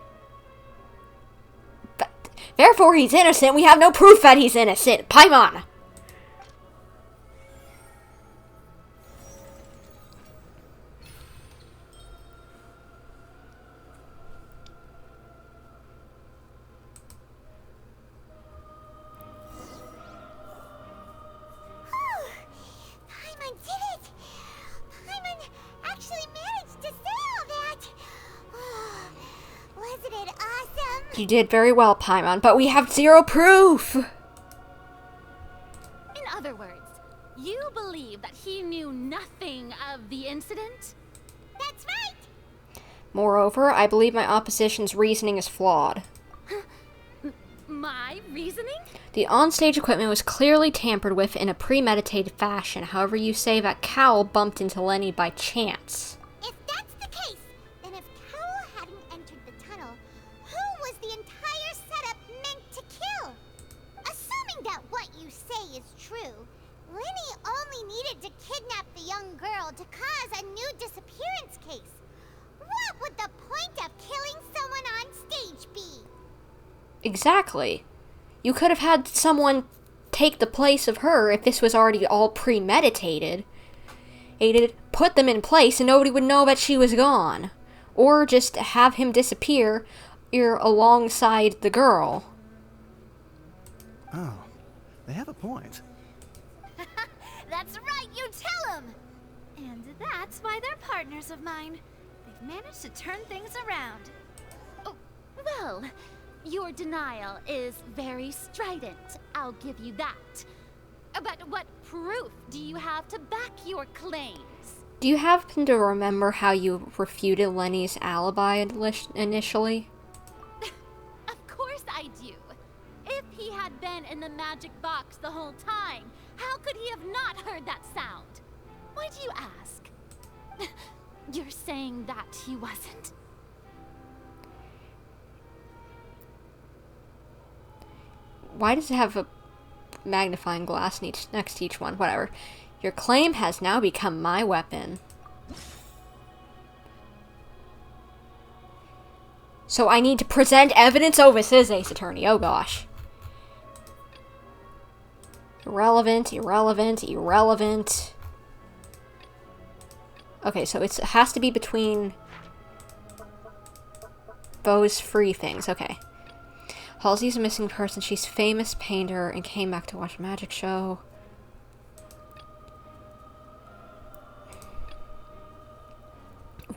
[SPEAKER 1] Therefore, he's innocent. We have no proof that he's innocent. Paimon!
[SPEAKER 2] Paimon did it! Paimon actually managed to say all that! Wasn't it awesome?
[SPEAKER 1] You did very well, Paimon, but we have zero proof!
[SPEAKER 22] In other words, you believe that he knew nothing of the incident?
[SPEAKER 2] That's right!
[SPEAKER 1] Moreover, I believe my opposition's reasoning is flawed.
[SPEAKER 22] My reasoning?
[SPEAKER 1] The onstage equipment was clearly tampered with in a premeditated fashion. However, you say that Cowell bumped into Lyney by chance.
[SPEAKER 2] If that's the case, then if Cowell hadn't entered the tunnel, who was the entire setup meant to kill? Assuming that what you say is true, Lyney only needed to kidnap the young girl to cause a new disappearance case. What would the point of killing someone on stage be?
[SPEAKER 1] Exactly. You could have had someone take the place of her if this was already all premeditated. Put them in place and nobody would know that she was gone. Or just have him disappear alongside the girl.
[SPEAKER 11] Oh, they have a point.
[SPEAKER 9] That's right, you tell them! And that's why they're partners of mine. They've managed to turn things around.
[SPEAKER 12] Oh, well, your denial is very strident, I'll give you that. But what proof do you have to back your claims?
[SPEAKER 1] Do you happen to remember how you refuted Lenny's alibi initially?
[SPEAKER 12] Of course I do. If he had been in the magic box the whole time, how could he have not heard that sound? Why do you ask? You're saying that he wasn't?
[SPEAKER 1] Why does it have a magnifying glass next to each one? Whatever. Your claim has now become my weapon. So I need to present evidence? Oh, this is Ace Attorney. Oh, gosh. Irrelevant, irrelevant, irrelevant. Okay, so it has to be between those three things. Okay. Halsey's a missing person. She's a famous painter and came back to watch a magic show.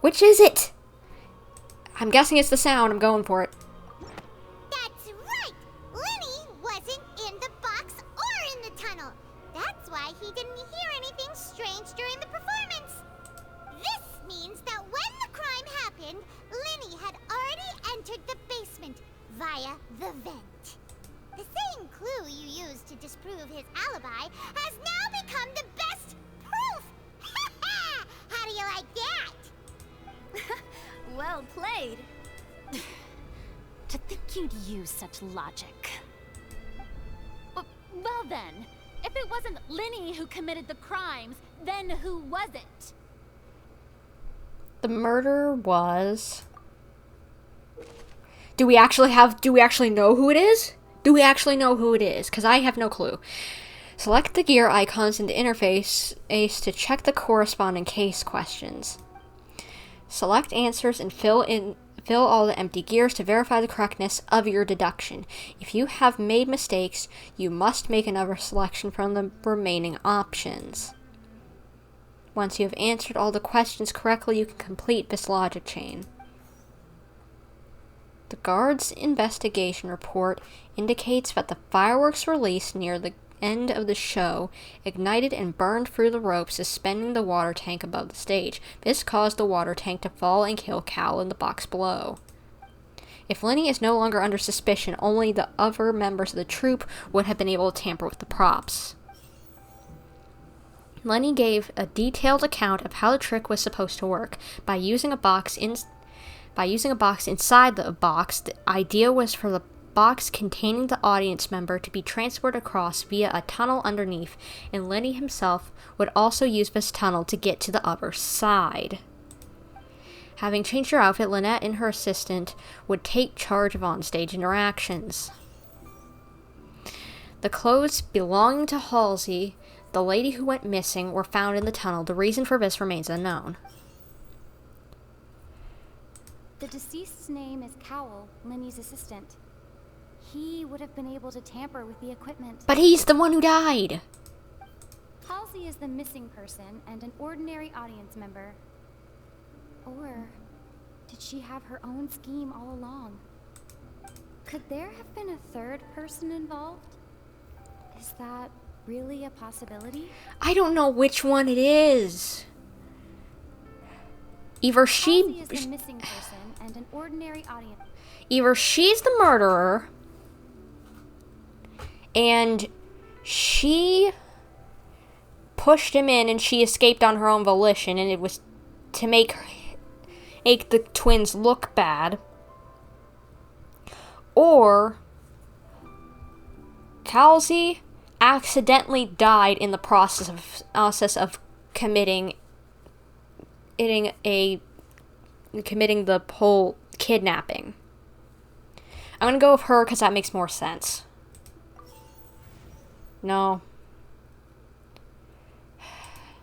[SPEAKER 1] Which is it? I'm guessing it's the sound. I'm going for it.
[SPEAKER 2] That's right! Lyney wasn't in the box or in the tunnel. That's why he didn't hear anything strange during the performance. This means that when the crime happened, Lyney had already entered the basement via the vent. The same clue you used to disprove his alibi has now become the best proof! How do you like that?
[SPEAKER 9] Well played.
[SPEAKER 12] To think you'd use such logic. Well then, if it wasn't Lyney who committed the crimes, then who was it?
[SPEAKER 1] The murderer was... Do we actually know who it is? Do we actually know who it is? Because I have no clue. Select the gear icons in the interface to check the corresponding case questions. Select answers and fill all the empty gears to verify the correctness of your deduction. If you have made mistakes, you must make another selection from the remaining options. Once you have answered all the questions correctly, you can complete this logic chain. The guard's investigation report indicates that the fireworks released near the end of the show ignited and burned through the rope suspending the water tank above the stage. This caused the water tank to fall and kill Cal in the box below. If Lyney is no longer under suspicion, only the other members of the troupe would have been able to tamper with the props. Lyney gave a detailed account of how the trick was supposed to work. By using a box inside the box, the idea was for the box containing the audience member to be transported across via a tunnel underneath, and Lyney himself would also use this tunnel to get to the other side. Having changed her outfit, Lynette and her assistant would take charge of onstage interactions. The clothes belonging to Halsey, the lady who went missing, were found in the tunnel. The reason for this remains unknown.
[SPEAKER 3] The deceased's name is Cowell, Lyney's assistant. He would have been able to tamper with the equipment.
[SPEAKER 1] But he's the one who died!
[SPEAKER 3] Halsey is the missing person and an ordinary audience member. Or did she have her own scheme all along? Could there have been a third person involved? Is that really a possibility?
[SPEAKER 1] I don't know which one it is. Either
[SPEAKER 3] Halsey is the missing person and an ordinary audience.
[SPEAKER 1] Either she's the murderer, and she pushed him in, and she escaped on her own volition, and it was to make the twins look bad. Or Halsey accidentally died in the process of committing the whole kidnapping. I'm gonna go with her because that makes more sense. No.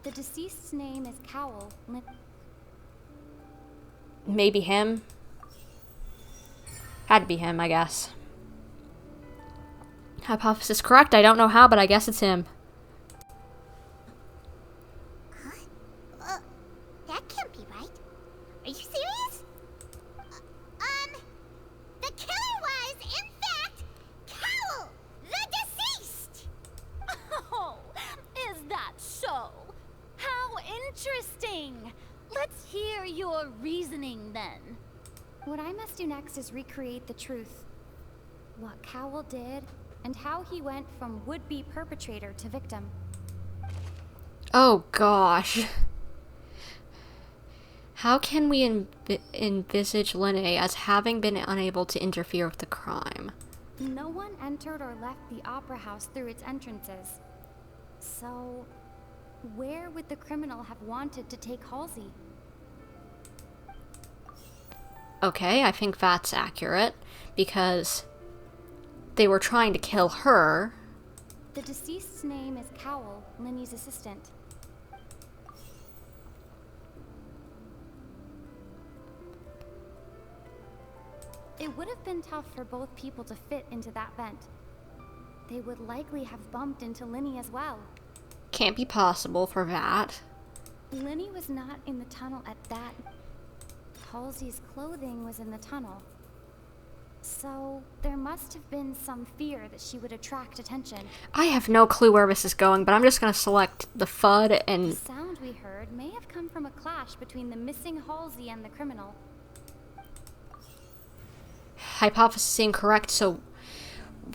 [SPEAKER 3] The deceased's name is Cowell.
[SPEAKER 1] Maybe him. Had to be him, I guess. Hypothesis correct. I don't know how, but I guess it's him.
[SPEAKER 2] That can't be right. Are you serious? The killer was, in fact, Cowell, the deceased!
[SPEAKER 22] Oh, is that so? How interesting! Let's hear your reasoning then.
[SPEAKER 3] What I must do next is recreate the truth. What Cowell did, and how he went from would-be perpetrator to victim.
[SPEAKER 1] Oh gosh. How can we envisage Lyney as having been unable to interfere with the crime?
[SPEAKER 3] No one entered or left the opera house through its entrances. So, where would the criminal have wanted to take Halsey?
[SPEAKER 1] Okay, I think that's accurate, because they were trying to kill her.
[SPEAKER 3] The deceased's name is Cowell, Lyney's assistant. It would have been tough for both people to fit into that vent. They would likely have bumped into Lyney as well.
[SPEAKER 1] Can't be possible for that.
[SPEAKER 3] Lyney was not in the tunnel at that. Halsey's clothing was in the tunnel. So, there must have been some fear that she would attract attention.
[SPEAKER 1] I have no clue where this is going, but I'm just gonna select the FUD and...
[SPEAKER 3] The sound we heard may have come from a clash between the missing Halsey and the criminal.
[SPEAKER 1] Hypothesis incorrect, so...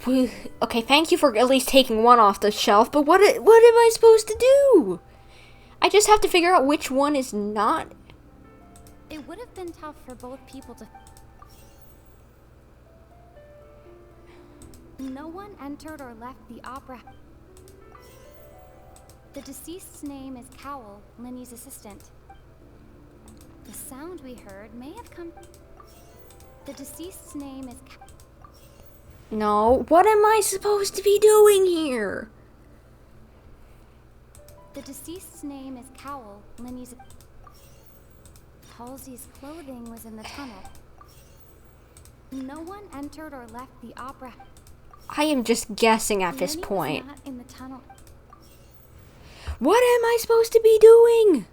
[SPEAKER 1] Okay, thank you for at least taking one off the shelf, but what am I supposed to do? I just have to figure out which one is not...
[SPEAKER 3] It would have been tough for both people to... No one entered or left the opera. The deceased's name is Cowell, Lyney's assistant. The sound we heard may have come... The deceased's name is...
[SPEAKER 1] No, what am I supposed to be doing here?
[SPEAKER 3] The deceased's name is Cowell, Lyney's... Halsey's clothing was in the tunnel. No one entered or left the opera.
[SPEAKER 1] I am just guessing at this point.
[SPEAKER 3] Was not in the tunnel.
[SPEAKER 1] What am I supposed to be doing?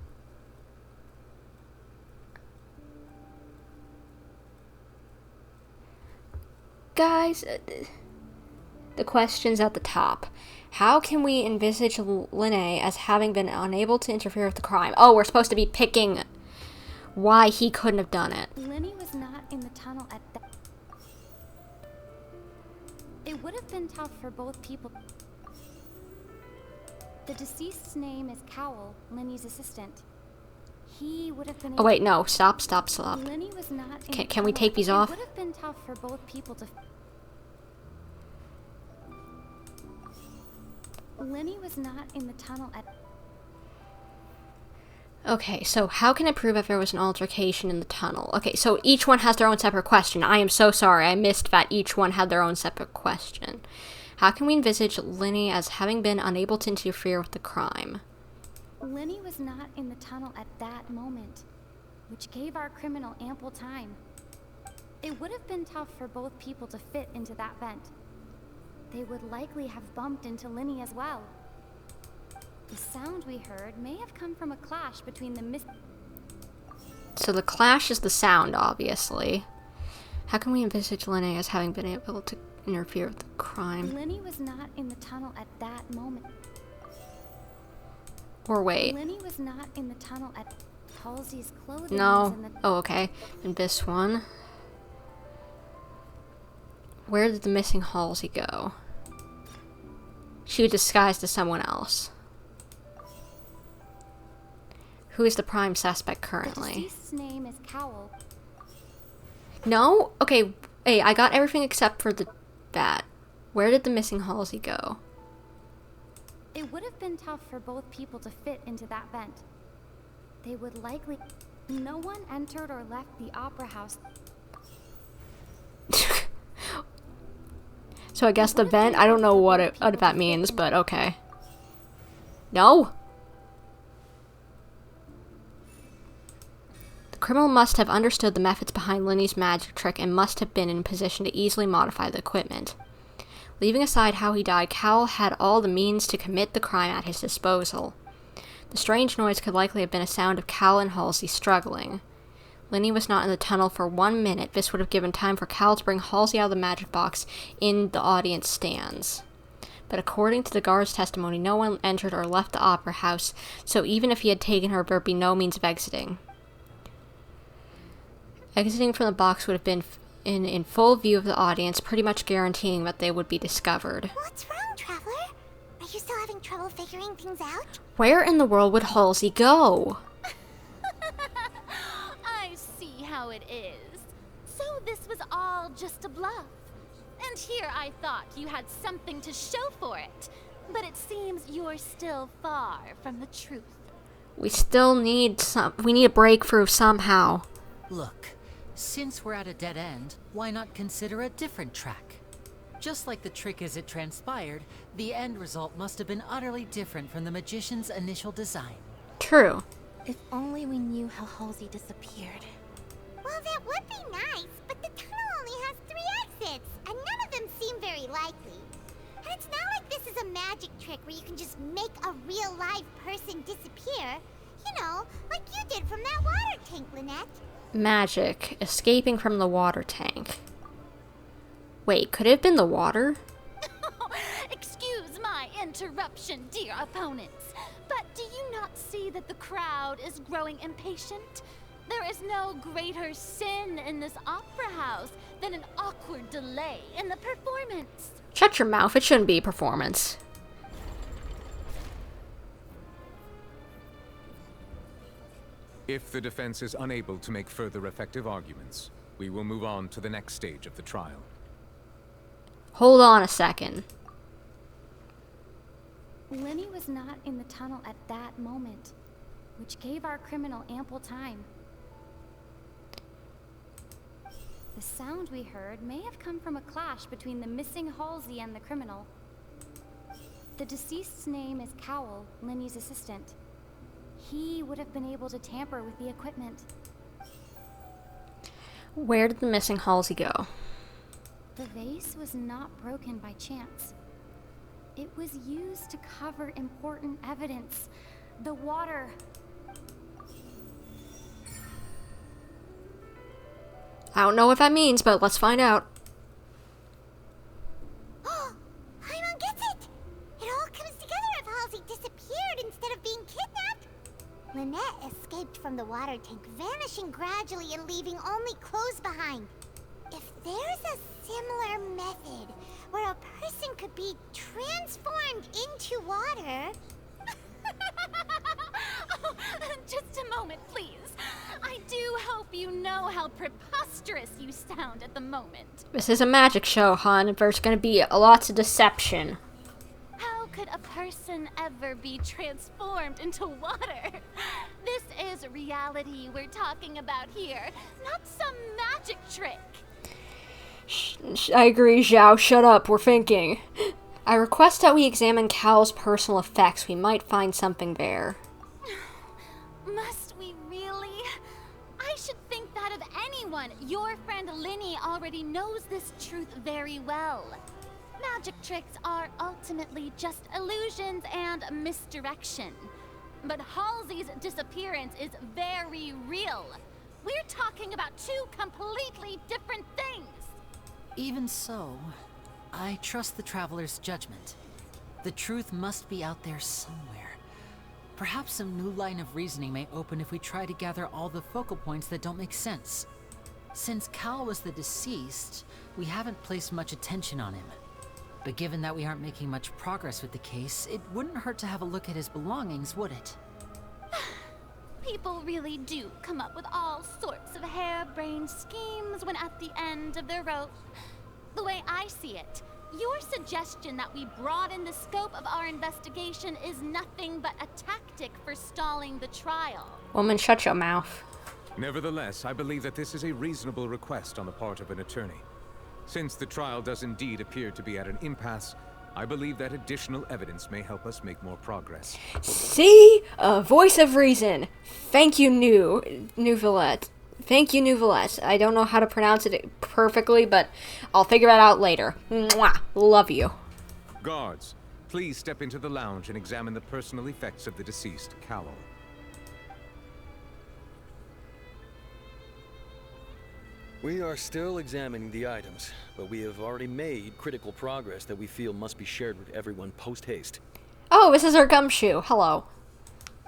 [SPEAKER 1] Guys, the question's at the top. How can we envisage Lyney as having been unable to interfere with the crime? Oh, we're supposed to be picking why he couldn't have done it.
[SPEAKER 3] Lyney was not in the tunnel at that. It would have been tough for both people. The deceased's name is Cowell, Lyney's assistant. He would have been...
[SPEAKER 1] Oh wait, no, stop.
[SPEAKER 3] Lyney was not in
[SPEAKER 1] Can we take these off?
[SPEAKER 3] It would have been tough for both people to... Lyney was not in the tunnel at...
[SPEAKER 1] Okay, so how can it prove if there was an altercation in the tunnel? Okay, so each one has their own separate question. I am so sorry, I missed that each one had their own separate question. How can we envisage Lyney as having been unable to interfere with the crime?
[SPEAKER 3] Lyney was not in the tunnel at that moment, which gave our criminal ample time. It would have been tough for both people to fit into that vent. They would likely have bumped into Lyney as well. The sound we heard may have come from a clash between the
[SPEAKER 1] So the clash is the sound, obviously. How can we envisage Lyney as having been able to interfere with the crime?
[SPEAKER 3] Lyney was not in the tunnel at that moment.
[SPEAKER 1] Or wait.
[SPEAKER 3] Lyney was not in the tunnel at... Halsey's clothing
[SPEAKER 1] No.
[SPEAKER 3] was in the...
[SPEAKER 1] Oh, okay. And this one. Where did the missing Halsey go? She was disguised as someone else. Who is the prime suspect currently?
[SPEAKER 3] The deceased's name is Cowl.
[SPEAKER 1] No? Okay, hey, I got everything except for that. Where did the missing Halsey go?
[SPEAKER 3] It would have been tough for both people to fit into that vent. They would likely... No one entered or left the opera house.
[SPEAKER 1] So I guess the vent, I don't know what that means, but okay. No? The criminal must have understood the methods behind Lyney's magic trick and must have been in position to easily modify the equipment. Leaving aside how he died, Cowl had all the means to commit the crime at his disposal. The strange noise could likely have been a sound of Cowl and Halsey struggling. Lyney was not in the tunnel for 1 minute. This would have given time for Cowl to bring Halsey out of the magic box in the audience stands. But according to the guard's testimony, no one entered or left the opera house, so even if he had taken her, there would be no means of exiting. Exiting from the box would have been in full view of the audience, pretty much guaranteeing that they would be discovered.
[SPEAKER 2] What's wrong, Traveler? Are you still having trouble figuring things out?
[SPEAKER 1] Where in the world would Halsey go?
[SPEAKER 22] I see how it is. So this was all just a bluff. And here I thought you had something to show for it. But it seems you're still far from the truth.
[SPEAKER 1] We still need we need a breakthrough somehow.
[SPEAKER 7] Look, since we're at a dead end, why not consider a different track? Just like the trick as it transpired, the end result must have been utterly different from the magician's initial design.
[SPEAKER 1] True.
[SPEAKER 6] If only we knew how Halsey disappeared.
[SPEAKER 2] Well, that would be nice, but the tunnel only has 3 exits, and none of them seem very likely. And it's not like this is a magic trick where you can just make a real live person disappear. You know, like you did from that water tank, Lynette.
[SPEAKER 1] Magic. Escaping from the water tank. Wait, could it have been the water?
[SPEAKER 22] Excuse my interruption, dear opponents, but do you not see that the crowd is growing impatient? There is no greater sin in this opera house than an awkward delay in the performance.
[SPEAKER 1] Shut your mouth, it shouldn't be a performance.
[SPEAKER 21] If the defense is unable to make further effective arguments, we will move on to the next stage of the trial.
[SPEAKER 1] Hold on a second.
[SPEAKER 3] Lyney was not in the tunnel at that moment, which gave our criminal ample time. The sound we heard may have come from a clash between the missing Halsey and the criminal. The deceased's name is Cowl, Lyney's assistant. He would have been able to tamper with the equipment.
[SPEAKER 1] Where did the missing Halsey go?
[SPEAKER 3] The vase was not broken by chance. It was used to cover important evidence. The water.
[SPEAKER 1] I don't know what that means, but let's find out.
[SPEAKER 2] Paimon gets it! It all comes together if Halsey disappeared instead of being kidnapped. Lynette escaped from the water tank, vanishing gradually and leaving only clothes behind. If there's a similar method where a person could be transformed into water...
[SPEAKER 22] Just a moment, please. I do hope you know how preposterous you sound at the moment.
[SPEAKER 1] This is a magic show, hon. There's gonna be lots of deception.
[SPEAKER 22] How could a person ever be transformed into water? This is reality we're talking about here, not some magic trick.
[SPEAKER 1] I agree, Zhao. Shut up. We're thinking. I request that we examine Cowl's personal effects. We might find something there.
[SPEAKER 22] Must we really? I should think that of anyone. Your friend Lyney already knows this truth very well. Magic tricks are ultimately just illusions and misdirection. But Halsey's disappearance is very real. We're talking about 2 completely different things.
[SPEAKER 7] Even so, I trust the Traveler's judgment. The truth must be out there somewhere. Perhaps some new line of reasoning may open if we try to gather all the focal points that don't make sense. Since Cal was the deceased, we haven't placed much attention on him. But given that we aren't making much progress with the case, it wouldn't hurt to have a look at his belongings, would it?
[SPEAKER 22] People really do come up with all sorts of harebrained schemes when at the end of their rope. The way I see it, your suggestion that we broaden the scope of our investigation is nothing but a tactic for stalling the trial.
[SPEAKER 1] Woman, shut your mouth.
[SPEAKER 21] Nevertheless, I believe that this is a reasonable request on the part of an attorney. Since the trial does indeed appear to be at an impasse, I believe that additional evidence may help us make more progress.
[SPEAKER 1] See? A voice of reason. Thank you, Neuvillette. Thank you, Neuvillette. I don't know how to pronounce it perfectly, but I'll figure it out later. Mwah. Love you.
[SPEAKER 21] Guards, please step into the lounge and examine the personal effects of the deceased, Cowell.
[SPEAKER 4] We are still examining the items, but we have already made critical progress that we feel must be shared with everyone post-haste.
[SPEAKER 1] Oh, this is our gumshoe. Hello.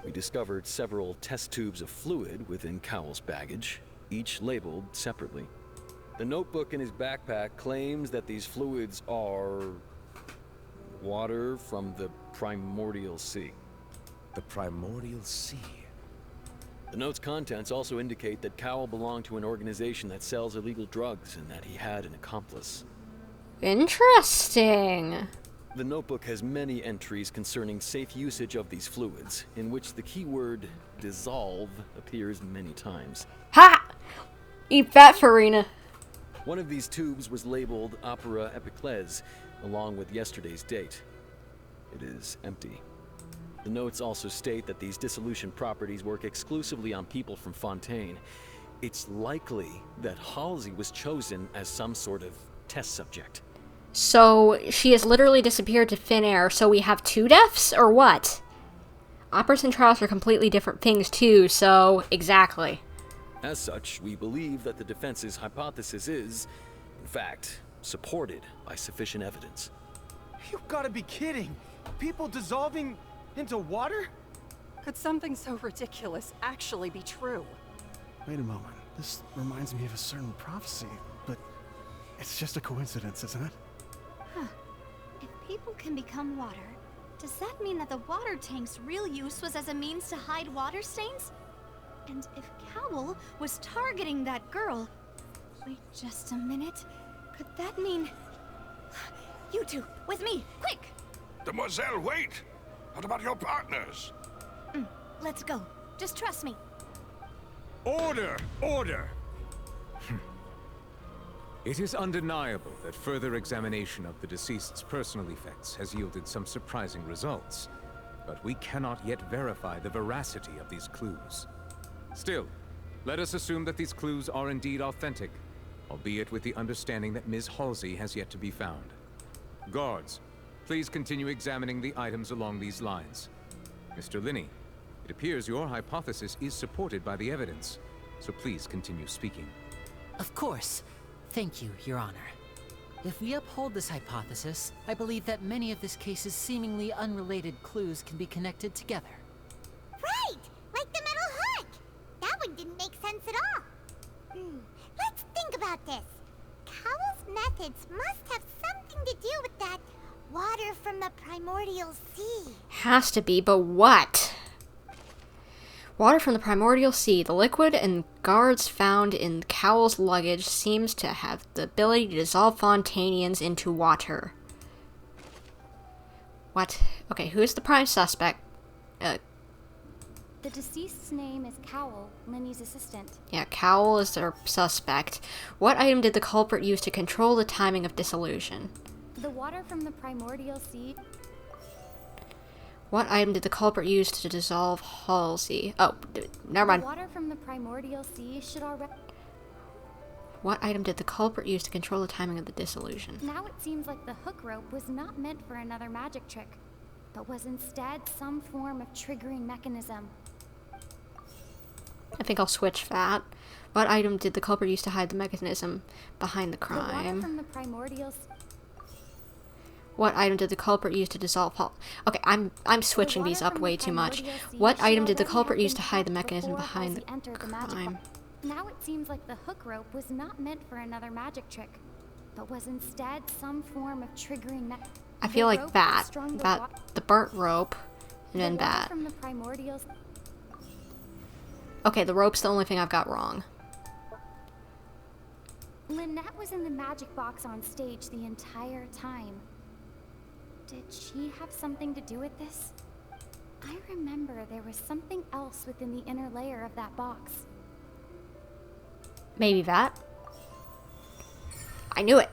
[SPEAKER 4] We discovered several test tubes of fluid within Cowell's baggage, each labeled separately. The notebook in his backpack claims that these fluids are water from the primordial sea.
[SPEAKER 21] The primordial sea?
[SPEAKER 4] The note's contents also indicate that Cowell belonged to an organization that sells illegal drugs and that he had an accomplice.
[SPEAKER 1] Interesting.
[SPEAKER 4] The notebook has many entries concerning safe usage of these fluids, in which the keyword dissolve appears many times.
[SPEAKER 1] Ha! Eat that, Furina.
[SPEAKER 4] One of these tubes was labeled Opera Epiclese, along with yesterday's date. It is empty. The notes also state that these dissolution properties work exclusively on people from Fontaine. It's likely that Halsey was chosen as some sort of test subject.
[SPEAKER 1] So, she has literally disappeared to thin air, so we have 2 deaths, or what? Operas and trials are completely different things, too, so, exactly.
[SPEAKER 4] As such, we believe that the defense's hypothesis is, in fact, supported by sufficient evidence.
[SPEAKER 8] You've got to be kidding! People dissolving into water?
[SPEAKER 18] Could something so ridiculous actually be true?
[SPEAKER 11] Wait a moment. This reminds me of a certain prophecy, but it's just a coincidence, isn't it?
[SPEAKER 9] Huh. If people can become water, does that mean that the water tank's real use was as a means to hide water stains? And if Cowell was targeting that girl... Wait just a minute. Could that mean... You two, with me, quick!
[SPEAKER 13] Demoiselle, wait! What about your partners?
[SPEAKER 9] Let's go. Just trust me.
[SPEAKER 21] Order! Order! It is undeniable that further examination of the deceased's personal effects has yielded some surprising results, but we cannot yet verify the veracity of these clues. Still, let us assume that these clues are indeed authentic, albeit with the understanding that Ms. Halsey has yet to be found. Guards, please continue examining the items along these lines. Mr. Lyney, it appears your hypothesis is supported by the evidence, so please continue speaking.
[SPEAKER 7] Of course. Thank you, Your Honor. If we uphold this hypothesis, I believe that many of this case's seemingly unrelated clues can be connected together.
[SPEAKER 2] Right! Like the metal hook! That one didn't make sense at all. Let's think about this. Cowell's methods must have something to do with that water from the primordial sea.
[SPEAKER 1] Has to be, but what? Water from the primordial sea. The liquid and guards found in Cowell's luggage seems to have the ability to dissolve Fontainians into water. What? Okay, who is the prime suspect?
[SPEAKER 3] The deceased's name is Cowell, Lyney's assistant.
[SPEAKER 1] Yeah, Cowell is their suspect. What item did the culprit use to control the timing of dissolution?
[SPEAKER 3] The water from the primordial sea.
[SPEAKER 1] What item did the culprit use to dissolve Halsey? Oh, never mind.
[SPEAKER 3] The water from the primordial sea should already...
[SPEAKER 1] What item did the culprit use to control the timing of the dissolution?
[SPEAKER 3] Now it seems like the hook rope was not meant for another magic trick, but was instead some form of triggering mechanism.
[SPEAKER 1] I think I'll switch that. What item did the culprit use to hide the mechanism behind the crime?
[SPEAKER 3] The water from the primordial sea.
[SPEAKER 1] What item did the culprit use to dissolve Okay, I'm switching these up way too much. What item did the culprit use to hide the mechanism behind the crime?
[SPEAKER 3] Now it seems like the hook rope was not meant for another magic trick, but was instead some form of triggering
[SPEAKER 1] I feel like that the burnt rope, and then that.
[SPEAKER 3] From the primordials.
[SPEAKER 1] Okay, the rope's the only thing I've got wrong.
[SPEAKER 3] Lynette was in the magic box on stage the entire time. Did she have something to do with this? I remember there was something else within the inner layer of that box.
[SPEAKER 1] Maybe that. I knew it.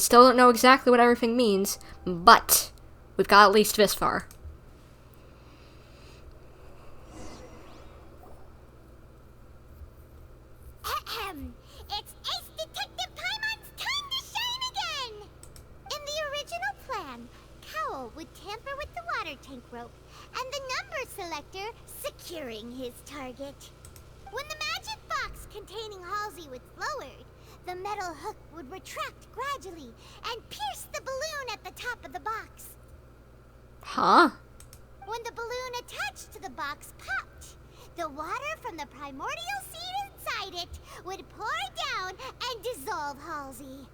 [SPEAKER 1] Still don't know exactly what everything means, but we've got at least this far.
[SPEAKER 2] It's Ace Detective Paimon's time to shine again! In the original plan, Cowl would tamper with the water tank rope and the number selector securing his target. When the magic box containing Halsey was lowered, the metal hook would retract gradually and pierce the balloon at the top of the box.
[SPEAKER 1] Huh?
[SPEAKER 2] When the balloon attached to the box popped, the water from the primordial seed inside it would pour down and dissolve Halsey.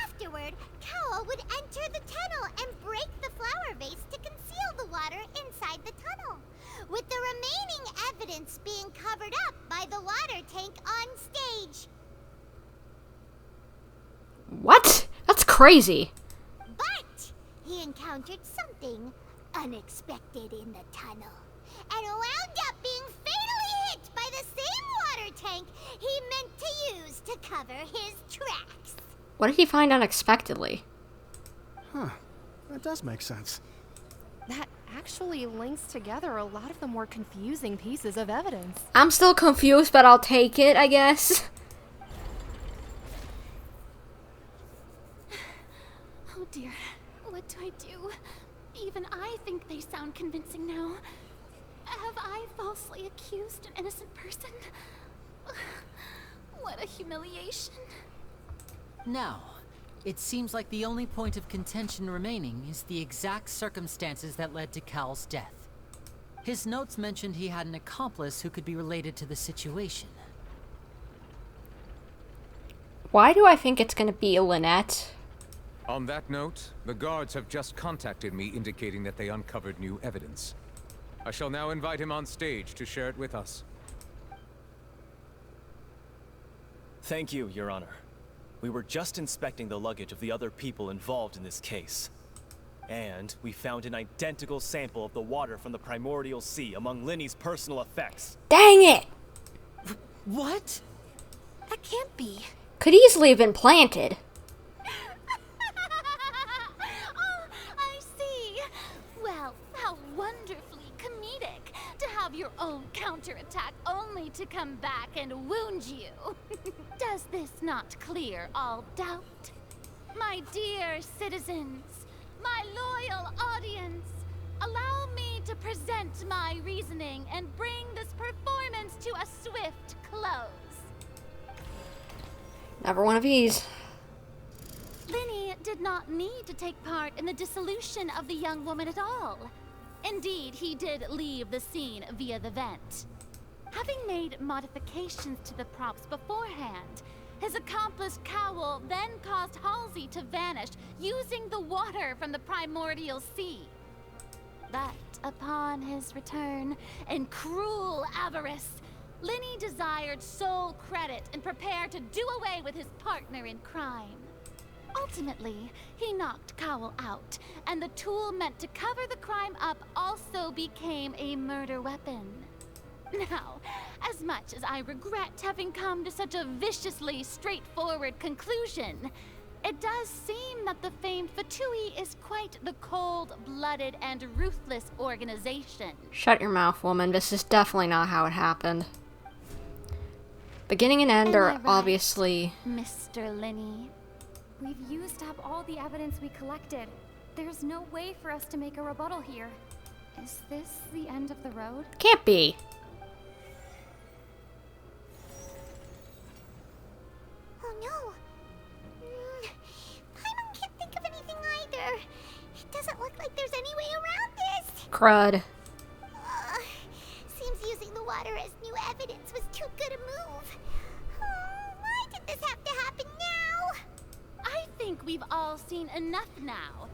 [SPEAKER 2] Afterward, Cowl would enter the tunnel and break the flower vase to conceal the water inside the tunnel, with the remaining evidence being covered up by the water tank on stage.
[SPEAKER 1] What? That's crazy.
[SPEAKER 2] But he encountered something unexpected in the tunnel, and wound up being fatally hit by the same water tank he meant to use to cover his tracks.
[SPEAKER 1] What did he find unexpectedly?
[SPEAKER 11] Huh. That does make sense.
[SPEAKER 14] That actually links together a lot of the more confusing pieces of evidence.
[SPEAKER 1] I'm still confused, but I'll take it, I guess.
[SPEAKER 22] Oh dear, what do I do? Even I think they sound convincing now. Have I falsely accused an innocent person? What a humiliation.
[SPEAKER 7] Now, it seems like the only point of contention remaining is the exact circumstances that led to Cal's death. His notes mentioned he had an accomplice who could be related to the situation.
[SPEAKER 1] Why do I think it's gonna be Lynette?
[SPEAKER 21] On that note, the guards have just contacted me indicating that they uncovered new evidence. I shall now invite him on stage to share it with us.
[SPEAKER 10] Thank you, Your Honor. We were just inspecting the luggage of the other people involved in this case. And we found an identical sample of the water from the primordial sea among Lyney's personal effects.
[SPEAKER 1] Dang it!
[SPEAKER 7] What?
[SPEAKER 12] That can't be.
[SPEAKER 1] Could easily have been planted.
[SPEAKER 22] Oh, I see. Well, how wonderfully comedic to have your own counterattack only to come back and wound you. Does this not clear all doubt? My dear citizens, my loyal audience, allow me to present my reasoning and bring this performance to a swift close.
[SPEAKER 1] Never one of these.
[SPEAKER 22] Lyney did not need to take part in the dissolution of the young woman at all. Indeed, he did leave the scene via the vent. Having made modifications to the props beforehand, his accomplice Cowl then caused Halsey to vanish using the water from the primordial sea. But upon his return, in cruel avarice, Lyney desired sole credit and prepared to do away with his partner in crime. Ultimately, he knocked Cowl out, and the tool meant to cover the crime up also became a murder weapon. Now, as much as I regret having come to such a viciously straightforward conclusion, it does seem that the famed Fatui is quite the cold-blooded and ruthless organization.
[SPEAKER 1] Shut your mouth, woman. This is definitely not how it happened. Beginning and end are obviously...
[SPEAKER 22] Mr. Lyney.
[SPEAKER 3] We've used up all the evidence we collected. There's no way for us to make a rebuttal here. Is this the end of the road?
[SPEAKER 1] Can't be.
[SPEAKER 2] Oh no. Paimon can't think of anything either. It doesn't look like there's any way around this.
[SPEAKER 1] Crud.
[SPEAKER 2] Seems using the water as new evidence was too good a move. Why did this have to happen now?
[SPEAKER 22] I think we've all seen enough now,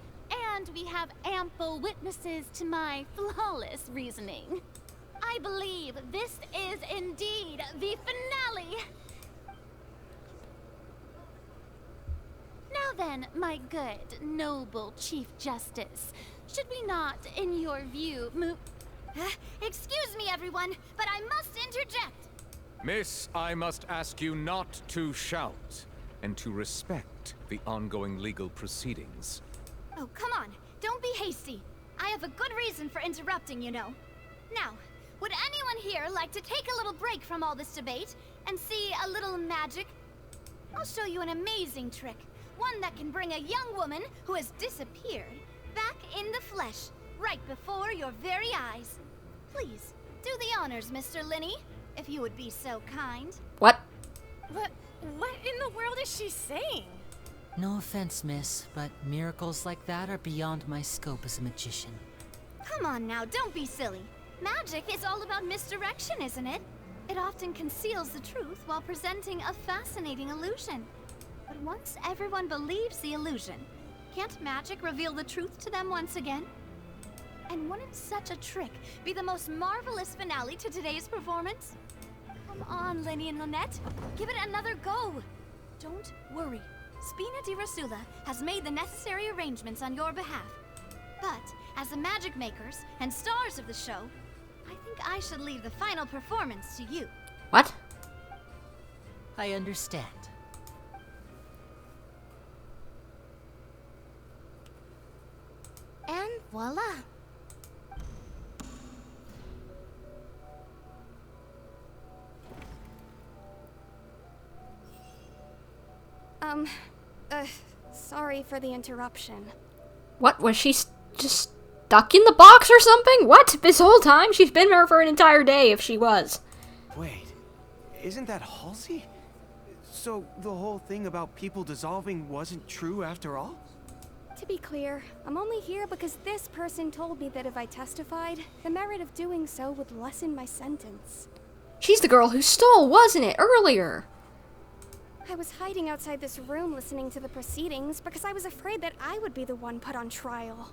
[SPEAKER 22] and we have ample witnesses to my flawless reasoning. I believe this is indeed the finale. Now then, my good, noble Chief Justice, should we not, in your view, move...
[SPEAKER 9] Excuse me, everyone, but I must interject.
[SPEAKER 21] Miss, I must ask you not to shout, and to respect the ongoing legal proceedings.
[SPEAKER 9] Oh, come on. Don't be hasty. I have a good reason for interrupting, you know. Now, would anyone here like to take a little break from all this debate and see a little magic? I'll show you an amazing trick. One that can bring a young woman who has disappeared back in the flesh, right before your very eyes. Please, do the honors, Mr. Lyney, if you would be so kind.
[SPEAKER 1] What?
[SPEAKER 12] What in the world is she saying?
[SPEAKER 7] No offense, miss, but miracles like that are beyond my scope as a magician.
[SPEAKER 9] Come on now, don't be silly. Magic is all about misdirection, isn't it? It often conceals the truth while presenting a fascinating illusion. But once everyone believes the illusion, can't magic reveal the truth to them once again? And wouldn't such a trick be the most marvelous finale to today's performance? Come on, Lyney and Lynette, give it another go. Don't worry. Spina di Rasula has made the necessary arrangements on your behalf. But, as the magic makers and stars of the show, I think I should leave the final performance to you.
[SPEAKER 1] What?
[SPEAKER 7] I understand.
[SPEAKER 12] And voila.
[SPEAKER 17] Sorry for the interruption.
[SPEAKER 1] What? Was she just stuck in the box or something? What? This whole time? She's been there for an entire day if she was.
[SPEAKER 8] Wait, isn't that Halsey? So the whole thing about people dissolving wasn't true after all?
[SPEAKER 17] To be clear, I'm only here because this person told me that if I testified, the merit of doing so would lessen my sentence.
[SPEAKER 1] She's the girl who stole, wasn't it, earlier?
[SPEAKER 17] I was hiding outside this room listening to the proceedings because I was afraid that I would be the one put on trial.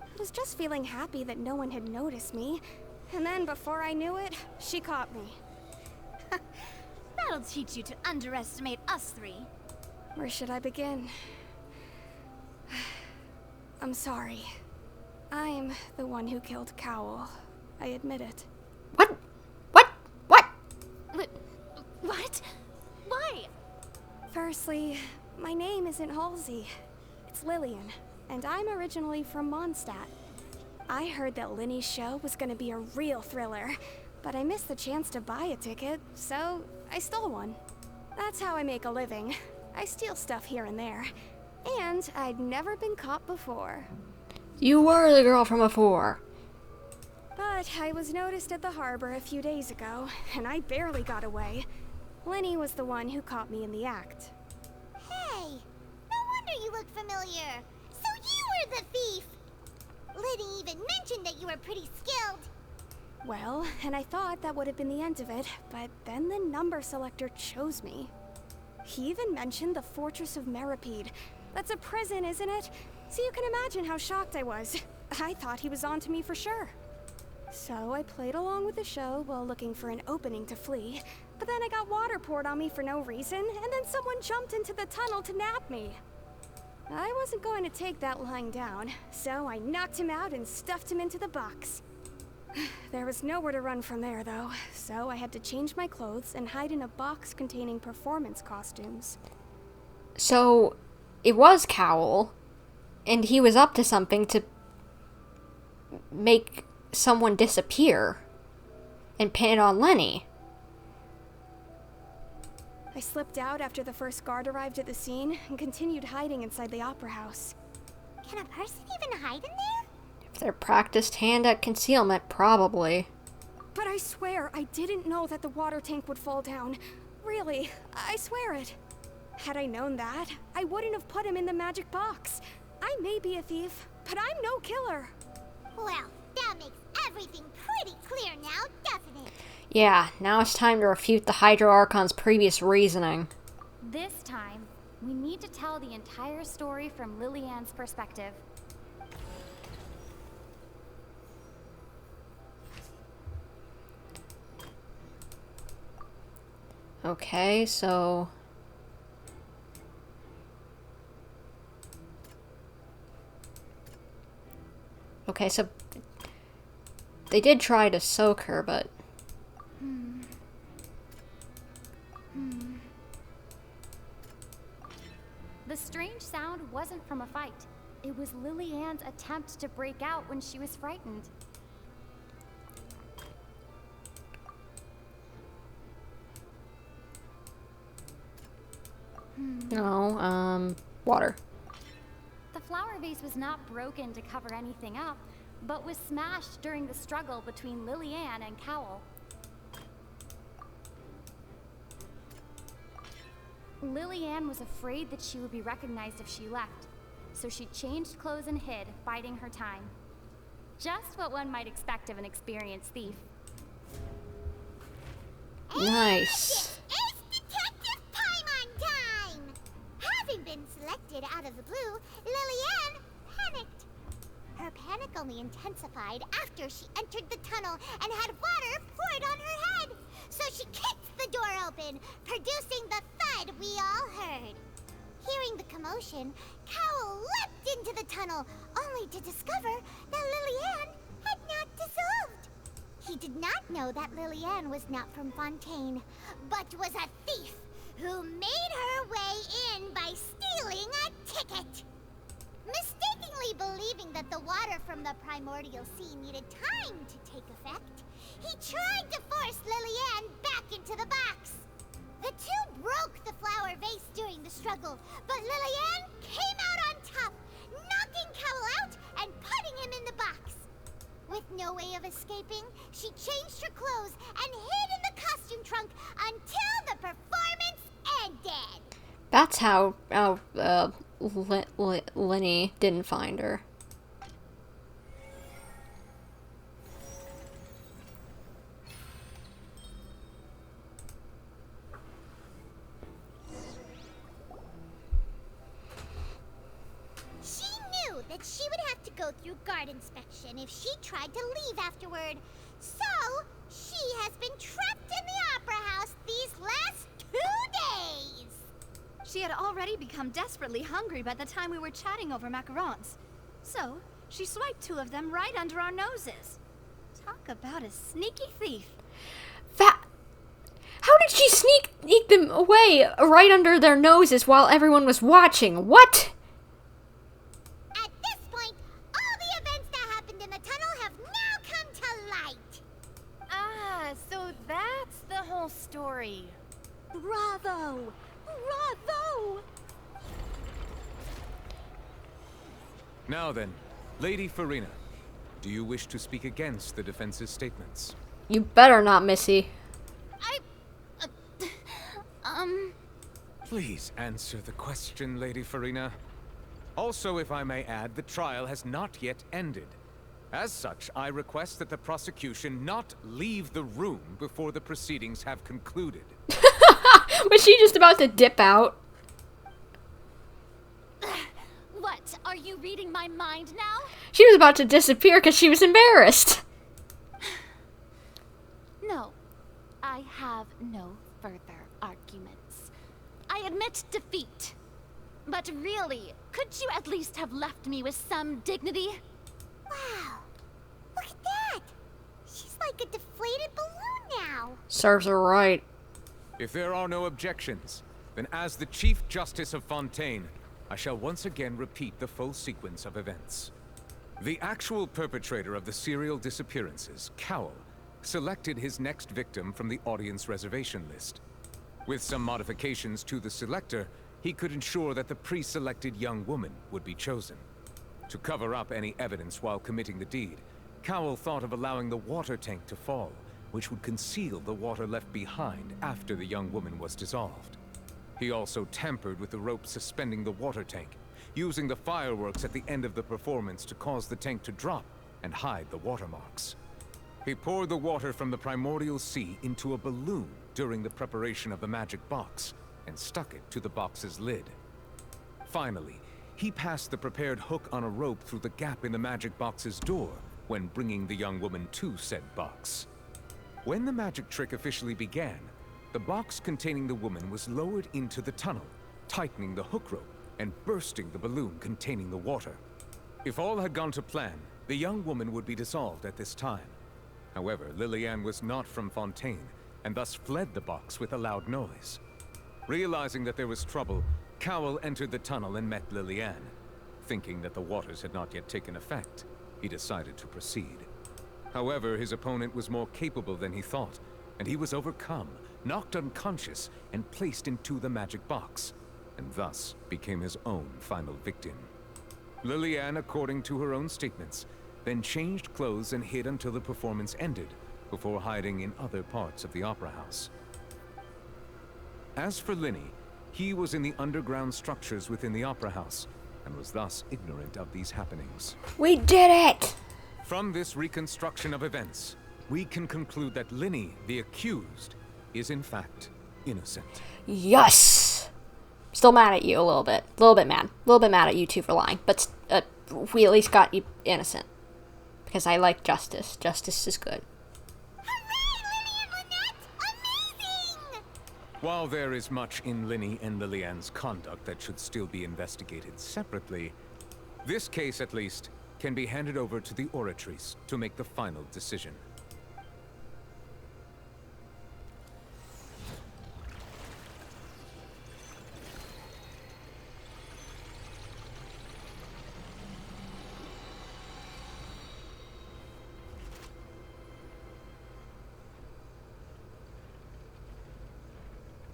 [SPEAKER 17] I was just feeling happy that no one had noticed me, and then before I knew it, she caught me.
[SPEAKER 9] That'll teach you to underestimate us three.
[SPEAKER 17] Where should I begin? I'm sorry. I'm the one who killed Cowell. I admit it.
[SPEAKER 1] What?
[SPEAKER 9] What? Why?
[SPEAKER 17] Firstly, my name isn't Halsey. It's Lillian, and I'm originally from Mondstadt. I heard that Lyney's show was gonna be a real thriller, but I missed the chance to buy a ticket, so I stole one. That's how I make a living. I steal stuff here and there. And I'd never been caught before.
[SPEAKER 1] You were the girl from before.
[SPEAKER 17] But I was noticed at the harbor a few days ago, and I barely got away. Lyney was the one who caught me in the act.
[SPEAKER 2] Hey, no wonder you look familiar. So you were the thief. Lyney even mentioned that you were pretty skilled.
[SPEAKER 17] Well, and I thought that would have been the end of it, but then the number selector chose me. He even mentioned the Fortress of Meripede. That's a prison, isn't it? So you can imagine how shocked I was. I thought he was onto me for sure. So I played along with the show while looking for an opening to flee, but then I got water poured on me for no reason, and then someone jumped into the tunnel to nab me. I wasn't going to take that lying down, so I knocked him out and stuffed him into the box. There was nowhere to run from there, though, so I had to change my clothes and hide in a box containing performance costumes.
[SPEAKER 1] So, it was Cowell, and he was up to something to make someone disappear and pin it on Lyney.
[SPEAKER 17] I slipped out after the first guard arrived at the scene and continued hiding inside the opera house.
[SPEAKER 2] Can a person even hide in there?
[SPEAKER 1] If they're practiced hand at concealment, probably.
[SPEAKER 17] But I swear I didn't know that the water tank would fall down. Really, I swear it. Had I known that, I wouldn't have put him in the magic box. I may be a thief, but I'm no killer.
[SPEAKER 2] Well, that makes everything pretty clear now, doesn't it?
[SPEAKER 1] Yeah, now it's time to refute the Hydro Archon's previous reasoning.
[SPEAKER 3] This time, we need to tell the entire story from Lillian's perspective.
[SPEAKER 1] Okay, so... Okay, so... They did try to soak her, but...
[SPEAKER 3] The strange sound wasn't from a fight. It was Lillian's attempt to break out when she was frightened.
[SPEAKER 1] No, water.
[SPEAKER 3] The flower vase was not broken to cover anything up, but was smashed during the struggle between Lillian and Cowell. Lillian was afraid that she would be recognized if she left, so she changed clothes and hid, biding her time. Just what one might expect of an experienced thief.
[SPEAKER 1] Nice.
[SPEAKER 2] It's Detective Paimon time! Having been selected out of the blue, Lillian panicked. Her panic only intensified after she entered the tunnel and had water poured on her head. So she kicked the door open, producing the thud we all heard. Hearing the commotion, Cowell leapt into the tunnel, only to discover that Lillian had not dissolved. He did not know that Lillian was not from Fontaine, but was a thief who made her way in by stealing a ticket. Mistakenly believing that the water from the primordial sea needed time to take effect, he tried to force Lillian back into the box. The two broke the flower vase during the struggle, but Lillian came out on top, knocking Cowell out and putting him in the box. With no way of escaping, she changed her clothes and hid in the costume trunk until the performance ended.
[SPEAKER 1] That's how Lyney didn't find her.
[SPEAKER 2] She knew that she would have to go through guard inspection if she tried to leave afterward. So, she has been trapped in the Opera House these last 2 days.
[SPEAKER 5] She had already become desperately hungry by the time we were chatting over macarons. So, she swiped 2 of them right under our noses. Talk about a sneaky thief.
[SPEAKER 1] How did she sneak them away right under their noses while everyone was watching? What?
[SPEAKER 2] At this point, all the events that happened in the tunnel have now come to light.
[SPEAKER 12] Ah, so that's the whole story.
[SPEAKER 18] Bravo! Bravo!
[SPEAKER 21] Now then, Lady Furina, do you wish to speak against the defense's statements?
[SPEAKER 1] You better not, Missy.
[SPEAKER 21] Please answer the question, Lady Furina. Also, if I may add, the trial has not yet ended. As such, I request that the prosecution not leave the room before the proceedings have concluded.
[SPEAKER 1] Was she just about to dip out?
[SPEAKER 9] What? Are you reading my mind now?
[SPEAKER 1] She was about to disappear because she was embarrassed.
[SPEAKER 9] No. I have no further arguments. I admit defeat. But really, could you at least have left me with some dignity?
[SPEAKER 2] Wow. Look at that. She's like a deflated balloon now.
[SPEAKER 1] Serves her right.
[SPEAKER 21] If there are no objections, then as the Chief Justice of Fontaine, I shall once again repeat the full sequence of events. The actual perpetrator of the serial disappearances, Cowell, selected his next victim from the audience reservation list. With some modifications to the selector, he could ensure that the pre-selected young woman would be chosen. To cover up any evidence while committing the deed, Cowell thought of allowing the water tank to fall, which would conceal the water left behind after the young woman was dissolved. He also tampered with the rope suspending the water tank, using the fireworks at the end of the performance to cause the tank to drop and hide the watermarks. He poured the water from the primordial sea into a balloon during the preparation of the magic box, and stuck it to the box's lid. Finally, he passed the prepared hook on a rope through the gap in the magic box's door when bringing the young woman to said box. When the magic trick officially began, the box containing the woman was lowered into the tunnel, tightening the hook rope and bursting the balloon containing the water. If all had gone to plan, the young woman would be dissolved at this time. However, Lillian was not from Fontaine, and thus fled the box with a loud noise. Realizing that there was trouble, Cowell entered the tunnel and met Lillian. Thinking that the waters had not yet taken effect, he decided to proceed. However, his opponent was more capable than he thought, and he was overcome, knocked unconscious, and placed into the magic box, and thus became his own final victim. Lillian, according to her own statements, then changed clothes and hid until the performance ended, before hiding in other parts of the opera house. As for Lyney, he was in the underground structures within the opera house, and was thus ignorant of these happenings.
[SPEAKER 1] We did it!
[SPEAKER 21] From this reconstruction of events, we can conclude that Lyney, the accused, is in fact innocent.
[SPEAKER 1] Yes! Still mad at you a little bit. A little bit mad. A little bit mad at you two for lying. But we at least got you innocent. Because I like justice. Justice is good.
[SPEAKER 21] While there is much in Lyney and Lillian's conduct that should still be investigated separately, this case, at least, can be handed over to the Oratrice to make the final decision.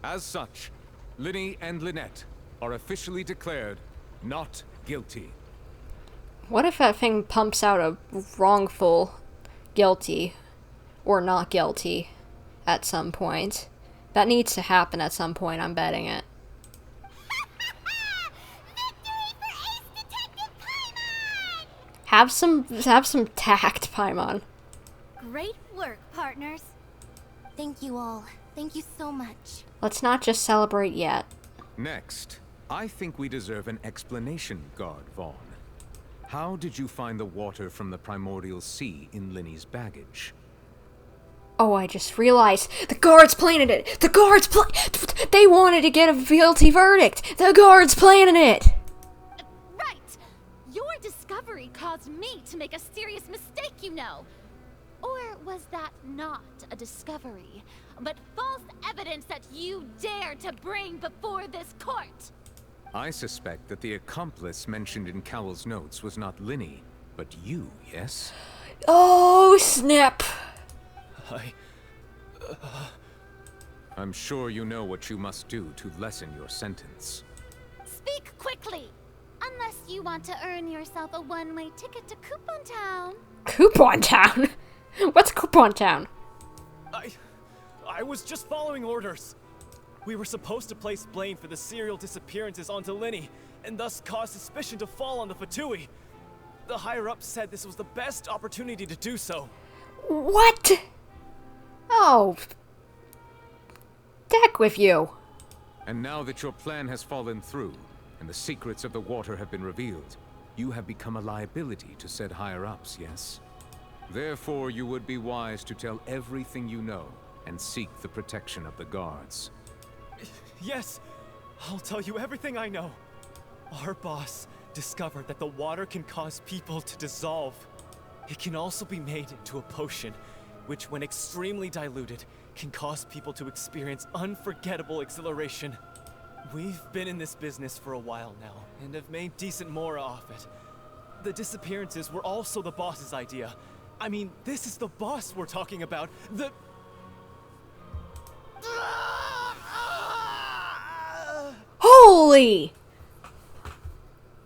[SPEAKER 21] As such, Lyney and Lynette are officially declared not guilty.
[SPEAKER 1] What if that thing pumps out a wrongful guilty or not guilty at some point? That needs to happen at some point, I'm betting it. Have some tact, Paimon.
[SPEAKER 9] Great work, partners.
[SPEAKER 12] Thank you all. Thank you so much.
[SPEAKER 1] Let's not just celebrate yet.
[SPEAKER 21] Next, I think we deserve an explanation, Guard Vaughn. How did you find the water from the primordial sea in Lyney's baggage?
[SPEAKER 1] Oh, I just realized the guards planted it. The guards they wanted to get a guilty verdict. The guards planted it.
[SPEAKER 22] Right. Your discovery caused me to make a serious mistake, you know. Or was that not a discovery, but false evidence that you dare to bring before this court?
[SPEAKER 21] I suspect that the accomplice mentioned in Cowell's notes was not Lyney, but you, yes?
[SPEAKER 1] Oh, snap.
[SPEAKER 21] I'm sure you know what you must do to lessen your sentence.
[SPEAKER 22] Speak quickly! Unless you want to earn yourself a one-way ticket to Coupon Town.
[SPEAKER 1] Coupon Town? What's Coupon Town?
[SPEAKER 10] I was just following orders. We were supposed to place blame for the serial disappearances onto Lyney, and thus cause suspicion to fall on the Fatui. The higher-ups said this was the best opportunity to do so.
[SPEAKER 1] What? Oh. Deck with you.
[SPEAKER 21] And now that your plan has fallen through, and the secrets of the water have been revealed, you have become a liability to said higher-ups, yes? Therefore, you would be wise to tell everything you know, and seek the protection of the guards.
[SPEAKER 10] Yes, I'll tell you everything I know. Our boss discovered that the water can cause people to dissolve. It can also be made into a potion, which when extremely diluted, can cause people to experience unforgettable exhilaration. We've been in this business for a while now, and have made decent mora off it. The disappearances were also the boss's idea. I mean, this is the boss we're talking about.
[SPEAKER 1] Holy!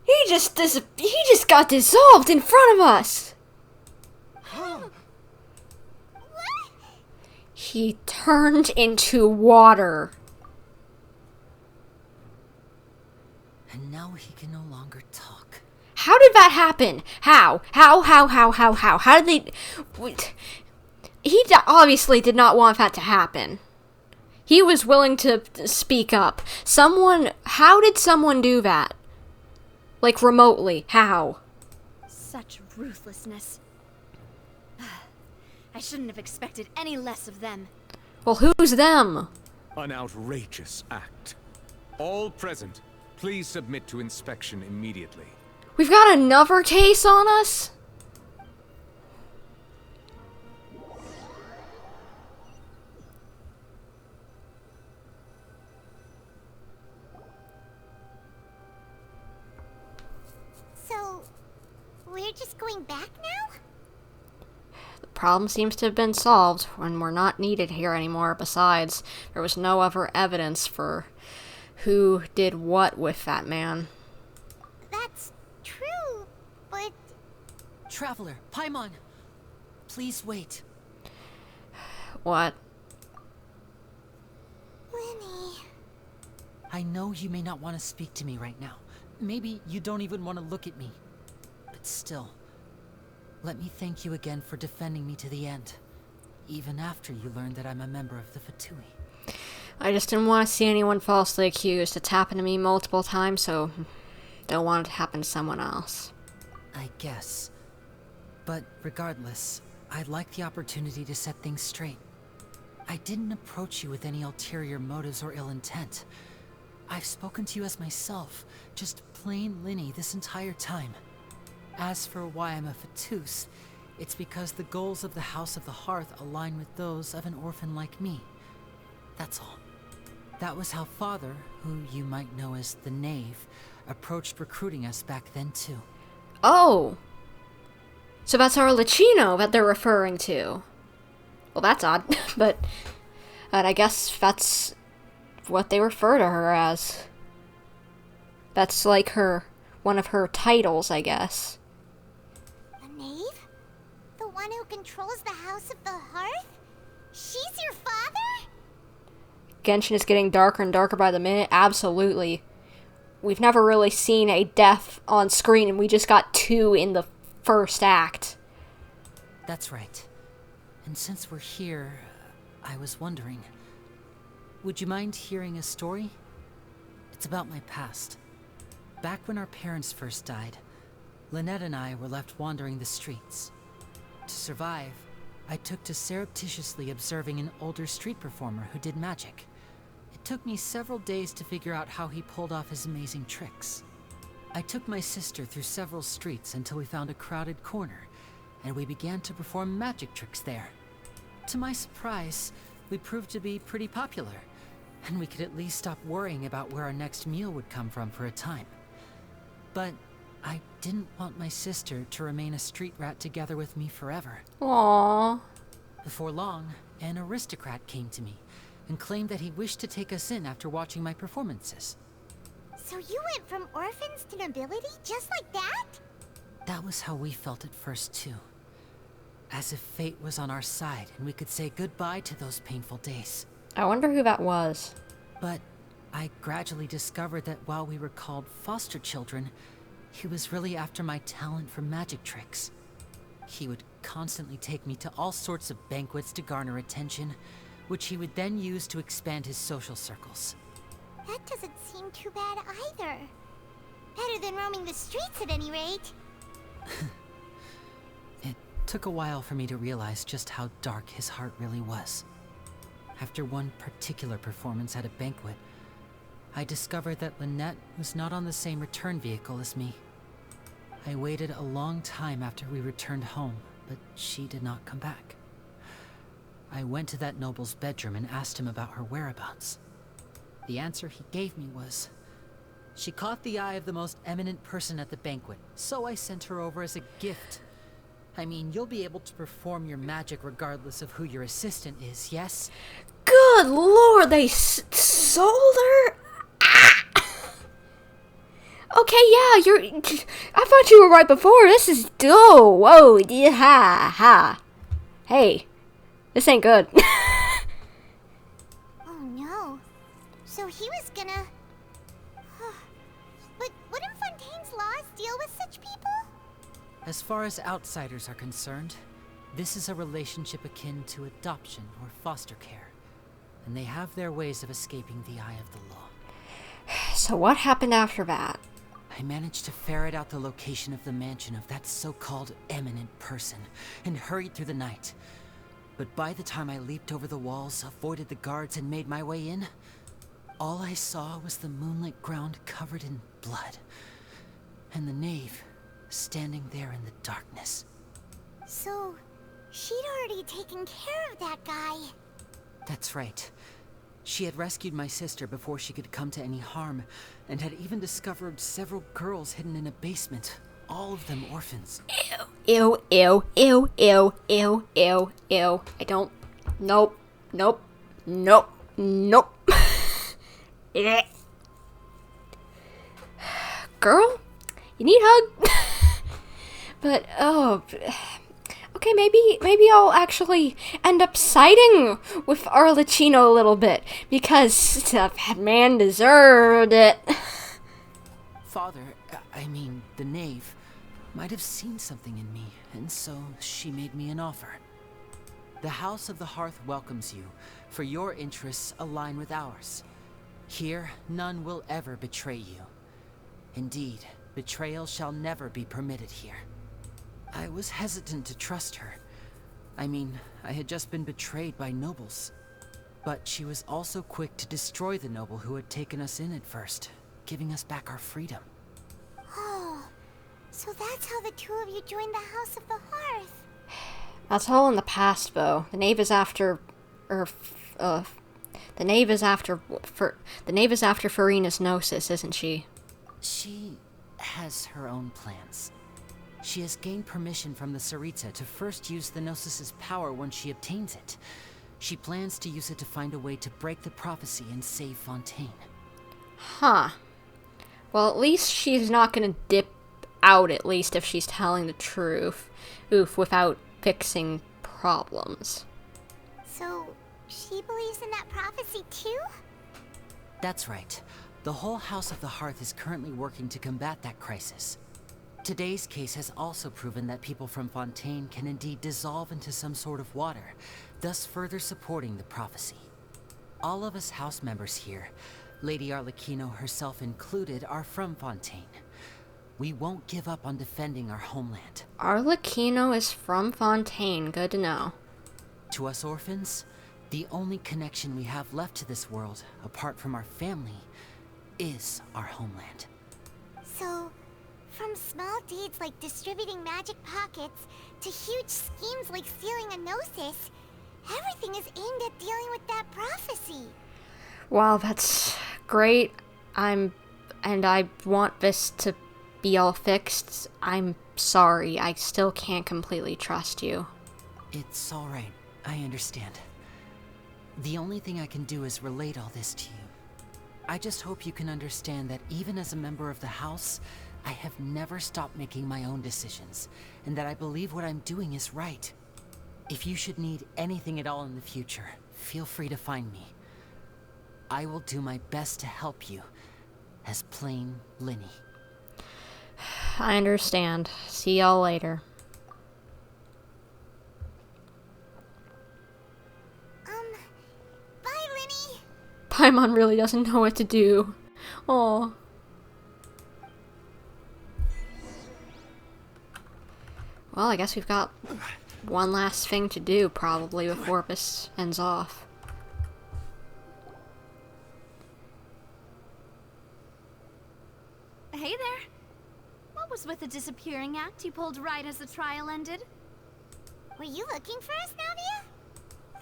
[SPEAKER 1] He just got dissolved in front of us. He turned into water.
[SPEAKER 7] And now he can no longer talk.
[SPEAKER 1] How did that happen? How? How did they... obviously did not want that to happen. He was willing to speak up. How did someone do that? Like, remotely. How?
[SPEAKER 9] Such ruthlessness. I shouldn't have expected any less of them.
[SPEAKER 1] Well, who's them?
[SPEAKER 21] An outrageous act. All present, please submit to inspection immediately.
[SPEAKER 1] We've got another case on us?
[SPEAKER 2] So, we're just going back now?
[SPEAKER 1] The problem seems to have been solved when we're not needed here anymore. Besides, there was no other evidence for who did what with that man.
[SPEAKER 2] That's true, but...
[SPEAKER 7] Traveler, Paimon, please wait.
[SPEAKER 1] What?
[SPEAKER 2] Lyney...
[SPEAKER 7] I know you may not want to speak to me right now. Maybe you don't even want to look at me. But still, let me thank you again for defending me to the end. Even after you learned that I'm a member of the Fatui.
[SPEAKER 1] I just didn't want to see anyone falsely accused. It's happened to me multiple times, so don't want it to happen to someone else.
[SPEAKER 7] I guess. But regardless, I'd like the opportunity to set things straight. I didn't approach you with any ulterior motives or ill intent. I've spoken to you as myself, just plain Lyney this entire time. As for why I'm a Fatus, it's because the goals of the House of the Hearth align with those of an orphan like me. That's all. That was how Father, who you might know as the Knave, approached recruiting us back then too.
[SPEAKER 1] Oh! So that's our Licino that they're referring to. Well, that's odd, but I guess that's what they refer to her as. That's like one of her titles, I guess.
[SPEAKER 2] The Knave? The one who controls the House of the Hearth? She's your father?
[SPEAKER 1] Genshin is getting darker and darker by the minute. Absolutely. We've never really seen a death on screen, and we just got 2 in the first act.
[SPEAKER 7] That's right. And since we're here, I was wondering, would you mind hearing a story? It's about my past. Back when our parents first died, Lynette and I were left wandering the streets. To survive, I took to surreptitiously observing an older street performer who did magic. It took me several days to figure out how he pulled off his amazing tricks. I took my sister through several streets until we found a crowded corner, and we began to perform magic tricks there. To my surprise, we proved to be pretty popular, and we could at least stop worrying about where our next meal would come from for a time. But I didn't want my sister to remain a street rat together with me forever.
[SPEAKER 1] Aww.
[SPEAKER 7] Before long, an aristocrat came to me and claimed that he wished to take us in after watching my performances.
[SPEAKER 2] So you went from orphans to nobility just like that?
[SPEAKER 7] That was how we felt at first too. As if fate was on our side and we could say goodbye to those painful days.
[SPEAKER 1] I wonder who that was.
[SPEAKER 7] But I gradually discovered that while we were called foster children, he was really after my talent for magic tricks. He would constantly take me to all sorts of banquets to garner attention, which he would then use to expand his social circles.
[SPEAKER 2] That doesn't seem too bad either. Better than roaming the streets at any rate.
[SPEAKER 7] It took a while for me to realize just how dark his heart really was. After one particular performance at a banquet, I discovered that Lynette was not on the same return vehicle as me. I waited a long time after we returned home, but she did not come back. I went to that noble's bedroom and asked him about her whereabouts. The answer he gave me was, she caught the eye of the most eminent person at the banquet, so I sent her over as a gift. I mean, you'll be able to perform your magic regardless of who your assistant is, yes?
[SPEAKER 1] Good lord, they sold her? Okay, yeah, I thought you were right before. This is... Oh, whoa, yeah, ha. Hey, this ain't good.
[SPEAKER 2] Oh no. So he was gonna... But wouldn't Fontaine's laws deal with such people?
[SPEAKER 7] As far as outsiders are concerned, This is a relationship akin to adoption or foster care, and they have their ways of escaping the eye of the law.
[SPEAKER 1] So what happened after that?
[SPEAKER 7] I managed to ferret out the location of the mansion of that so-called eminent person, and hurried through the night. But by the time I leaped over the walls, avoided the guards, and made my way in, all I saw was the moonlit ground covered in blood, and the knave standing there in the darkness.
[SPEAKER 2] So, she'd already taken care of that guy.
[SPEAKER 7] That's right. She had rescued my sister before she could come to any harm, and had even discovered several girls hidden in a basement, all of them orphans.
[SPEAKER 1] Ew, ew, ew, ew, ew, ew, ew. I don't... Nope, nope, nope, nope. Girl, you need a hug? But, oh... Okay, maybe I'll actually end up siding with Arlecchino a little bit, because that man deserved it.
[SPEAKER 7] Father, I mean, the knave, might have seen something in me, and so she made me an offer. The House of the Hearth welcomes you, for your interests align with ours. Here, none will ever betray you. Indeed, betrayal shall never be permitted here. I was hesitant to trust her. I mean, I had just been betrayed by nobles. But she was also quick to destroy the noble who had taken us in at first, giving us back our freedom.
[SPEAKER 2] Oh, so that's how the two of you joined the House of the Hearth.
[SPEAKER 1] That's all in the past, though. The knave is after... the knave is after Furina's gnosis, isn't she?
[SPEAKER 7] She has her own plans. She has gained permission from the Tsaritsa to first use the Gnosis's power once she obtains it. She plans to use it to find a way to break the prophecy and save Fontaine.
[SPEAKER 1] Huh. Well, at least she's not gonna dip out, at least, if she's telling the truth. Oof, without fixing problems.
[SPEAKER 2] So, she believes in that prophecy too?
[SPEAKER 7] That's right. The whole House of the Hearth is currently working to combat that crisis. Today's case has also proven that people from Fontaine can indeed dissolve into some sort of water, thus further supporting the prophecy. All of us house members here, Lady Arlecchino herself included, are from Fontaine. We won't give up on defending our homeland.
[SPEAKER 1] Arlecchino is from Fontaine, good to know.
[SPEAKER 7] To us orphans, the only connection we have left to this world, apart from our family, is our homeland.
[SPEAKER 2] So, from small deeds like distributing magic pockets to huge schemes like stealing a gnosis, everything is aimed at dealing with that prophecy.
[SPEAKER 1] Wow, that's great. And I want this to be all fixed. I'm sorry, I still can't completely trust you.
[SPEAKER 7] It's alright, I understand. The only thing I can do is relate all this to you. I just hope you can understand that even as a member of the House, I have never stopped making my own decisions, and that I believe what I'm doing is right. If you should need anything at all in the future, feel free to find me. I will do my best to help you, as plain Lyney.
[SPEAKER 1] I understand. See y'all later.
[SPEAKER 2] Bye, Lyney.
[SPEAKER 1] Paimon really doesn't know what to do. Aw. Well, I guess we've got one last thing to do, probably, before this ends off.
[SPEAKER 9] Hey there. What was with the disappearing act you pulled right as the trial ended?
[SPEAKER 2] Were you looking for us, Navia?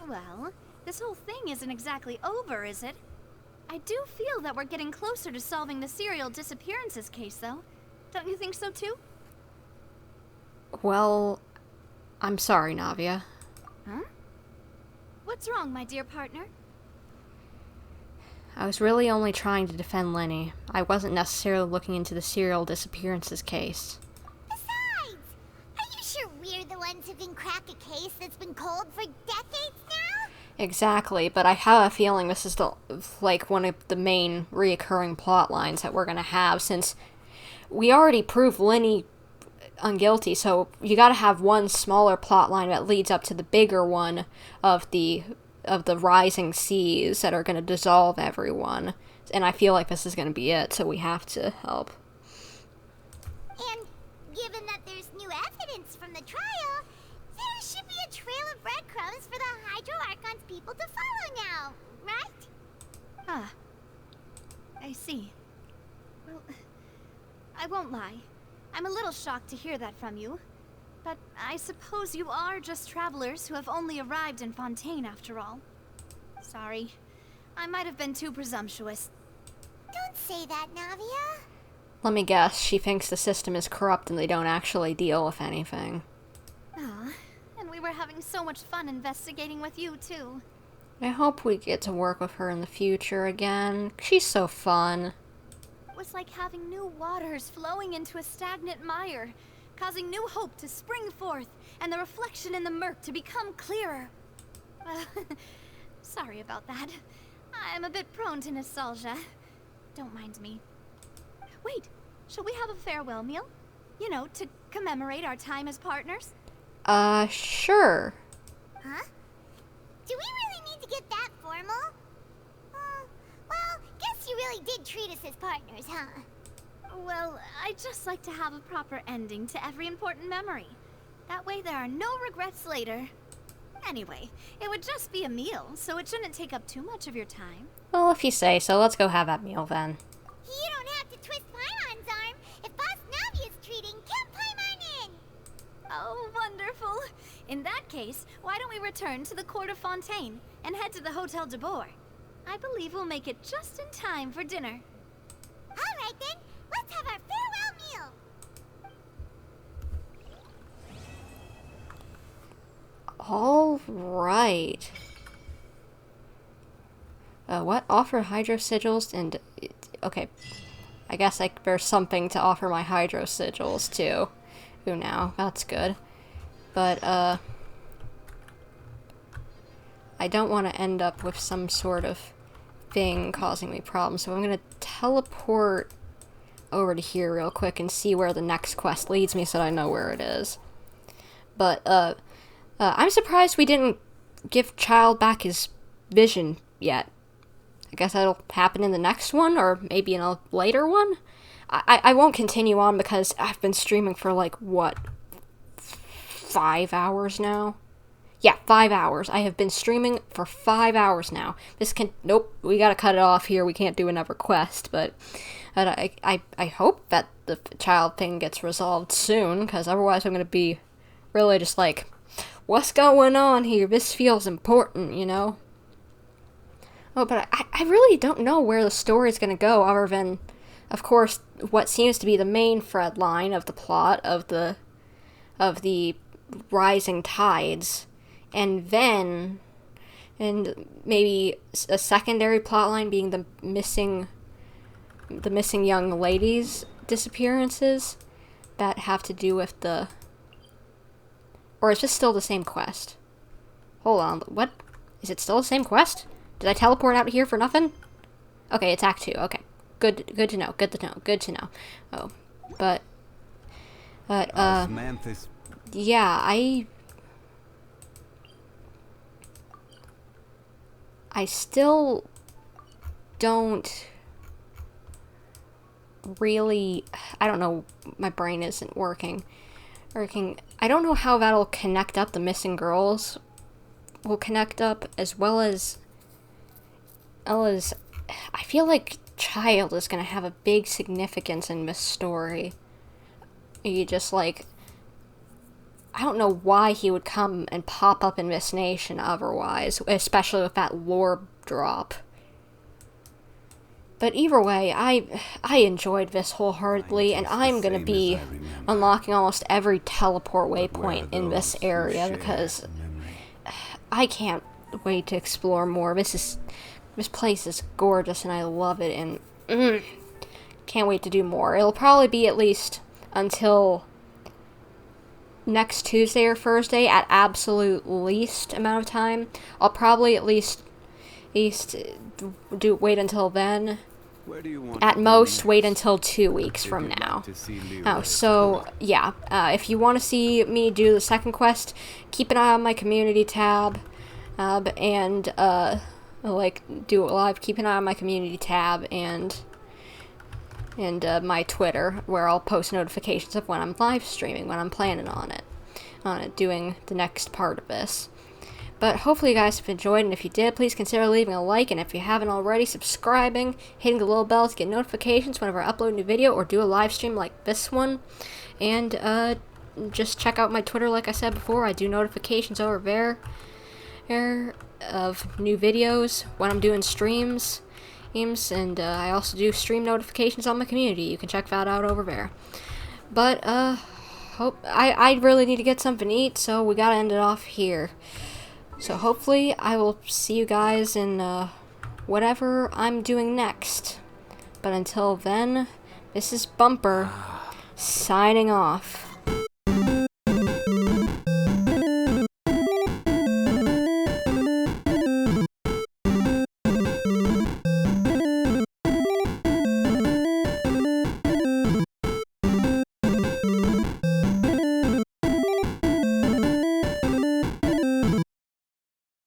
[SPEAKER 9] Well, this whole thing isn't exactly over, is it? I do feel that we're getting closer to solving the serial disappearances case, though. Don't you think so, too?
[SPEAKER 1] Well, I'm sorry, Navia.
[SPEAKER 9] Huh? What's wrong, my dear partner?
[SPEAKER 1] I was really only trying to defend Lyney. I wasn't necessarily looking into the serial disappearances case.
[SPEAKER 2] Besides, are you sure we're the ones who can crack a case that's been cold for decades now?
[SPEAKER 1] Exactly, but I have a feeling this is one of the main reoccurring plot lines that we're gonna have, since we already proved Lyney unguilty, so you gotta have one smaller plot line that leads up to the bigger one of the rising seas that are gonna dissolve everyone. And I feel like this is gonna be it, so we have to help.
[SPEAKER 2] And given that there's new evidence from the trial, there should be a trail of breadcrumbs for the Hydro Archon's people to follow now, right?
[SPEAKER 9] Ah. I see. Well, I won't lie. I'm a little shocked to hear that from you. But I suppose you are just travelers who have only arrived in Fontaine after all. Sorry. I might have been too presumptuous.
[SPEAKER 2] Don't say that, Navia.
[SPEAKER 1] Let me guess, she thinks the system is corrupt and they don't actually deal with anything.
[SPEAKER 9] Aw, and we were having so much fun investigating with you, too.
[SPEAKER 1] I hope we get to work with her in the future again. She's so fun.
[SPEAKER 9] It was like having new waters flowing into a stagnant mire, causing new hope to spring forth, and the reflection in the murk to become clearer. Sorry about that. I'm a bit prone to nostalgia. Don't mind me. Wait, shall we have a farewell meal? You know, to commemorate our time as partners?
[SPEAKER 1] Sure.
[SPEAKER 2] Huh? Do we really need to get that formal? Well, guess you really did treat us as partners, huh?
[SPEAKER 9] Well, I'd just like to have a proper ending to every important memory. That way there are no regrets later. Anyway, it would just be a meal, so it shouldn't take up too much of your time.
[SPEAKER 1] Well, if you say so, let's go have that meal then.
[SPEAKER 2] You don't have to twist Paimon's arm. If Boss Navia's treating, count Paimon in!
[SPEAKER 9] Oh, wonderful. In that case, why don't we return to the court of Fontaine and head to the Hotel de Boer? I believe we'll make it just in time for dinner.
[SPEAKER 2] All right then, let's have our farewell meal.
[SPEAKER 1] All right. What? Offer hydro sigils and... Okay. I guess there's something to offer my hydro sigils too. Ooh, now. That's good. But, I don't want to end up with some sort of thing causing me problems, so I'm gonna teleport over to here real quick and see where the next quest leads me so that I know where it is. But, I'm surprised we didn't give Child back his vision yet. I guess that'll happen in the next one, or maybe in a later one? I won't continue on because I've been streaming for, like, what, 5 hours now? Yeah, 5 hours. I have been streaming for 5 hours now. Nope, we gotta cut it off here. We can't do another quest, but I hope that the Child thing gets resolved soon, because otherwise I'm gonna be really just like, what's going on here? This feels important, you know? Oh, but I really don't know where the story's gonna go, other than, of course, what seems to be the main thread line of the plot of the rising tides, and then, and maybe a secondary plot line being the missing young ladies' disappearances that have to do with the... Or is this still the same quest? Hold on, what? Is it still the same quest? Did I teleport out here for nothing? Okay, it's Act 2, okay. Good to know, good to know. Oh, but yeah, I still don't really... I don't know, my brain isn't working. I don't know how that'll connect up. The missing girls will connect up, as well as I feel like Child is gonna have a big significance in this story. You just, like, I don't know why he would come and pop up in this nation otherwise, especially with that lore drop. But either way, I enjoyed this wholeheartedly, and I'm gonna be unlocking almost every teleport waypoint in this area, because I can't wait to explore more. This place is gorgeous, and I love it, and can't wait to do more. It'll probably be at least until next Tuesday or Thursday at absolute least amount of time. I'll probably at least wait until then At most, wait until 2 weeks from now. Oh, so, yeah. If you want to see me do the second quest, keep an eye on my community tab. And, like, do it live. Keep an eye on my community tab and my Twitter, where I'll post notifications of when I'm live streaming, when I'm planning on it, doing the next part of this. But hopefully you guys have enjoyed, and if you did, please consider leaving a like, and if you haven't already, subscribing, hitting the little bell to get notifications whenever I upload a new video or do a live stream like this one. And just check out my Twitter, like I said before. I do notifications over there of new videos when I'm doing streams, and I also do stream notifications on my community. You can check that out over there. But I really need to get something to eat, so we gotta end it off here. So hopefully I will see you guys in whatever I'm doing next. But until then, this is Bumper signing off.